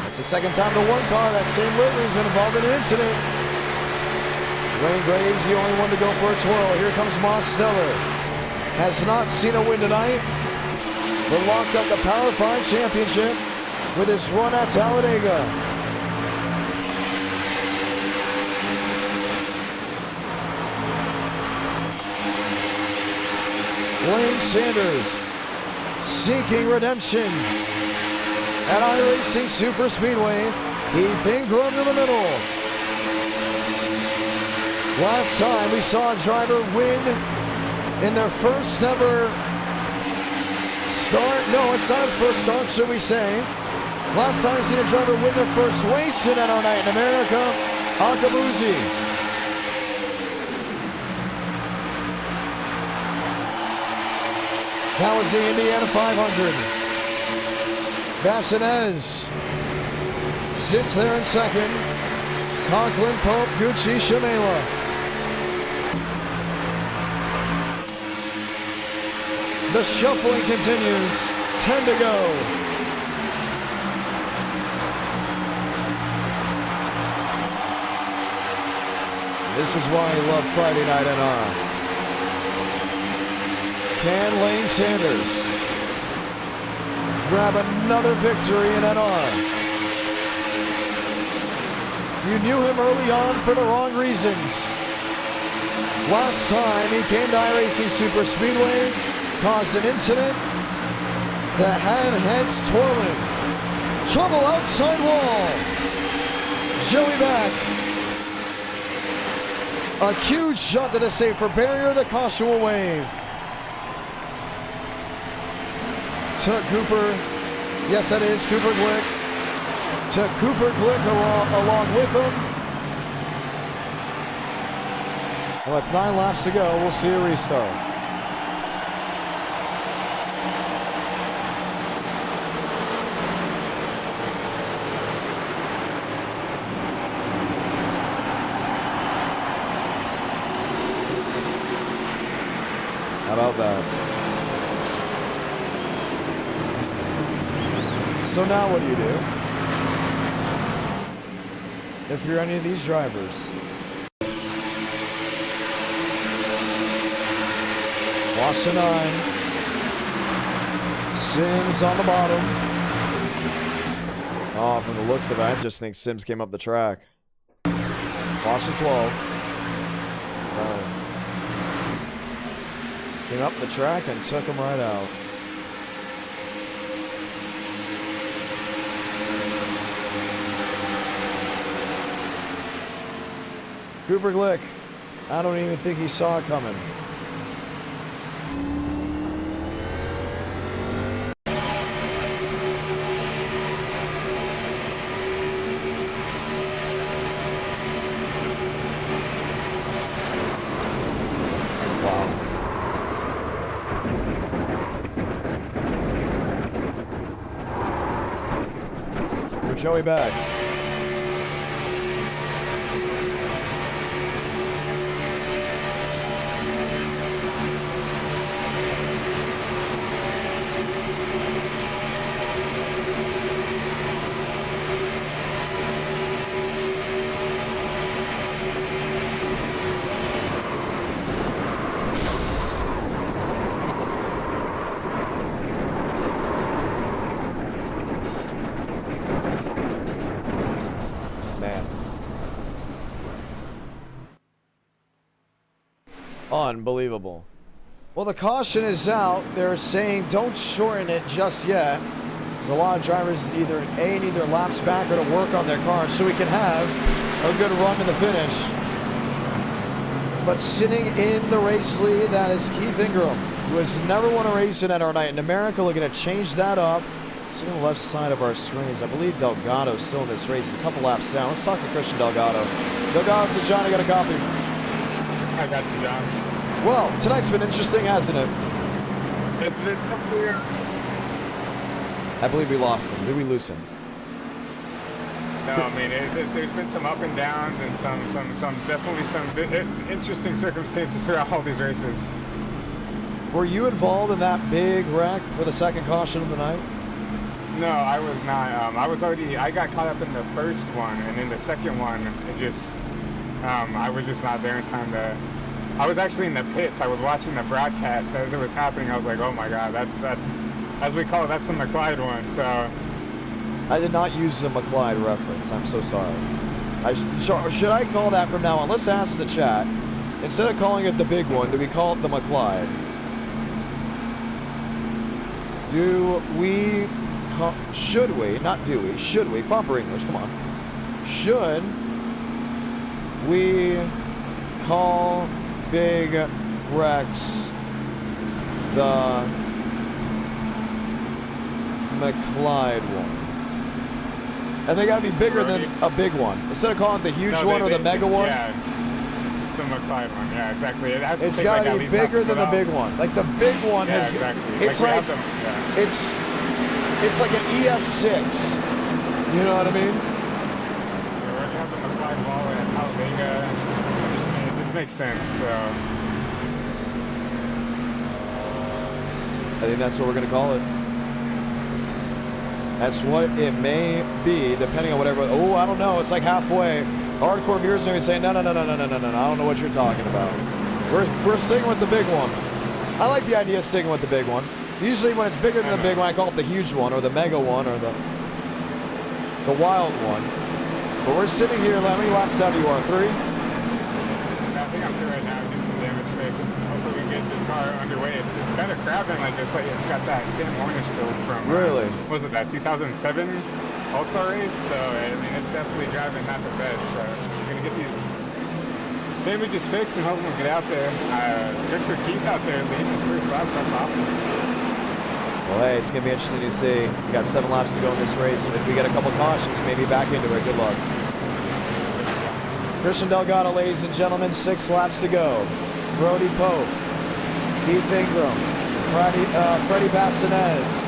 That's the second time the one car, that same livery, has been involved in an incident. Lane Graves, the only one to go for a twirl. Here comes Moss Steller. Has not seen a win tonight, but locked up the Power 5 Championship with his run at Talladega. Lane Sanders seeking redemption at iRacing Super Speedway. Keith Ingram to the middle. Last time we saw a driver win in their first ever start. No, it's not his first start, should we say. Last time we've seen a driver win their first race in our night in America, Akabuzi. That was the Indiana 500. Bassinez sits there in second. Conklin, Pope, Gucci, Shimela. The shuffling continues. 10 to go. This is why I love Friday Night NR. Can Lane Sanders grab another victory in NR? You knew him early on for the wrong reasons. Last time he came to iRacing Super Speedway, caused an incident that had heads twirling. Trouble outside wall. Joey back. A huge shot to the safer barrier. The caution will wave. Took Cooper. Yes, that is Cooper Glick. Took Cooper Glick along with him. And with 9 laps to go, we'll see a restart. How about that? So now what do you do? If you're any of these drivers. Lost to 9. Sims on the bottom. Oh, from the looks of it, I just think Sims came up the track. Lost to 12. Came up the track and took him right out. Cooper Glick, I don't even think he saw it coming. Wow. We're Joey back. Unbelievable. Well, the caution is out. They're saying don't shorten it just yet. There's a lot of drivers either need their laps back or to work on their cars so we can have a good run to the finish. But sitting in the race lead, that is Keith Ingram, who has never won a race in NR Night in America, looking to change that up. Sitting on the left side of our screens, I believe Delgado's still in this race, a couple laps down. Let's talk to Christian Delgado. Delgado said, John, I got a copy. I got you, John. Well, tonight's been interesting, hasn't it? It's been clear. I believe we lost him. Did we lose him? No, I mean, there's been some up and downs and definitely some interesting circumstances throughout all these races. Were you involved in that big wreck for the second caution of the night? No, I was not. I got caught up in the first one, and in the second one, I was just not there in time to. I was actually in the pits. I was watching the broadcast as it was happening. I was like, oh my god, that's as we call it, that's the McLeod one. So I did not use the McLeod reference. I'm so sorry. Should I call that from now on? Let's ask the chat. Instead of calling it the big one, do we call it the McLeod? Should we, not do we, should we, proper English, come on. Should we call Big Rex the McLeod one? And they gotta be bigger than a big one. Instead of calling it the huge one or the mega one? Yeah, it's the McLeod one, yeah, exactly. It's gotta be bigger than the big one. Like the big one has, exactly. It's like it's like an EF6. You know what I mean? We already have the McLeod wall at Talladega. This makes sense, so. I think that's what we're gonna call it. That's what it may be, depending on whatever. Oh, I don't know. It's like halfway. Hardcore viewers are going to say, no. I don't know what you're talking about. We're sticking with the big one. I like the idea of sticking with the big one. Usually when it's bigger than the big one, I call it the huge one, or the mega one, or the wild one. But we're sitting here. How many laps down do you are? 3? I think I'm 3 right now. Getting some damage fixed. Hopefully we can get this car underway. It's kind of crabbing. It's got that Sam Hornish build from. Really? What was it, that 2007 All-Star race? So I mean, it's definitely driving not the best. So we're gonna get these damages fixed and hopefully we'll get out there. Good for Keith out there leading his first lap. That's awesome. Well, hey, it's gonna be interesting to see. We got 7 laps to go in this race. If we get a couple cautions, maybe back into it. Good luck. Christian Delgado, ladies and gentlemen, 6 laps to go. Brody Pope, Keith Ingram, Freddie Bassinez.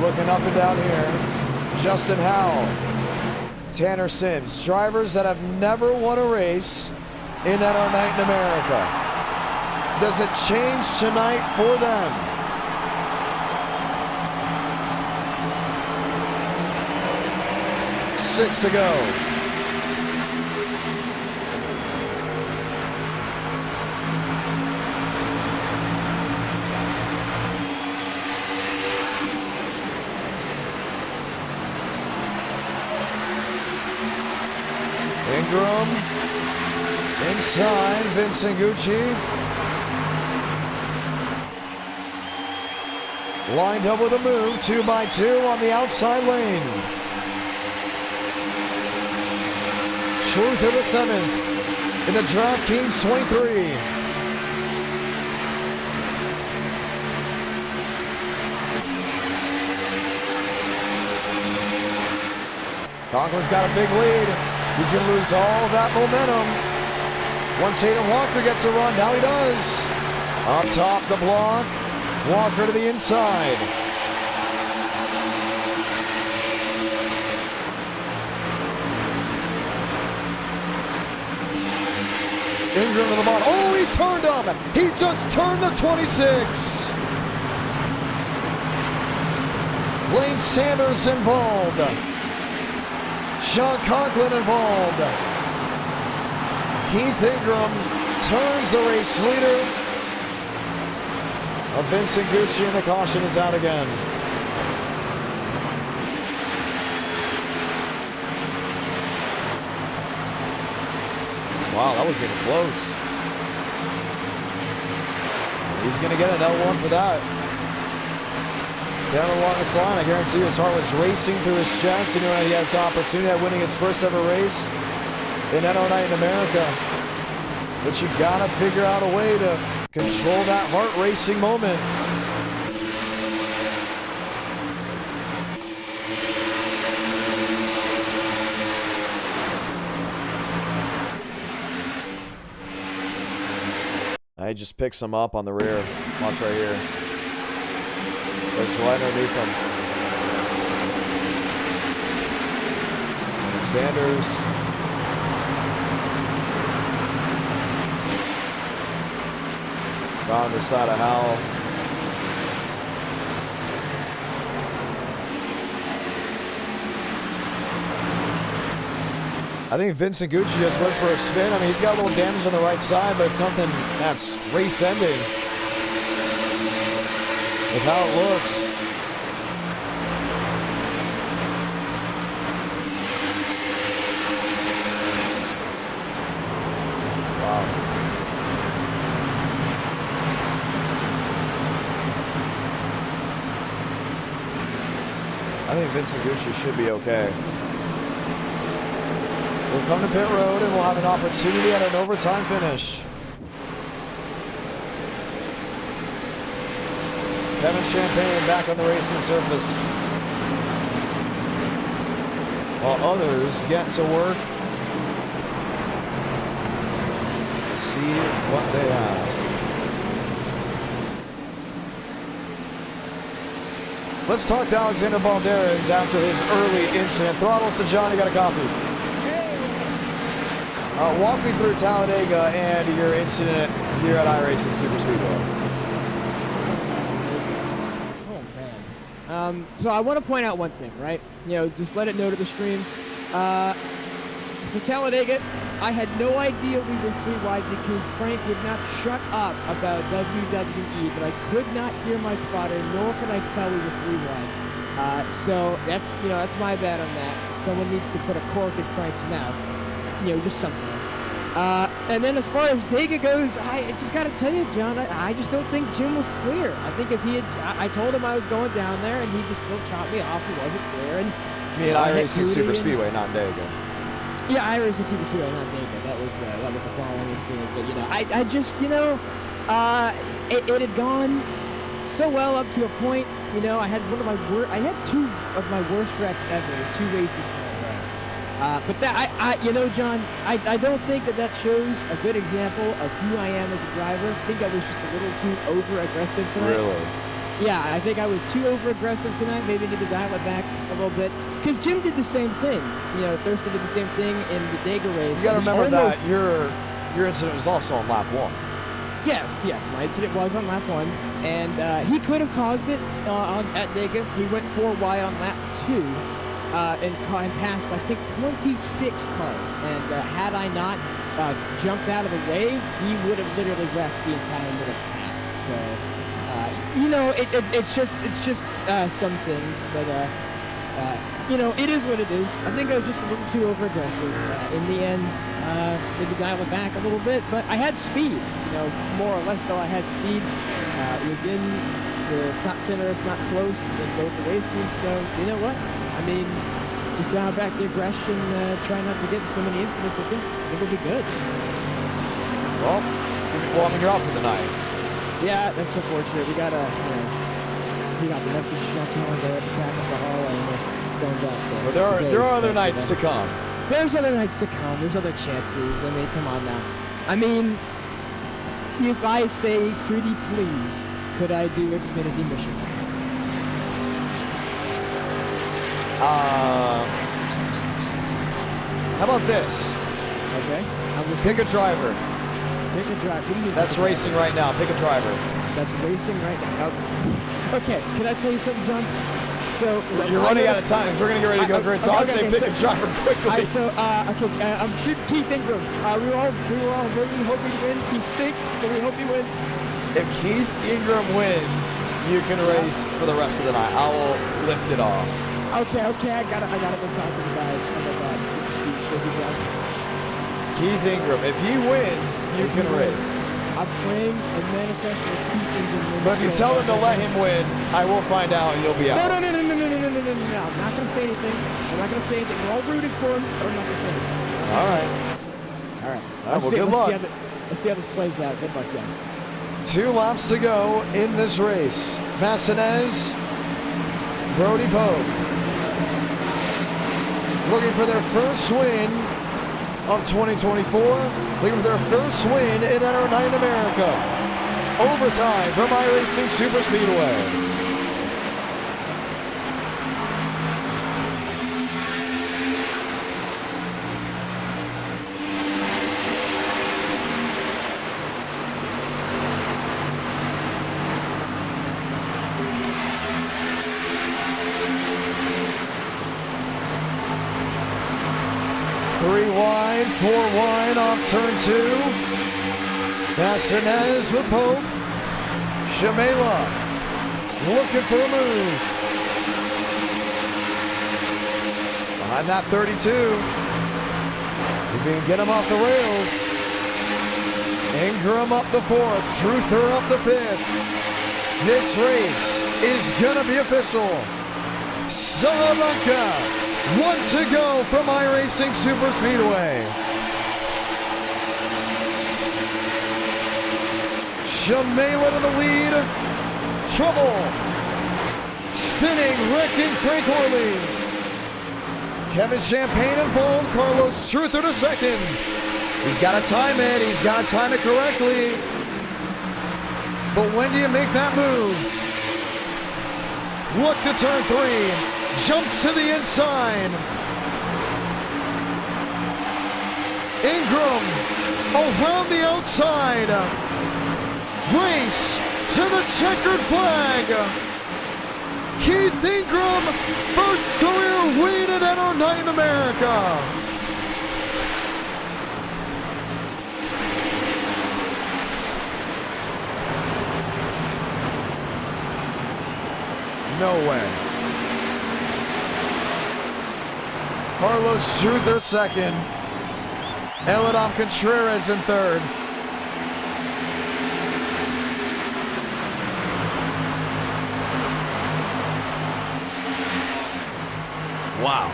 Looking up and down here. Justin Howell, Tanner Sims. Drivers that have never won a race in NR Night in America. Does it change tonight for them? Six to go. Ingram inside, Vincent Gucci lined up with a move, 2x2 on the outside lane. Truth of the 7th in the DraftKings 23. Conklin's got a big lead. He's going to lose all that momentum. Once Hayden Walker gets a run, now he does. Up top the block, Walker to the inside. Ingram to the bottom. Oh, he turned him. He just turned the 26. Lane Sanders involved. Sean Conklin involved. Keith Ingram turns the race leader. Vincent Gucci, and the caution is out again. Wow, that was even close. He's going to get an L1 for that. Down along this line, I guarantee his heart was racing through his chest. He knew he has the opportunity at winning his first ever race in NR Night in America. but you gotta figure out a way to control that heart racing moment. I just picked some up on the rear. Watch right here. Goes right underneath them. Sanders. On the side of Howell. I think Vincent Gucci just went for a spin. I mean, he's got a little damage on the right side, but it's nothing that's race-ending with how it looks. Wow. I think Vincent Gucci should be okay. We'll come to pit road and we'll have an opportunity at an overtime finish. Kevin Champagne back on the racing surface, while others get to work. See what they have. Let's talk to Alexander Balderas after his early incident. Throttles to John, you got a copy. Walk me through Talladega and your incident here at iRacing Super Speedway. Oh, man. So I want to point out one thing, right? You know, just let it know to the stream. For Talladega, I had no idea we were 3 wide because Frank would not shut up about WWE, but I could not hear my spotter, nor could I tell we were 3 wide. So that's, that's my bad on that. Someone needs to put a cork in Frank's mouth. Just something else. And then as far as Dega goes, I just got to tell you, John, I just don't think Jim was clear. I think if he had, I told him I was going down there, and he just still chopped me off. He wasn't clear. And me and iRacing Super Speedway, not Dega. Yeah, iRacing Super Speedway, not Dega. That was the following incident. But I just, it had gone so well up to a point. I had I had 2 of my worst wrecks ever in 2 races. But that, John, I don't think that shows a good example of who I am as a driver. I think I was just a little too over-aggressive tonight. Really? Yeah, I think I was too over-aggressive tonight. Maybe need to dial it back a little bit. Because Jim did the same thing. Thurston did the same thing in the Dega race. You got to remember that your incident was also on lap 1. Yes, my incident was on lap 1. And he could have caused it at Dega. He went 4 wide on lap 2. And passed, I think, 26 cars. And had I not jumped out of the way, he would have literally wrecked the entire middle path. So, it's just some things, but it is what it is. I think I was just a little too over-aggressive. In the end, maybe dial it back a little bit, but I had speed. More or less, though, I had speed. It was in the top 10 or if not close in both the races. So, you know what? I mean, just dial back the aggression, try not to get in so many incidents. I think it'll be good. Well, it's going to be warming you off for the night. Yeah, that's unfortunate. We got the message not too long there at the back of the hallway. Going back to but there are other nights to come. There's other nights to come. There's other chances. I mean, come on now. I mean, if I say pretty please, could I do Xfinity Mission? How about this? Okay. Pick a driver. Pick a driver. What do you mean? That's racing right now. Pick a driver. That's racing right now. Okay. Can I tell you something, John? So you're running out of time. So we're gonna get ready to go grid. So I'd say pick a driver quickly. I'm shooting Keith Ingram. We were all really hoping to win. He stinks, but we hope he wins. If Keith Ingram wins, you can race for the rest of the night. I will lift it off. Okay, I gotta go talk to the guys. Oh my God, this is huge. Good job. Keith Ingram, if he wins, you can race. I'm praying and manifesting Keith Ingram wins. But if you tell him to let him win, I will find out and you'll be out. No. I'm not gonna say anything. We're all rooting for him, but I'm not gonna say anything. All right. All right. Well, good luck. Let's see how this plays out. Good luck, Zach. 2 laps to go in this race. Massinez, Brody Pope, looking for their first win of 2024. Looking for their first win in NR9 America. Overtime from iRacing Super Speedway. Four wide off turn 2. Massinez with Pope. Shamela looking for a move. Behind that 32. If he can get him off the rails. Ingram up the 4th. Truther up the 5th. This race is gonna be official. Salamanca, 1 to go from iRacing Super Speedway. Shamela to the lead. Trouble. Spinning, wrecking Frank Orley. Kevin Champagne involved. Carlos Truther to second. He's got to time it. He's got to time it correctly. But when do you make that move? Look to turn 3. Jumps to the inside. Ingram around the outside. Race to the checkered flag. Keith Ingram, first career win at NR9 America. No way. Carlos Truther second. Eladam Contreras in third. Wow.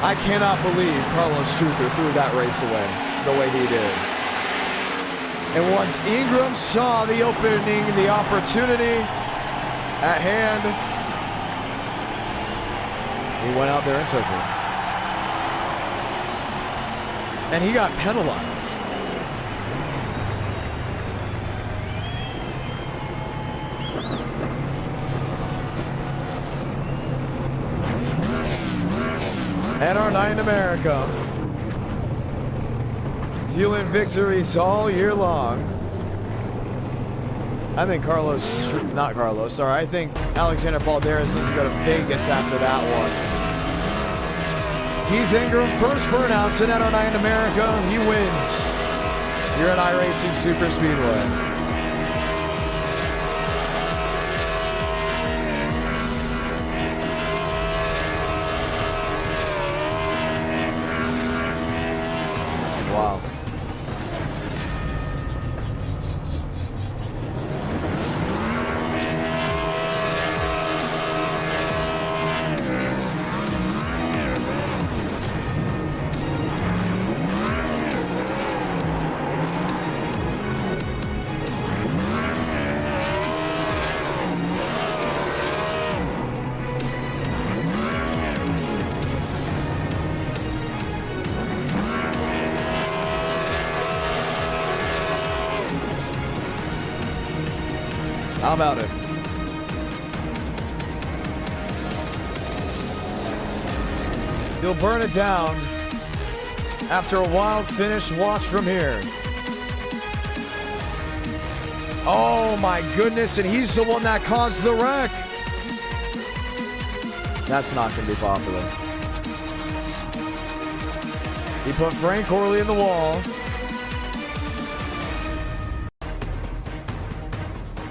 I cannot believe Carlos Truther threw that race away the way he did. And once Ingram saw the opening, the opportunity at hand, he went out there and took it. And he got penalized. NR9 America. Fueling victories all year long. I think I think Alexander Balderas needs to go to Vegas after that one. Keith Ingram, first burnouts in NR9 America. He wins. You're at iRacing Super Speedway. Wow. How about it? He'll burn it down after a wild finish. Watch from here. Oh my goodness, and he's the one that caused the wreck. That's not going to be popular. He put Frank Orley in the wall.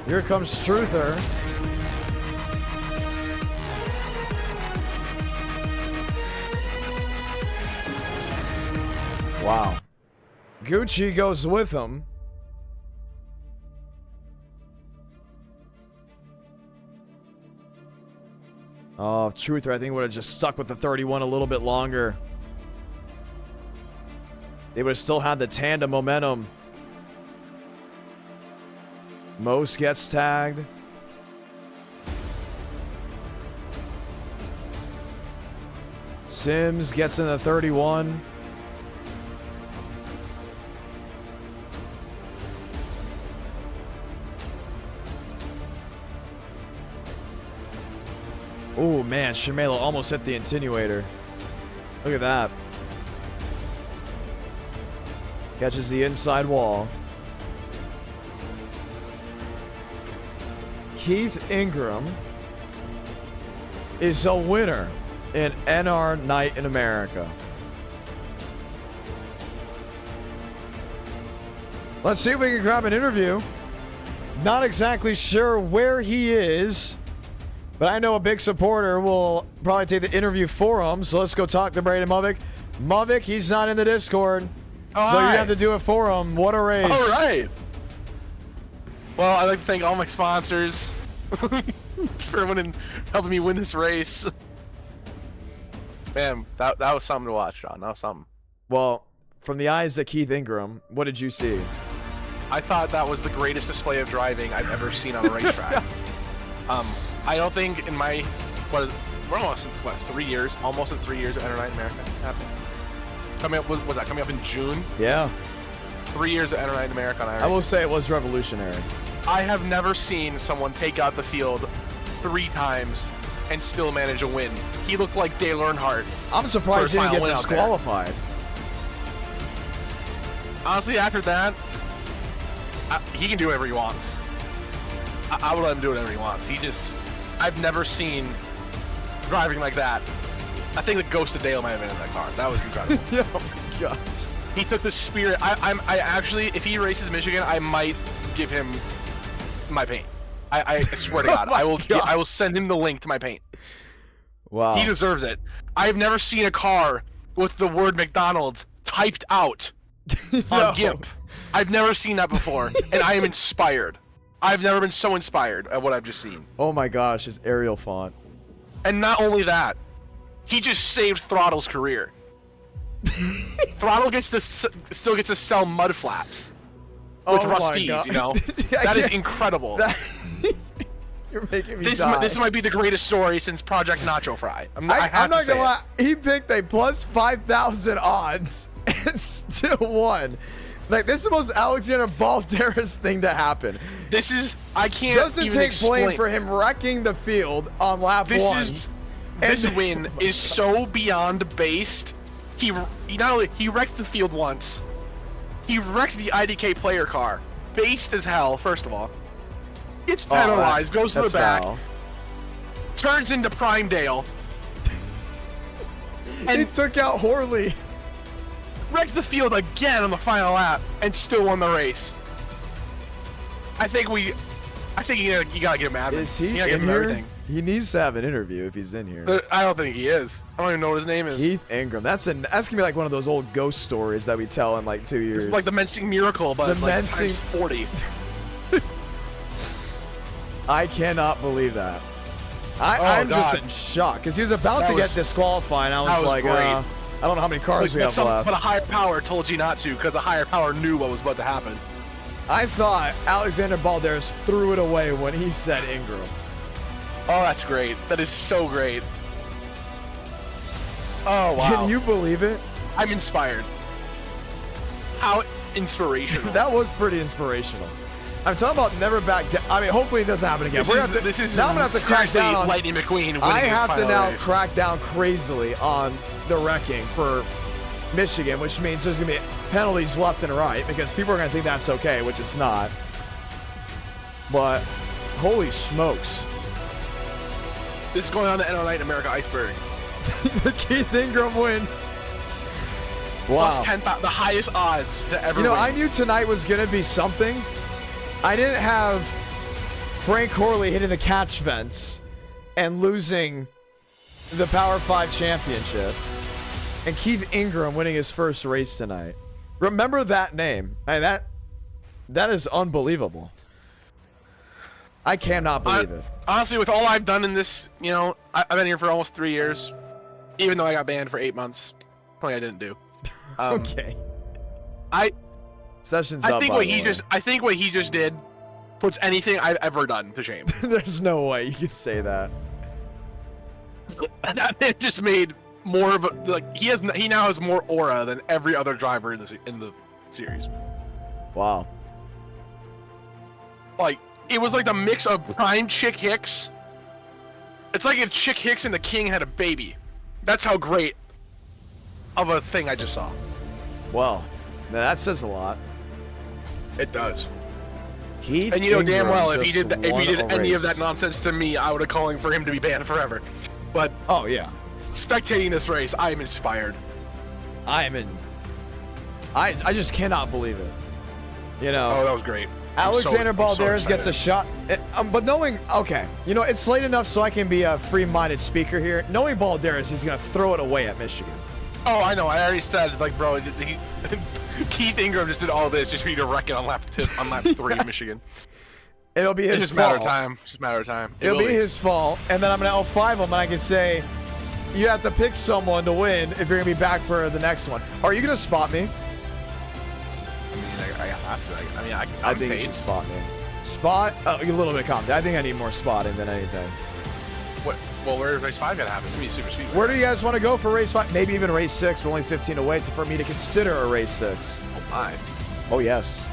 Here comes Truther. Wow. Gucci goes with him. Oh, Truther, I think would have just stuck with the 31 a little bit longer. they would have still had the tandem momentum. Most gets tagged. Sims gets in the 31. Oh man, Shimelo almost hit the attenuator. Look at that. Catches the inside wall. Keith Ingram is a winner in NR Night in America. Let's see if we can grab an interview. Not exactly sure where he is, but I know a big supporter will probably take the interview for him. So let's go talk to Braden Movick. Movick, he's not in the Discord. Oh, so hi. you have to do it for him. What a race. All right. Well, I'd like to thank all my sponsors for helping me win this race. Man, that was something to watch, John. That was something. Well, from the eyes of Keith Ingram, what did you see? I thought that was the greatest display of driving I've ever seen on a racetrack. I don't think in my we're almost in 3 years, almost in 3 years of Enter Night in America happening. Coming up, was that coming up in June? Yeah. 3 years of Enter Night in America on iRacing. I will say it was revolutionary. I have never seen someone take out the field 3 times and still manage a win. He looked like Dale Earnhardt. I'm surprised he didn't get disqualified. Honestly, after that, he can do whatever he wants. I would let him do whatever he wants. I've never seen driving like that. I think the ghost of Dale might have been in that car. That was incredible. Oh my gosh. He took the spirit. I actually, if he races Michigan, I might give him my paint. I swear to God, I will send him the link to my paint. Wow. He deserves it. I've never seen a car with the word McDonald's typed out on GIMP. I've never seen that before, and I am inspired. I've never been so inspired at what I've just seen. Oh my gosh, his Arial font. And not only that, he just saved Throttle's career. Throttle still gets to sell mud flaps with Rusties, you know? That is incredible. You're making me die. This might be the greatest story since Project Nacho Fry. I'm not gonna lie. He picked a plus 5,000 odds and still won. Like, this is the most Alexander Balderas thing to happen. I can't Doesn't even take explain. blame for him wrecking the field on lap 1. This win is so beyond based. He not only he wrecked the field once, he wrecked the IDK player car. Based as hell, first of all. Gets penalized, goes to the back, turns into Prime Dale. And he took out Horley. Wrecked the field again on the final lap and still won the race. I think you gotta give him admin. Is he You gotta give in him here? everything. He needs to have an interview if he's in here. I don't think he is. I don't even know what his name is. Keith Ingram. That's gonna be like one of those old ghost stories that we tell in like 2 years. It's like the Mensing Miracle, but The like Mensing- times 40. I cannot believe that. I'm just in shock because he was about to get disqualified. And I was like, great. I don't know how many cars we have left. But a higher power told you not to because a higher power knew what was about to happen. I thought Alexander Balderas threw it away when he said Ingram. Oh, that's great. That is so great. Oh, wow. Can you believe it? I'm inspired. How inspirational. That was pretty inspirational. I'm talking about never back down. I mean, hopefully it doesn't happen again. Now I'm gonna have to crack down on Lightning McQueen. I have to now crack down crazily on the wrecking for Michigan, which means there's gonna be penalties left and right because people are gonna think that's okay, which it's not. But holy smokes. This is going on the NO Night in America Iceberg. The Keith Ingram win. Wow. Plus 10,000, the highest odds to ever You know, win. I knew tonight was going to be something. I didn't have Frank Horley hitting the catch vents and losing the Power 5 championship and Keith Ingram winning his first race tonight. Remember that name. I mean, that is unbelievable. I cannot believe it. Honestly, with all I've done in this, you know, I've been here for almost 3 years, even though I got banned for 8 months. Something I didn't do. Okay. Sessions I up, think by what the he way. just I think what he just did puts anything I've ever done to shame. There's no way you could say that. That man just made more of a like he now has more aura than every other driver in the series. Wow. Like it was like the mix of prime Chick Hicks. It's like if Chick Hicks and the King had a baby. That's how great of a thing I just saw. Well, that says a lot. It does. Keith And you know damn Ingram well if he just did won a any of race. that nonsense to me, I would have calling for him to be banned forever. But oh yeah, spectating this race, I am inspired. I just cannot believe it. You know. Oh, that was great. I'm Alexander so Balderas gets a shot, but knowing, okay, you know, it's late enough so I can be a free-minded speaker here. Knowing Balderas, he's gonna throw it away at Michigan. Oh, I know. I already said, like, bro, Keith Ingram just did all this just for you to wreck it on lap 3 in Michigan. It'll be his It's just a fault. matter of time. It's just a matter of time. It'll be his fault, and then I'm gonna L5 him, and I can say, you have to pick someone to win if you're gonna be back for the next one. Are you gonna spot me? I have to. I mean, I think you should spot me. Spot? Oh, a little bit of confidence. I think I need more spotting than anything. What? Well, where's race 5 gonna happen? It's gonna be super speedway. Where do you guys want to go for race 5? Maybe even race 6. We're only 15 away for me to consider a race 6. Oh my. Oh yes.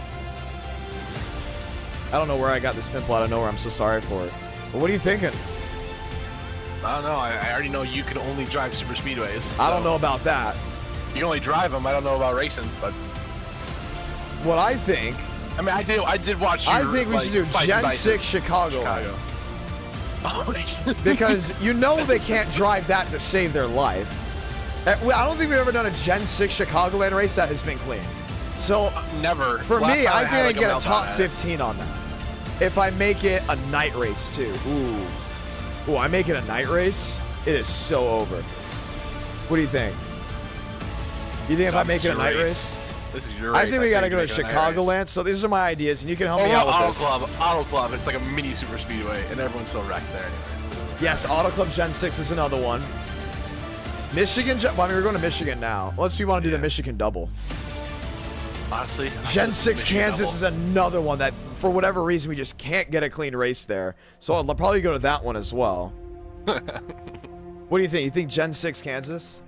I don't know where I got this pimple out of nowhere. I'm so sorry for it. But what are you thinking? I don't know. I already know you can only drive super speedways. I don't know about that. You can only drive them. I don't know about racing, but what I think. I mean, I did watch. I think we should do Gen 6 Chicago. Because you know they can't drive that to save their life. I don't think we've ever done a Gen 6 Chicagoland race that has been clean. So never. For Last me, time I think I like get a meltdown top at it. 15 on that. If I make it a night race too. Ooh, I make it a night race, it is so over. What do you think? You think if I make it a night race? This is your I race. think we say gotta you go can to make it a night race. Chicagoland. So these are my ideas, and you can help me Oh, out with Auto this. Club. Auto Club. It's like a mini super speedway, and everyone still wrecks there anyway. Yes, Auto Club Gen 6 is another one. Michigan, well, I mean, we're going to Michigan now. Unless we want to do the Michigan double. Honestly, Gen 6 Kansas is another one that, for whatever reason, we just can't get a clean race there. So I'll probably go to that one as well. What do you think? You think Gen 6 Kansas?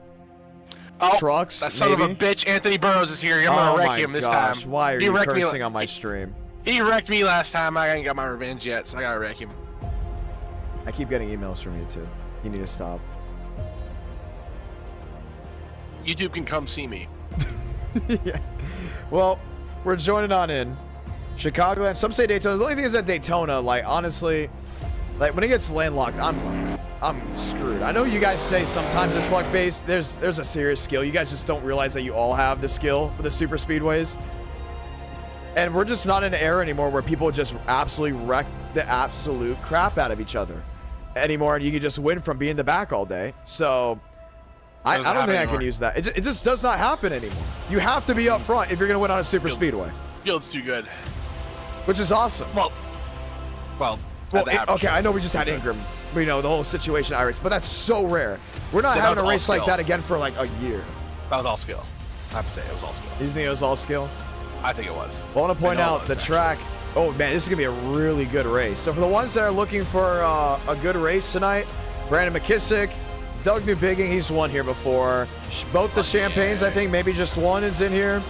Oh, Trucks, that son maybe? of a bitch, Anthony Burrows is here. I'm gonna wreck him this time. Why are He you wrecked me cursing on my stream? He wrecked me last time. I ain't got my revenge yet, so I gotta wreck him. I keep getting emails from you too. You need to stop. YouTube can come see me. Yeah. Well, we're joining on in. Chicagoland. Some say Daytona. The only thing is that Daytona, like, honestly, like, when it gets landlocked, I'm screwed. I know you guys say sometimes it's luck-based. There's a serious skill. You guys just don't realize that you all have the skill for the super speedways. And we're just not in an era anymore where people just absolutely wreck the absolute crap out of each other anymore, and you can just win from being the back all day. So I don't think I can use that. It just does not happen anymore. You have to be up front if you're going to win on a super speedway. Field's too good. Which is awesome. Well, okay, I know we just had Ingram, you know, the whole situation iRacing, but that's so rare. We're not having a race like that again for like a year. That was all skill. I have to say, it was all skill. You think it was all skill? I think it was. Well, I want to point out the track. Oh, man, this is going to be a really good race. So for the ones that are looking for a good race tonight, Brandon McKissick, Doug Newbigging, he's won here before. Both the Champagnes, I think maybe just one is in here.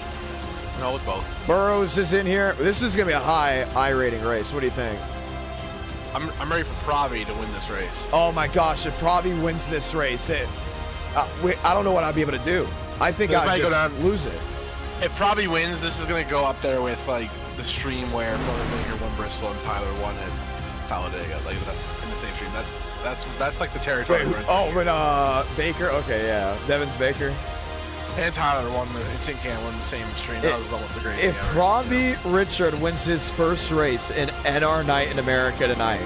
No, it's both. Burrows is in here. This is going to be a high iRating race. What do you think? I'm ready for Pravi to win this race. Oh my gosh, if Pravi wins this race, I don't know what I'd be able to do. I think I'd just lose it. If Pravi wins, this is going to go up there with like the stream where Motormaker won Bristol and Tyler won at Talladega, like in the same stream. That's like the territory. Wait, when Baker, okay, yeah, Devins Baker. And Tyler won the Tin Can won the same stream. That was almost the greatest If thing ever. Pravi Richard wins his first race in NR Night in America tonight,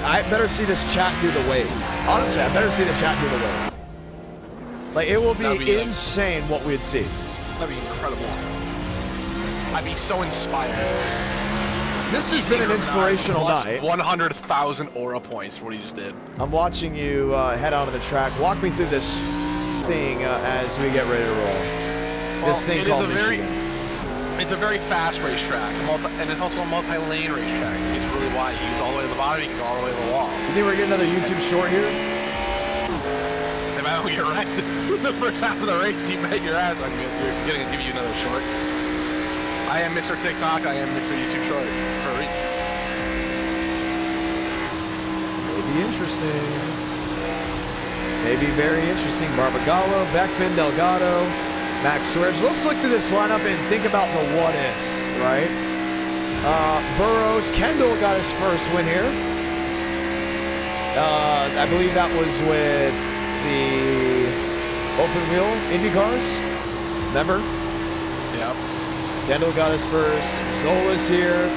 I better see this chat do the wave. Honestly, I better see the chat do the wave. Like, it will be insane what we'd see. That'd be incredible. I'd be so inspired. This has been an inspirational night. 100,000 aura points for what he just did. I'm watching you head onto the track. Walk me through this thing as we get ready to roll. This thing called Michigan. It's a very fast racetrack, and it's also a multi-lane racetrack. It's really wide. You use all the way to the bottom, you can go all the way to the wall. You think we're getting another YouTube short here? If I don't get wrecked in the first half of the race, you bet your ass I'm gonna give you another short. I am Mr. TikTok, I am Mr. YouTube short for a reason. Maybe interesting. Maybe very interesting. Barbagallo, Beckman, Delgado, Max Suarez. Let's look through this lineup and think about the what-ifs, right? Burrows, Kendall got his first win here. I believe that was with the open wheel Indy cars. Remember? Yep. Kendall got his first. Zola's here.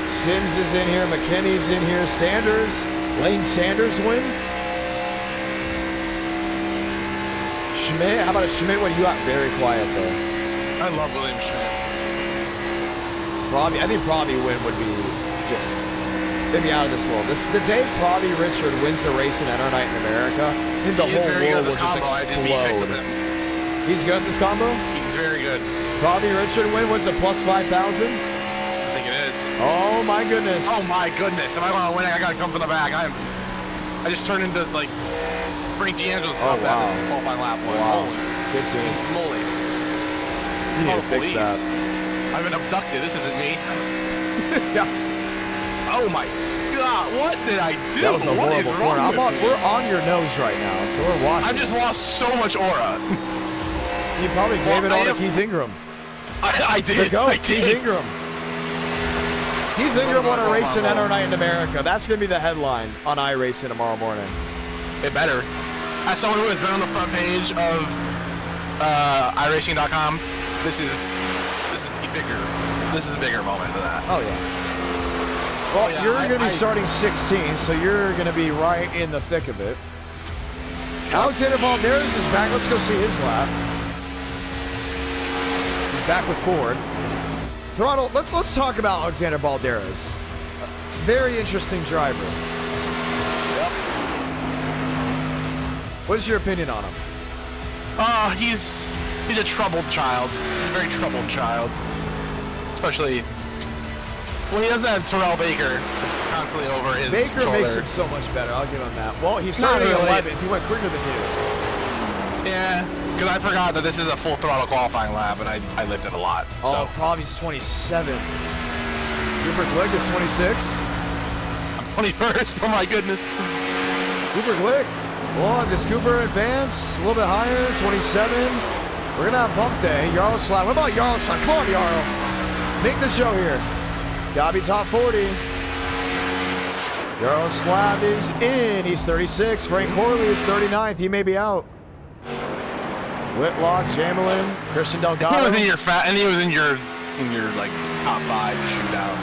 Sims is in here. McKinney's in here. Sanders. Lane Sanders win. Schmidt. How about a Schmidt when you got very quiet though? I love William Schmidt. I think Proby win would be just, they'd be out of this world. The day Proby Richard wins a race in Enter Night in America, I think the whole world will just explode. He's good at this combo? He's very good. Proby Richard win was a plus 5,000? I think it is. Oh my goodness. Oh my goodness. If I want to win, I gotta come from the back. I just turned into like Frank D'Angelo's how bad this qualifying lap was. Wow. Holy 15. moly. You need to fix that. I've been abducted. This isn't me. Yeah. Oh my God. What did I do? That was a what is horrible wrong corner. with me? We're on your nose right now, so we're watching. I just lost so much aura. You probably gave it all to Keith Ingram. I did. Go, I Keith did. Ingram. Keith Ingram won a race in Enter Night in America. That's going to be the headline on iRacing tomorrow morning. It better. As someone who has been on the front page of iRacing.com, this is bigger. This is a bigger moment than that. Oh yeah. Well, you're going to be starting 16, so you're going to be right in the thick of it. Alexander Valderas is back. Let's go see his lap. He's back with Ford. Throttle. Let's talk about Alexander Valderas. Very interesting driver. Yep. What is your opinion on him? He's a troubled child. He's a very troubled child. Especially when he doesn't have Terrell Baker constantly over his Baker shoulder. makes him so much better. I'll give him that. Well, he started at 11th. He went quicker than you. Yeah, because I forgot that this is a full throttle qualifying lap, and I lived it a lot. Oh, Proby's 27. Cooper Glick is 26. I'm 21st. Oh my goodness. Cooper Glick. Well, does Cooper advance a little bit higher? 27. We're going to have bump day. Yaroslav. What about Yaroslav? Come on, Yarl. Make the show here. It's got to be top 40. Yaroslav is in. He's 36. Frank Corley is 39th. He may be out. Whitlock, Jamelin, Christian Delgado. He was in your he was in your like top 5 shootout.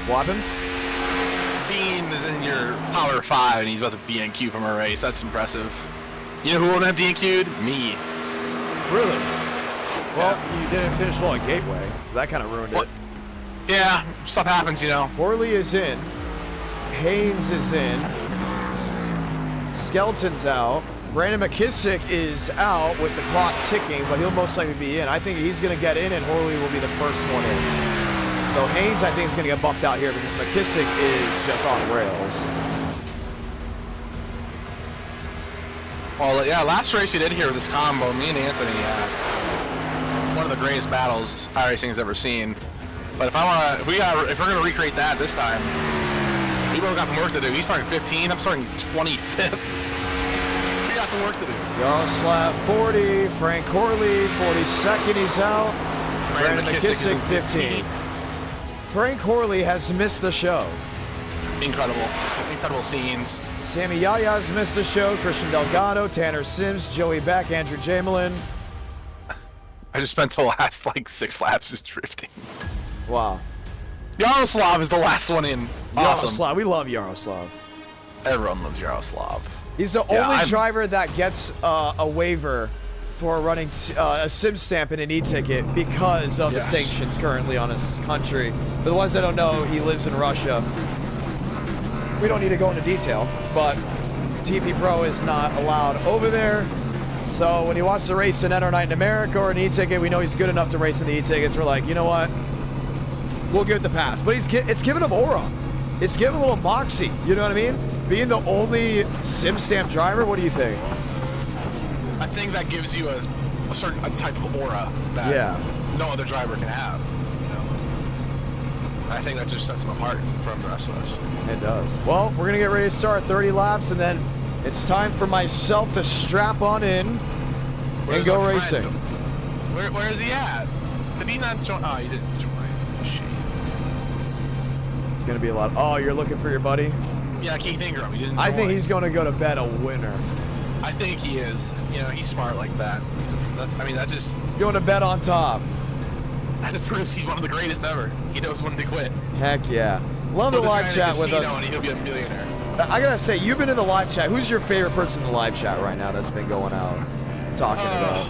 What happened? Bean is in your power 5, and he's about to DNQ from a race. That's impressive. You know who won't have DNQ'd? Me. Really? Well, you didn't finish well at Gateway, so that kind of ruined it. Yeah, stuff happens, you know. Corley is in. Haynes is in. Skelton's out. Brandon McKissick is out with the clock ticking, but he'll most likely be in. I think he's going to get in, and Horley will be the first one in. So Haynes, I think, is going to get bumped out here because McKissick is just on rails. Well, yeah, last race we did here with this combo, me and Anthony had one of the greatest battles iRacing's ever seen. But if we're gonna recreate that this time, we both got some work to do. He's starting 15, I'm starting 25th. We got some work to do. Yaroslav 40, Frank Corley 42nd, he's out. Brandon McKissick 15. Frank Corley has missed the show. Incredible scenes. Sammy Yaya's missed the show. Christian Delgado, Tanner Sims, Joey Beck, Andrew Jamelin. I just spent the last like 6 laps just drifting. Wow. Yaroslav is the last one in. Awesome. Yaroslav, we love Yaroslav. Everyone loves Yaroslav. He's the only driver that gets a waiver for running a sim stamp and an e-ticket because of the sanctions currently on his country. For the ones that don't know, he lives in Russia. We don't need to go into detail, but TP Pro is not allowed over there. So when he wants to race an Enter Night in America or an e-ticket, we know he's good enough to race in the e-tickets. We're like, you know what? We'll give it the pass. But it's giving him aura. It's giving a little moxie. You know what I mean? Being the only sim stamp driver, what do you think? I think that gives you a certain type of aura that no other driver can have. You know? I think that just sets him apart from the rest of us. It does. Well, we're going to get ready to start 30 laps, and then it's time for myself to strap on in and go racing. Where is he at? Did he not join? Oh, he didn't join. Shit. It's going to be a lot. Oh, you're looking for your buddy? Yeah, Keith Ingram. He didn't join. I think he's going to go to bed a winner. I think he is. You know, he's smart like that. That's just... Going to bed on top. That proves he's one of the greatest ever. He knows when to quit. Heck yeah. Love the live chat with us. And he'll be a millionaire. I gotta say, you've been in the live chat. Who's your favorite person in the live chat right now that's been going out, talking about?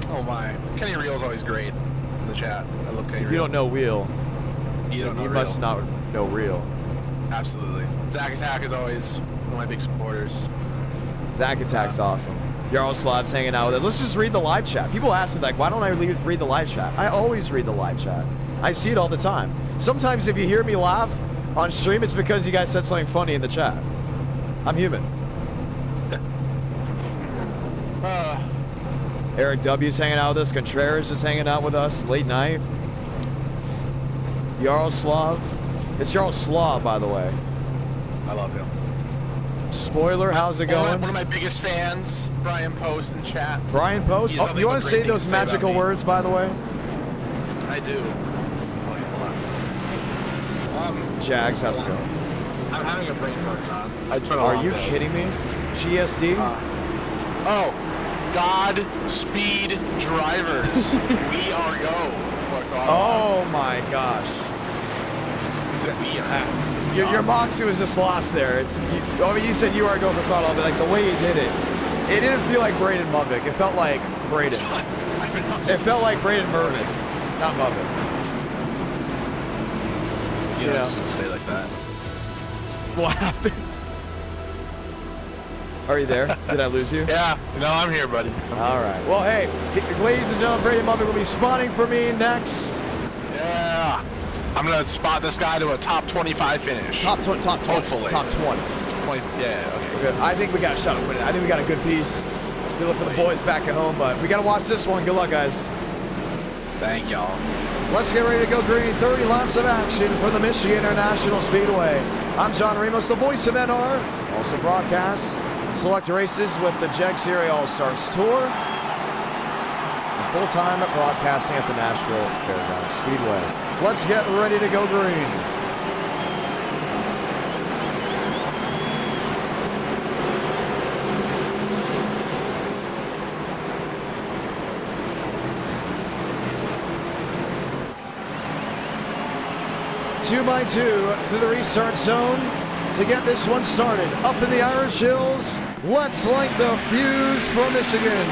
Oh my. Kenny Reel's always great in the chat. I love Kenny Reel. If you don't know Wheel, you must not know Real. Absolutely. Zach Attack is always one of my big supporters. Zach Attack's awesome. Yaroslav's hanging out with it. Let's just read the live chat. People ask me, like, why don't I read the live chat? I always read the live chat. I see it all the time. Sometimes if you hear me laugh on stream, it's because you guys said something funny in the chat. I'm human. Eric W's hanging out with us. Contreras is hanging out with us. Late night. Yaroslav. It's Yaroslav, by the way. I love him. Spoiler, how's it going? One of my biggest fans, Brian Post in chat. Brian Post? Oh, you want to say those magical words, by the way? I do. Jags, how's it going? I'm having a brain fart, John. Are you kidding me? GSD? Godspeed drivers. We are go. Oh my gosh. Your moxie was just lost there. You said you are going for throttle, but like the way he did it, it didn't feel like Braden Mubik. It felt like Braden. It felt like Braden Mervin, not Mubik. You know, just stay like that. What happened? Are you there? Did I lose you? Yeah. No, I'm here, buddy. All right. Well, hey, ladies and gentlemen, Braden Mubik will be spawning for me next. Yeah. I'm going to spot this guy to a top 25 finish. Top 20. Hopefully. Top 20. Yeah, okay. Good. I think we got a shot at winning. I think we got a good piece. We look for the boys back at home, but we got to watch this one. Good luck, guys. Thank y'all. Let's get ready to go green. 30 laps of action for the Michigan International Speedway. I'm John Ramos, the voice of NR. Also broadcasts select races with the Jeg Series All-Stars Tour. And full-time broadcasting at the Nashville Fairgrounds Speedway. Let's get ready to go green. Two by two through the restart zone to get this one started. Up in the Irish Hills, let's light the fuse for Michigan.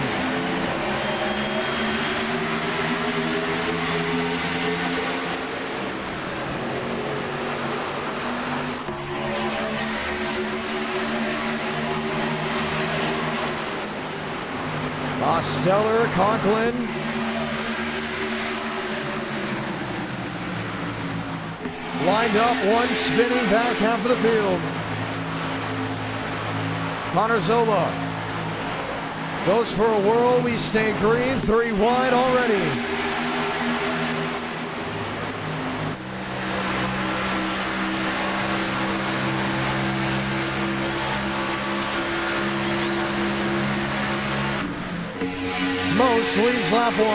Stellar, Conklin. Lined up, one spinning back half of the field. Connor Zola goes for a whirl. We stay green, 3 wide already. Most leads lap 1.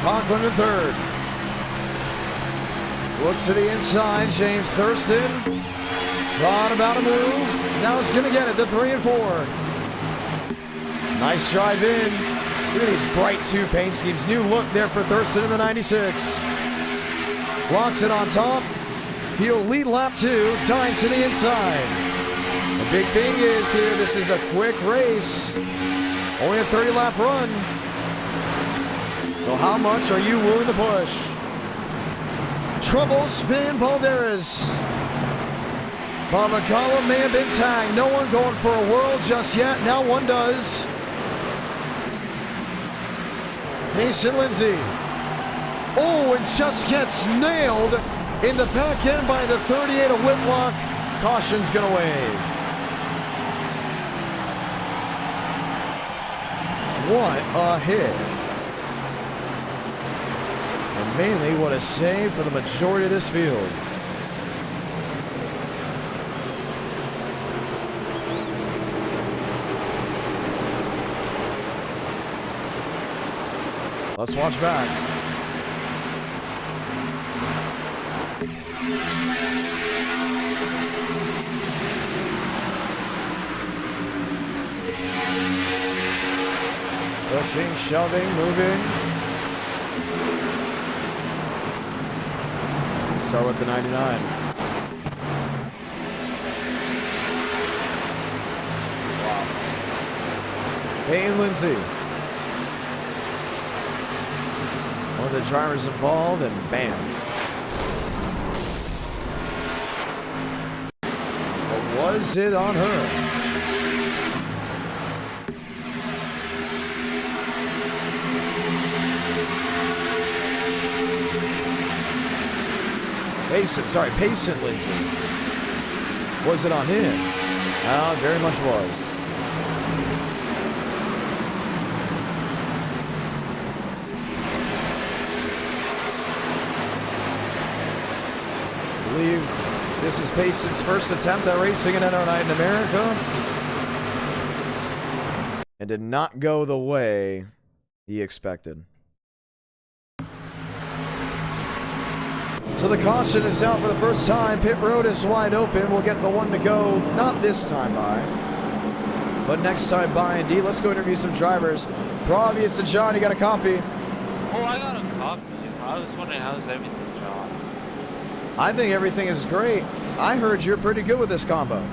Conklin in third. Looks to the inside, James Thurston. Thought about a move. Now it's going to get it to 3 and 4. Nice drive in. Look at these bright 2 paint schemes. New look there for Thurston in the 96. Locks it on top. He'll lead lap 2. Time to the inside. The big thing is here, this is a quick race. Only a 30 lap run. So how much are you willing to push? Trouble spin Balderas. Barbacala may have been tagged. No one going for a world just yet. Now one does. Mason Lindsay. Oh, and just gets nailed in the back end by the 38 of Whitlock. Caution's going to wave. What a hit. And mainly what a save for the majority of this field. Let's watch back. Pushing, shoving, moving. Start with the 99. Wow. Payne Lindsay. One of the drivers involved, and bam. But was it on her? Payson Lindsay. Was it on him? Very much was. I believe this is Payson's first attempt at racing an NR night in America. And did not go the way he expected. So the caution is out for the first time. Pit road is wide open. We'll get the one to go, not this time by, but next time by indeed. Let's go interview some drivers. Provious to John, you got a copy? Oh, I got a copy. I was wondering how's everything, John? I think everything is great. I heard you're pretty good with this combo.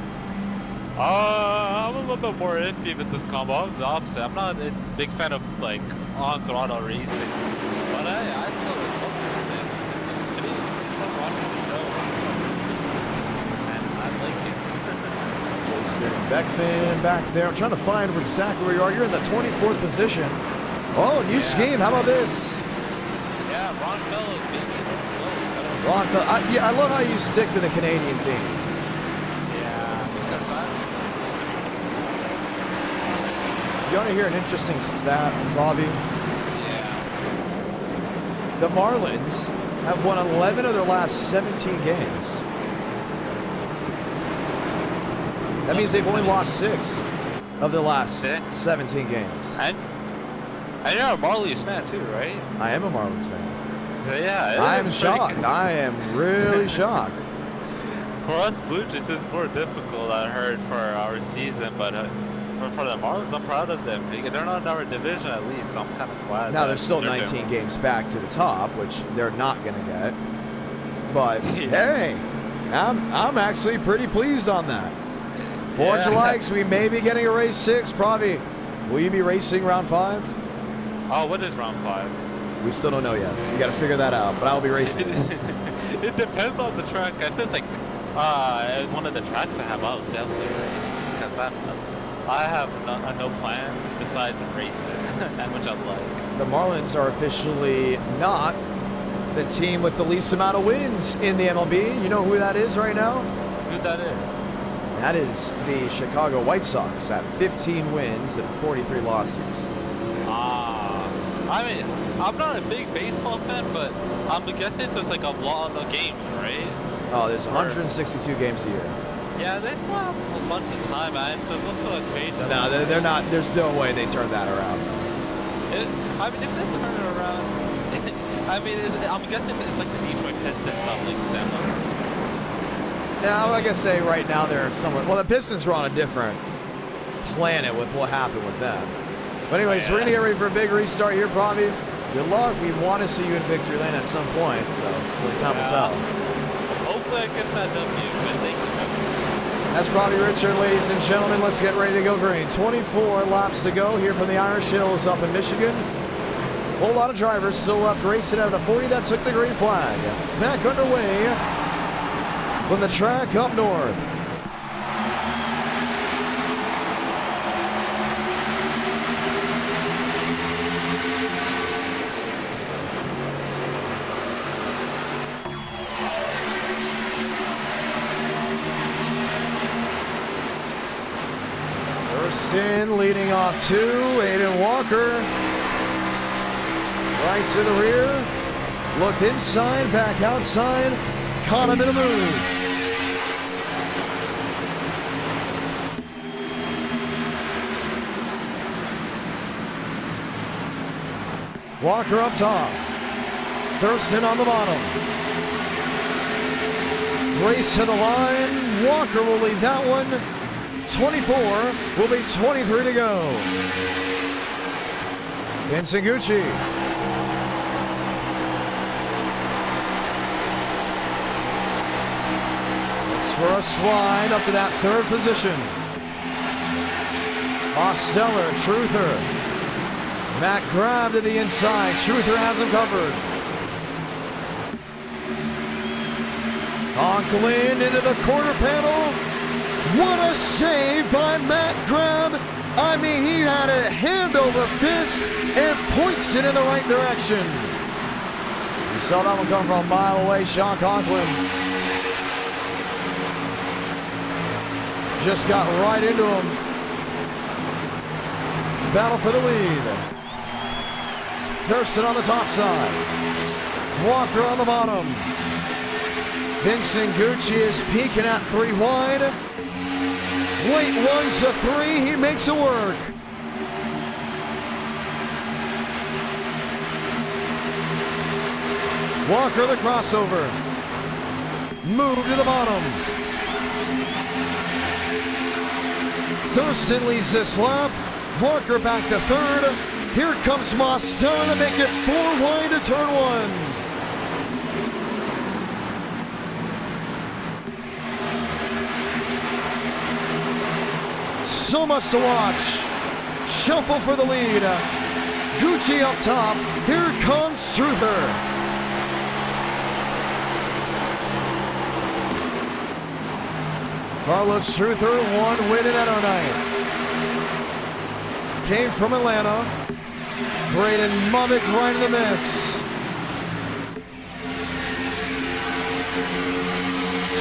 I'm a little bit more iffy with this combo. I'm the opposite. I'm not a big fan of like on throttle racing, but I still love this thing. I'm watching the show, and I like it. Beckman back there. I'm trying to find exactly where you are. You're in the 24th position. Oh, new scheme. How about this? Yeah, Ron Fellows, baby. Ron Fellows. I love how you stick to the Canadian theme. You want to hear an interesting stat, Bobby? Yeah. The Marlins have won 11 of their last 17 games. That means they've only lost 6 of the last 17 games. And you're a Marlins fan too, right? I am a Marlins fan. So yeah, I am shocked. I am really shocked. For us Blue Jays, it's more difficult, I heard, for our season, but for the Marlins, I'm proud of them. They're not in our division at least, so I'm kind of glad. Now, there's still 19 games back to the top, which they're not going to get. But, hey, I'm actually pretty pleased on that. 4th of July, we may be getting a race 6, probably. Will you be racing round 5? Oh, what is round 5? We still don't know yet. We got to figure that out, but I'll be racing. It depends on the track. I think it's like one of the tracks I have, I'll definitely race, because I have no plans besides racing, that much I like. The Marlins are officially not the team with the least amount of wins in the MLB. You know who that is right now? Who that is? That is the Chicago White Sox at 15 wins and 43 losses. I mean, I'm not a big baseball fan, but I'm guessing there's like a lot of games, right? Oh, there's 162 games a year. Yeah, they still have a bunch of time, man. There's also a trade. No, they're not. There's no way they turn that around. I mean, if they turn it around, I mean, I'm guessing it's like the Detroit Pistons, something like them. Now, like I say, right now they're somewhere. Well, the Pistons are on a different planet with what happened with them. But anyways, we're gonna get ready for a big restart here, probably. Good luck. We want to see you in victory lane at some point, so only time will tell. Hopefully I get that W, but thank you. That's probably Richard, ladies and gentlemen. Let's get ready to go green. 24 laps to go here from the Irish Hills up in Michigan. Whole lot of drivers still left racing out of the 40 that took the green flag. Back underway from the track up north. Thurston leading off 2, Aiden Walker. Right to the rear, looked inside, back outside, caught him in a move. Walker up top, Thurston on the bottom. Race to the line, Walker will lead that one. 24 will be 23 to go. Vincent Gucci. For a slide up to that 3rd position. Osteller, Truther. Matt Grab to the inside. Truther has him covered. Conklin into the quarter panel. What a save by Matt Grab. I mean, he had it hand over fist and points it in the right direction. You saw that one come from a mile away, Sean Conklin. Just got right into him. Battle for the lead. Thurston on the top side. Walker on the bottom. Vincent Gucci is peeking at 3 wide. Late ones to 3. He makes it work. Walker the crossover. Move to the bottom. Thurston leads this lap. Walker back to 3rd. Here comes Mostella to make it 4 wide to turn 1. So much to watch. Shuffle for the lead. Gucci up top. Here comes Struther. Carlos Struther, 1 win in Edo night. Came from Atlanta. Braden Mummick right in the mix.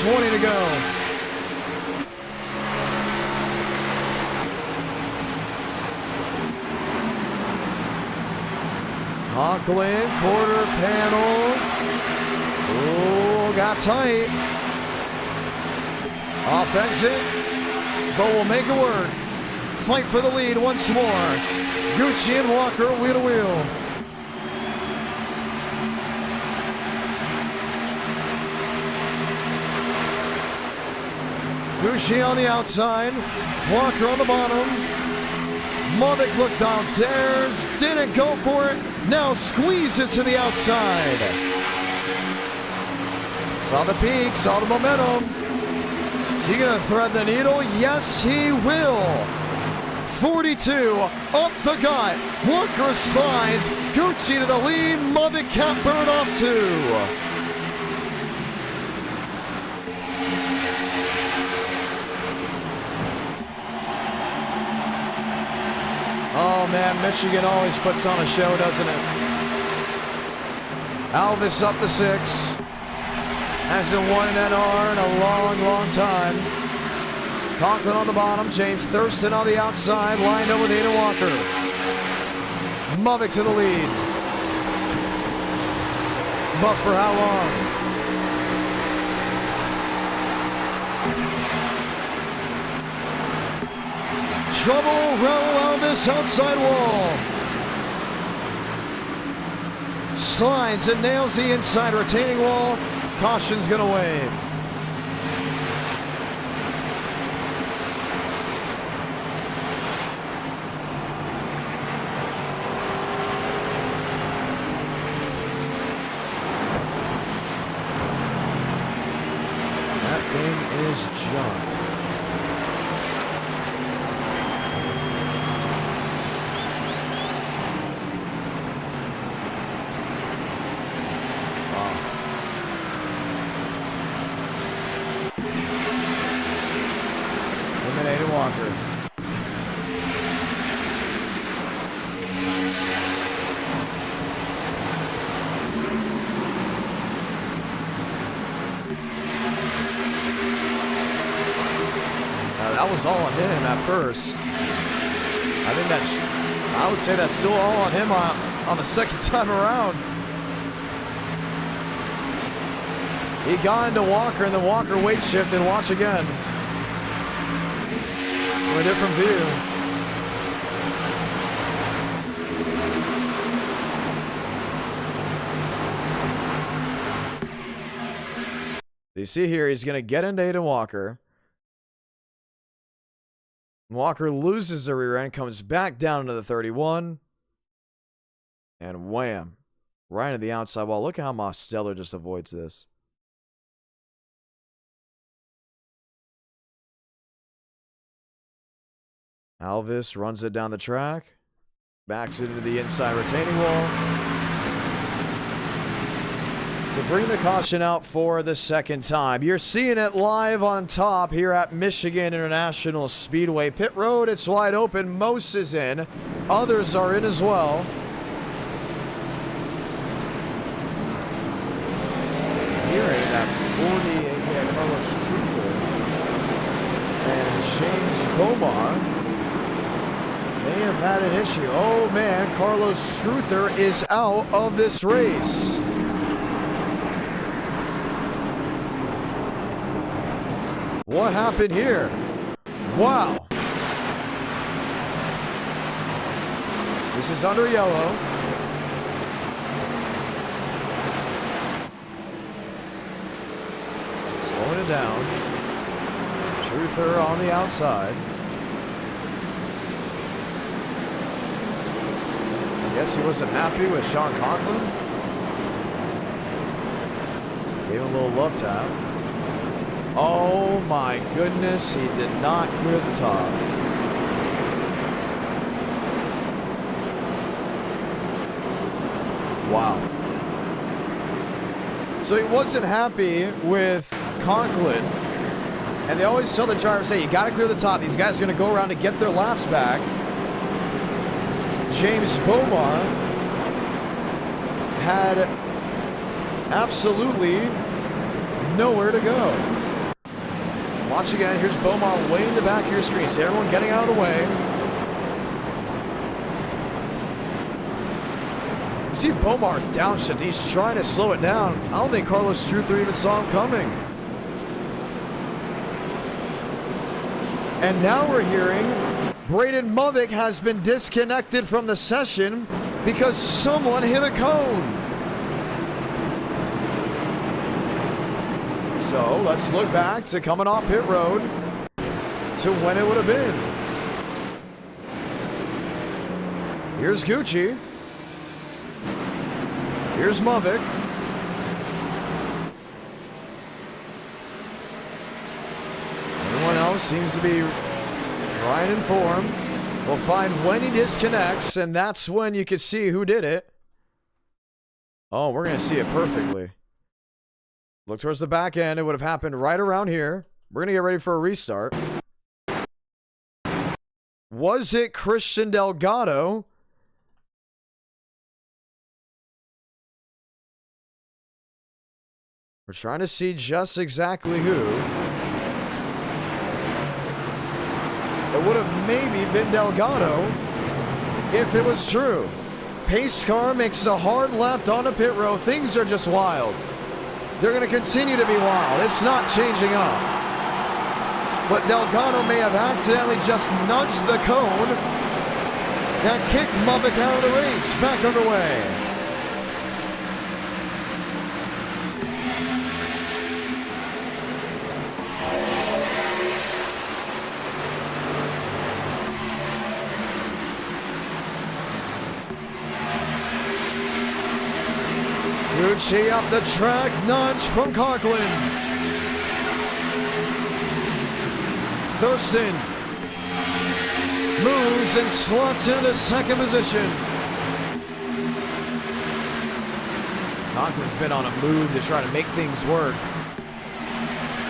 20 to go. Conklin, quarter panel. Oh, got tight. Off exit, but will make it work. Fight for the lead once more. Gucci and Walker wheel to wheel. Gucci on the outside, Walker on the bottom. Mummick looked downstairs, didn't go for it. Now squeezes to the outside. Saw the peak, saw the momentum. Is he going to thread the needle? Yes, he will. 42 up the gut. Walker slides. Gucci to the lead. Mummick can't burn off 2. Oh man, Michigan always puts on a show, doesn't it? Alvis up to 6. Hasn't won an NR in a long, long time. Conklin on the bottom, James Thurston on the outside, lined up with Aiden Walker. Mummick to the lead. But for how long? Trouble, Raul Alvis outside wall. Slides and nails the inside retaining wall. Caution's gonna wave. That thing is junked. Walker. That was all on him at first. I think I would say that's still all on him on the second time around. He got into Walker, and then Walker weight shifted. Watch again. From a different view. You see here, he's going to get into Aiden Walker. Walker loses the rear end, comes back down into the 31. And wham. Right into the outside wall. Look at how Mosteller just avoids this. Alvis runs it down the track. Backs it into the inside retaining wall. To bring the caution out for the second time. You're seeing it live on top here at Michigan International Speedway. Pit road, it's wide open. Most is in. Others are in as well. Hearing that 48 Carlos Truther and James Bomar may have had an issue. Oh man, Carlos Struther is out of this race. What happened here? Wow. This is under yellow. Slowing it down. Truther on the outside. I guess he wasn't happy with Sean Conklin. Gave him a little love tap. Oh my goodness, he did not clear the top. Wow. So he wasn't happy with Conklin. And they always tell the drivers, hey, you got to clear the top. These guys are going to go around to get their laps back. James Bomar had absolutely nowhere to go. Watch again. Here's Bomar way in the back of your screen. See everyone getting out of the way. You see Bomar downshift. He's trying to slow it down. I don't think Carlos Struther even saw him coming. And now we're hearing Braden Movick has been disconnected from the session because someone hit a cone. So let's look back to coming off pit road to when it would have been. Here's Gucci. Here's Movick. Everyone else seems to be right in form. We'll find when he disconnects, and that's when you can see who did it. Oh, we're going to see it perfectly. Look towards the back end. It would have happened right around here. We're going to get ready for a restart. Was it Christian Delgado? We're trying to see just exactly who. It would have maybe been Delgado if it was true. Pace car makes a hard left on the pit road. Things are just wild. They're going to continue to be wild. It's not changing up. But Delgado may have accidentally just nudged the cone that kicked Movick out of the race. Back underway. Gucci up the track, nudge from Conklin. Thurston moves and slots into the second position. Conklin's been on a move to try to make things work.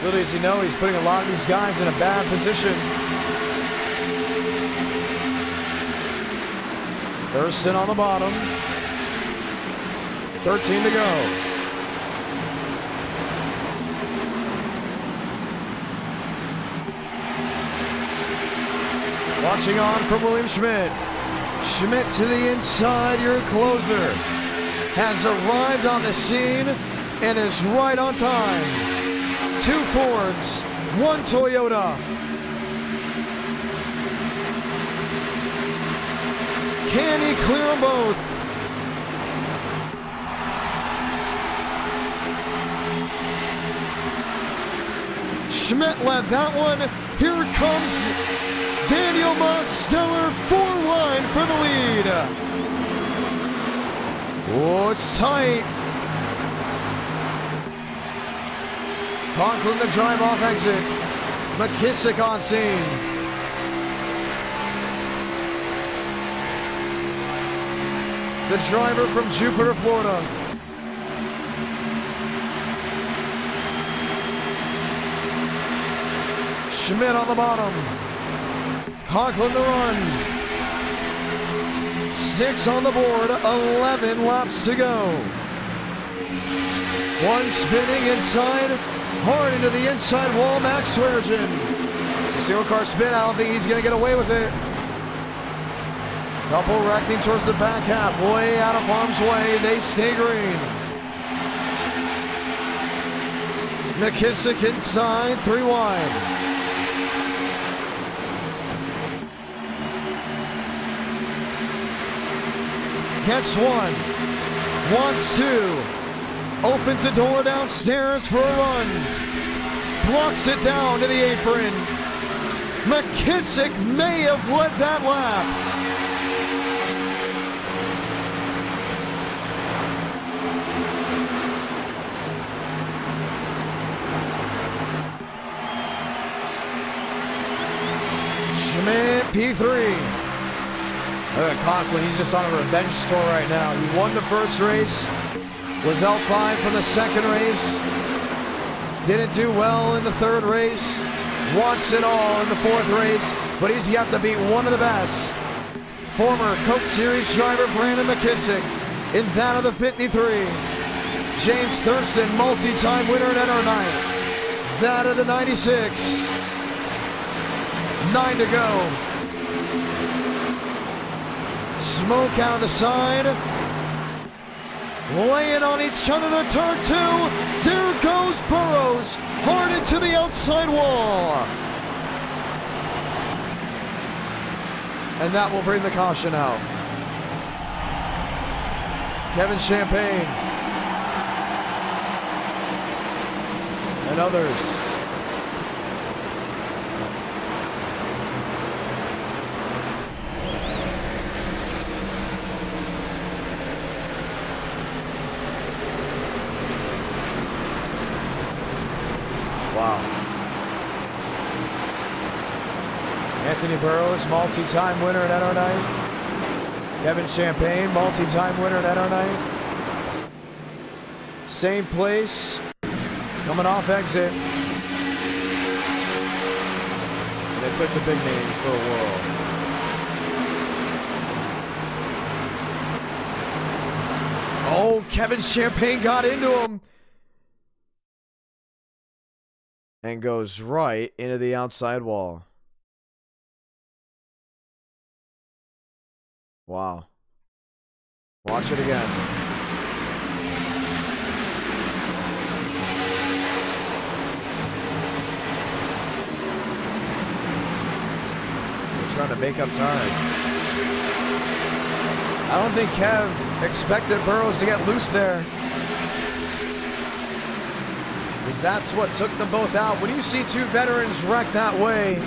Little does he know, he's putting a lot of these guys in a bad position. Thurston on the bottom. 13 to go. Watching on from William Schmidt. Schmidt to the inside, your closer. Has arrived on the scene and is right on time. 2 Fords, 1 Toyota. Can he clear them both? Schmidt led that one. Here comes Daniel Mosteller, 4 wide for the lead. Oh, it's tight. Conklin the drive off exit. McKissick on scene. The driver from Jupiter, Florida. Schmidt on the bottom. Conklin to run. 6 on the board, 11 laps to go. 1 spinning inside, hard into the inside wall, Max Swearengin. It's a single car spin, I don't think he's gonna get away with it. Couple wrecking towards the back half, way out of harm's way, they stay green. McKissick inside, 3 wide. Gets 1, wants 2, opens the door downstairs for a run, blocks it down to the apron. McKissick may have led that lap. Schmidt, P3. Look at Conklin, he's just on a revenge tour right now. He won the first race, was L5 for the second race, didn't do well in the third race, wants it all in the fourth race, but he's got to beat one of the best. Former Cup Series driver Brandon McKissick in that of the 53. James Thurston, multi-time winner in NR9. That of the 96. 9 to go. Smoke out of the side. Laying on each other, the turn 2. There goes Burrows, hard into the outside wall. And that will bring the caution out. Kevin Champagne. And others. Wow. Anthony Burrows, multi-time winner at NR9. Kevin Champagne, multi-time winner at NR9. Same place, coming off exit. And it took the big name for a whirl. Oh, Kevin Champagne got into him. And goes right into the outside wall. Wow. Watch it again. They're trying to make up time. I don't think Kev expected Burrows to get loose there. Because that's what took them both out. When you see 2 veterans wreck that way,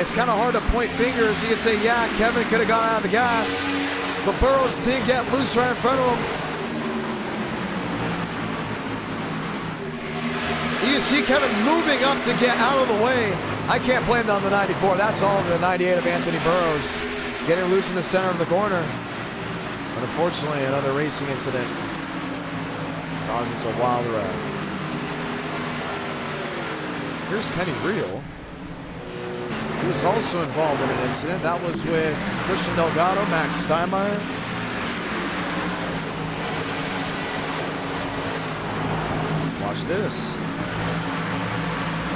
it's kind of hard to point fingers. You can say, yeah, Kevin could have gone out of the gas, but Burrows didn't get loose right in front of him. You see Kevin moving up to get out of the way. I can't blame that on the 94. That's all the 98 of Anthony Burrows getting loose in the center of the corner. But unfortunately, another racing incident causes a wild ride. Here's Kenny Real. He was also involved in an incident. That was with Christian Delgado, Max Steinmeier. Watch this.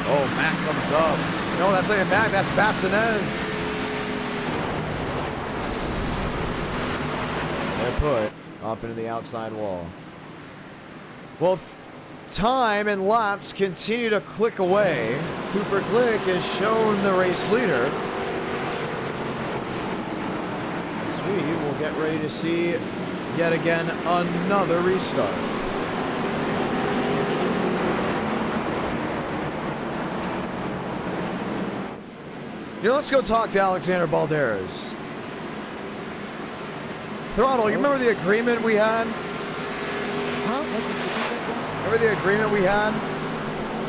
Oh, Mac comes up. No, that's not even Mac, that's Bassinez. They're put up into the outside wall. Well, time and laps continue to click away. Cooper Glick is shown the race leader. As we will get ready to see yet again another restart. You know, let's go talk to Alexander Balderas. Throttle, you remember the agreement we had? Remember the agreement we had?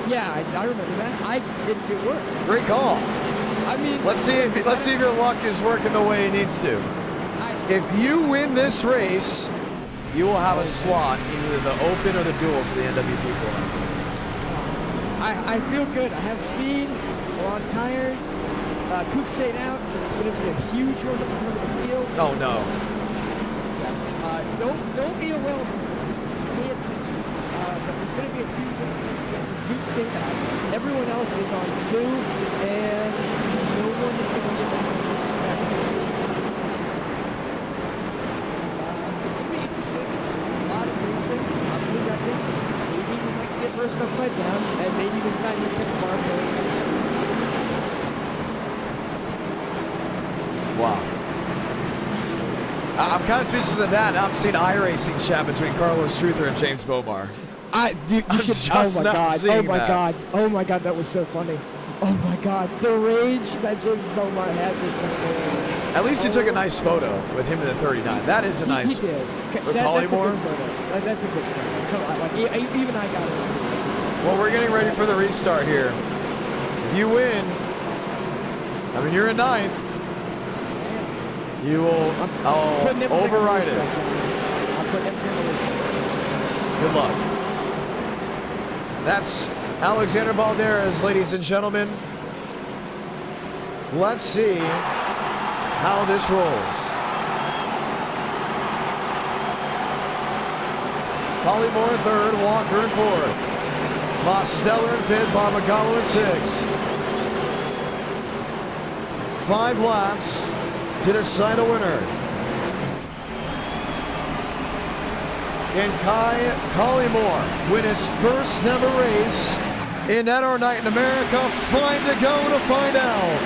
Yeah, I remember that. I didn't do work. Great call. I mean, let's see if your luck is working the way it needs to. If you win this race, you will have a slot in either the Open or the Duel for the NWP 400. I feel good. I have speed. We're on tires. Coop stayed out, so it's going to be a huge run up the front of the field. Oh no. Don't be overwhelmed. Just pay attention. But there's going to be a huge run up the front of the field. Because Coop stayed out. Everyone else is on 2, and no one is going to get that respect. It's going to be interesting. There's a lot of racing. I'm good record. Maybe we might see a person upside down, and maybe this time we catch Mark going. Wow. I'm kind of speechless at that. I'm seeing iRacing chat between Carlos Truther and James Bomar. You should. Oh my god! Oh my god! Oh my god! That was so funny. Oh my god! The rage that James Bomar had was hilarious. At least he took a nice photo with him in the 39. That is a nice. He did. With That's a good photo. That's a good photo. Come on, like, even I got it. Well, we're getting ready for the restart here. If you win, I mean you're in 9th. You will override it. Good luck. That's Alexander Balderas, ladies and gentlemen. Let's see how this rolls. Collymore in 3rd, Walker in 4th. Mosteller in 5th, Barbagallo in 6th. 5 laps to decide a winner. Can Kai Collymore win his first ever race in NASCAR Night in America? 5 to go to find out.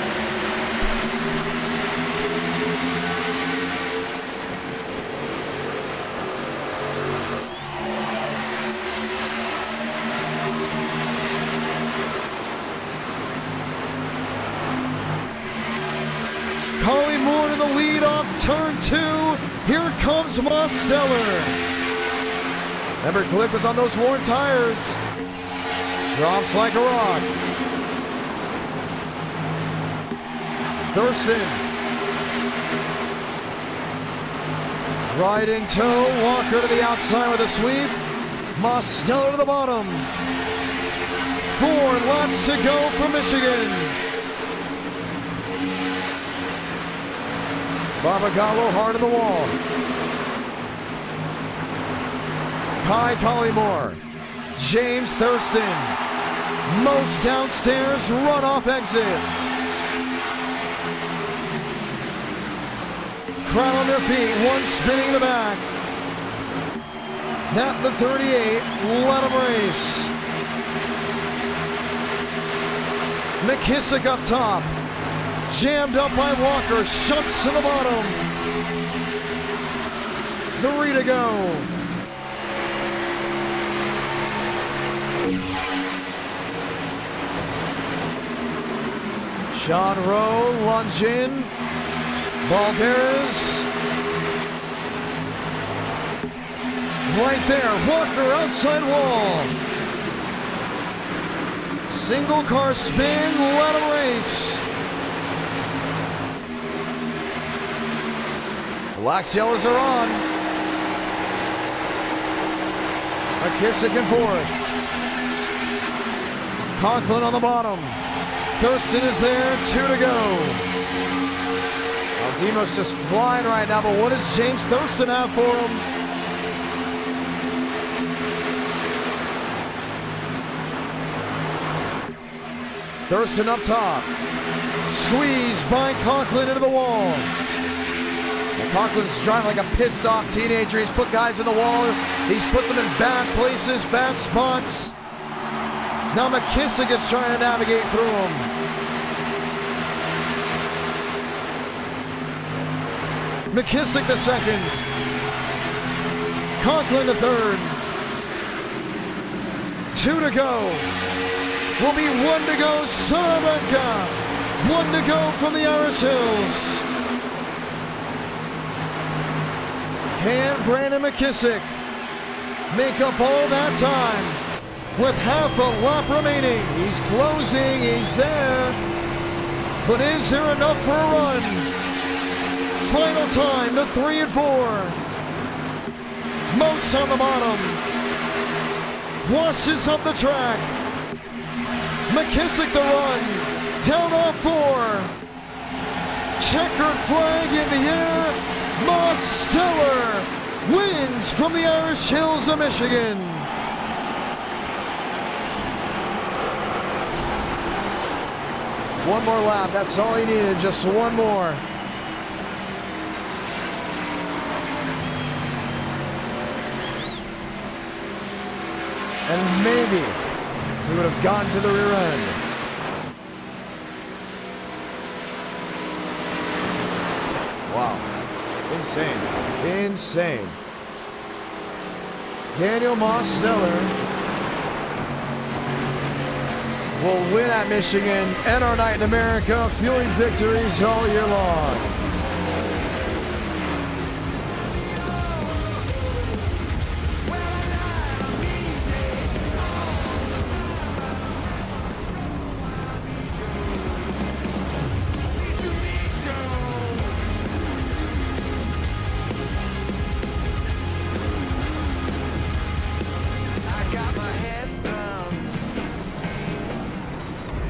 Collymore to the lead off turn 2. Here comes Mosteller. Remember, Glick was on those worn tires. Drops like a rock. Thurston. Right in tow. Walker to the outside with a sweep. Mosteller to the bottom. 4 laps to go for Michigan. Barbagallo hard on the wall. Kai Collymore. James Thurston. Most downstairs runoff exit. Crowd on their feet. One spinning in the back. That the 38. Let him race. McKissick up top. Jammed up by Walker, shunts to the bottom. 3 to go. Sean Rowe, lunge in. Balderas. Right there, Walker outside wall. Single car spin, let him race. Black yellows are on. McKissick in 4th. Conklin on the bottom. Thurston is there, 2 to go. Well, Demo's just flying right now, but what does James Thurston have for him? Thurston up top. Squeezed by Conklin into the wall. And Conklin's driving like a pissed off teenager. He's put guys in the wall. He's put them in bad places, bad spots. Now McKissick is trying to navigate through them. McKissick the second. Conklin the third. 2 to go. Will be 1 to go, Salamanca. 1 to go from the Irish Hills. Can Brandon McKissick make up all that time? With half a lap remaining. He's closing, he's there. But is there enough for a run? Final time to 3 and 4. Most on the bottom. Washes up the track. McKissick the run. Down off 4. Checkered flag in the air. Moss Stellar wins from the Irish Hills of Michigan. One more lap, that's all he needed, just one more. And maybe he would have gone to the rear end. Wow, insane, insane. Daniel Moss Stellar will win at Michigan and our night in America, fueling victories all year long.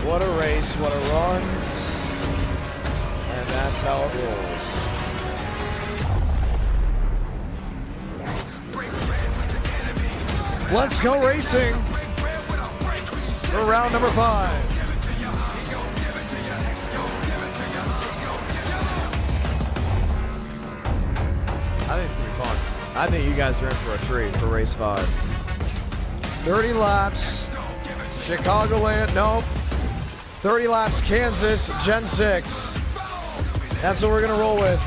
What a race, what a run. And that's how it rolls. Let's go racing for round number 5. I think it's gonna be fun. I think you guys are in for a treat for race 5. 30 laps, Chicagoland, nope. 30 laps, Kansas, Gen 6. That's what we're gonna roll with.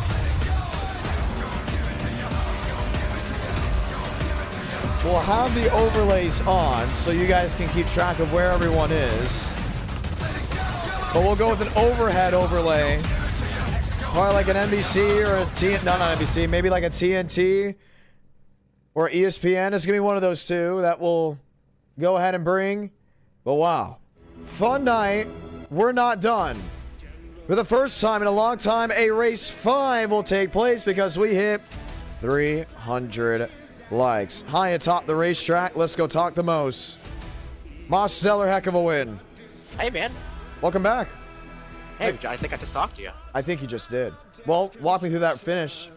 We'll have the overlays on so you guys can keep track of where everyone is. But we'll go with an overhead overlay. Probably like an NBC or a not NBC, maybe like a TNT or ESPN. It's gonna be one of those two that we'll go ahead and bring. But wow, fun night. We're not done. For the first time in a long time, a race 5 will take place because we hit 300 likes. High atop the racetrack, let's go talk to Mos. Moss Stellar, heck of a win. Hey, man. Welcome back. Hey, I think I just talked to you. I think you just did. Well, walk me through that finish.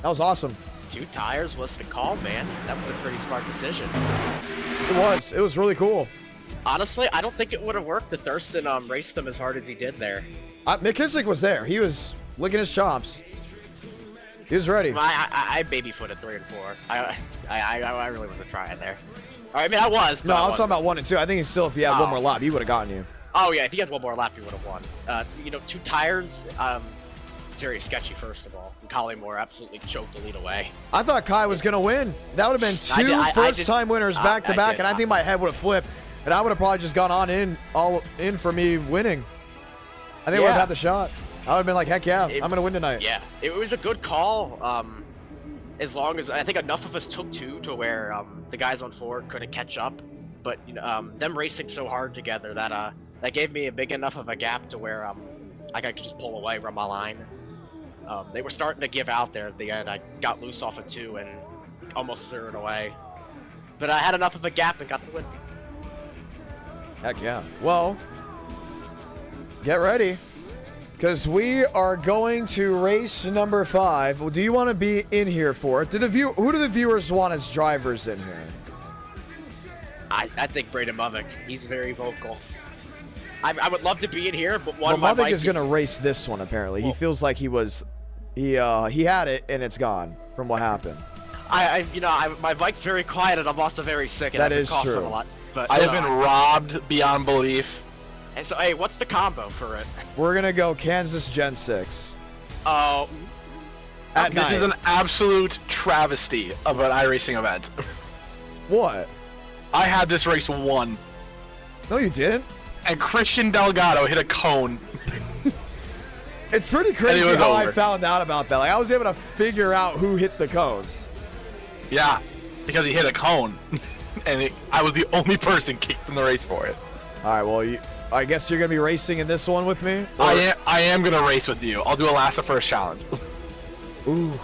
That was awesome. 2 tires was the call, man. That was a pretty smart decision. It was. It was really cool. Honestly, I don't think it would have worked if Thurston raced them as hard as he did there. McKissick was there. He was licking his chops. He was ready. I baby-footed 3 and 4. I really wasn't trying there. I mean, I was. No, I was talking about 1 and 2. I think still, if he had one more lap, he would have gotten you. Oh yeah, if he had one more lap, he would have won. You know, 2 tires. Very sketchy, first of all. And Collymore absolutely choked the lead away. I thought Kai was gonna win. That would have been 2 first-time winners back to back, and I think my head would have flipped. And I would have probably just gone all in for me winning. I think I would have had the shot. I would have been like, heck yeah, I'm going to win tonight. Yeah, it was a good call. As long as I think enough of us took 2 to where the guys on 4 couldn't catch up. But you know, them racing so hard together that that gave me a big enough of a gap to where I could just pull away from my line. They were starting to give out there at the end. I got loose off of 2 and almost threw it away. But I had enough of a gap and got the win. Heck yeah. Well, get ready. Because we are going to race number 5. Well, do you want to be in here for it? Who do the viewers want as drivers in here? I think Braden Movick. He's very vocal. I would love to be in here, but Movick is going to race this one, apparently. He feels like he had it, and it's gone from what happened. My bike's very quiet, and I'm also very sick, and that I've been is coughing true. a lot. But, I have been robbed beyond belief. And so, hey, what's the combo for it? We're going to go Kansas Gen 6. Oh. This is an absolute travesty of an iRacing event. What? I had this race won. No, you didn't. And Christian Delgado hit a cone. It's pretty crazy how I found out about that. Like, I was able to figure out who hit the cone. Yeah, because he hit a cone. And I was the only person kicked in the race for it. All right, well, I guess you're going to be racing in this one with me? I am going to race with you. I'll do a last of first challenge. Ooh.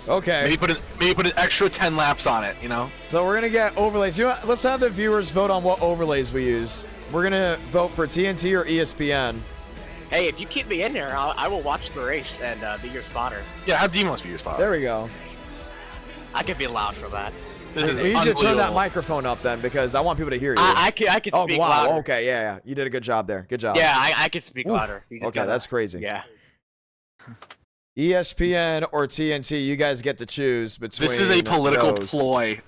Okay. Maybe put an extra 10 laps on it, you know? So we're going to get overlays. You know what? Let's have the viewers vote on what overlays we use. We're going to vote for TNT or ESPN. Hey, if you keep me in here, I will watch the race and be your spotter. Yeah, have Demos be your spotter. There we go. I could be allowed for that. We need to turn that microphone up then, because I want people to hear you. I could speak louder. Oh, wow. Okay, yeah. You did a good job there. Good job. Yeah, I could speak louder. Okay, that's crazy. Yeah. ESPN or TNT, you guys get to choose between. This is a political ploy.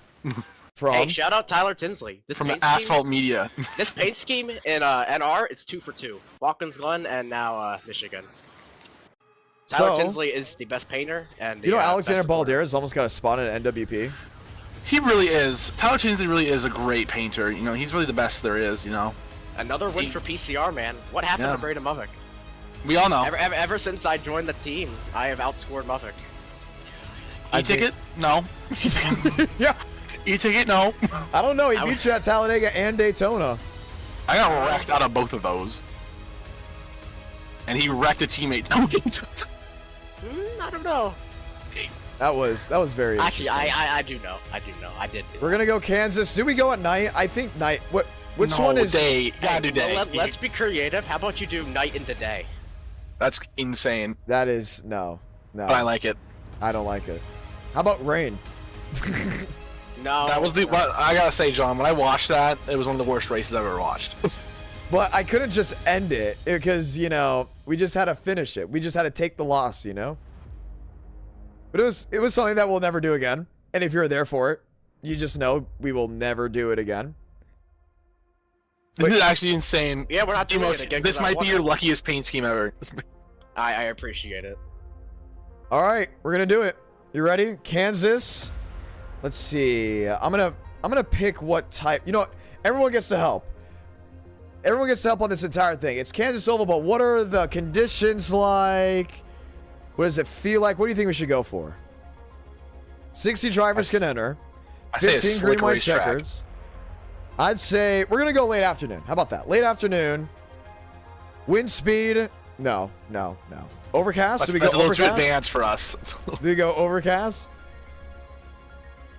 Hey, shout out Tyler Tinsley. From the Asphalt Media. This paint scheme in NR, it's 2 for 2. Watkins Glen and now Michigan. Tyler Tinsley is the best painter, and you know Alexander Balderas almost got a spot at NWP. He really is. Tyler Tinsley really is a great painter. You know, he's really the best there is. You know. Another win for PCR, man. What happened to Braden Movick? We all know. Ever since I joined the team, I have outscored Movick. E-ticket? No. Yeah. E-ticket? No. I don't know. He beat you at Talladega and Daytona. I got wrecked out of both of those. And he wrecked a teammate. I don't know. That was very actually interesting. I do know. I did. We're gonna go Kansas. Do we go at night? I think night. Which one is day? Gotta do day. Let's be creative. How about you do night into day? That's insane. That is no. But I like it. I don't like it. How about rain? No. That was what I gotta say, John. When I watched that, it was one of the worst races I've ever watched. But I couldn't just end it because we just had to finish it. We just had to take the loss, But it was something that we'll never do again. And if you're there for it, you just know we will never do it again. This is actually insane. Yeah, we're not doing it again. This might be your luckiest paint scheme ever. I appreciate it. All right, we're gonna do it. You ready? Kansas. Let's see. I'm gonna pick what type. You know what? Everyone gets to help. Everyone gets to help on this entire thing. It's Kansas Oval, but what are the conditions like? What does it feel like? What do you think we should go for? 60 drivers can enter. 15 green, white checkers. I'd say we're going to go late afternoon. How about that? Late afternoon. Wind speed. No. Overcast? Do we go that's a little overcast? too advanced for us. Do we go overcast?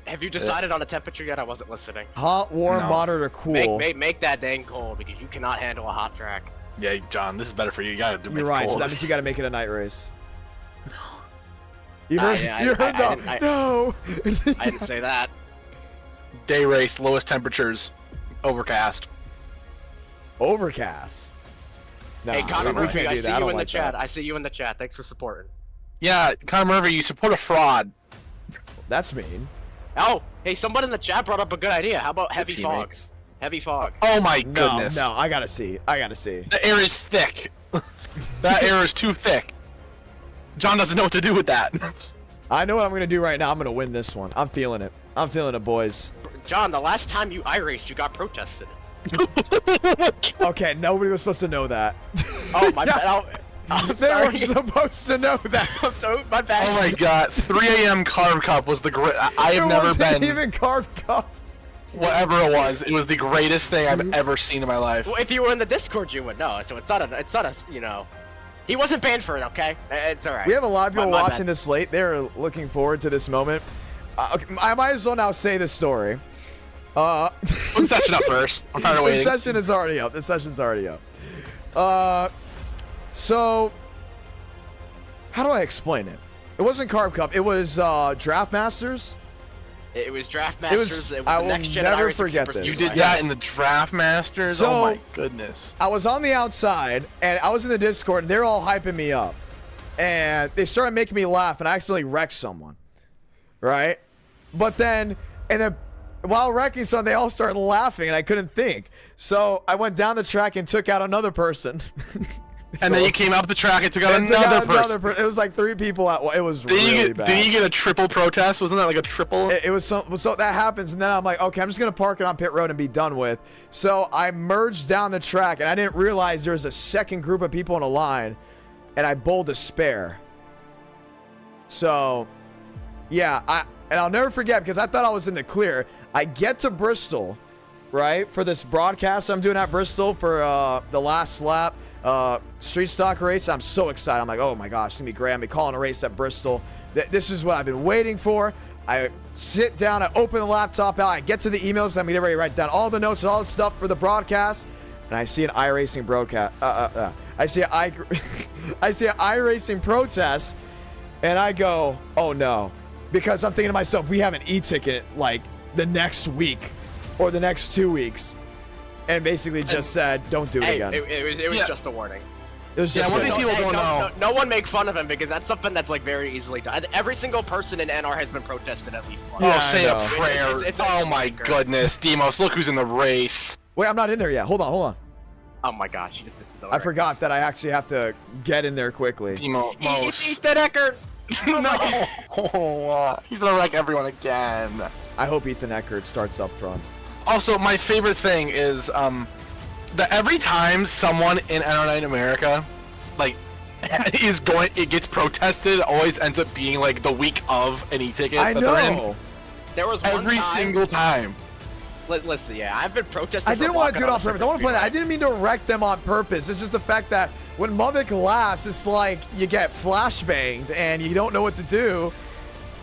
Have you decided on a temperature yet? I wasn't listening. Hot, warm, moderate, or cool? Make that dang cold because you cannot handle a hot track. Yeah, John, this is better for you. You gotta do it. You're right. Cold. So that means you got to make it a night race. No. You heard that? No. I didn't say that. Day race, lowest temperatures, overcast. Overcast. No, hey, Connor Murphy, I see you in the chat. That. I see you in the chat. Thanks for supporting. Yeah, Connor Murphy, you support a fraud. That's mean. Oh, hey, someone in the chat brought up a good idea. How about heavy fog? Heavy fog. Oh my goodness. No, I gotta see. The air is thick. That air is too thick. John doesn't know what to do with that. I know what I'm gonna do right now. I'm gonna win this one. I'm feeling it. I'm feeling it, boys. John, the last time you iRaced, you got protested. Okay, nobody was supposed to know that. Oh, my bad. They were supposed to know that. So, my bad. Oh my god, 3 a.m. Carb Cup was the great. I have never been. Even Carb Cup. Whatever it was the greatest thing I've ever seen in my life. Well, if you were in the Discord, you would know. So it's not a, he wasn't banned for it, okay? It's alright. We have a lot of people watching this late. They're looking forward to this moment. Okay, I might as well now say this story. Put the session up first. I'm tired of waiting. The session is already up. The session's already up. So how do I explain it? It wasn't Carb Cup. It was Draft Masters. It was Draft Masters. It was I the will next-gen never iRacing forget Super this. You Speedway. did that in the Draft Masters? So, oh my goodness. I was on the outside, and I was in the Discord, and they're all hyping me up. And they started making me laugh, and I accidentally wrecked someone. Right? But then, while wrecking someone, they all started laughing, and I couldn't think. So I went down the track and took out another person. And then you came up the track and took out another person. It was like 3 people at once. It was really bad. Did you get a triple protest? Wasn't that like a triple? It was so that happens, and then I'm like, okay, I'm just gonna park it on pit road and be done with. So I merged down the track, and I didn't realize there was a second group of people in a line, and I bowled a spare. So, yeah, I'll never forget because I thought I was in the clear. I get to Bristol, right, for this broadcast I'm doing at Bristol for the last lap. Street stock race. I'm so excited. I'm like, oh my gosh, it's gonna be great. I'm gonna be calling a race at Bristol. This is what I've been waiting for. I sit down, I open the laptop out, I get to the emails, I'm getting ready to write down all the notes and all the stuff for the broadcast, and I see an iRacing broadcast. I see an iRacing protest, and I go, oh no, because I'm thinking to myself, we have an e-ticket like the next week or the next 2 weeks. And basically just said, don't do it again. It was just a warning. It was just one thing people don't know. No one make fun of him because that's something that's like very easily done. Every single person in NR has been protested at least once. Oh, say a prayer. Oh my goodness, Demos, look who's in the race. Wait, I'm not in there yet. Hold on. Oh my gosh, you just missed his own I forgot that I actually have to get in there quickly. Demos. Eat that Eckert! No! He's gonna wreck everyone again. I hope Ethan Eckert starts up front. Also, my favorite thing is that every time someone in NR9 America, like, it gets protested, it always ends up being like the week of an e-ticket that they're in. There was one every single time. Listen, yeah, I've been protesting. I didn't want to do it on purpose. I want to play that. I didn't mean to wreck them on purpose. It's just the fact that when Mavik laughs, it's like you get flashbanged and you don't know what to do.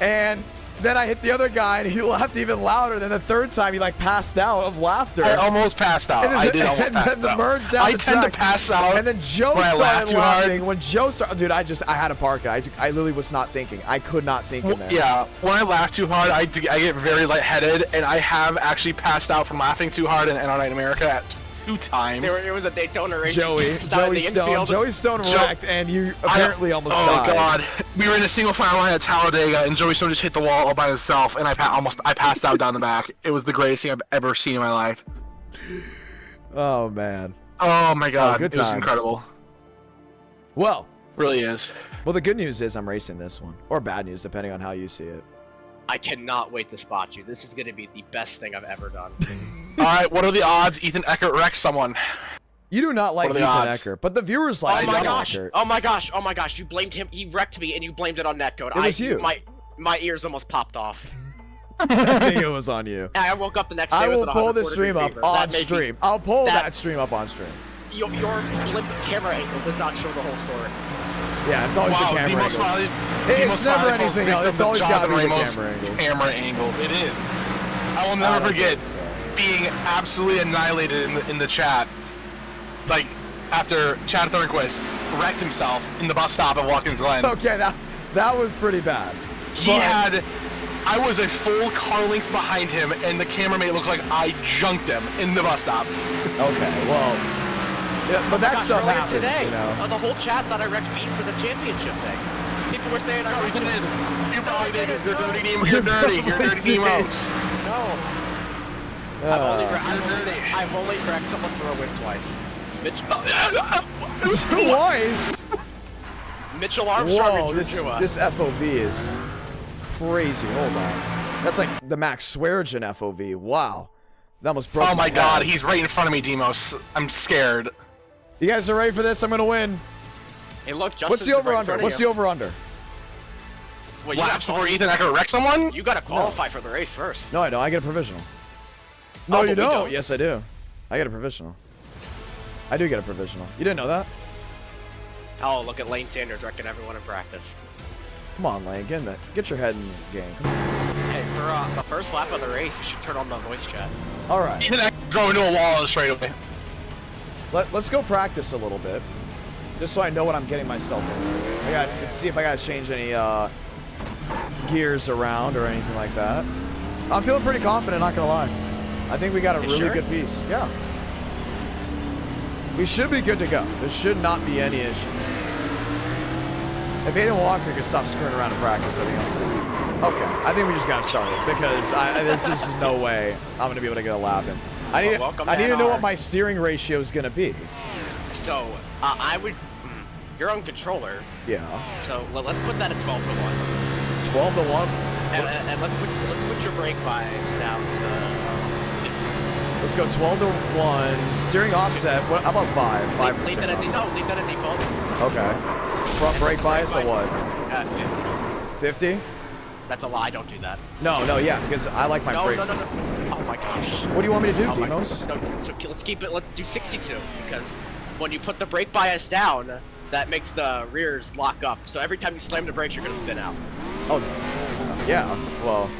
And then I hit the other guy, and he laughed even louder. Then the third time, he like passed out of laughter. I almost passed out. I did almost pass out. And then the merge down the tend track. to pass out. And then Joe when started laughing. When Joe started, dude, I had to park it. I literally was not thinking. I could not think in there. Yeah, when I laugh too hard, I get very lightheaded, and I have actually passed out from laughing too hard in NR9 America at 2 times. It was a Daytona race. Joey Stone wrecked, and you apparently almost died. Oh god, we were in a single file line at Talladega, and Joey Stone just hit the wall all by himself, and I passed out down the back. It was the greatest thing I've ever seen in my life. Oh man. Oh my god, good it was times. incredible. Well, really is. Well, the good news is I'm racing this one, or bad news depending on how you see it. I cannot wait to spot you. This is going to be the best thing I've ever done. Alright, what are the odds Ethan Eckert wrecks someone? You do not like What are Ethan the odds? Eckert, but the viewers like Ethan Eckert. Oh my gosh! Oh my gosh! You blamed him. He wrecked me, and you blamed it on Netcode. It was you. My ears almost popped off. I think it was on you. I woke up the next day. I will with pull the 140 stream up fever. on That made me- stream. I'll pull that stream up on stream. Your blimp camera angle does not show the whole story. Yeah, it's always the camera angles. It's never anything else. It's always got to be the camera angles. Camera angles. It is. I will never forget being absolutely annihilated in the chat. Like after Chad Thornquist wrecked himself in the bus stop at Watkins Glen. Okay, that was pretty bad. I was a full car length behind him, and the cameraman looked like I junked him in the bus stop. Okay, well, yeah, but that stuff Earlier happens, today, you know. the whole chat thought I wrecked Pete for the championship thing. People were saying I wrecked him. You probably did. You're dirty. You're dirty. You're dirty Demos. No. I've only wrecked someone for a win twice. Twice? Mitchell Armstrong Whoa, and this Drew FOV is crazy. Hold on. That's like the Max Sweargen FOV. Wow. That almost broke Oh my head. god, he's right in front of me, Demos. I'm scared. You guys are ready for this? I'm going to win. Hey, look, Justin's What's the right in over-under? front of What's you. the over-under? Well, Laps before Ethan Eckert wreck someone? You gotta qualify for the race first. No, I don't. I get a provisional. No, Oh, you but we don't. don't. Yes, I do. I get a provisional. I do get a provisional. You didn't know that? Oh, look at Lane Sanders wrecking everyone in practice. Come on, Lane. Get your head in the game. Come on. Hey, for the first lap of the race, you should turn on the voice chat. All right. Ethan Eckert drove into a wall on the straightaway. Let's go practice a little bit, just so I know what I'm getting myself into. I got to see if I got to change any gears around or anything like that. I'm feeling pretty confident, not gonna lie. I think we got a really good piece. Yeah. We should be good to go. There should not be any issues. If Aiden Walker could stop screwing around in practice, I think I'm good. Okay, I think we just gotta start it because this is no way I'm gonna be able to get a lap in. I need to know what my steering ratio is gonna be. So I would. You're on controller. Yeah. So let's put that at 12 to 1. 12 to 1. And let's put your brake bias down to. Let's go 12 to 1. Steering offset. What? How about 5? Leave that at default. Okay. Front brake bias or what? 50. That's a lie. Don't do that. No, yeah, because I like my brakes. No. Oh my gosh. What do you want me to do, Demos? So let's keep it. Let's do 62 because when you put the brake bias down, that makes the rears lock up. So every time you slam the brakes, you're gonna spin out. Oh, yeah. Well,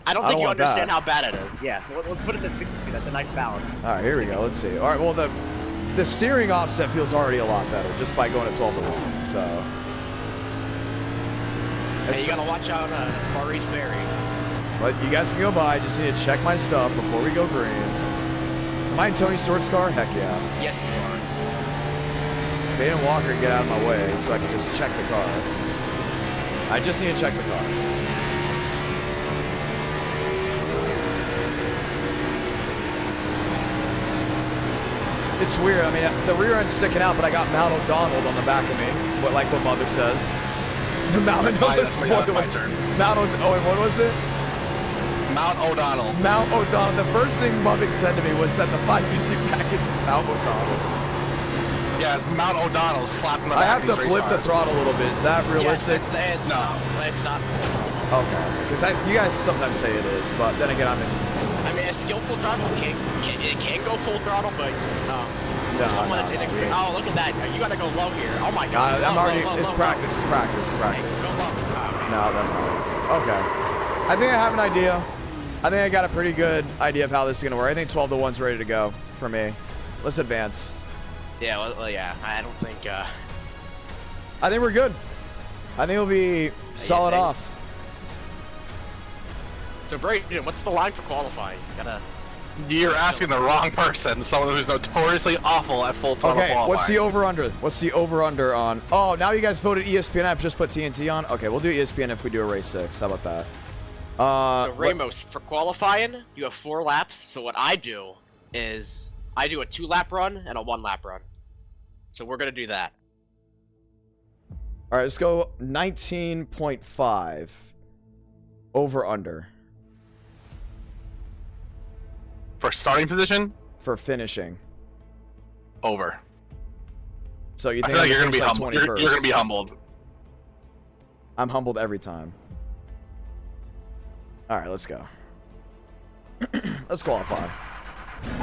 I don't think you understand how bad it is. Yeah. So let's put it at 62. That's a nice balance. All right, here we go. Let's see. All right. Well, the steering offset feels already a lot better just by going at 12 to 1. So. Hey, you gotta watch out, Maurice Berry. But you guys can go by. Just need to check my stuff before we go green. Am I in Tony Stewart's car? Heck yeah. Yes, you are. If Aiden Walker can get out of my way so I can just check the car. I just need to check the car. It's weird. I mean, the rear end's sticking out, but I got Mount O'Donnell on the back of me. Like what Mother says. The Mount That's my turn. What was it? Mount O'Donnell. Mount O'Donnell. The first thing Mubik said to me was that the 550 package is Mount O'Donnell. Yeah, it's Mount O'Donnell slapping the I have to flip the throttle a little bit. Is that realistic? No, it's not. Okay, because you guys sometimes say it is, but then again, I mean, a skillful throttle can go full throttle, but someone that's inexperienced. Oh, look at that! You gotta go low here. Oh my God! It's practice. It's practice. It's practice. Go low. No, that's not it. Okay. I think I have an idea. I think I got a pretty good idea of how this is gonna work. I think 12 to 1's ready to go for me. Let's advance. Yeah, well, yeah. I don't think. I think we're good. I think we'll be solid off. So, Brayden, what's the line for qualifying? You're asking the wrong person. Someone who's notoriously awful at full throttle qualifying. What's the over/under? What's the over/under on? Oh, now you guys voted ESPN. I've just put TNT on. Okay, we'll do ESPN if we do a race 6. How about that? So Ramos, for qualifying, you have 4 laps. So what I do is I do a 2-lap run and a 1-lap run. So we're gonna do that. All right, let's go 19.5 over/under. For starting position? For finishing. Over. So you I think feel like you're gonna be humbled. You're gonna be humbled. I'm humbled every time. All right, let's go. Let's qualify.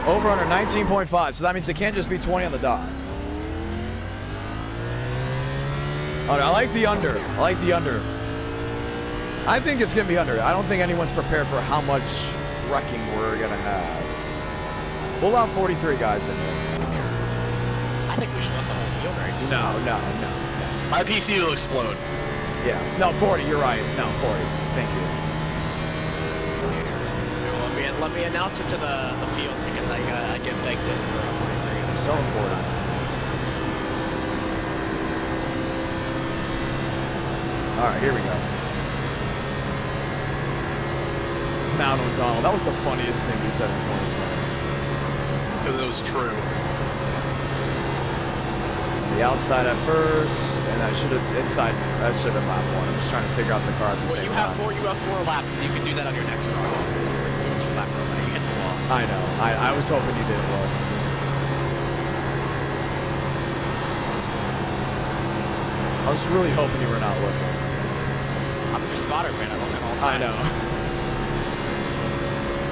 Over/under 19.5. So that means it can't just be 20 on the dot. All right, I like the under. I like the under. I think it's gonna be under. I don't think anyone's prepared for how much wrecking we're gonna have. We'll allow 43 guys in there. I think we should let the whole field race. No. My PC will explode. Yeah. No, 40. You're right. No, 40. Thank you. Let me announce it to the field because I get begged in for 43. So important. All right, here we go. Mount O'Donnell. That was the funniest thing we said in 2020. Because it was true. The outside at first, and I should have inside. That should have been lap 1. I'm just trying to figure out the car at the same time. You have 4 laps, and you can do that on your next run. You hit the wall. I know. I was hoping you did well. I was really hoping you were not looking. I'm your spotter, man. I look at all times. I know.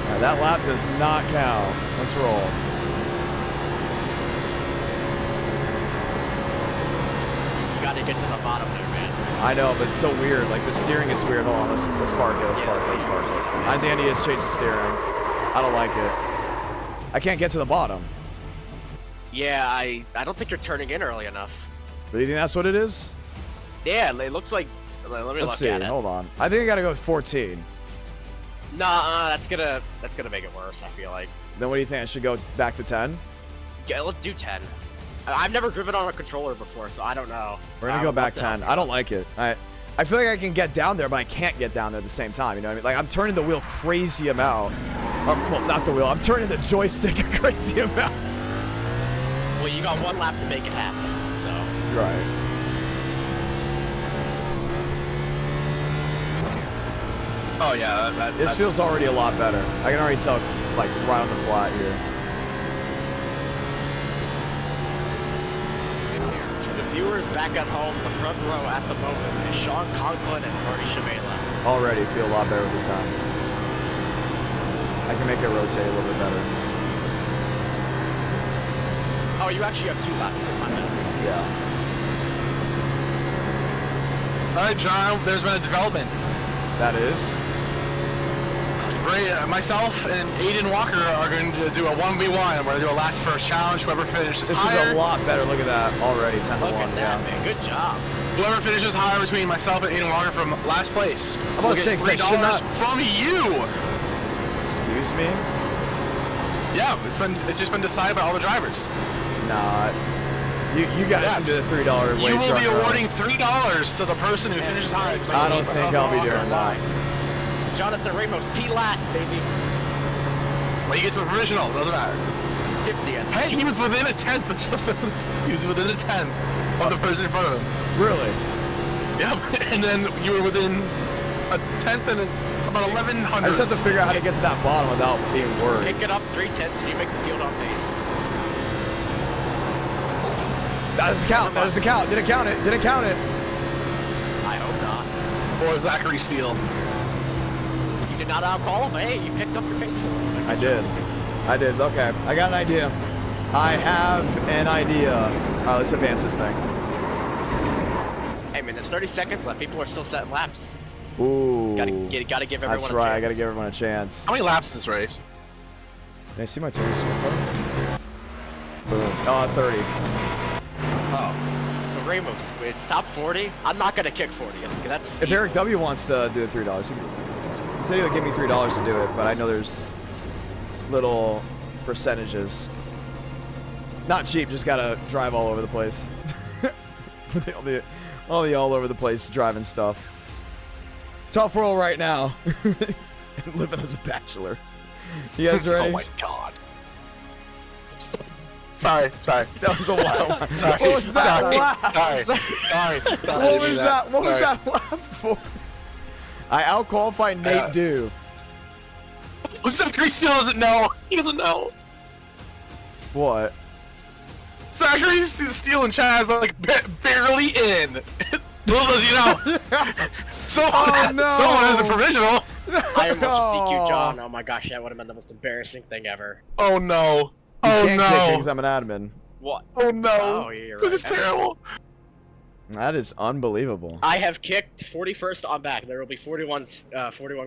All right, that lap does not count. Let's roll. You got to get to the bottom there, man. I know, but it's so weird. Like, the steering is weird. Hold on, let's park it. Let's park it. I think I need to change the steering. I don't like it. I can't get to the bottom. Yeah, I don't think you're turning in early enough. Do you think that's what it is? Yeah, it looks like. Let me Let's look see. at it. Hold on. I think I gotta go with 14. Nah, that's gonna make it worse. I feel like. Then what do you think? I should go back to 10? Yeah, let's do 10. I've never driven on a controller before, so I don't know. We're gonna go back 10. I don't like it. I feel like I can get down there, but I can't get down there at the same time. You know what I mean? Like I'm turning the wheel crazy amount. Well, not the wheel. I'm turning the joystick a crazy amount. Well, you got one lap to make it happen, so. Right. Oh yeah, This feels already a lot better. I can already tell, like, right on the flat here. For the viewers back at home, the front row at the moment is Sean Conklin and Marty Shamela. Already feel a lot better with the time. I can make it rotate a little bit better. Oh, you actually have 2 laps. My bad. Yeah. All right, John. There's been a development. That is. Great. Myself and Aiden Walker are going to do a 1v1. We're going to do a last first challenge. Whoever finishes This higher. is a lot better. Look at that already. 10 to 1. Look at that, man. Good job. Whoever finishes higher between myself and Aiden Walker from last place. I'm about to say, $3 from you. Excuse me? Yeah, it's just been decided by all the drivers. Nah. You guys can do the $3 wage. You will be awarding $3 to the person who finishes higher. I don't think I'll be doing that. Jonathan Ramos, P last, baby. Well, he gets a provisional. Doesn't matter. 50th. Hey, he was within a tenth. He was within a tenth of the person in front of him. Really? Yep. And then you were within a tenth and about 1100. I just have to figure out how to get to that bottom without being worried. Pick it up 3/10 and you make the field on pace. That doesn't count. That doesn't count. Didn't count it. Didn't count it. I hope not. Or Zachary Steele. You did not outcall him. Hey, you picked up your pace. I did. I did. Okay. I got an idea. I have an idea. All right, let's advance this thing. Hey, man, there's 30 seconds left. People are still setting laps. Ooh. Gotta give everyone That's a right. chance. I gotta give everyone a chance. How many laps is this race? Can I see my tires? Boom. Oh, 30. Oh. So Ramos, it's top 40. I'm not gonna kick 40. That's If Eric W wants to do the $3, he said he would give me $3 to do it, but I know there's little percentages. Not cheap, just gotta drive all over the place. all the all over the place driving stuff. Tough world right now. And living as a bachelor. You guys ready? Oh my god. Sorry. That was a wild. Sorry. What was that laugh? Sorry. What was that? What was that laugh for? I outqualified Nate Dew. Zachary still doesn't know. He doesn't know. What? Zachary Steele and Chaz are like barely in. Little does he know. Someone has a provisional. I almost DQ John. Oh my gosh, that would have been the most embarrassing thing ever. Oh no. You Oh can't no. kick because I'm an admin. What? Oh no. Oh, yeah, you're This right. is terrible. That is unbelievable. I have kicked 41st on back. There will be 41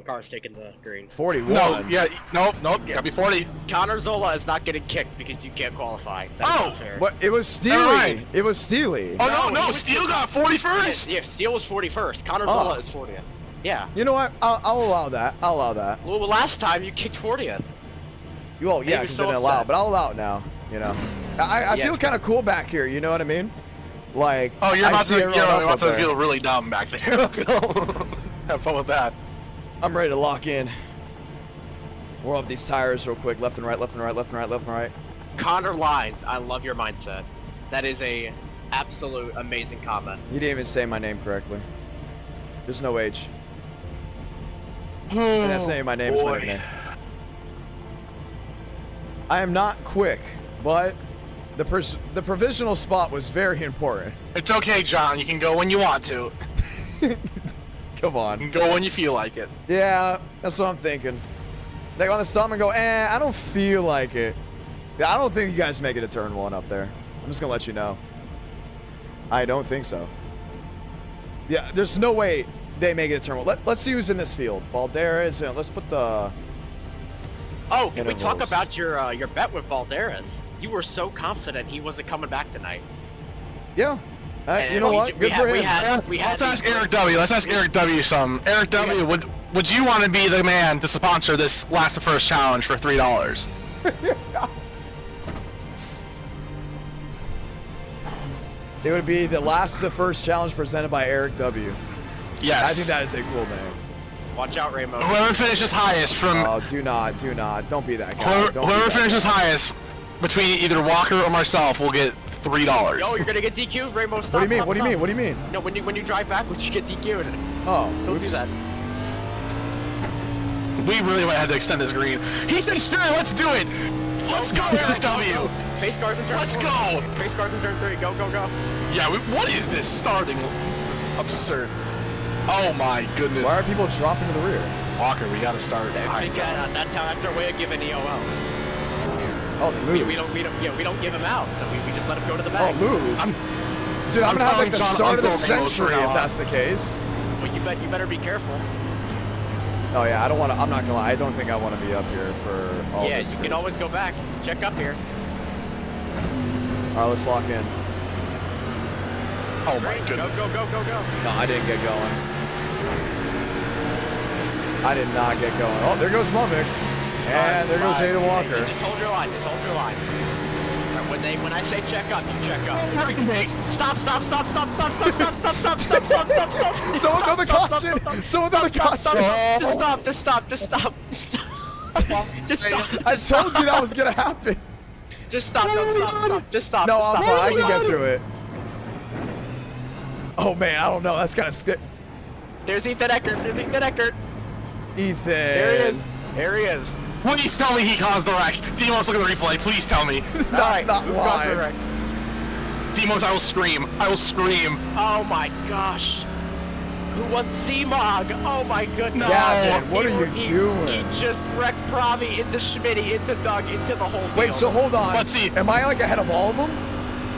cars taking the green. 41. No, yeah, nope, gotta be 40. Connor Zola is not getting kicked because you can't qualify. That's not fair. What? It was Steely. It was Steely. Oh no, Steele got 41st. Yeah, Steele was 41st. Connor Zola is 40th. Yeah. You know what? I'll allow that. I'll allow that. Well, last time you kicked 40th. Well, yeah, Maybe because so I didn't allow it, upset. but I'll allow it now. You know, I Yeah, feel kind of cool back here. You know what I mean? Like, Oh, you're I about see to, everyone up about to there. feel really dumb back there. Have fun with that. I'm ready to lock in. Roll up these tires real quick. Left and right, left and right, left and right, left and right. Connor Lines, I love your mindset. That is a absolute amazing comment. You didn't even say my name correctly. There's no H. And that's saying my name is my name. I am not quick, but the provisional spot was very important. It's okay, John. You can go when you want to. Come on. You can go when you feel like it. Yeah, that's what I'm thinking. Like on the stump and go, I don't feel like it. Yeah, I don't think you guys make it a turn 1 up there. I'm just gonna let you know. I don't think so. Yeah, there's no way they make it a turn 1. Let's see who's in this field. Balderas, let's put the... Oh, can we talk intervals. about your bet with Valderas? You were so confident he wasn't coming back tonight. Yeah. You know what? Good for him. Let's ask Eric W. Let's ask Eric W. something. Eric W. Would you want to be the man to sponsor this last to first challenge for $3? It would be the last to first challenge presented by Eric W. Yes. I think that is a cool name. Watch out, Ramos. Whoever finishes highest from... Oh, do not. Don't be that guy. Whoever finishes highest between either Walker or myself will get $3. Yo, you're gonna get DQ'd, Ramos. Stop, what do you mean? stop, What do you stop. mean? What do you mean? No, when you drive backwards, you get DQ'd. Oh, Don't do that. We really might have to extend this green. He said, sure, let's do it. Let's go, Eric W. Face cars in turn Let's 4. go. Face cars in turn 3. Go, go, go. Yeah, what is this starting? It's absurd. Oh my goodness. Why are people dropping to the rear? Walker, we gotta start. That's our way of giving EOLs. Oh, they move. We don't give him out, so we just let him go to the back. Oh, move. Dude, I'm gonna have like the start of the century if that's the case. Well, you better be careful. Oh yeah, I'm not gonna lie. I don't think I want to be up here for all Yeah, this you can always go back. Check up here. All right, let's lock in. Oh my goodness. Go. No, I didn't get going. I did not get going. Oh, there goes Mulvick. And there goes Ada Walker. Just hold your line. Right, when I say check up, you check up. Stop. Someone throw the caution. Someone throw the caution. Just stop. I told you that was gonna happen. Just stop. Just stop. No, I'm fine. I can get through it. Oh man, I don't know. That's kind of scary. There's Ethan Eckert. Ethan. There he is. Please tell me he caused the wreck. Demos, look at the replay. Please tell me. not Who caused the wreck? Demos, I will scream. Oh my gosh. Who was C-Mog? Oh my goodness. Gavin, what are you doing? He just wrecked Pravi into Schmitty, into Doug, into the whole Wait, field. so hold on. Let's see. Am I like ahead of all of them?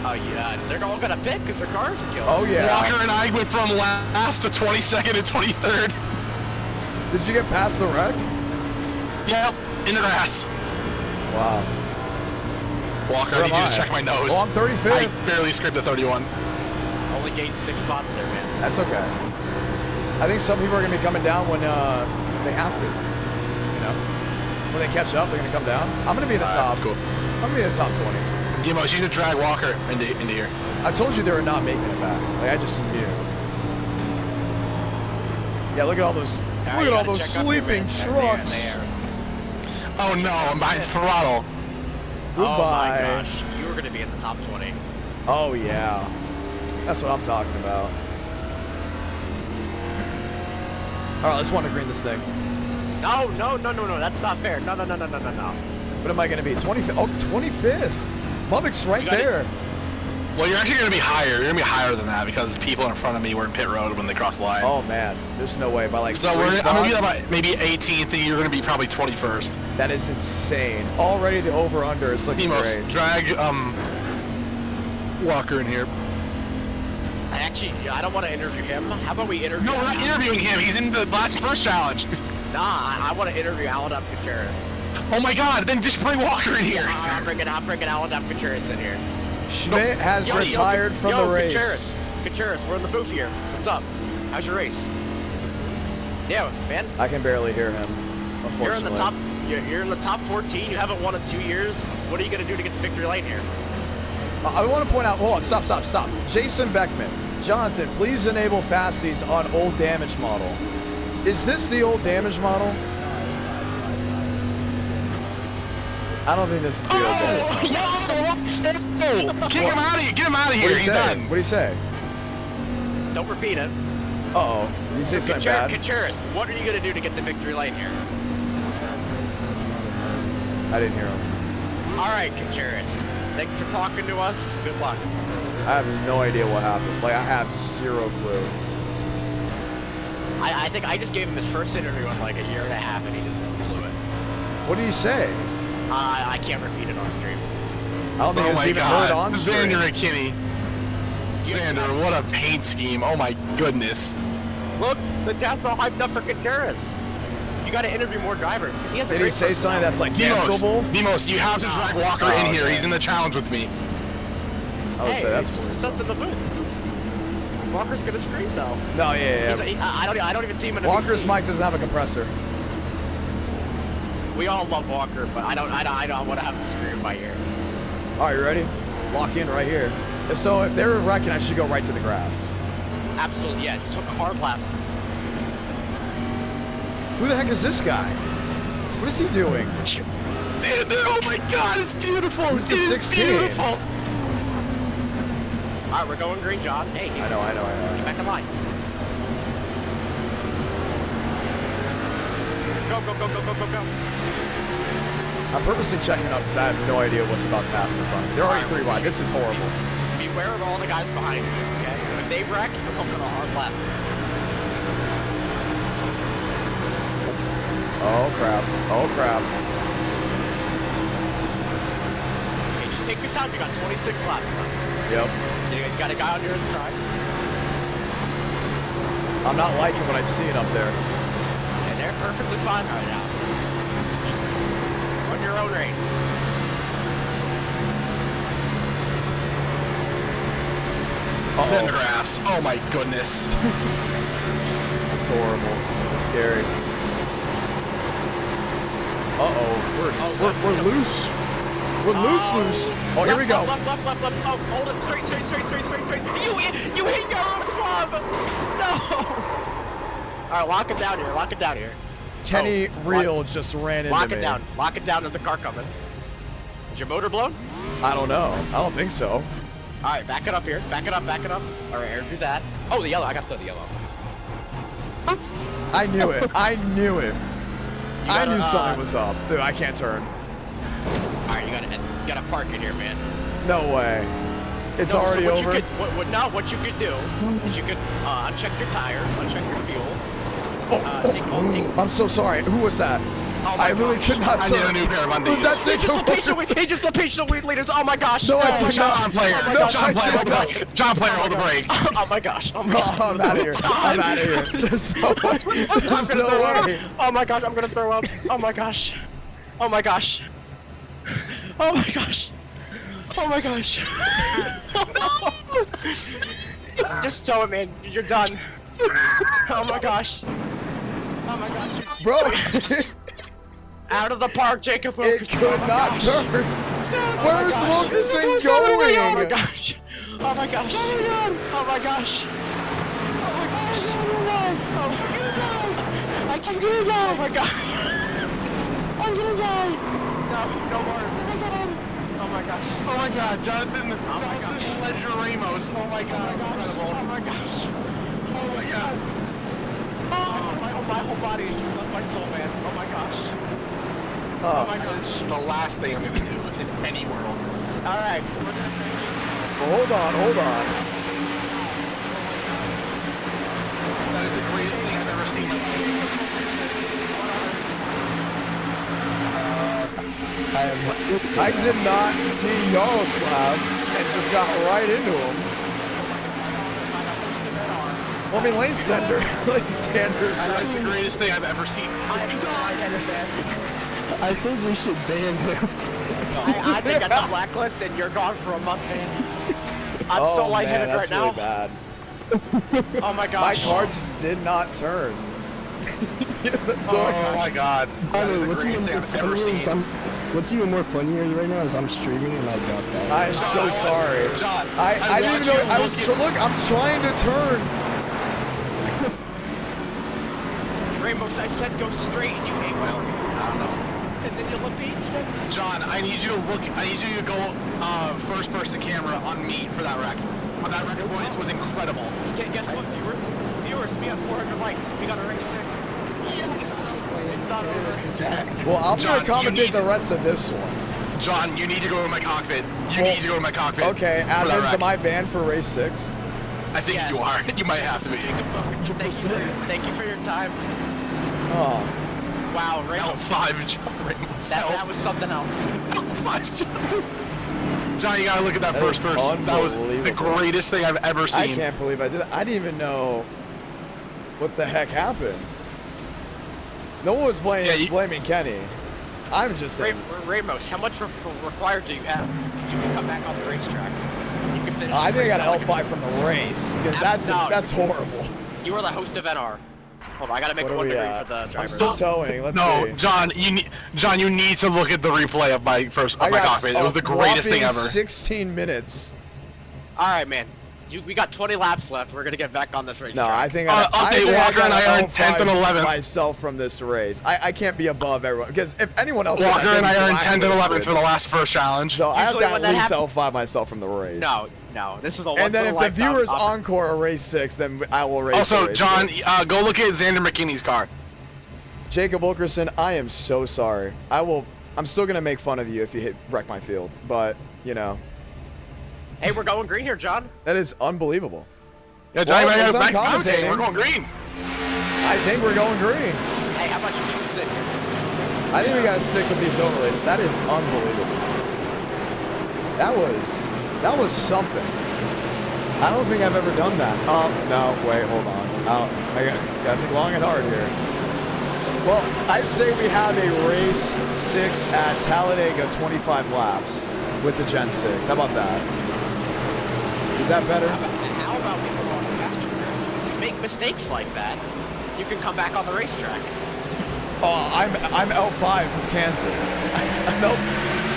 Oh yeah, they're all gonna pit because their cars are killed. Oh yeah. Walker and I went from last to 22nd and 23rd. Did you get past the wreck? Yep, in the grass. Wow. Walker, I need you to check my nose. Oh, I'm 35th. I barely scraped the 31. Only gained 6 spots there, man. That's okay. I think some people are going to be coming down when they have to. You know? When they catch up, they're going to come down. I'm going to be in the top. Cool. I'm going to be in the top 20. Demos, you need to drag Walker into here. I told you they were not making it back. Like, I just knew. Yeah, look at all those. Look at all those sleeping trucks. Oh no, I'm behind throttle. Goodbye. Oh my gosh, you were going to be in the top 20. Oh yeah. That's what I'm talking about. All right, let's want to green this thing. No, that's not fair. No. What am I going to be? 25th? Oh, 25th. Mubbock's right there. Well, you're actually going to be higher. You're going to be higher than that because people in front of me were in pit road when they crossed the line. Oh man, there's no way. By like so I'm going to be about maybe 18th and you're going to be probably 21st. That is insane. Already the over-under is looking Demos, great. drag Walker in here. I don't want to interview him. How about we interview No, we're not interviewing him. He's in the last first challenge. Nah, I want to interview Alan Gutierrez. Oh my god, then just bring Walker in here. I'm bringing Alan Gutierrez in here. Schmidt has retired from the race. Gutierrez, we're in the booth here. What's up? How's your race? Yeah, man. I can barely hear him, unfortunately. You're in the top 14. You haven't won in 2 years. What are you gonna do to get the victory lane here? I want to point out. Hold on. Stop. Jason Beckman, Jonathan, please enable fasties on old damage model. Is this the old damage model? I don't think this is the old damage model. Kick him out of here. Get him out of here. He's done. What do you say? Don't repeat it. Uh-oh. Did you say something bad? Gutierrez, what are you gonna do to get the victory lane here? I didn't hear him. All right, Gutierrez. Thanks for talking to us. Good luck. I have no idea what happened. Like, I have zero clue. I think I just gave him his first interview in like a year and a half, and he just blew it. What did he say? I can't repeat it on stream. I don't think it was even heard on stream. Xander and Kinney. Xander, what a paint scheme. Oh my goodness. Look, the chat's all hyped up for Gutierrez. You gotta interview more drivers. 'Cause he has a Did he great say something that's like cancelable? Nemos, you have to drag Walker in here. He's in the challenge with me. I would say that's That's in the booth. Walker's gonna scream though. No, yeah. I don't even see him in a Walker's VC. mic doesn't have a compressor. We all love Walker, but I don't want to have him scream in my ear. All right, you ready? Lock in right here. So if they're wrecking, I should go right to the grass. Absolutely, yeah. Just a hard lap. Who the heck is this guy? What is he doing? Oh my God, it's beautiful. Who's the It is 16? beautiful. All right, we're going green, John. Hey, I know. Get back in line. Go. I'm purposely checking up because I have no idea what's about to happen in front of me. They're already 3 wide. This is horrible. Beware of all the guys behind you, okay? So if they wreck, you're going to a hard lap. Oh crap. Okay, just take your time. You got 26 laps left. Yep. You got a guy on your other side. I'm not liking what I'm seeing up there. And they're perfectly fine right now. On your own rate. In the grass. Oh my goodness. It's horrible. It's scary. We're loose. We're loose. Oh, here we go. Left. Oh, hold it straight. You hit Yaroslav. No. All right, lock it down here. Kenny Real just ran into me. Lock it down. There's a car coming. Is your motor blown? I don't know. I don't think so. All right, back it up here. Back it up. All right, Aaron, do that. Oh, the yellow. I got to throw the yellow. I knew it. I knew something was up. Dude, I can't turn. All right, you gotta park it here, man. No way. It's already over. What you could do is you could uncheck your tire, uncheck your fuel. I'm so sorry. Who was that? Oh I really could not turn. I need a new pair of undies. Was that He just locational weed leaders. Oh my gosh. No, I did not. John Player, hold the brake. Oh my gosh. I'm out of here. I'm out of here. There's no way. There's no way. Oh my gosh, I'm gonna throw up. Oh my gosh. Oh my gosh. Oh my gosh. Oh my gosh. Just show it, man. You're done. Oh my gosh. Oh my gosh. Bro. Out of the park, Jacob It Wilkerson. could not turn. Where's Wilkerson going? Oh my gosh. Oh my gosh. Oh my gosh. Oh my gosh. I'm gonna die. Oh my god. I'm gonna die. No more. Oh my gosh. Oh my God, Jonathan Ledger Ramos. Oh my God, incredible. Oh my gosh. Oh my God. My whole body is just left my soul, man. Oh my gosh. Oh my gosh. This is the last thing I'm gonna do in any world. Alright. Hold on. That is the greatest thing I've ever seen. I did not see Yaroslav and just got right into him. Well, I mean, Lane Sanders. That's the greatest thing I've ever seen. I think we should ban him. I think I'm on blacklist and you're gone for a month, man. I'm so lightheaded right now. That's really bad. Oh my gosh. My car just did not turn. Oh my God. That is the greatest thing I've ever seen. What's even more funny right now is I'm streaming and I got that. I'm so sorry. John, I didn't even know. Look, I'm trying to turn. Ramos, I said go straight and you ain't well. I don't know. And then you'll look beach. John, I need you to go first person camera on me for that wreck. On that wreck avoidance was incredible. Guess what, viewers, we have 400 likes. We got a race 6. Yes. Well, I'm going to commentate the rest of this one. John, you need to go to my cockpit. You need to go to my cockpit. Okay, admins, am I banned for race 6? I think you are. You might have to be. Thank you for your time. Oh. Wow, Ramos. L5 That was something else. L5 John, you gotta look at that first person. That was the greatest thing I've ever seen. I can't believe I did it. I didn't even know what the heck happened. No one was blaming Kenny. I'm just saying. Ramos, how much required do you have? You can come back on the racetrack. You can finish. I think I got an L5 from the race because that's horrible. You are the host of NR. Hold on, I gotta make 1 degree for the driver. I'm still towing. Let's no, see. John, you need to look at the replay of my cockpit. It was the greatest thing ever. 16 minutes. All right, man. We got 20 laps left. We're gonna get back on this race. No, I think update Walker and I are in 10th and 11th. Myself from this race. I can't be above everyone because if anyone else. Walker and I are in 10th and 11th for the first challenge. So I have to at least L5 myself from the race. No, this is a. And then if the viewers encore a race 6, then I will race. Also, race John, 6. Go look at Xander McKinney's car. Jacob Wilkerson, I am so sorry. I'm still gonna make fun of you if you wreck my field, but you know. Hey, we're going green here, John. That is unbelievable. Yeah, Johnny, we're going green. I think we're going green. Hey, how much you stick here? I think we gotta stick with these overlays. That is unbelievable. That was something. I don't think I've ever done that. No, wait, hold on. I gotta think long and hard here. Well, I'd say we have a race 6 at Talladega, 25 laps with the Gen 6. How about that? Is that better? How about we go on the pasture? If you make mistakes like that, you can come back on the racetrack. Oh, I'm L5 from Kansas.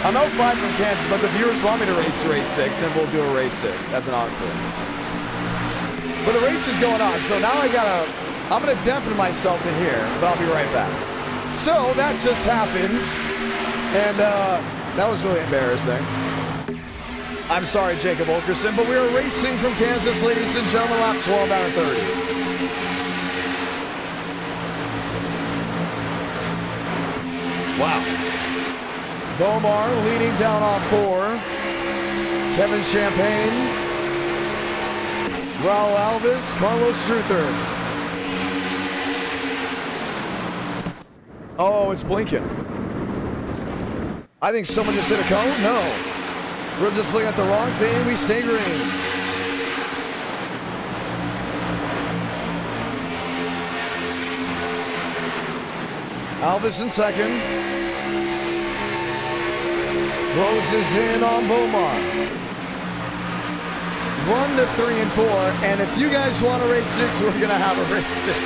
I'm L5 from Kansas, but the viewers want me to race 6, then we'll do a race 6. That's an encore. But the race is going on, so now I'm gonna deafen myself in here, but I'll be right back. So that just happened, and that was really embarrassing. I'm sorry, Jacob Wilkerson, but we are racing from Kansas, ladies and gentlemen, lap 12 out of 30. Wow. Bomar leading down off 4. Kevin Champagne. Raul Alves, Carlos Struther. Oh, it's blinking. I think someone just hit a cone? No. We're just looking at the wrong thing. We stay green. Alves in second. Closes in on Bomar. Run to 3 and 4. And if you guys want a race 6, we're going to have a race 6.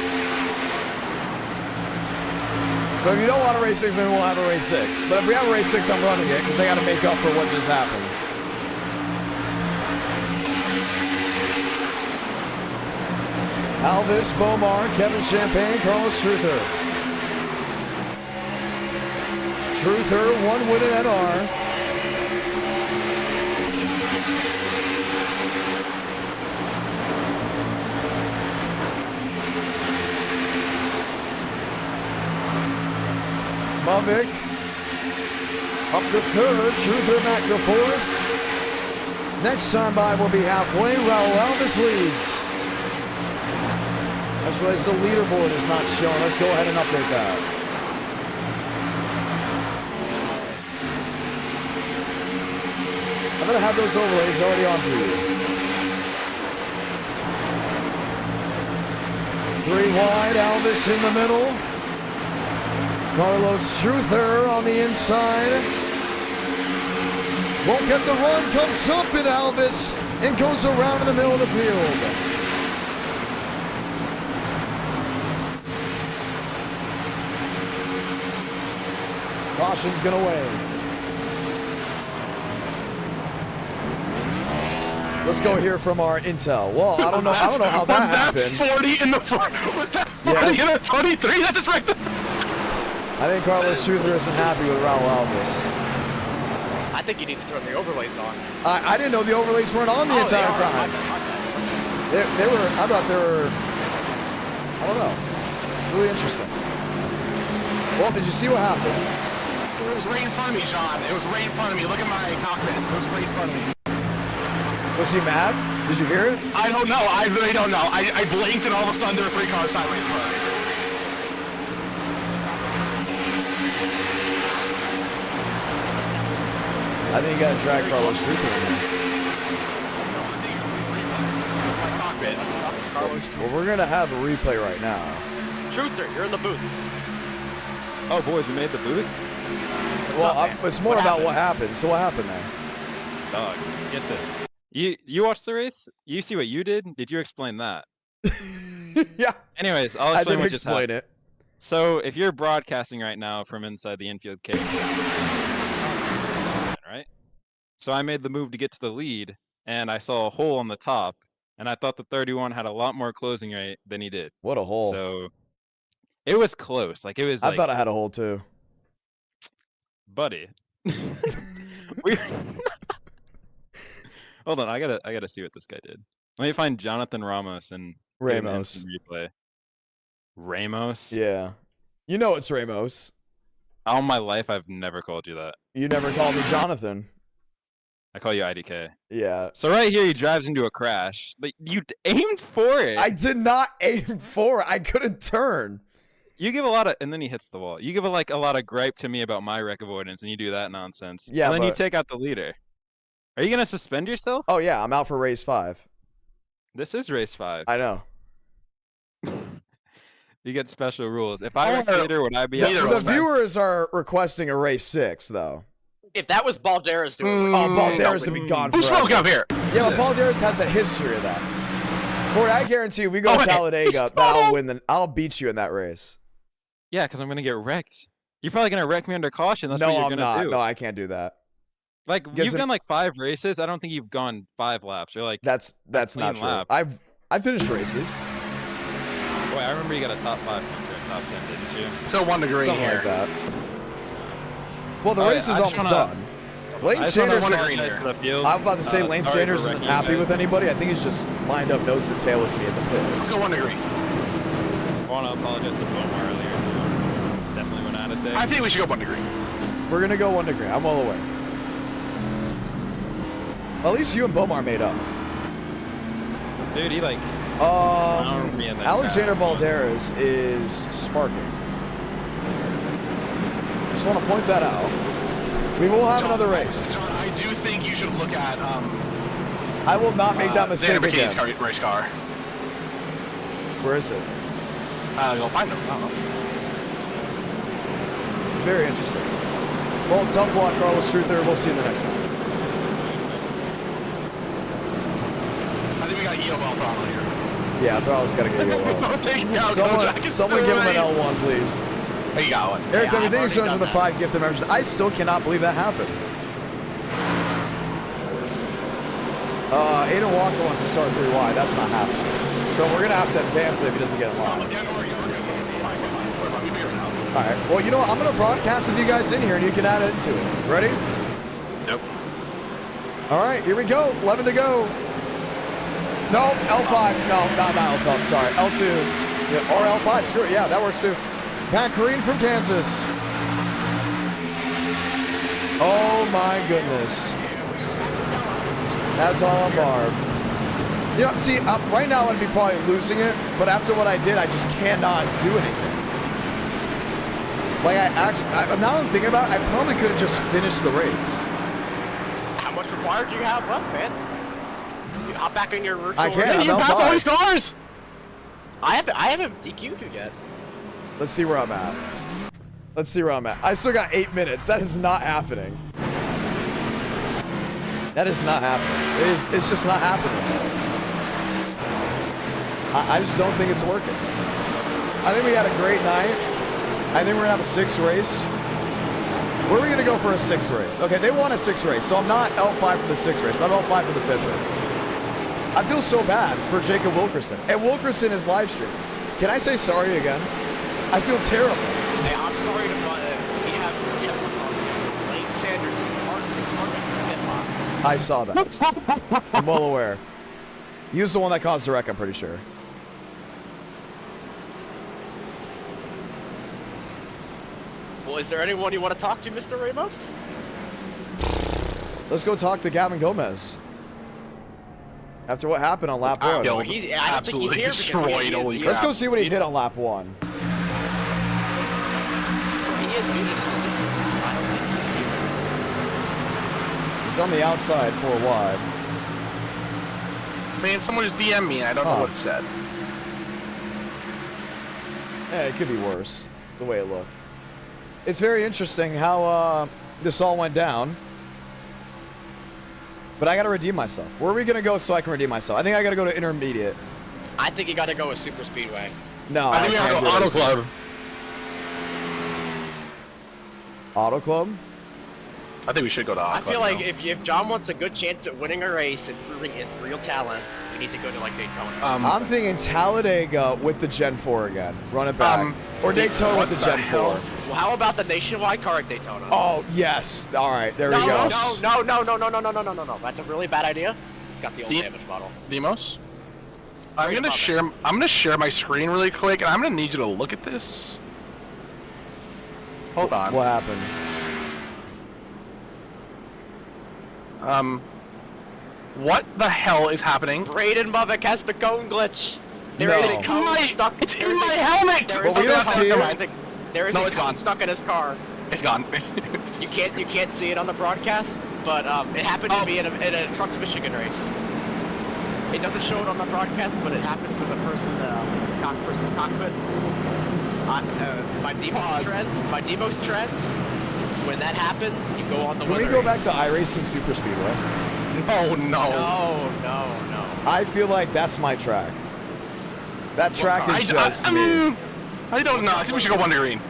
But if you don't want a race 6, then we'll have a race 6. But if we have a race 6, I'm running it because I got to make up for what just happened. Alves, Bomar, Kevin Champagne, Carlos Struther. Struther, 1 win in NR. Mavic up to 3rd, Struther back to 4th. Next time by will be halfway. Raul Alves leads. That's why the leaderboard is not showing. Let's go ahead and update that. I'm going to have those overlays already on for you. 3 wide, Alves in the middle. Carlos Struther on the inside. Won't get the run, comes up in Alves and goes around in the middle of the field. Caution's gonna wave. Let's go hear from our intel. Well, I don't know how that happened. Was that 40 in the front? Was that 40 in the 23? That just wrecked the... I think Carlos Struther isn't happy with Raul Alves. I think you need to throw the overlays on. I didn't know the overlays weren't on the entire time. They were, I thought they were, I don't know. Really interesting. Well, did you see what happened? It was right in front of me, John. It was right in front of me. Look at my cockpit. It was right in front of me. Was he mad? Did you hear it? I don't know. I really don't know. I blinked and all of a sudden there were 3 cars sideways. I think you gotta drag Carlos Struther in there. Well, we're gonna have a replay right now. Struther, you're in the booth. Oh, boys, we made the booth? Well, it's more about what happened. So what happened there? Dog, get this. You watched the race? You see what you did? Did you explain that? Yeah. Anyways, I'll I explain did what just explain happened. it. So if you're broadcasting right now from inside the infield cage, right? So I made the move to get to the lead, and I saw a hole on the top, and I thought the 31 had a lot more closing rate than he did. What a hole. So it was close. Like, it was I thought I had a hole too. Buddy. Hold on, I gotta see what this guy did. Let me find Jonathan Ramos and Ramos. replay. Ramos? Yeah. You know it's Ramos. All my life, I've never called you that. You never called me Jonathan. I call you IDK. Yeah. So right here, he drives into a crash. Like, you aimed for it. I did not aim for it. I couldn't turn. You give a lot of, and then he hits the wall. You give a lot of gripe to me about my wreck avoidance, and you do that nonsense. Yeah, and then you but- take out the leader. Are you gonna suspend yourself? Oh yeah, I'm out for race 5. This is race 5. I know. You get special rules. If I wrecked later, would I be out? The viewers are requesting a race 6 though. If that was Balderas doing it, Oh, Balderas would be gone Who's forever. smoking up here? Yeah, but Balderas has a history of that. Ford, I guarantee you, we go to Talladega, I'll beat you in that race. Yeah, because I'm gonna get wrecked. You're probably gonna wreck me under caution. That's what No, you're I'm gonna not. do. No, I can't do that. Like, Guess you've done like 5 races. I don't think you've gone 5 laps. You're like That's not true. lap. I finished races. Boy, I remember you got a top 5 finish or a top 10, didn't you? So 1 degree Something here. like that. Well, the Oh, race yeah, is I just almost wanna- done. Lane I just wanna Sanders. apologize for the field. I'm about to say Lane Sorry Sanders for isn't wrecking happy you with guys. anybody. I think he's just lined up nose to tail with me in the pit. Let's go 1 degree. I want to apologize to Bomar earlier, too. Definitely went out of there. I think we should go 1 degree. We're gonna go 1 degree. I'm all aware. At least you and Bomar made up. Dude, he like... found me in that Alexander crowd. Balderas is sparking. Just want to point that out. We will have another race. John, I do think you should look at I will not make that mistake Xander again. McKinney's race car. Where is it? Go find him. I don't know. It's very interesting. Well, tough luck, Carlos Truther. We'll see you in the next one. I think we got EOL problem here. Yeah, Thrall's got to get yellow. Don't take me out, Someone give him an L1, please. Hey, you got one. Eric, Yeah, thank you so much for the that. 5 gifted members. I still cannot believe that happened. Aiden Walker wants to start 3 wide. That's not happening. So we're going to have to advance it if he doesn't get in line. Alright, well, you know what? I'm going to broadcast with you guys in here and you can add into it. Ready? Nope. Alright, here we go. 11 to go. No, L5. No, not L5. Sorry. L2. Yeah, or L5. Screw it. Yeah, that works too. Pat Green from Kansas. Oh my goodness. That's all on Barb. You know, see, right now I'd be probably losing it, but after what I did, I just cannot do anything. Like, now I'm thinking about it, I probably could have just finished the race. how much required do you have left, man? You hop back in your virtual. I can't. race. I'm Pass all L5. these cars. I haven't DQ'd you yet. Let's see where I'm at. Let's see where I'm at. I still got 8 minutes. That is not happening. That is not happening. It's just not happening. I just don't think it's working. I think we had a great night. I think we're gonna have a 6th race. Where are we gonna go for a 6th race? Okay, they want a 6th race, so I'm not L5 for the 6th race, but I'm L5 for the 5th race. I feel so bad for Jacob Wilkerson. And Wilkerson is live streaming. Can I say sorry again? I feel terrible. Hey, I'm sorry to we have Lane Sanders I saw that. I'm well aware. He was the one that caused the wreck, I'm pretty sure. Well, is there anyone you want to talk to, Mr. Ramos? Let's go talk to Gavin Gomez. After what happened on lap 1. I don't think he's here because Let's go see what he did on lap 1. He is muted. I don't think He's on the outside, 4 wide. Man, someone just DM'd me and I don't know what it said. Yeah, it could be worse, the way it looked. It's very interesting how this all went down. But I got to redeem myself. Where are we going to go so I can redeem myself? I think I got to go to intermediate. I think you got to go with Super Speedway. No, I think we gotta go Auto Club. Auto Club? I think we should go to Auto Club. I feel like if John wants a good chance at winning a race and proving his real talents, we need to go to like Daytona. I'm thinking Talladega with the Gen 4 again. Run it back. Or Daytona with the Gen 4. Well, how about the nationwide car at Daytona? Oh, yes. All right, there we go. No. That's a really bad idea. It's got the old damage model. Demos? I'm gonna share my screen really quick, and I'm gonna need you to look at this. Hold on. What happened? What the hell is happening? Braden Bubbick has the cone glitch. No. It's in my helmet. Well, we don't see it. There is No, a it's cone gone. stuck in his car. It's gone. You can't see it on the broadcast, but it happened to be in a Trucks Michigan race. It doesn't show it on the broadcast, but it happens with a person, person's cockpit. My Demo's trends. When that happens, you go on the. Can we go back to iRacing Super Speedway? No. No. I feel like that's my track. That track is just me. I don't know. I think we should go 1 to green.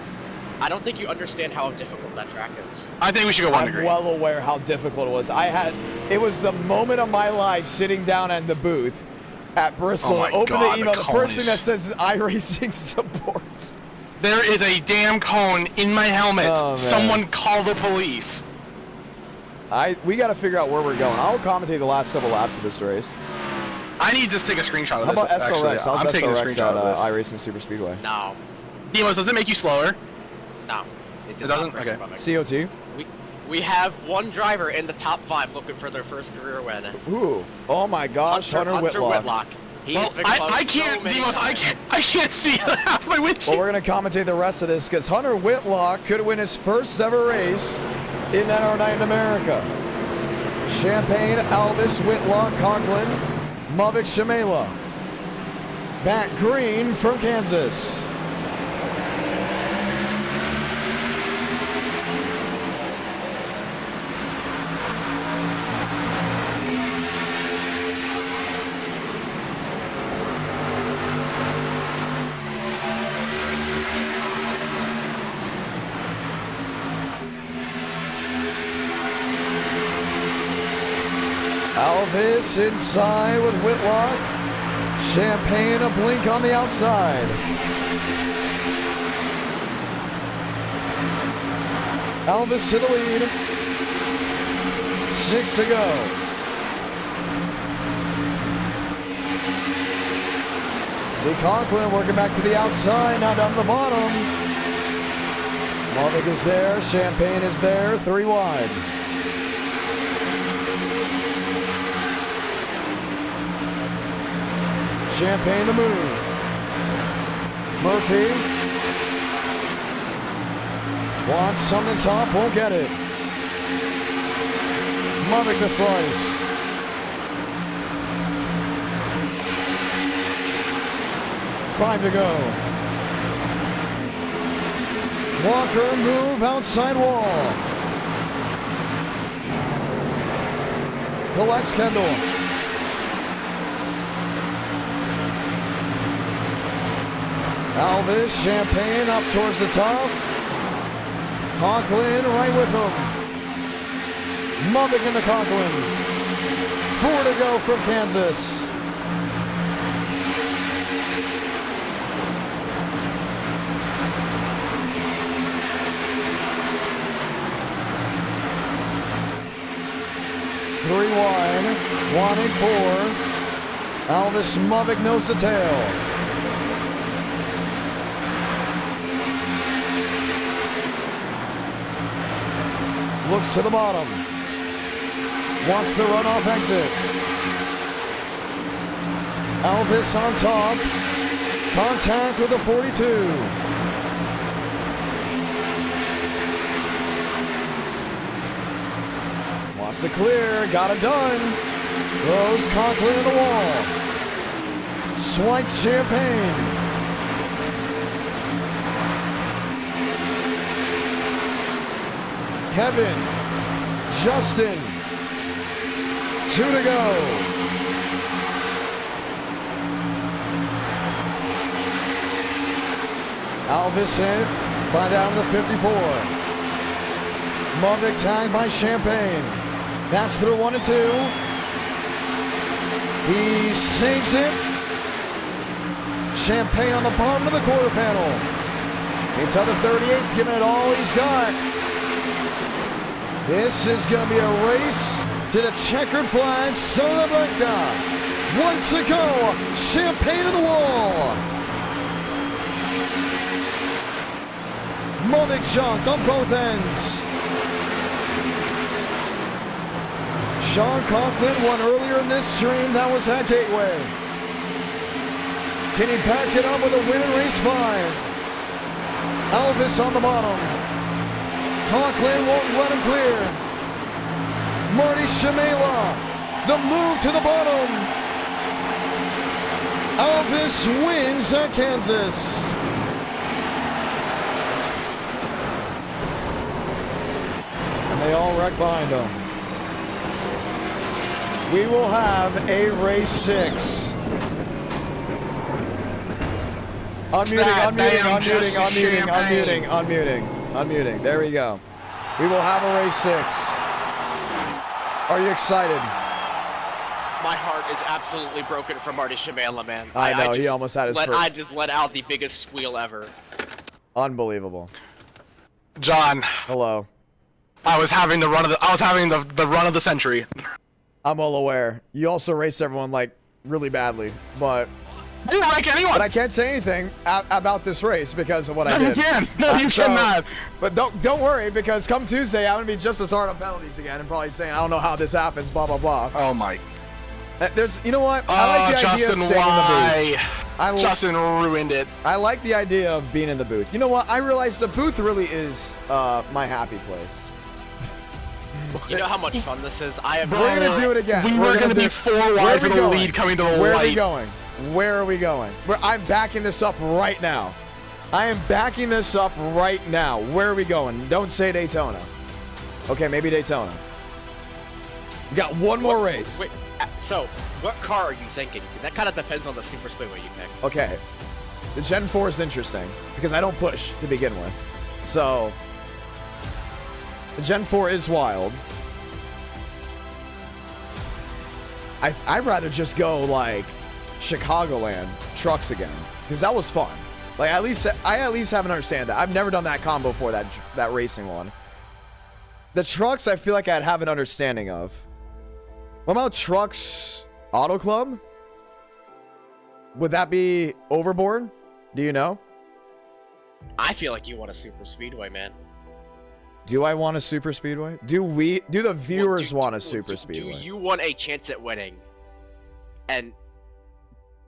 I don't think you understand how difficult that track is. I think we should go 1 to I'm green. well aware how difficult it was. It was the moment of my life sitting down in the booth at Bristol. Oh my Open God, the email. the The first cone thing that says is iRacing support. There is a damn cone in my helmet. Oh, man. Someone call the police. We got to figure out where we're going. I'll commentate the last couple laps of this race. I need to take a screenshot of How this. about SRX? Actually. How's I'm taking a SRX screenshot at of this. iRacing Super Speedway? No. Demos, does it make you slower? No. It doesn't? Okay. COT? We have one driver in the top 5 looking for their first career win. Ooh. Oh my gosh, Hunter Whitlock. Well, I can't, Demos, I can't see half my windshield. Well, we're going to commentate the rest of this because Hunter Whitlock could win his first ever race in NR Night in America. Champagne, Alvis, Whitlock, Conklin, Mavic, Shamela. Matt Green from Kansas. Alvis inside with Whitlock. Champagne a blink on the outside. Alvis to the lead. 6 to go. See Conklin working back to the outside, now down to the bottom. Mavic is there, Champagne is there, 3 wide. Champagne the move. Murphy wants on the top, won't get it. Mavic the slice. Five to go. Walker move outside wall. Collects Kendall. Alvis, Champagne up towards the top. Conklin right with him. Mavic into Conklin. 4 to go from Kansas. Three wide, 1 and 4. Alvis Mavic nose to tail. Looks to the bottom. Wants the runoff exit. Alvis on top. Contact with the 42. Wants to clear. Got it done. Throws Conklin in the wall. Swipes Champagne. Kevin, Justin, 2 to go. Alvis in by down to the 54. Mavic tagged by Champagne. That's through 1 and 2. He saves it. Champagne on the bottom of the quarter panel. Inside the 38's giving it all he's got. This is going to be a race to the checkered flag, Santa Blanca. 1 to go. Champagne to the wall. Mavic shocked on both ends. Sean Conklin won earlier in this stream. That was at Gateway. Can he back it up with a win in race 5? Elvis on the bottom. Conklin won't let him clear. Marty Shamela, the move to the bottom. Elvis wins at Kansas. And they all wreck behind him. We will have a race 6. Unmuting. There we go. We will have a race 6. Are you excited? My heart is absolutely broken for Marty Shamela, man. I know, he almost had his first. I just let out the biggest squeal ever. Unbelievable. John. Hello. I was having the run of the run of the century. I'm well aware. You also raced everyone like really badly, but I didn't rank anyone. But I can't say anything about this race because of what I did. You can. No, you cannot. But don't worry, because come Tuesday, I'm gonna be just as hard on penalties again and probably saying I don't know how this happens, blah blah blah. Oh my. You know what? I like the idea of staying in the booth. Justin ruined it. I like the idea of being in the booth. You know what? I realize the booth really is my happy place. You know how much fun this is? We're gonna do it again. We're gonna be 4 wide for the lead coming to the light. Where are we going? Where are we going? I'm backing this up right now. I am backing this up right now. Where are we going? Don't say Daytona. Okay, maybe Daytona. We got one more race. Wait, so what car are you thinking? That kind of depends on the super speedway you pick. Okay, the Gen 4 is interesting because I don't push to begin with. So the Gen 4 is wild. I'd rather just go like Chicagoland trucks again because that was fun. Like I at least have an understanding that I've never done that combo before, that racing one. The trucks I feel like I'd have an understanding of. What about Trucks Auto Club? Would that be overboard? Do you know? I feel like you want a super speedway, man. Do I want a super speedway? Do the viewers want a super speedway? Do you want a chance at winning and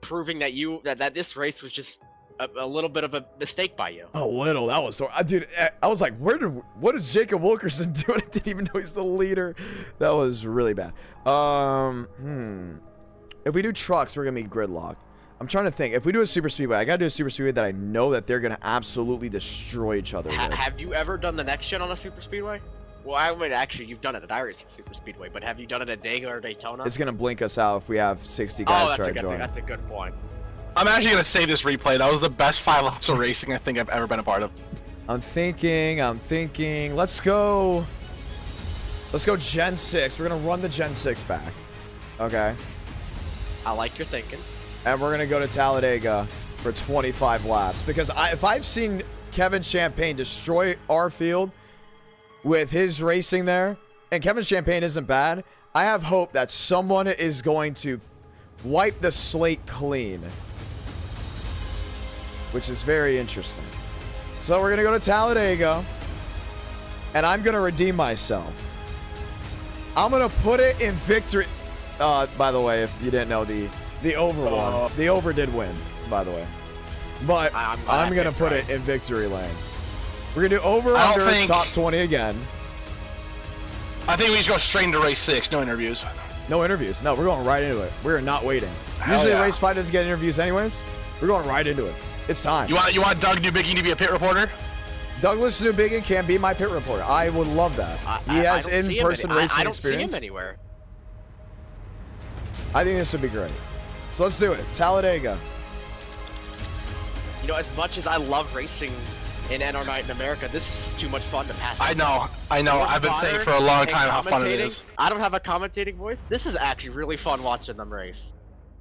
proving that this race was just a little bit of a mistake by you? A little. That was so. Dude, I was like, what is Jacob Wilkerson doing? I didn't even know he's the leader. That was really bad. If we do trucks, we're gonna be gridlocked. I'm trying to think. If we do a super speedway, I gotta do a super speedway that I know that they're gonna absolutely destroy each other with. Have you ever done the next gen on a super speedway? Well, I mean, actually, you've done it at iRacing super speedway, but have you done it at Dega or Daytona? It's gonna blink us out if we have 60 guys try to join. That's a good point. I'm actually gonna save this replay. That was the best 5 laps of racing I think I've ever been a part of. I'm thinking. Let's go Gen 6. We're gonna run the Gen 6 back. Okay. I like your thinking. And we're gonna go to Talladega for 25 laps because if I've seen Kevin Champagne destroy our field with his racing there, and Kevin Champagne isn't bad, I have hope that someone is going to wipe the slate clean, which is very interesting. So we're gonna go to Talladega, and I'm gonna redeem myself. I'm gonna put it in victory. By the way, if you didn't know, the over one. The over did win, by the way. But I'm going to put it in victory lane. We're going to do over under top 20 again. I think we just go straight into race 6. No interviews. No interviews. No, we're going right into it. We're not waiting. Usually race 5 doesn't get interviews anyways. We're going right into it. It's time. You want Doug Dubicki to be a pit reporter? Douglas Newbigin can be my pit reporter. I would love that. He has in-person racing I don't experience. see him anywhere. I think this would be great. So let's do it. Talladega. You know, as much as I love racing in NR Night in America, this is just too much fun to pass. I know. I've been saying for a long time how fun it is. I don't have a commentating voice. This is actually really fun watching them race.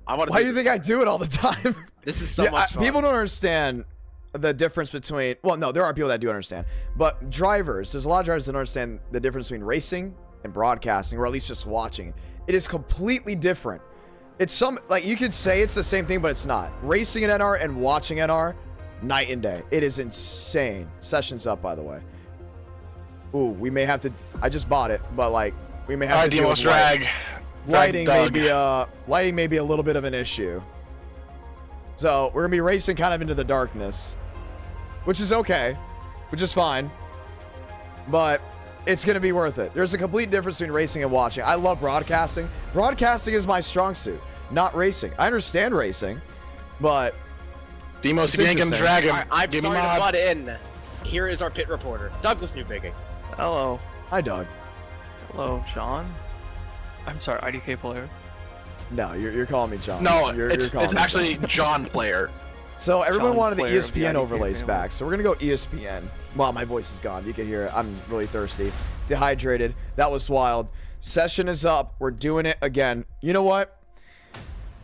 Why do you think I do it all the time? This is so much fun. People don't understand the difference between, well, no, there are people that do understand, but drivers, there's a lot of drivers that don't understand the difference between racing and broadcasting, or at least just watching. It is completely different. It's like, you could say it's the same thing, but it's not. Racing in NR and watching NR, night and day. It is insane. Session's up, by the way. Ooh, we may have to, I just bought it, but like, we may have to deal with drag. Lighting may be a little bit of an issue. So we're gonna be racing kind of into the darkness, which is okay, which is fine, but it's gonna be worth it. There's a complete difference between racing and watching. I love broadcasting. Broadcasting is my strong suit, not racing. I understand racing, but Demos, if you ain't gonna drag him, I'm give me sorry to mod. butt in. Here is our pit reporter, Douglas Newbigin. Hello. Hi, Doug. Hello, John. I'm sorry, IDK player. No, you're calling me John. No, you're it's calling me actually John Player. So everyone John wanted the Player of the ESPN IDK overlays family. back, so we're gonna go ESPN. Wow, my voice is gone. You can hear it. I'm really thirsty, dehydrated. That was wild. Session is up. We're doing it again. You know what?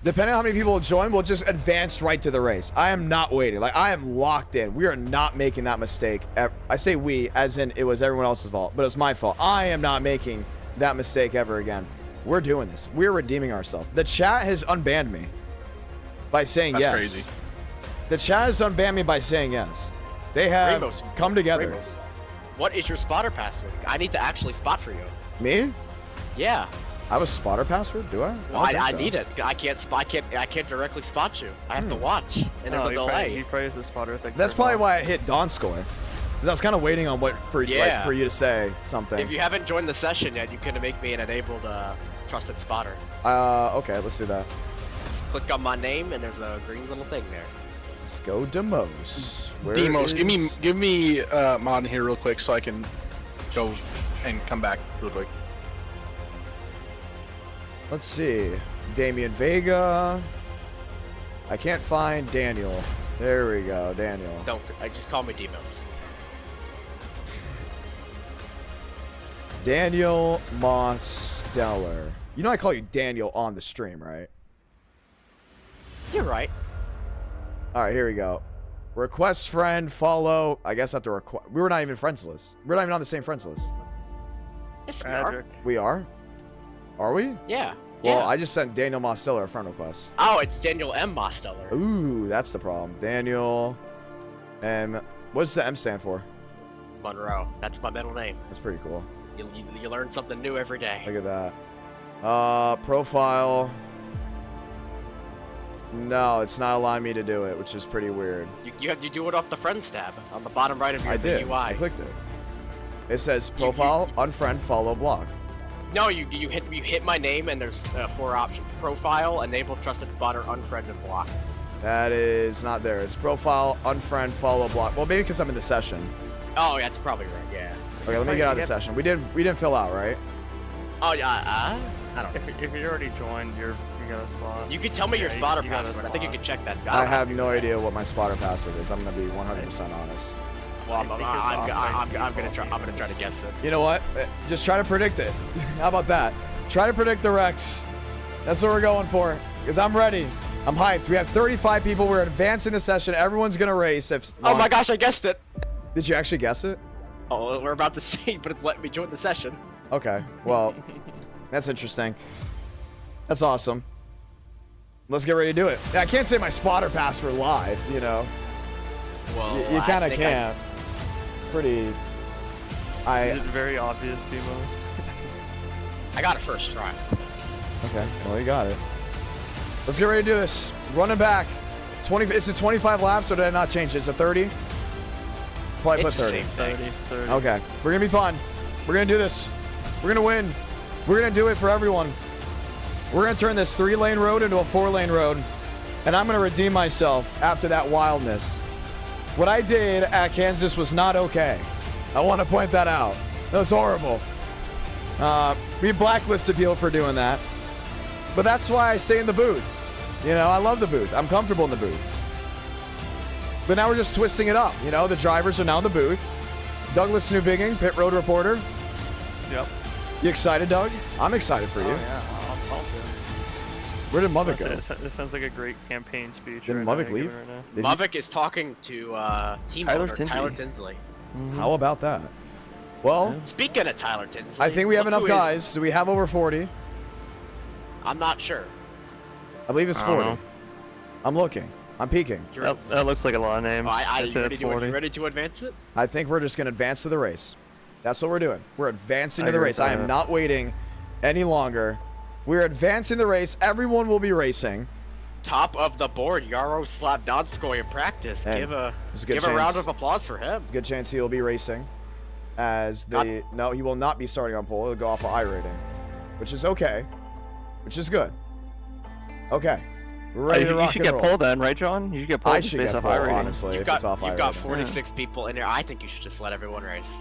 Depending on how many people will join, we'll just advance right to the race. I am not waiting. Like, I am locked in. We are not making that mistake. I say we, as in it was everyone else's fault, but it was my fault. I am not making that mistake ever again. We're doing this. We're redeeming ourselves. The chat has unbanned me by saying yes. That's crazy. The chat has unbanned me by saying yes. They have Ramos, come together. Ramos, what is your spotter password? I need to actually spot for you. Me? Yeah. I have a spotter password? Do I? Well, I don't think so. need it. I can't directly spot you. I have to watch, and there's a delay. He praised the spotter. That's probably why I hit Dawn score. Because I was kind of waiting on for you to say something. If you haven't joined the session yet, you can make me an enabled trusted spotter. Okay, let's do that. Click on my name, and there's a green little thing there. Let's go Demos. Where Demos, is- give me mod here real quick so I can go and come back real quick. Let's see. Damian Vega. I can't find Daniel. There we go, Daniel. Don't. Just call me Demos. Daniel Mosteller. You know I call you Daniel on the stream, right? You're right. All right, here we go. Request friend, follow. I guess I have to request. We were not even friends list. We're not even on the same friends list. Yes, we are. We are? Are we? Yeah. Well, yeah. I just sent Daniel Mosteller a friend request. Oh, it's Daniel M. Mosteller. Ooh, that's the problem. Daniel M. What does the M stand for? Monroe. That's my middle name. That's pretty cool. You learn something new every day. Look at that. Profile. No, it's not allowing me to do it, which is pretty weird. You do it off the friends tab on the bottom right of your I did. UI. I clicked it. It says profile, unfriend, follow, block. No, you hit my name and there's 4 options: profile, enable trusted spotter, unfriend, and block. That is not there. It's profile, unfriend, follow, block. Well, maybe because I'm in the session. Oh, yeah, that's probably right. Yeah. Okay, let me get out of the session. We didn't fill out, right? Oh yeah. I don't know. If you already joined, you got a spot. You can tell me your Yeah, spotter you got a password. I think you spot. can check that. I have no idea what my spotter password is. I'm gonna be 100% honest. Well, I'm gonna try to guess it. You know what? Just try to predict it. How about that? Try to predict the Rex. That's what we're going for. Because I'm ready. I'm hyped. We have 35 people. We're advancing the session. Everyone's gonna race. Oh my gosh, I guessed it. Did you actually guess it? Oh, we're about to see, but it's letting me join the session. Okay. Well, that's interesting. That's awesome. Let's get ready to do it. I can't say my spotter password live, you know. Well, you kind of can't. It's pretty. Is it very obvious, Demos? I got it first try. Okay. Well, you got it. Let's get ready to do this. Running back. 20. It's a 25 laps, or did I not change it? It's a 30. Probably put 30. 30. Okay. We're gonna be fun. We're gonna do this. We're gonna win. We're gonna do it for everyone. We're gonna turn this 3-lane road into a 4-lane road, and I'm gonna redeem myself after that wildness. What I did at Kansas was not okay. I want to point that out. That was horrible. We blacklisted people for doing that. But that's why I stay in the booth. You know, I love the booth. I'm comfortable in the booth. But now we're just twisting it up. You know, the drivers are now in the booth. Douglas Newbigging, pit road reporter. Yep. You excited, Doug? I'm excited for you. Oh, yeah. I'll do it. Where did Muvik go? This sounds like a great campaign speech. Did Muvik leave? Muvik is talking to team owner Tyler Tinsley. How about that? Well, speaking of Tyler Tinsley, I think we have enough guys. Do we have over 40? I'm not sure. I believe it's 40. I'm looking. I'm peeking. That looks like a lot of names. You ready to advance it? I think we're just going to advance to the race. That's what we're doing. We're advancing to the race. I am not waiting any longer. We're advancing the race. Everyone will be racing. Top of the board, Yaroslav Donskoy in practice. Give a round of applause for him. It's a good chance he'll be racing. No, he will not be starting on pole. He'll go off of iRating, which is okay, which is good. Okay, we're ready to rock You should get pole then, right, John? You should get pole. I should get pole, honestly, if it's off iRating. You've got 46 people in there. I think you should just let everyone race.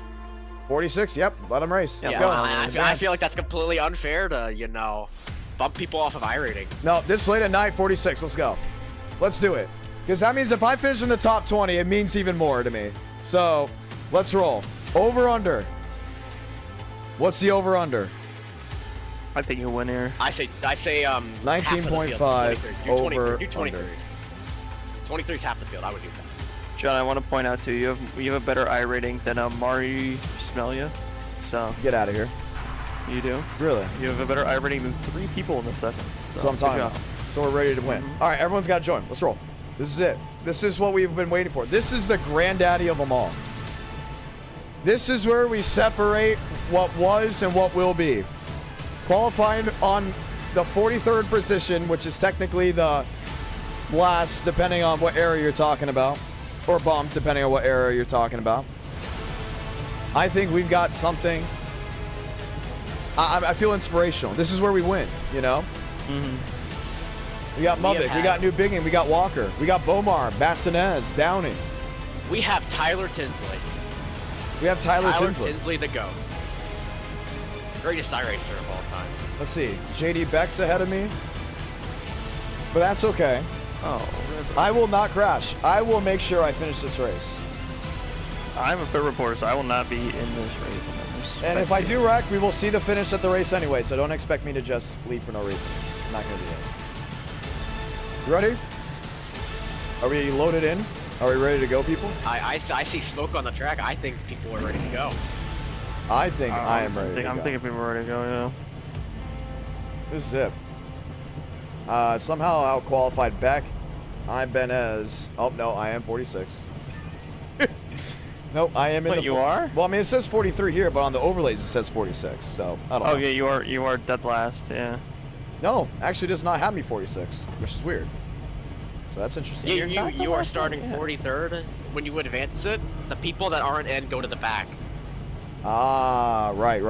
46? Yep, let them race. Let's go. I feel like that's completely unfair to, you know, bump people off of iRating. No, this late at night, 46. Let's go. Let's do it. Because that means if I finish in the top 20, it means even more to me. So, let's roll. Over under. What's the over under? I think you'll win here. I say 19.5 over do 23. 23 is half the field. I would do that. John, I want to point out to you, you have a better iRating than Mari Smelia. So get out of here. You do? Really? You have a better iRating than 3 people in the second. That's what I'm talking about. So we're ready to win. All right, everyone's got to join. Let's roll. This is it. This is what we've been waiting for. This is the granddaddy of them all. This is where we separate what was and what will be. Qualifying on the 43rd position, which is technically the last, depending on what area you're talking about. Or bump, depending on what area you're talking about. I think we've got something. I feel inspirational. This is where we win, you know? We got Muvik, we got Newbigging, we got Walker, we got Bomar, Bassinez, Downing. We have Tyler Tinsley. We have Tyler Tinsley. Tinsley the GOAT. Greatest iRacer of all time. Let's see. JD Beck's ahead of me. But that's okay. Oh, I will not crash. I will make sure I finish this race. I'm a pit reporter, so I will not be in this race. And if I do wreck, we will see the finish at the race anyway, so don't expect me to just leave for no reason. I'm not going to do that. You ready? Are we loaded in? Are we ready to go, people? I see smoke on the track. I think people are ready to go. I think I am ready to go. I'm thinking people are ready to go, yeah. This is it. Somehow out-qualified Beck. I'm Benez. Oh, no, I am 46. Nope, I am in the... you are? Well, I mean, it says 43 here, but on the overlays it says 46, so I don't know. Oh, yeah, you are dead last, yeah. No, actually does not have me 46, which is weird. So that's interesting. You are starting 43rd. When you advance it, the people that aren't in go to the back. Ah, right.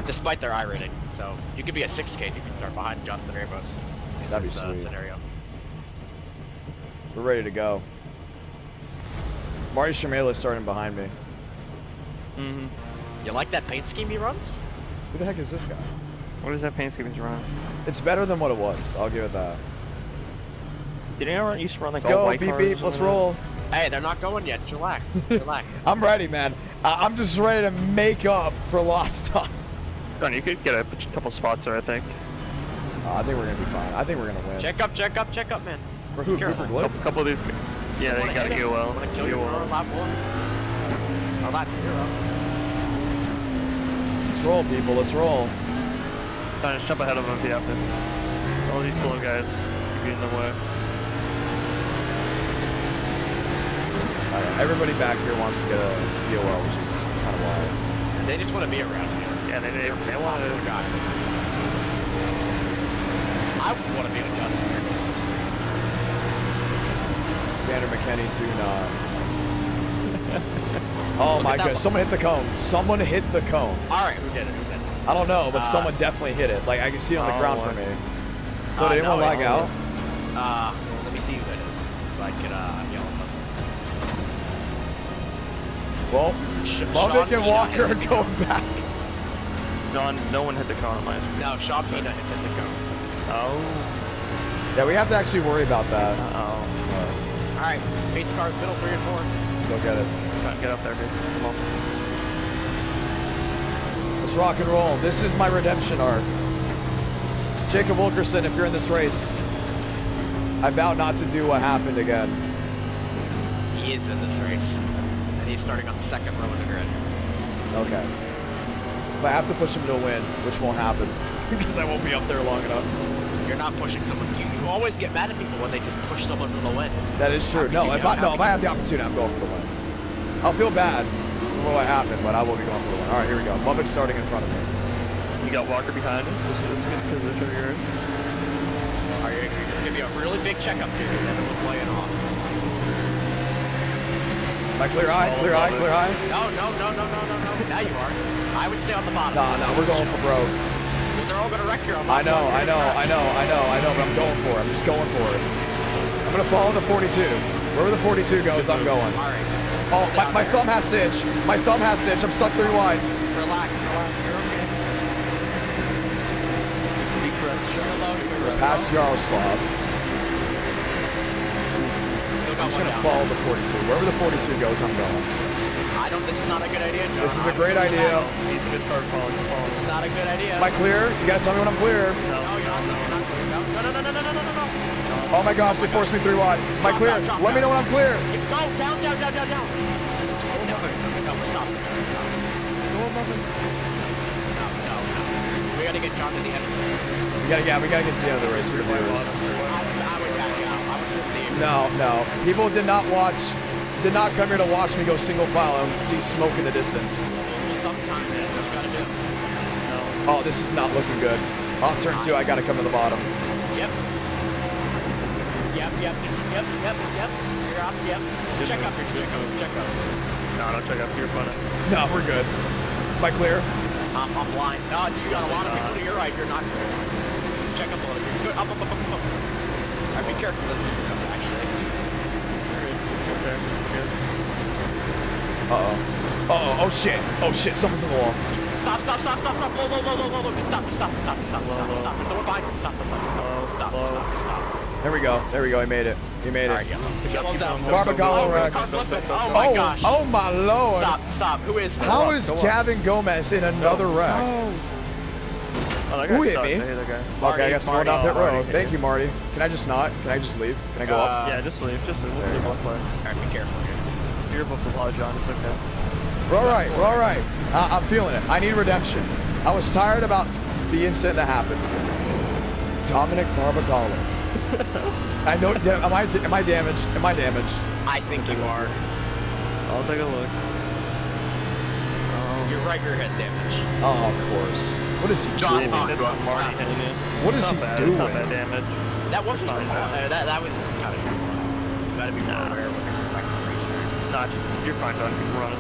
Despite their iRating. So you could be a 6K, you can start behind Jonathan Ramos. That'd be sweet. Scenario. We're ready to go. Marty Shamela's starting behind me. You like that paint scheme he runs? Who the heck is this guy? What is that paint scheme he's running? It's better than what it was. I'll give it that. Did anyone used to run like Let's all go, white beep cars beep, let's roll. Hey, they're not going yet. Relax. Relax. I'm ready, man. I'm just ready to make up for lost time. John, you could get a couple spots there, I think. I think we're gonna be fine. I think we're gonna win. Check up, man. For who? A couple of these. Yeah, they gotta go well. I'm gonna kill you for lap 1. Or lap 0. Let's roll, people. Let's roll. Just jump ahead of them if you have to. All these slow guys keep you in the way. Everybody back here wants to get a DOL, which is kind of wild. They just want to be around here. Yeah, they want to. I want to be with Jonathan Ramos. Xander McKinney, do not. Oh my goodness! Someone hit the cone. Someone hit the cone. All right, who did it? I don't know, but someone definitely hit it. Like I can see it on the ground for me. So did anyone lag out? Let me see who it is, so I can yell at them. Well, Lubbock and Walker are going back. No one hit the cone on my screen. No, Sean Peanut has hit the cone. Oh. Yeah, we have to actually worry about that. All right, pace cars, middle 3 and 4. Let's go get it. Get up there, dude. Come on. Let's rock and roll. This is my redemption arc. Jacob Wilkerson, if you're in this race, I vow not to do what happened again. He is in this race, and he's starting on the second row of the grid. Okay. If I have to push him to a win, which won't happen, because I won't be up there long enough. You're not pushing someone. You always get mad at people when they just push someone to the win. That is true. No, if I have the opportunity, I'm going for the win. I'll feel bad for what happened, but I will be going for the win. All right, here we go. Lubbock's starting in front of me. You got Walker behind him. This is a good position here. All right, it's gonna be a really big checkup here, and then we'll play it off. My clear eye, clear eye, clear eye. No. Now you are. I would stay on the bottom. No, we're going for broke. Well, they're all gonna wreck here on the I know, but I'm going for it. I'm just going for it. I'm gonna follow the 42. Wherever the 42 goes, I'm going. All right. Oh, my thumb has to itch. My thumb has to itch. I'm stuck 3 wide. Relax. You're okay. Past Yaroslav. I'm just gonna follow the 42. Wherever the 42 goes, I'm going. This is not a good idea, John. This is a great idea. This is not a good idea. Am I clear? You gotta tell me when I'm clear. No, you're not clear. No. Oh my gosh, they forced me 3 wide. Am I clear? Let me know when I'm clear. Go down. Sit down. No, stop. No. We gotta get John to the end of the race. We gotta get to the end of the race for the viewers. I would back out. I would just leave. No. People did not come here to watch me go single file and see smoke in the distance. Sometimes that's what you gotta do. Oh, this is not looking good. Off turn 2, I gotta come to the bottom. Yep. You're up. Yep. Check up. No, don't check up. You're funny. No, we're good. Am I clear? I'm blind. No, you got a lot of people to your right. You're not clear. Check up a little. You're good. Up. Alright, be careful. This is actually. Uh-oh. Oh shit. Someone's in the wall. Stop. Whoa. Stop. There's no one behind you. Stop. There we go. He made it. Alright, Barbagalo wrecked. Oh my gosh. Oh my lord. Stop. Who is this? How is Gavin Gomez in another wreck? Who hit me? Okay, I guess I'm going down pit road. Thank you, Marty. Can I just not? Can I just leave? Can I go up? Yeah, just leave. We'll leave both ways. Alright, be careful here. You're above the law, John. It's okay. We're all right. I'm feeling it. I need redemption. I was tired about the incident that happened. Dominic Barbagalo. I know. Am I damaged? I think you are. I'll take a look. Your right rear has damage. Oh, of course. What is he doing? What is he doing? It's not bad damage. That wasn't your fault. That was kind of your fault. You gotta be more aware with the Nah, you're fine, John. Keep running.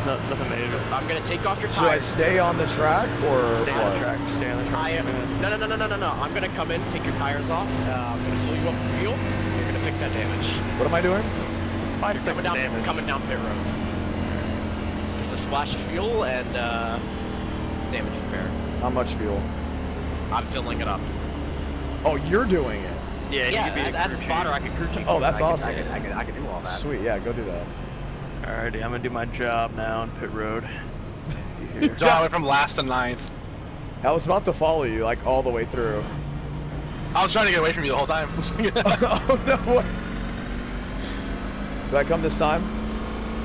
Nothing major. I'm gonna take off your tires. Should I stay on the track or stay on the track? Stay on the track. No. I'm gonna come in, take your tires off. I'm gonna fill you up with fuel. You're gonna fix that damage. What am I doing? 5 seconds damage. Coming down pit road. Just a splash of fuel and damage repair. How much fuel? I'm filling it up. Oh, you're doing it. Yeah. As a spotter, I can crew chief. Oh, that's awesome. I can do all that. Sweet. Yeah, go do that. Alrighty, I'm gonna do my job now on pit road. John went from last to 9th. I was about to follow you like all the way through. I was trying to get away from you the whole time. Oh no! Do I come this time?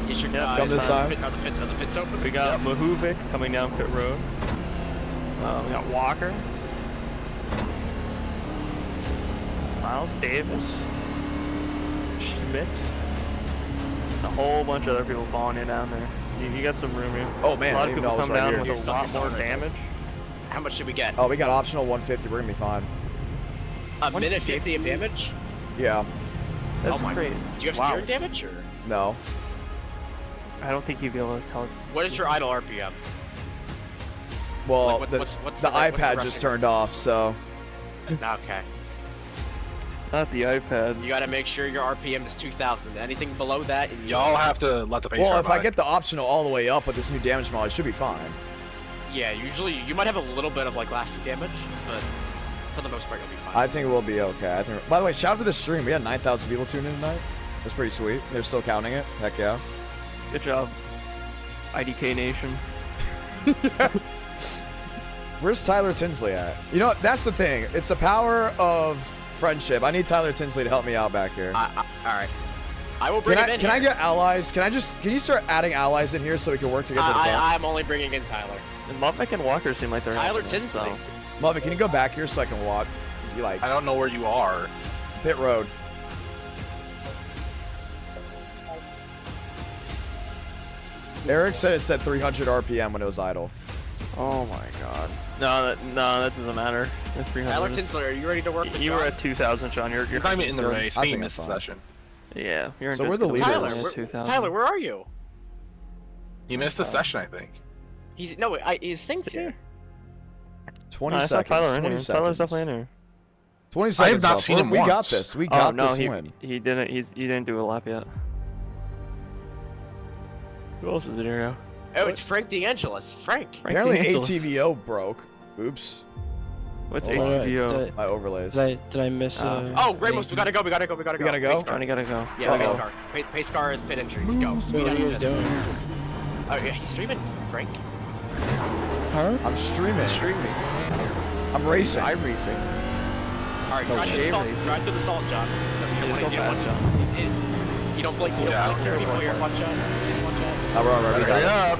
Come this time. Are the pits open? We got Mahovic coming down pit road. We got Walker. Miles Davis. Schmidt. A whole bunch of other people following you down there. You got some room here. Oh man, a lot of people come down here. with a lot more damage. How much did we get? Oh, we got optional 150. We're gonna be fine. A minute 50 of damage? Yeah. That's great. Do you have steering damage or? No. I don't think you'd be able to tell. What is your idle RPM? Well, what's the iPad just turned off, so. Okay. Not the iPad. You gotta make sure your RPM is 2,000. Anything below that, y'all have to let the pace Well, car if by. I get the optional all the way up with this new damage model, it should be fine. yeah, usually you might have a little bit of like lasting damage, but for the most part you'll be fine. I think we'll be okay. I think. By the way, shout out to the stream. We had 9,000 people tune in tonight. That's pretty sweet. They're still counting it. Heck yeah. Good job, IDK Nation. Where's Tyler Tinsley at? You know, that's the thing. It's the power of friendship. I need Tyler Tinsley to help me out back here. All right. I will bring him in. Can I here. get allies? Can you start adding allies in here so we can work together? I'm only bringing in Tyler. And Muffin and Walker seem like they're Tyler helping Tinsley. them, so. Muffin, can you go back here so I can walk? You like? I don't know where you are. Pit road. Eric said it said 300 RPM when it was idle. Oh my god. No, that doesn't matter. That's 300. Tyler Tinsley, are you ready to work the You job? were at 2,000, Sean. You're not even in the race. I He think missed the it's fine. session. Yeah, you're in So we're the leaders. Tyler, where are you? He missed the session, I think. He's no, his thing's here. 20 I saw seconds. Tyler in 20 here. seconds. Tyler's definitely in here. 20 I seconds. have not left. seen him We got once. this. We got no, this he win. didn't. He didn't do a lap yet. Who else is in here now? Oh, it's Frank DeAngelis. Frank. Apparently DeAngelis. ATVO broke. Oops. What's Hold on. HVO? My overlays. Did I miss? Oh, Ramos, we gotta go. We gotta go. We gotta go? Pace car. Johnny gotta go. Yeah, Go. pace car. Pace car is pit injury. Just go. Speed What up are you guys this. doing? Oh yeah, he's streaming. Frank. Huh? I'm streaming. Streaming. I'm racing. iRacing. All right, Oh, drive to shade the salt. racing. Drive to the salt, John. Just go fast, John. You don't blink. You Yeah, I don't don't blink. care You about your that. punch out. All right, we got Hurry it. up.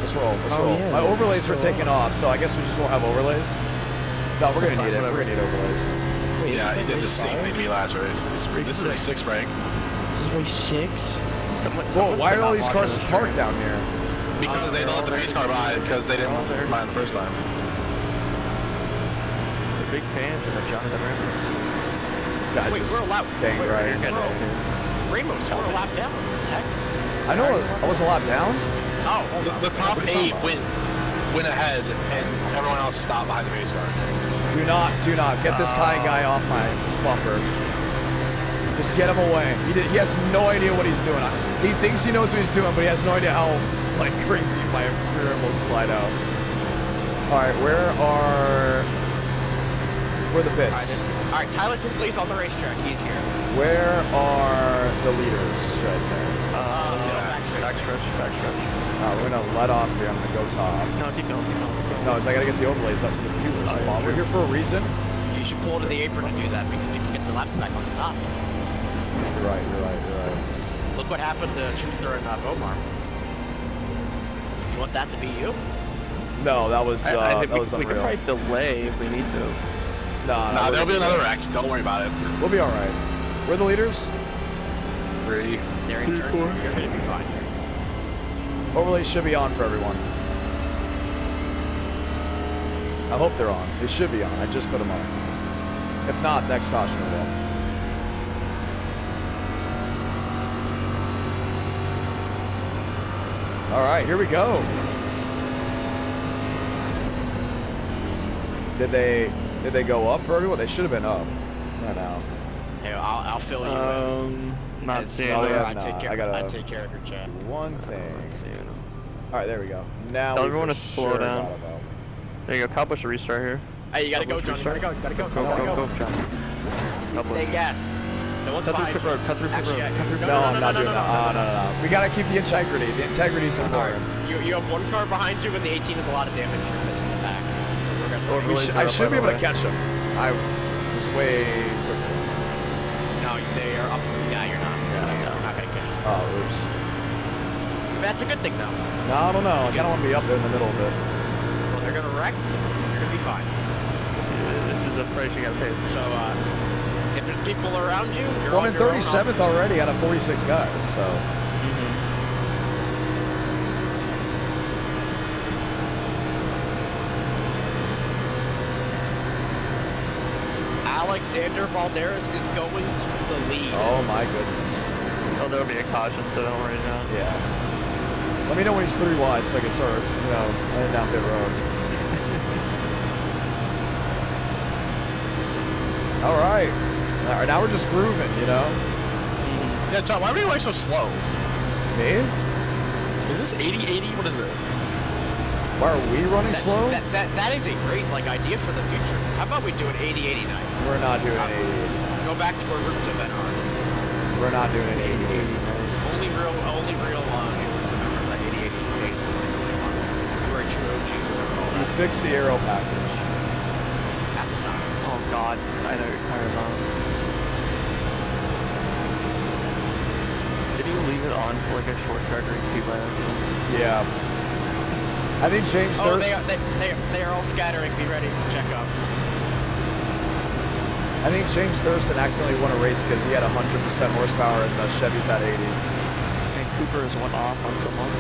Let's roll. Let's Oh, roll. yeah, My yeah, overlays were let's roll. taken off, so I guess we just won't have overlays. No, we're gonna need it. We're gonna need overlays. Yeah, he did the same thing to me last race. This is race 6, Frank. This is race 6. Whoa, why are all these cars parked down here? Because they don't let the pace car by because they didn't want to buy the first time. They're big fans of Jonathan Ramos. This guy Wait, just we're allowed. banged Wait, right. Ramos, we're a lap down. What the heck? I know I was a lap down. Oh, hold on. The top 8 went ahead and everyone else stopped behind the pace car. Do not get this guy off my bumper. Just get him away. He has no idea what he's doing. He thinks he knows what he's doing, but he has no idea how like crazy my rear end will slide out. All right, where are the pits? All right, Tyler Tinsley's on the racetrack. He's here. Where are the leaders? Should I say? Backstretch. We're gonna let off here. I'm gonna go top. No, keep going. No, I gotta get the overlays up for the viewers. Come on, we're here for a reason. You should pull to the apron to do that because you can get the laps back on the top. You're right. Look what happened to Schuster and Bomar. You want that to be you? No, that was I think that was we could unreal. probably delay if we need to. No, there'll be another wreck. Don't worry about it. We'll be all right. We're the leaders. 3. They're in turn. You're gonna be fine. Overlays should be on for everyone. I hope they're on. They should be on. I just put them on. If not, next caution will. All right, here we go. Did they go up for everyone? They should have been up. Right now. Hey, I'll fill you in. Not As seeing Tyler, it. I take care. I gotta- I take care of your chat. One thing. All right, there we go. Now Tell we everyone for to slow sure down. got about- There you go. Cowboys should restart here. Hey, you gotta go, John. You gotta go. Go, John. Stay gas. No one's Cut through behind pit you. road. Cut through pit road. Cut through pit No, road. I'm not doing that. No. We gotta keep the integrity. The integrity's important. You have one car behind you, and the 18 is a lot of damage. You're missing the back. So we're gonna. I should be able to catch him. I was way quicker. No, they are up. Yeah, you're not. You're not gonna catch them. Oh, oops. That's a good thing, though. No, I don't know. I kind of want to be up there in the middle of it. Well, they're gonna wreck. You're gonna be fine. This is the price you gotta pay. So, if there's people around you, you're Well, I'm on in your own. 37th already out of 46 guys, so. Alexander Valderas is going to the lead. Oh my goodness. Oh, there'll be a caution, so don't worry, John. Yeah. Let me know when he's 3 wide so I can start, heading down pit road. All right. Now we're just grooving, you know? Yeah, Tom, why are you running so slow? Me? Is this 80-80? What is this? Why are we running slow? That is a great idea for the future. How about we do an 80-89? We're not doing an 80-80. Go back to where roots have been on. We're not doing an 80-80. Only real remember that 80-80 phase. You were a true OG. You fixed the aero package. At the time. Oh god, I know you're tired of. Did you leave it on for like a short track race too by accident? Yeah. I think James Oh, Thurst. they are all scattering. Be ready to check up. I think James Thurston accidentally won a race because he had 100% horsepower and the Chevys had 80. And Cooper has went off on someone.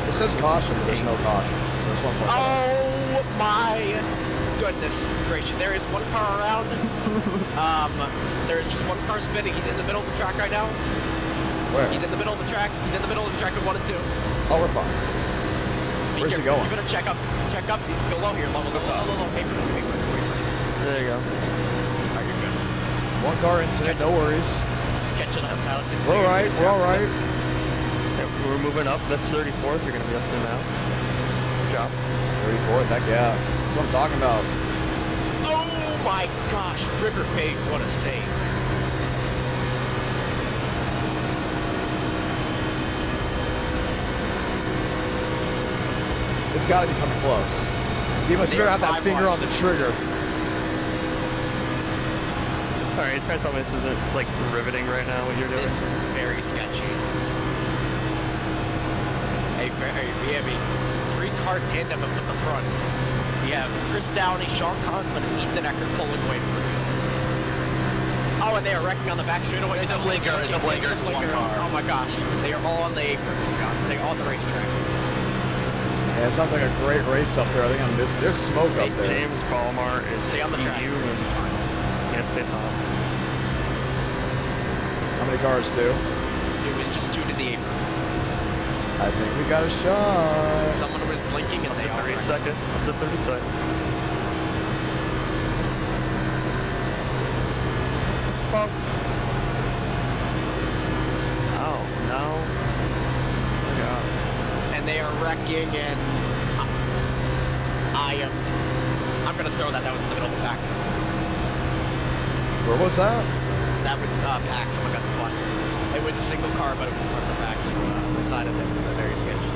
It says caution, but there's no caution. So it's 1 point. Oh my goodness gracious! There is one car around. There is just one car spinning. He's in the middle of the track right now. Where? He's in the middle of the track. He's in the middle of the track of 1 and 2. Oh, we're fine. Where's he going? You better check up. Check up. He's below here. Low. Paper. There you go. Alright, you're good. One car incident, no worries. Catching up now. We're alright, we're alright. Yeah, we're moving up. That's 34th. You're gonna be up to now. Good job. 34th, heck yeah. That's what I'm talking about. Oh my gosh, River Page, what a save. It's got to be coming close. You must better have that finger on the trigger. Alright, try to tell me this isn't like riveting right now what you're doing. This is very sketchy. Hey, we have a 3-car tandem up in the front. We have Chris Downey, Sean Conklin, and Ethan Eckert pulling away from you. Oh, and they are wrecking on the back straightaway. It's a blinker, it's a blinker, it's one car. Oh my gosh, they are all on the apron. God, stay on the racetrack. Yeah, it sounds like a great race up there. I think I'm missing. There's smoke up there. James Palomar is stay on the track. You and yeah, stay top. How many cars, too? It was just 2 to the apron. I think we got a shot. Someone was blinking and they all 30 seconds. Up to 30 seconds. What the fuck? Oh, no. God. And they are wrecking, and I'm gonna throw that. That was in the middle of the pack. Where was that? That was pack. Someone got spun. It was a single car, but it was part of the pack. So the side of it was very sketchy.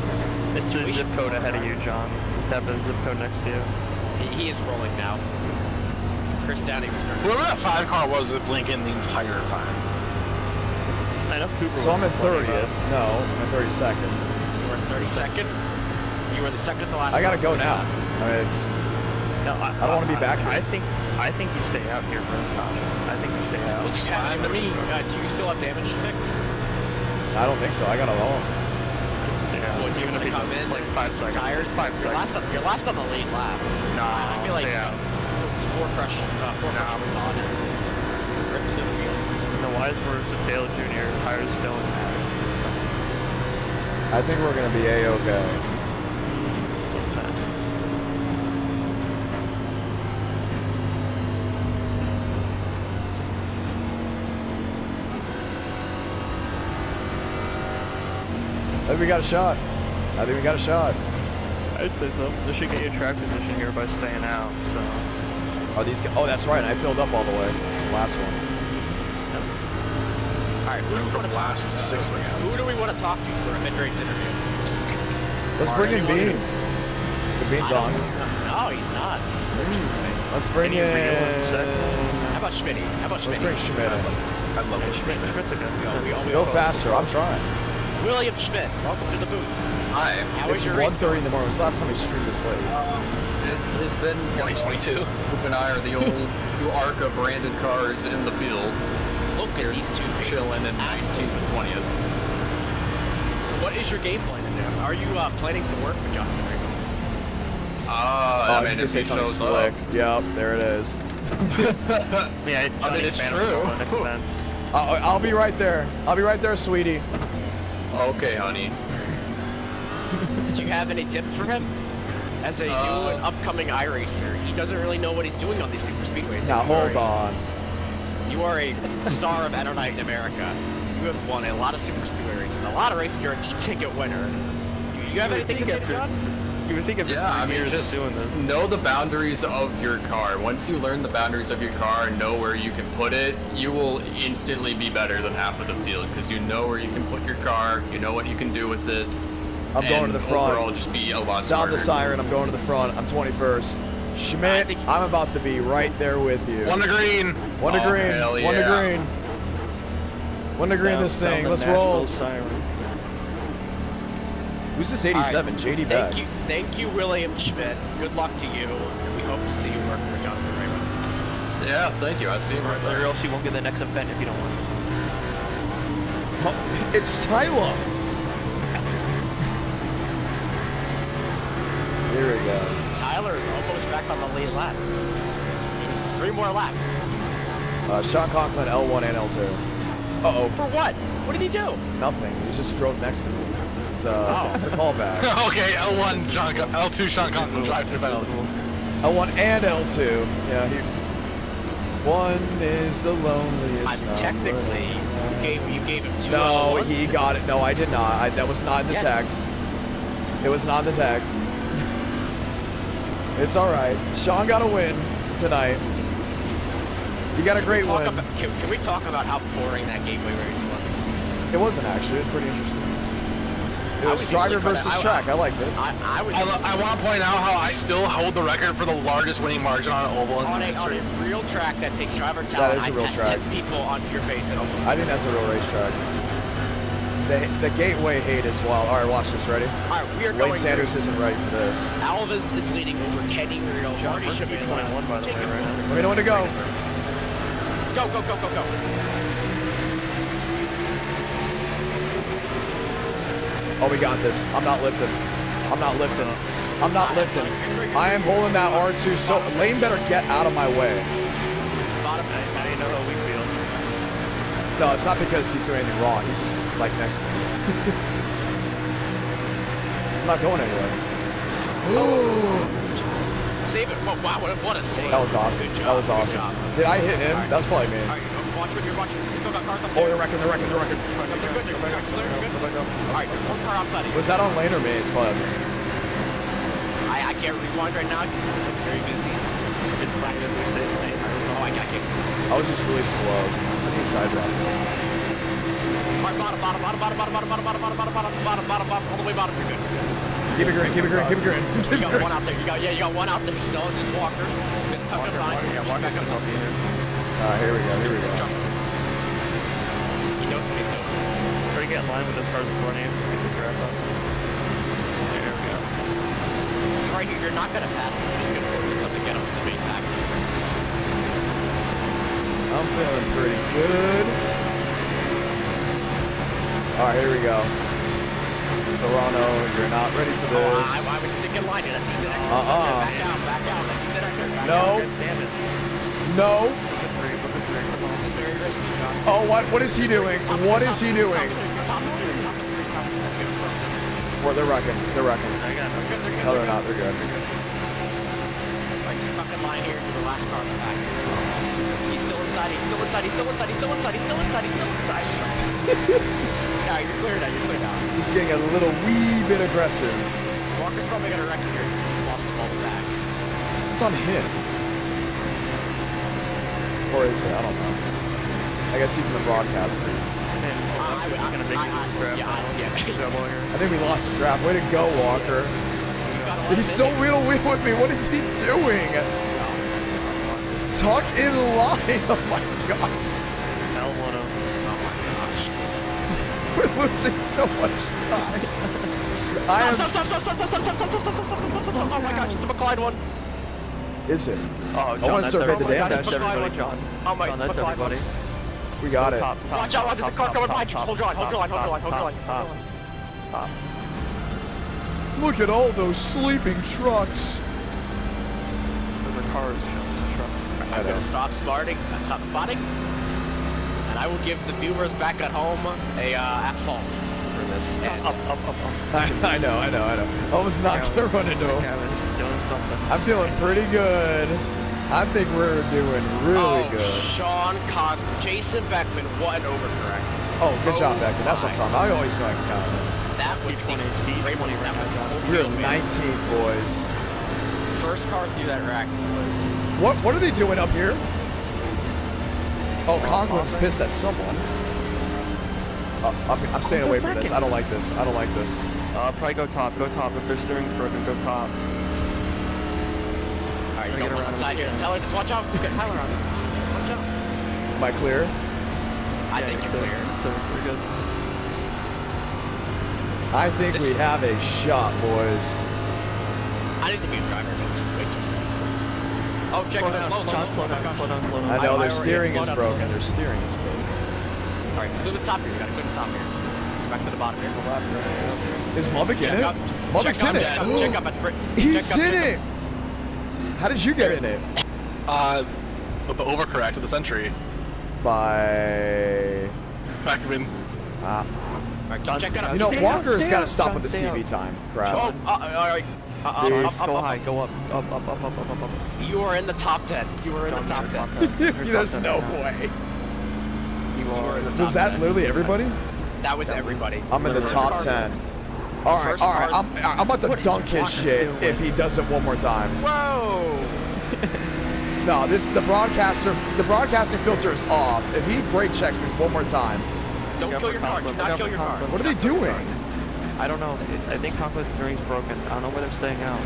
It's a zip code ahead of you, John. Tap the zip code next to you. He is rolling now. Chris Downey was starting. Whoever that 5 car was blinking the entire time. I know Cooper. So I'm at 30th. No, I'm at 32nd. You were 32nd. You were the second to last. I gotta go now. I mean, it's. No, I don't want to be back here. I think you stay out here for this caution. I think you stay out. Looks fine to me. Do you still have damage fixed? I don't think so. I got it all. Well, do you want to come in? Like 5 seconds. Tires? 5 seconds. You're last on the lead lap. No, I feel like stay out. 4 crushes on it. Rip into the field. The Wise words of Taylor Jr. Tires don't matter. I think we're gonna be A-okay. What's that? I think we got a shot. I think we got a shot. I'd say so. This should get you a track position here by staying out, so. Oh, these guys. Oh, that's right. I filled up all the way. Last one. Alright, who do we want to last to 6th again. Who do we want to talk to for a mid-race interview? Let's bring in Bean. The Bean's on. No, he's not. Let's bring in. How about Schmitty? Let's bring Schmidt in. I love Schmidt. Schmidt's a good. Go faster. I'm trying. William Schmidt, welcome to the booth. Hi. How was It's your 1:30 in the morning. It was the last time we streamed this late. It has been 2022. Hoop and I are the only 2 ARCA branded cars in the field. Look at these 2 chilling in 19th and 20th. So what is your game plan today? Are you planning to work with Jonathan Ramos? I was gonna say something slick. Yep, there it is. Yeah, I mean, it's true. I'll be right there. I'll be right there, sweetie. Okay, honey. Did you have any tips for him? as a new and upcoming iRacer, he doesn't really know what he's doing on these super speedways. Now hold on. You are a star of Night in America. You have won a lot of super speedway races, a lot of races. You're an e-ticket winner. You have anything to say, John? You would think of just doing this. know the boundaries of your car. Once you learn the boundaries of your car and know where you can put it, you will instantly be better than half of the field because you know where you can put your car, you know what you can do with it. I'm going to the front. Overall, just be a lot Sound smarter. the siren. I'm going to the front. I'm 21st. Schmidt, I'm about to be right there with you. One to green. One to green. Hell One to yeah. green. One to green. This thing. Let's roll. Who's this 87? JD Beck. Thank you, William Schmidt. Good luck to you. And we hope to see you working with Jonathan Ramos. Yeah, thank you. I see him right there. Or else you won't get the next event if you don't want it. Oh, it's Tyler. Here we go. Tyler is almost back on the lead lap. It's 3 more laps. Sean Conklin, L1 and L2. Uh-oh. For what? What did he do? Nothing. He just drove next to me. It's a callback. Okay, L1, L2, Sean Conklin, drive to the penalty. L1 and L2. Yeah, one is the loneliest. Technically, you gave him 2 No, L1s. he got it. No, I did not. That was not in the text. It was not in the text. It's all right. Sean got a win tonight. You got a great win. Can we talk about how boring that gateway race was? It wasn't actually. It was pretty interesting. It was driver versus track. I liked it. I want to point out how I still hold the record for the largest winning margin on an oval in on a real track that takes driver talent. That is a real track. 10 people onto your face at oval. I think that's a real racetrack. The gateway hate as well. All right, watch this. Ready? All right, we are Wayne going. Sanders isn't ready for this. Alvis is leading over Kenny Real. Marty should be 21 by the way, right now. Let me know when to go. Go, go, go, go, go. Oh, we got this. I'm not lifting. I'm not lifting. I'm not lifting. I am holding that R2 so... Lane better get out of my way. Bottom. Now you know how we feel. No, it's not because he's doing anything wrong. He's just, like, next to me. I'm not going anywhere. Save it. Oh, wow, what a save. That was awesome. That was awesome. Did I hit him? That was probably me. Watch what you're watching. You still got cars up Oh, there. they're wrecking. Alright, there's 1 car outside of you. Was that on lane or me? It's probably me. I can't rewind right now. I'm very busy. It's fine if we say lanes. Oh, I can't. I was just really slow. I think side route. Alright, bottom, all the way bottom. You're good. Keep it green. You got one out there. You got one out there still. Just Walker. Walker back up here. Here we go. He knows what he's doing. Try to get in line with this car before you get the grab up. There we go. Right here, you're not gonna pass him. He's gonna force him to get him to the main pack. I'm feeling pretty good. All right, here we go. Serrano, you're not ready for this. I would stick in line. That's easy. Back out. That's easy. No. No. It's very risky, John. Oh, what is he doing? What is he doing? Well, they're wrecking. I got No, they're not. They're good. Right, you're stuck in line here. You're the last car in the back. He's still inside. Yeah, you're clear now. He's getting a little wee bit aggressive. Walker's probably gonna wreck here. Lost the ball back. It's on him. Or is it? I don't know. I gotta see from the broadcast. I'm gonna make I think we lost the draft. Way to go, Walker. He's still wheel with me. What is he doing? Tuck in line. Oh my gosh. L1. We're losing so much time. Stop. Oh my gosh, it's the McLeod one. Is it? Oh, I John, want to survey the damage. That's everybody, John. Oh my, John, that's everybody. We got it. Watch out, the car coming behind you. Hold your line. Look at all those sleeping trucks. There's a cars showing the truck. I'm gonna stop spotting, and I will give the viewers back at home a at fault for for this. And I know. I was not gonna run into him. I'm feeling pretty good. I think we're doing really good. Sean Jason Beckman, what an overcorrect. Oh, good job, Beckman. That's what I'm talking about. I always know I can count on that. That was Ramos, that was We're 19th, boys. first car through that rack was. What are they doing up here? Oh, Conklin's pissed at someone. I'm staying away from this. I don't like this. Probably go top. If their steering's broken, go top. Alright, you go outside here. Tell her, watch out. Get Tyler on it. Watch out. Am I clear? I think you're clear. We're good. I think we have a shot, boys. I didn't think we were driving. Oh, check it out. Slow down. I know their steering is broken. Alright, move the top here. You gotta clear the top here. Back to the bottom here. Is Mubik in it? Mubik's in it. Check up at the He's in it. How did you get in it? With the overcorrect of the century. By Beckman. Check that out. You know, Walker's got to stop with the CV time. Crap. Alright. Go high, go up. You are in the top 10. You are in the top 10. There's no way. You are in the top 10. Was that literally everybody? That was everybody. I'm in the top 10. All right. I'm about to dunk his shit if he does it one more time. Whoa! No, the broadcasting filter is off. If he brake checks me one more time. Don't kill your car. Do not kill your car. What are they doing? I don't know. I think Conklin's steering's broken. I don't know where they're staying out.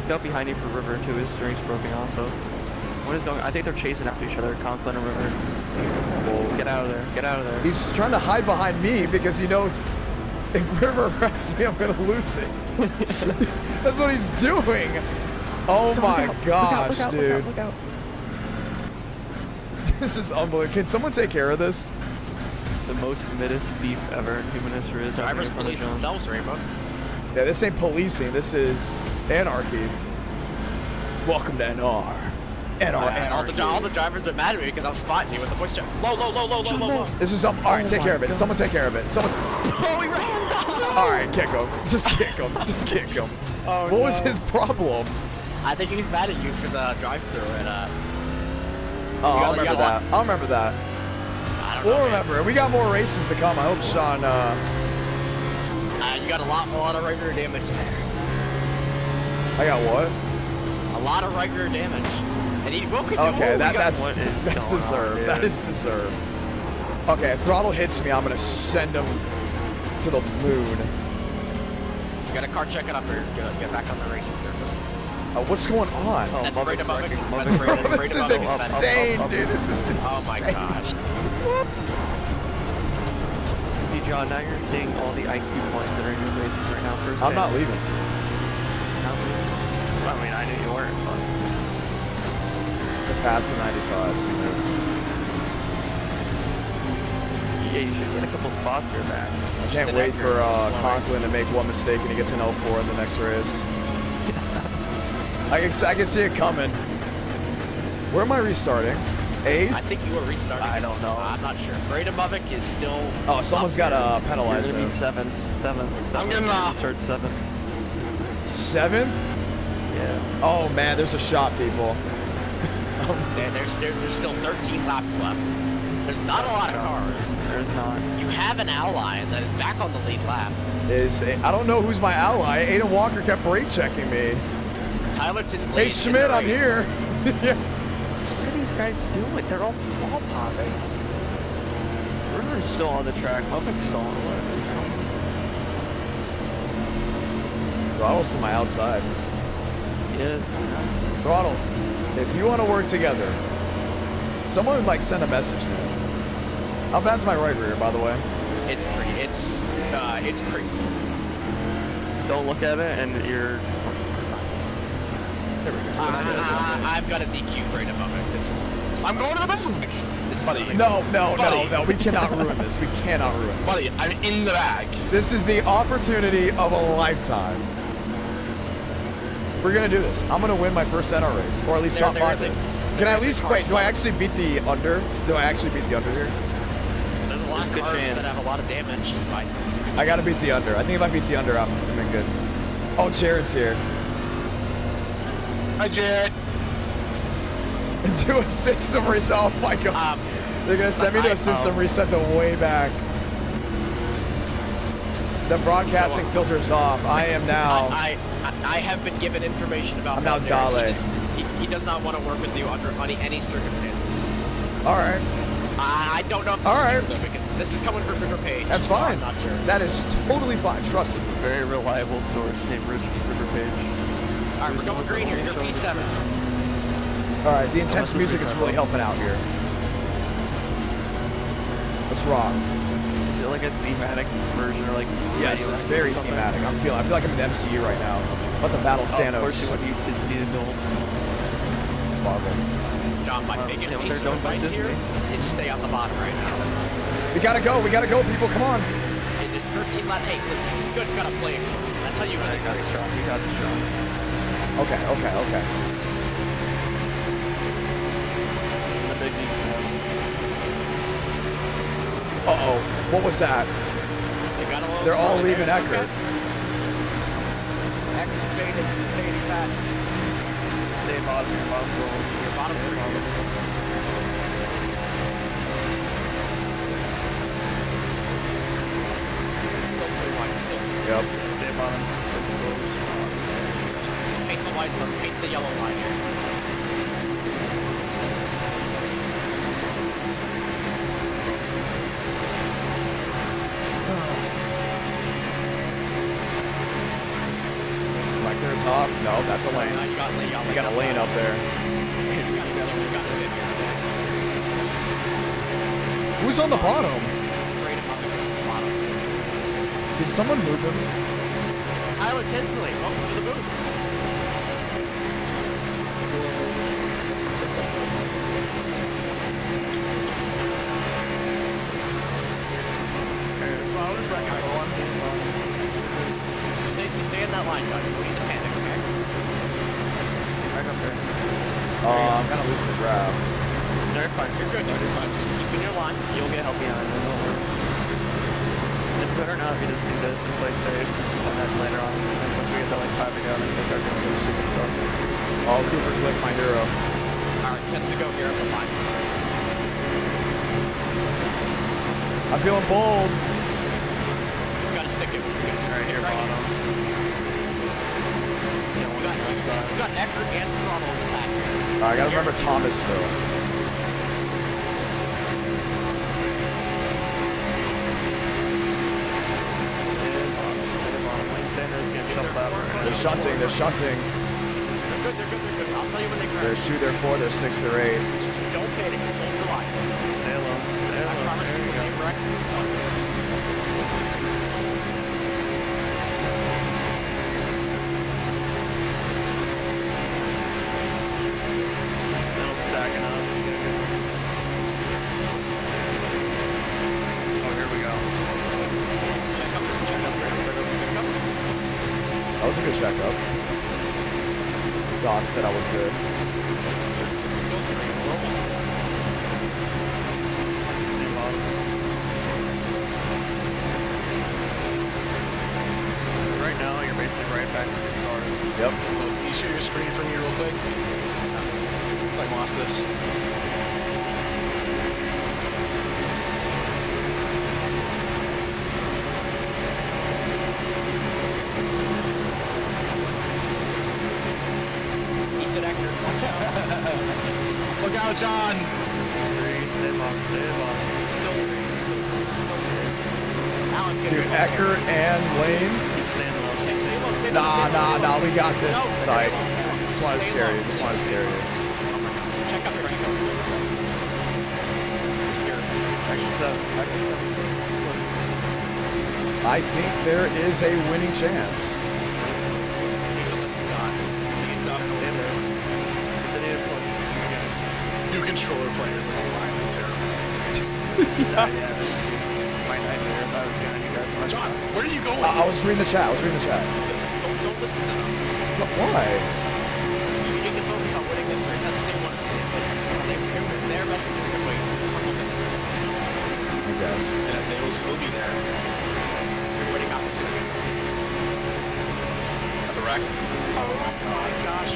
Go behind you for River too. His steering's broken also. What is going? I think they're chasing after each other. Conklin and River. Just get out of there. Get out of there. He's trying to hide behind me because he knows if River wrecks me, I'm gonna lose it. That's what he's doing. Oh my gosh, dude. Look out. This is unbelievable. Can someone take care of this? The most middest beef ever in human history is Drivers police themselves, Ramos. Yeah, this ain't policing. This is anarchy. Welcome to NR. Anarchy. All the drivers are mad at me because I'm spotting you with the push check. Low. This is all right. Take care of it. Someone take care of it. Someone. Oh, he ran. All right, kick him. Just kick him. Oh, what was his problem? I think he's mad at you for the drive-through at Oh, I'll remember that. We'll remember it. We got more races to come. I hope Sean. You got a lot of regular damage there. I got what? A lot of regular damage. And he will continue. Okay, that's deserved. That is deserved. Okay, if throttle hits me, I'm gonna send him to the moon. You got a car checking up here. Get back on the racing surface. What's going on? This is insane, dude. This is insane. Oh my gosh. See, John, now you're seeing all the IQ points that are in your races right now. First I'm not leaving. I mean, I knew you weren't, but... Past the 95. Yeah, you should get a couple spots here back. I can't wait for Conklin to make one mistake and he gets an L4 in the next race. I can see it coming. Where am I restarting? 8th? I think you were restarting. I don't know. I'm not sure. Braden Mubik is still. Oh, someone's got to penalize him. 7th. I'm getting off. Start 7th. 7th? Yeah. Oh man, there's a shot, people. And there's still 13 laps left. There's not a lot of cars. There's not. You have an ally that is back on the lead lap. I don't know who's my ally. Aiden Walker kept brake checking me. Tyler Tinsley. Hey Schmidt, I'm here. Yeah. What are these guys doing? They're all ball popping. River's still on the track. Mubik's still on the way. Throttle's to my outside. Yes. Throttle, if you want to work together, someone would like send a message to me. How bad's my right rear, by the way? It's pretty. Don't look at it, and you're. There we go. I've got a DQ right above it. I'm going to the back. Buddy. No. We cannot ruin this. We cannot ruin this. Buddy, I'm in the bag. This is the opportunity of a lifetime. We're going to do this. I'm going to win my first NR race, or at least top 5. Can I at least, wait, do I actually beat the under? Do I actually beat the under here? There's a lot of cars that have a lot of damage. I gotta beat the under. I think if I beat the under, I'm in good. Oh, Jared's here. Hi, Jared. Into a system reset. Oh my gosh. They're gonna send me to a system reset to way back. The broadcasting filter's off. I am now. I have been given information about. I'm now Dale. He does not want to work with you under any circumstances. All right. I don't know if this is true, though, because this is coming from River Page. That's so fine. I'm not sure. That is totally fine. Trust me. Very reliable source named River Page. All right, we're going green here. You're P7. All right, the intense music is really helping out here. Let's rock. Is it like a thematic version or like? Yes, it's very thematic. I feel like I'm in the MCU right now. Let the battle Thanos. Of course, what you just need to build. Marvel. John, my biggest piece of advice here is stay on the bottom right now. We gotta go, people, come on. It is 13 lap 8. Listen, you gotta play it. That's how you got it strong. You got it strong. Okay. Uh-oh, what was that? They're all leaving Eckert. Eckert's fading fast. Stay bottom, your bottom goal. Your bottom three. Still pretty wide, Yep. Stay bottom. Paint the white one, paint the yellow line here. Right there top? No, that's a lane. You got a lane up there. Who's on the bottom? Did someone move him? Tyler Tinsley, welcome to the booth. Stay in that line, guys. We need to panic, okay? Right up there. I'm gonna lose the draft. No, you're fine. You're good. You're fine. Just keep in your line. You'll get help behind them. Don't worry. It's better now if you just do this and play safe, and then later on, and once we get to like 5 to go, then you can start doing the stupid stuff. Oh, Cooper Click, my hero. Alright, 10 to go here at the line. I'm feeling bold. Just gotta stick it. Right here, bottom. We got Eckert and Ronald back here. I gotta remember Thomasville. They're shunting. They're good. I'll tell you when they crash. They're 2, they're 4, they're 6, they're 8. Don't panic. Hold your line. Stay low. I promise you when they wreck. Stacking up. Oh, here we go. That was a good checkup. Doc said I was good. Right now, you're basically right back where you started. Yep. Can you share your screen for me real quick? So I can watch this. Look out, John! Dude, Eckert and Lane. Nah, we got this. Sorry. Just wanted to scare you. Check up your angle. I think there is a winning chance. New controller players in the line is terrible. John, where are you going? I was reading the chat. Don't listen to them. But why? You need to focus on winning this race. That's what they want to see. Their message is to wait a couple minutes. I guess. And they will still be there. wreck. Oh my gosh.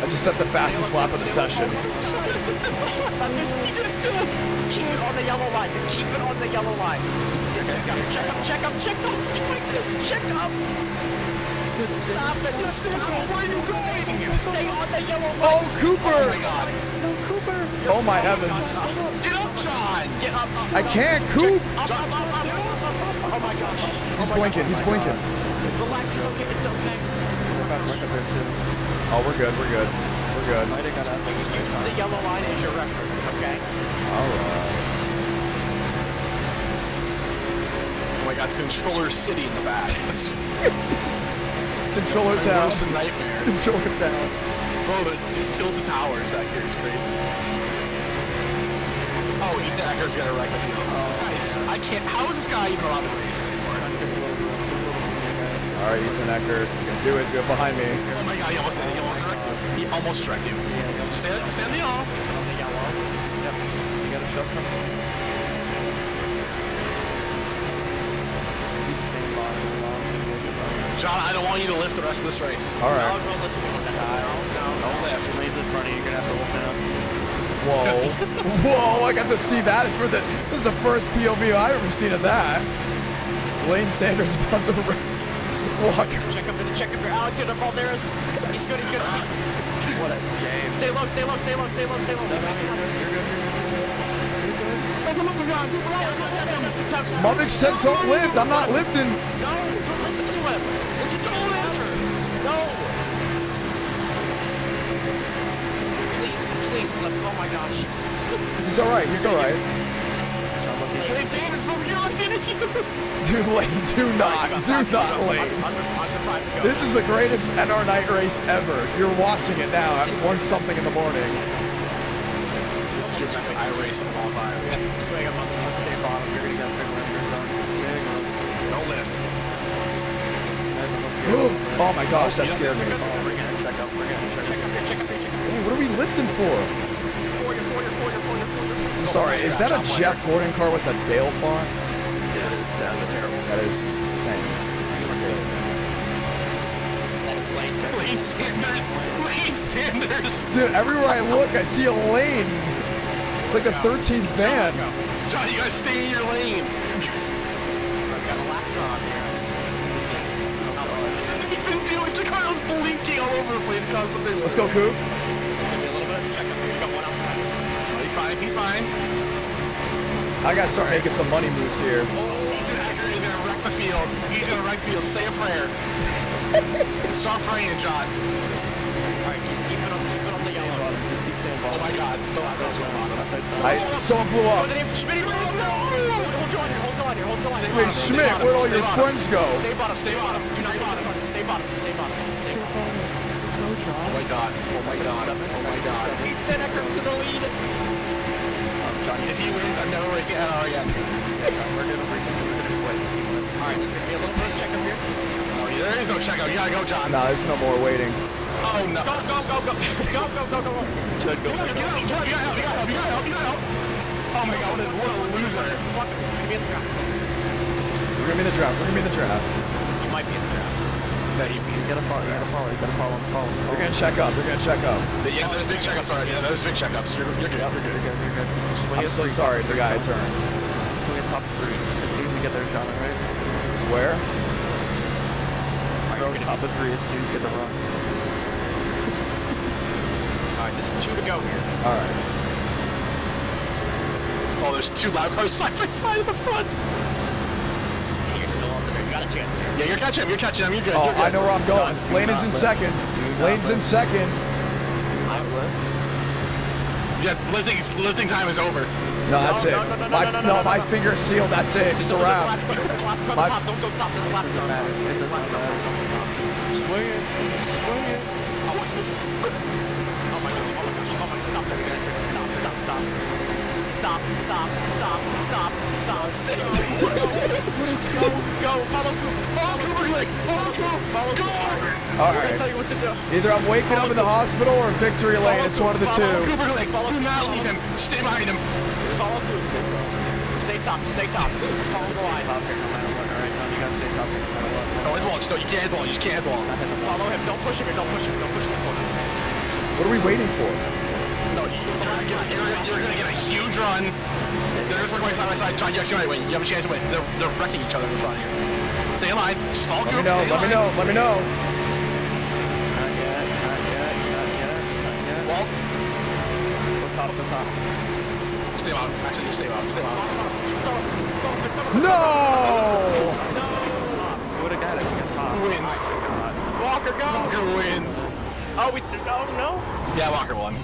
I just set the fastest lap of the session. Keep it on the yellow line. Just keep it on the yellow line. Check up. Stop it. Where are you going? Stay on the yellow line. Oh, Cooper. Oh my god. No, Cooper. Oh my heavens. Get up, John. Get up. I can't, Coop. Up. Oh my gosh. He's blinking. He's blinking. Relax. It's okay. It's okay. Oh, we're good. We're good. We're good. Use the yellow line as your reference, okay? All right. Oh my god, it's Controller City in the back. Controller Town. Worst nightmare. It's Controller Town. Bro, it's Tilted Towers back here. It's crazy. Oh, Ethan Eckert's gonna wreck the field. This guy is... I can't... How is this guy even allowed to race anymore? All right, Ethan Eckert. You can do it. Do it behind me. Oh my god, he almost did it. He almost wrecked you. He almost wrecked you. Just stay on the yellow. On the yellow. Yep. You got a shot coming. John, I don't want you to lift the rest of this race. All right. No, listen to me. Don't lift. Lane's in front of you. You're gonna have to hold down. Whoa. Whoa, I got to see that. This is the first POV I've ever seen of that. Lane Sanders about to walk. Check up here. Alexander Valderas. He's good. What a shame. Stay low. Mavik said don't lift. I'm not lifting. No, listen to him. Listen to him. No. Please lift. Oh my gosh. He's all right. He's all right. Lane Sanders, Dude, Lane, do not, Lane. This is the greatest NR night race ever. You're watching it now at 1 something in the morning. This is your best iRacing of all time. Don't lift. Oh my gosh, that scared me. Hey, what are we lifting for? I'm sorry, is that a Jeff Gordon car with a Dale font? Yes, that's terrible. That is insane. Lane Sanders! Dude, everywhere I look, I see a lane. It's like the 13th van. John, you gotta stay in your lane. I've got a laptop on here. The car was blinking all over the place across the big. Let's go, Coop. Give me a little bit of check up here. You got one outside. Oh, he's fine. I gotta start making some money moves here. Ethan Eckert is gonna wreck the field. He's gonna wreck the field. Say a prayer. Start praying, John. Alright, keep it on the yellow. Oh my god. Someone blew up. Hold on here. Wait, Schmidt, where'd all your friends go? Stay bottom. Stay bottom. Oh my god. Ethan Eckert to the lead. If he wins, I'm never racing NR again. We're gonna quit. Alright, there's gonna be a little bit of checkup here. Oh, there is no checkout. You gotta go, John. Nah, there's no more waiting. Oh no. Go. Should go. You gotta help. Oh my god, what a loser. Give me the draft. We're gonna be in the draft. You might be in the draft. He's gonna follow. You gotta follow. They're gonna check up. Yeah, there's big checkups already. Yeah, there's big checkups. You're good. I'm so sorry, the guy I turned. We get top 3. As soon as we get there, John, right? Where? Top of 3 as soon as you get the run. Alright, this is 2 to go here. Alright. Oh, there's 2 loud cars side by side at the front. You're still on there. You got a chance. Yeah, you're catching him. You're good. Oh, You're good. I know where I'm going. Lane is in second. Yeah, lifting time is over. No, that's it. My finger is sealed. That's it. It's a wrap. Don't go top. There's a lap. Swing it. Oh my gosh. Stop. Stop. Go. Follow Cooper. All right. Tell you what to do. Either I'm waking up in the hospital or victory lane. It's one of the two. Follow. Do not leave him. Stay behind him. Follow Cooper. Stay top. Follow the line. No, headball. You can't headball. You just can't headball. Follow him. Don't push him. Don't push the corner. What are we waiting for? No, you're gonna get a huge run. They're going side by side. John, you actually might win. You have a chance to win. They're wrecking each other in front of you. Stay in line. Just follow Cooper. Let me know. Not yet. Walt. Go top. Stay out. Actually, stay out. No! You would have got it. Who wins? Walker, go. Walker wins. Oh, no. Yeah, Walker won.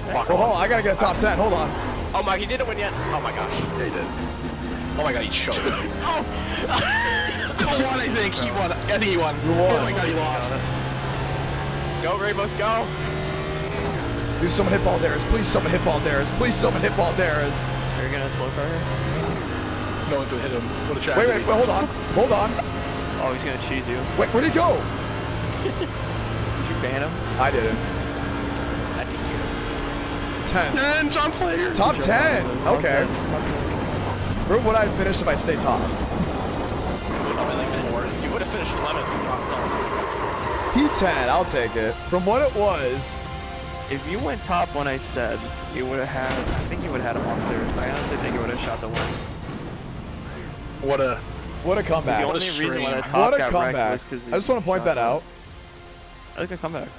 Well, hold on. I gotta get a top 10. Hold on. Oh my, he didn't win yet. Oh my gosh. Yeah, he did. Oh my god, he choked. Oh! Still won, I think. He won. I think he won. You won. Oh my god, he lost. Go, Ramos, go. Please someone hit ball Darius. Please someone hit ball Darius. Please someone hit ball Darius. Are you gonna slow car here? No one's gonna hit him. What a tragedy. Wait, hold on. Oh, he's gonna cheese you. Wait, where'd he go? Did you ban him? I didn't. 10. John Player. Top 10. Okay. Where would I finish if I stayed top? You would have finished 11th. P10. I'll take it. From what it was. If you went top when I said, you would have had. I think you would have had him off there. I honestly think you would have shot the win. What a comeback. The only reason why that top What a got comeback. wrecked was because I just want to point that out. I think a comeback.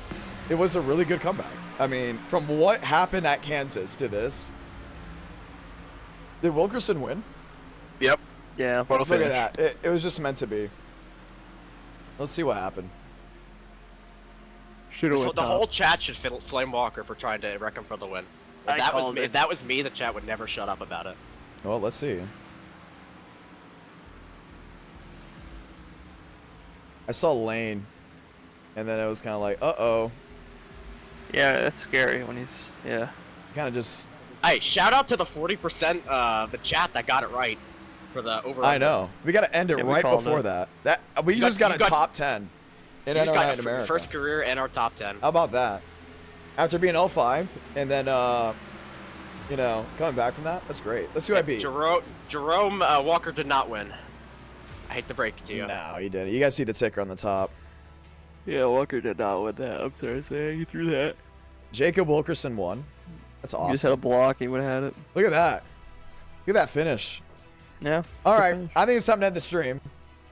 It was a really good comeback. I mean, from what happened at Kansas to this. Did Wilkerson win? Yep. Yeah. Look at that. It was just meant to be. Let's see what happened. So the whole chat should flame Walker for trying to wreck him for the win. If that was me, the chat would never shut up about it. Well, let's see. I saw Lane, and then it was kind of like, uh-oh. Yeah, that's scary when he's, yeah. Kind of just... Hey, shout out to the 40% of the chat that got it right for the over. I know. We got to end it right before that. We just got a top 10 in NRA in America. First career and our top 10. How about that? After being 05 and then, you know, coming back from that, that's great. Let's see what I beat. Jerome Walker did not win. I hate to break it to you. No, he didn't. You guys see the ticker on the top. Yeah, Walker did not win that. I'm sorry to say. He threw that. Jacob Wilkerson won. That's awesome. He just had a block. He would have had it. Look at that. Look at that finish. Yeah. All right. I think it's time to end the stream.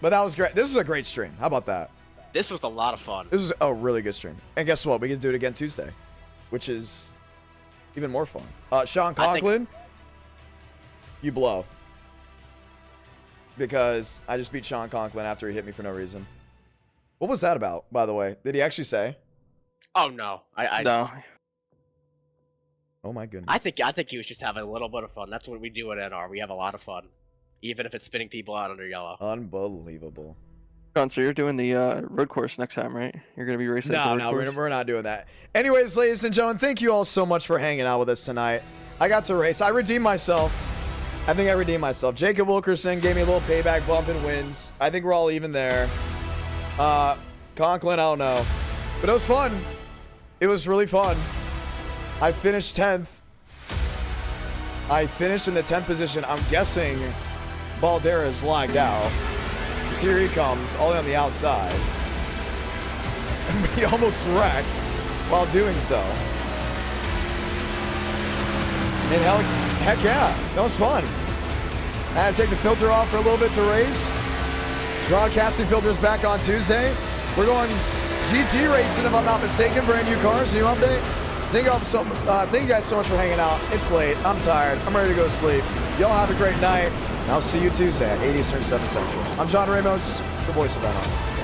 But that was great. This was a great stream. How about that? This was a lot of fun. This was a really good stream. And guess what? We can do it again Tuesday, which is even more fun. Sean Conklin, you blow. Because I just beat Sean Conklin after he hit me for no reason. What was that about, by the way? Did he actually say? Oh no. No. Oh my goodness. I think he was just having a little bit of fun. That's what we do at NR. We have a lot of fun. Even if it's spinning people out under yellow. Unbelievable. John, so you're doing the road course next time, right? You're going to be racing the road course? We're not doing that. Anyways, ladies and gentlemen, thank you all so much for hanging out with us tonight. I got to race. I redeemed myself. I think I redeemed myself. Jacob Wilkerson gave me a little payback bump and wins. I think we're all even there. Conklin, I don't know. But it was fun. It was really fun. I finished 10th. I finished in the 10th position. I'm guessing Baldera's lagged out. Because here he comes, all the way on the outside. And he almost wrecked while doing so. And heck yeah, that was fun. I had to take the filter off for a little bit to race. Broadcasting filter's back on Tuesday. We're going GT racing, if I'm not mistaken. Brand new cars, new update. Thank you guys so much for hanging out. It's late. I'm tired. I'm ready to go to sleep. Y'all have a great night. And I'll see you Tuesday at 8 Eastern, 7 Central. I'm John Ramos, the voice of NR.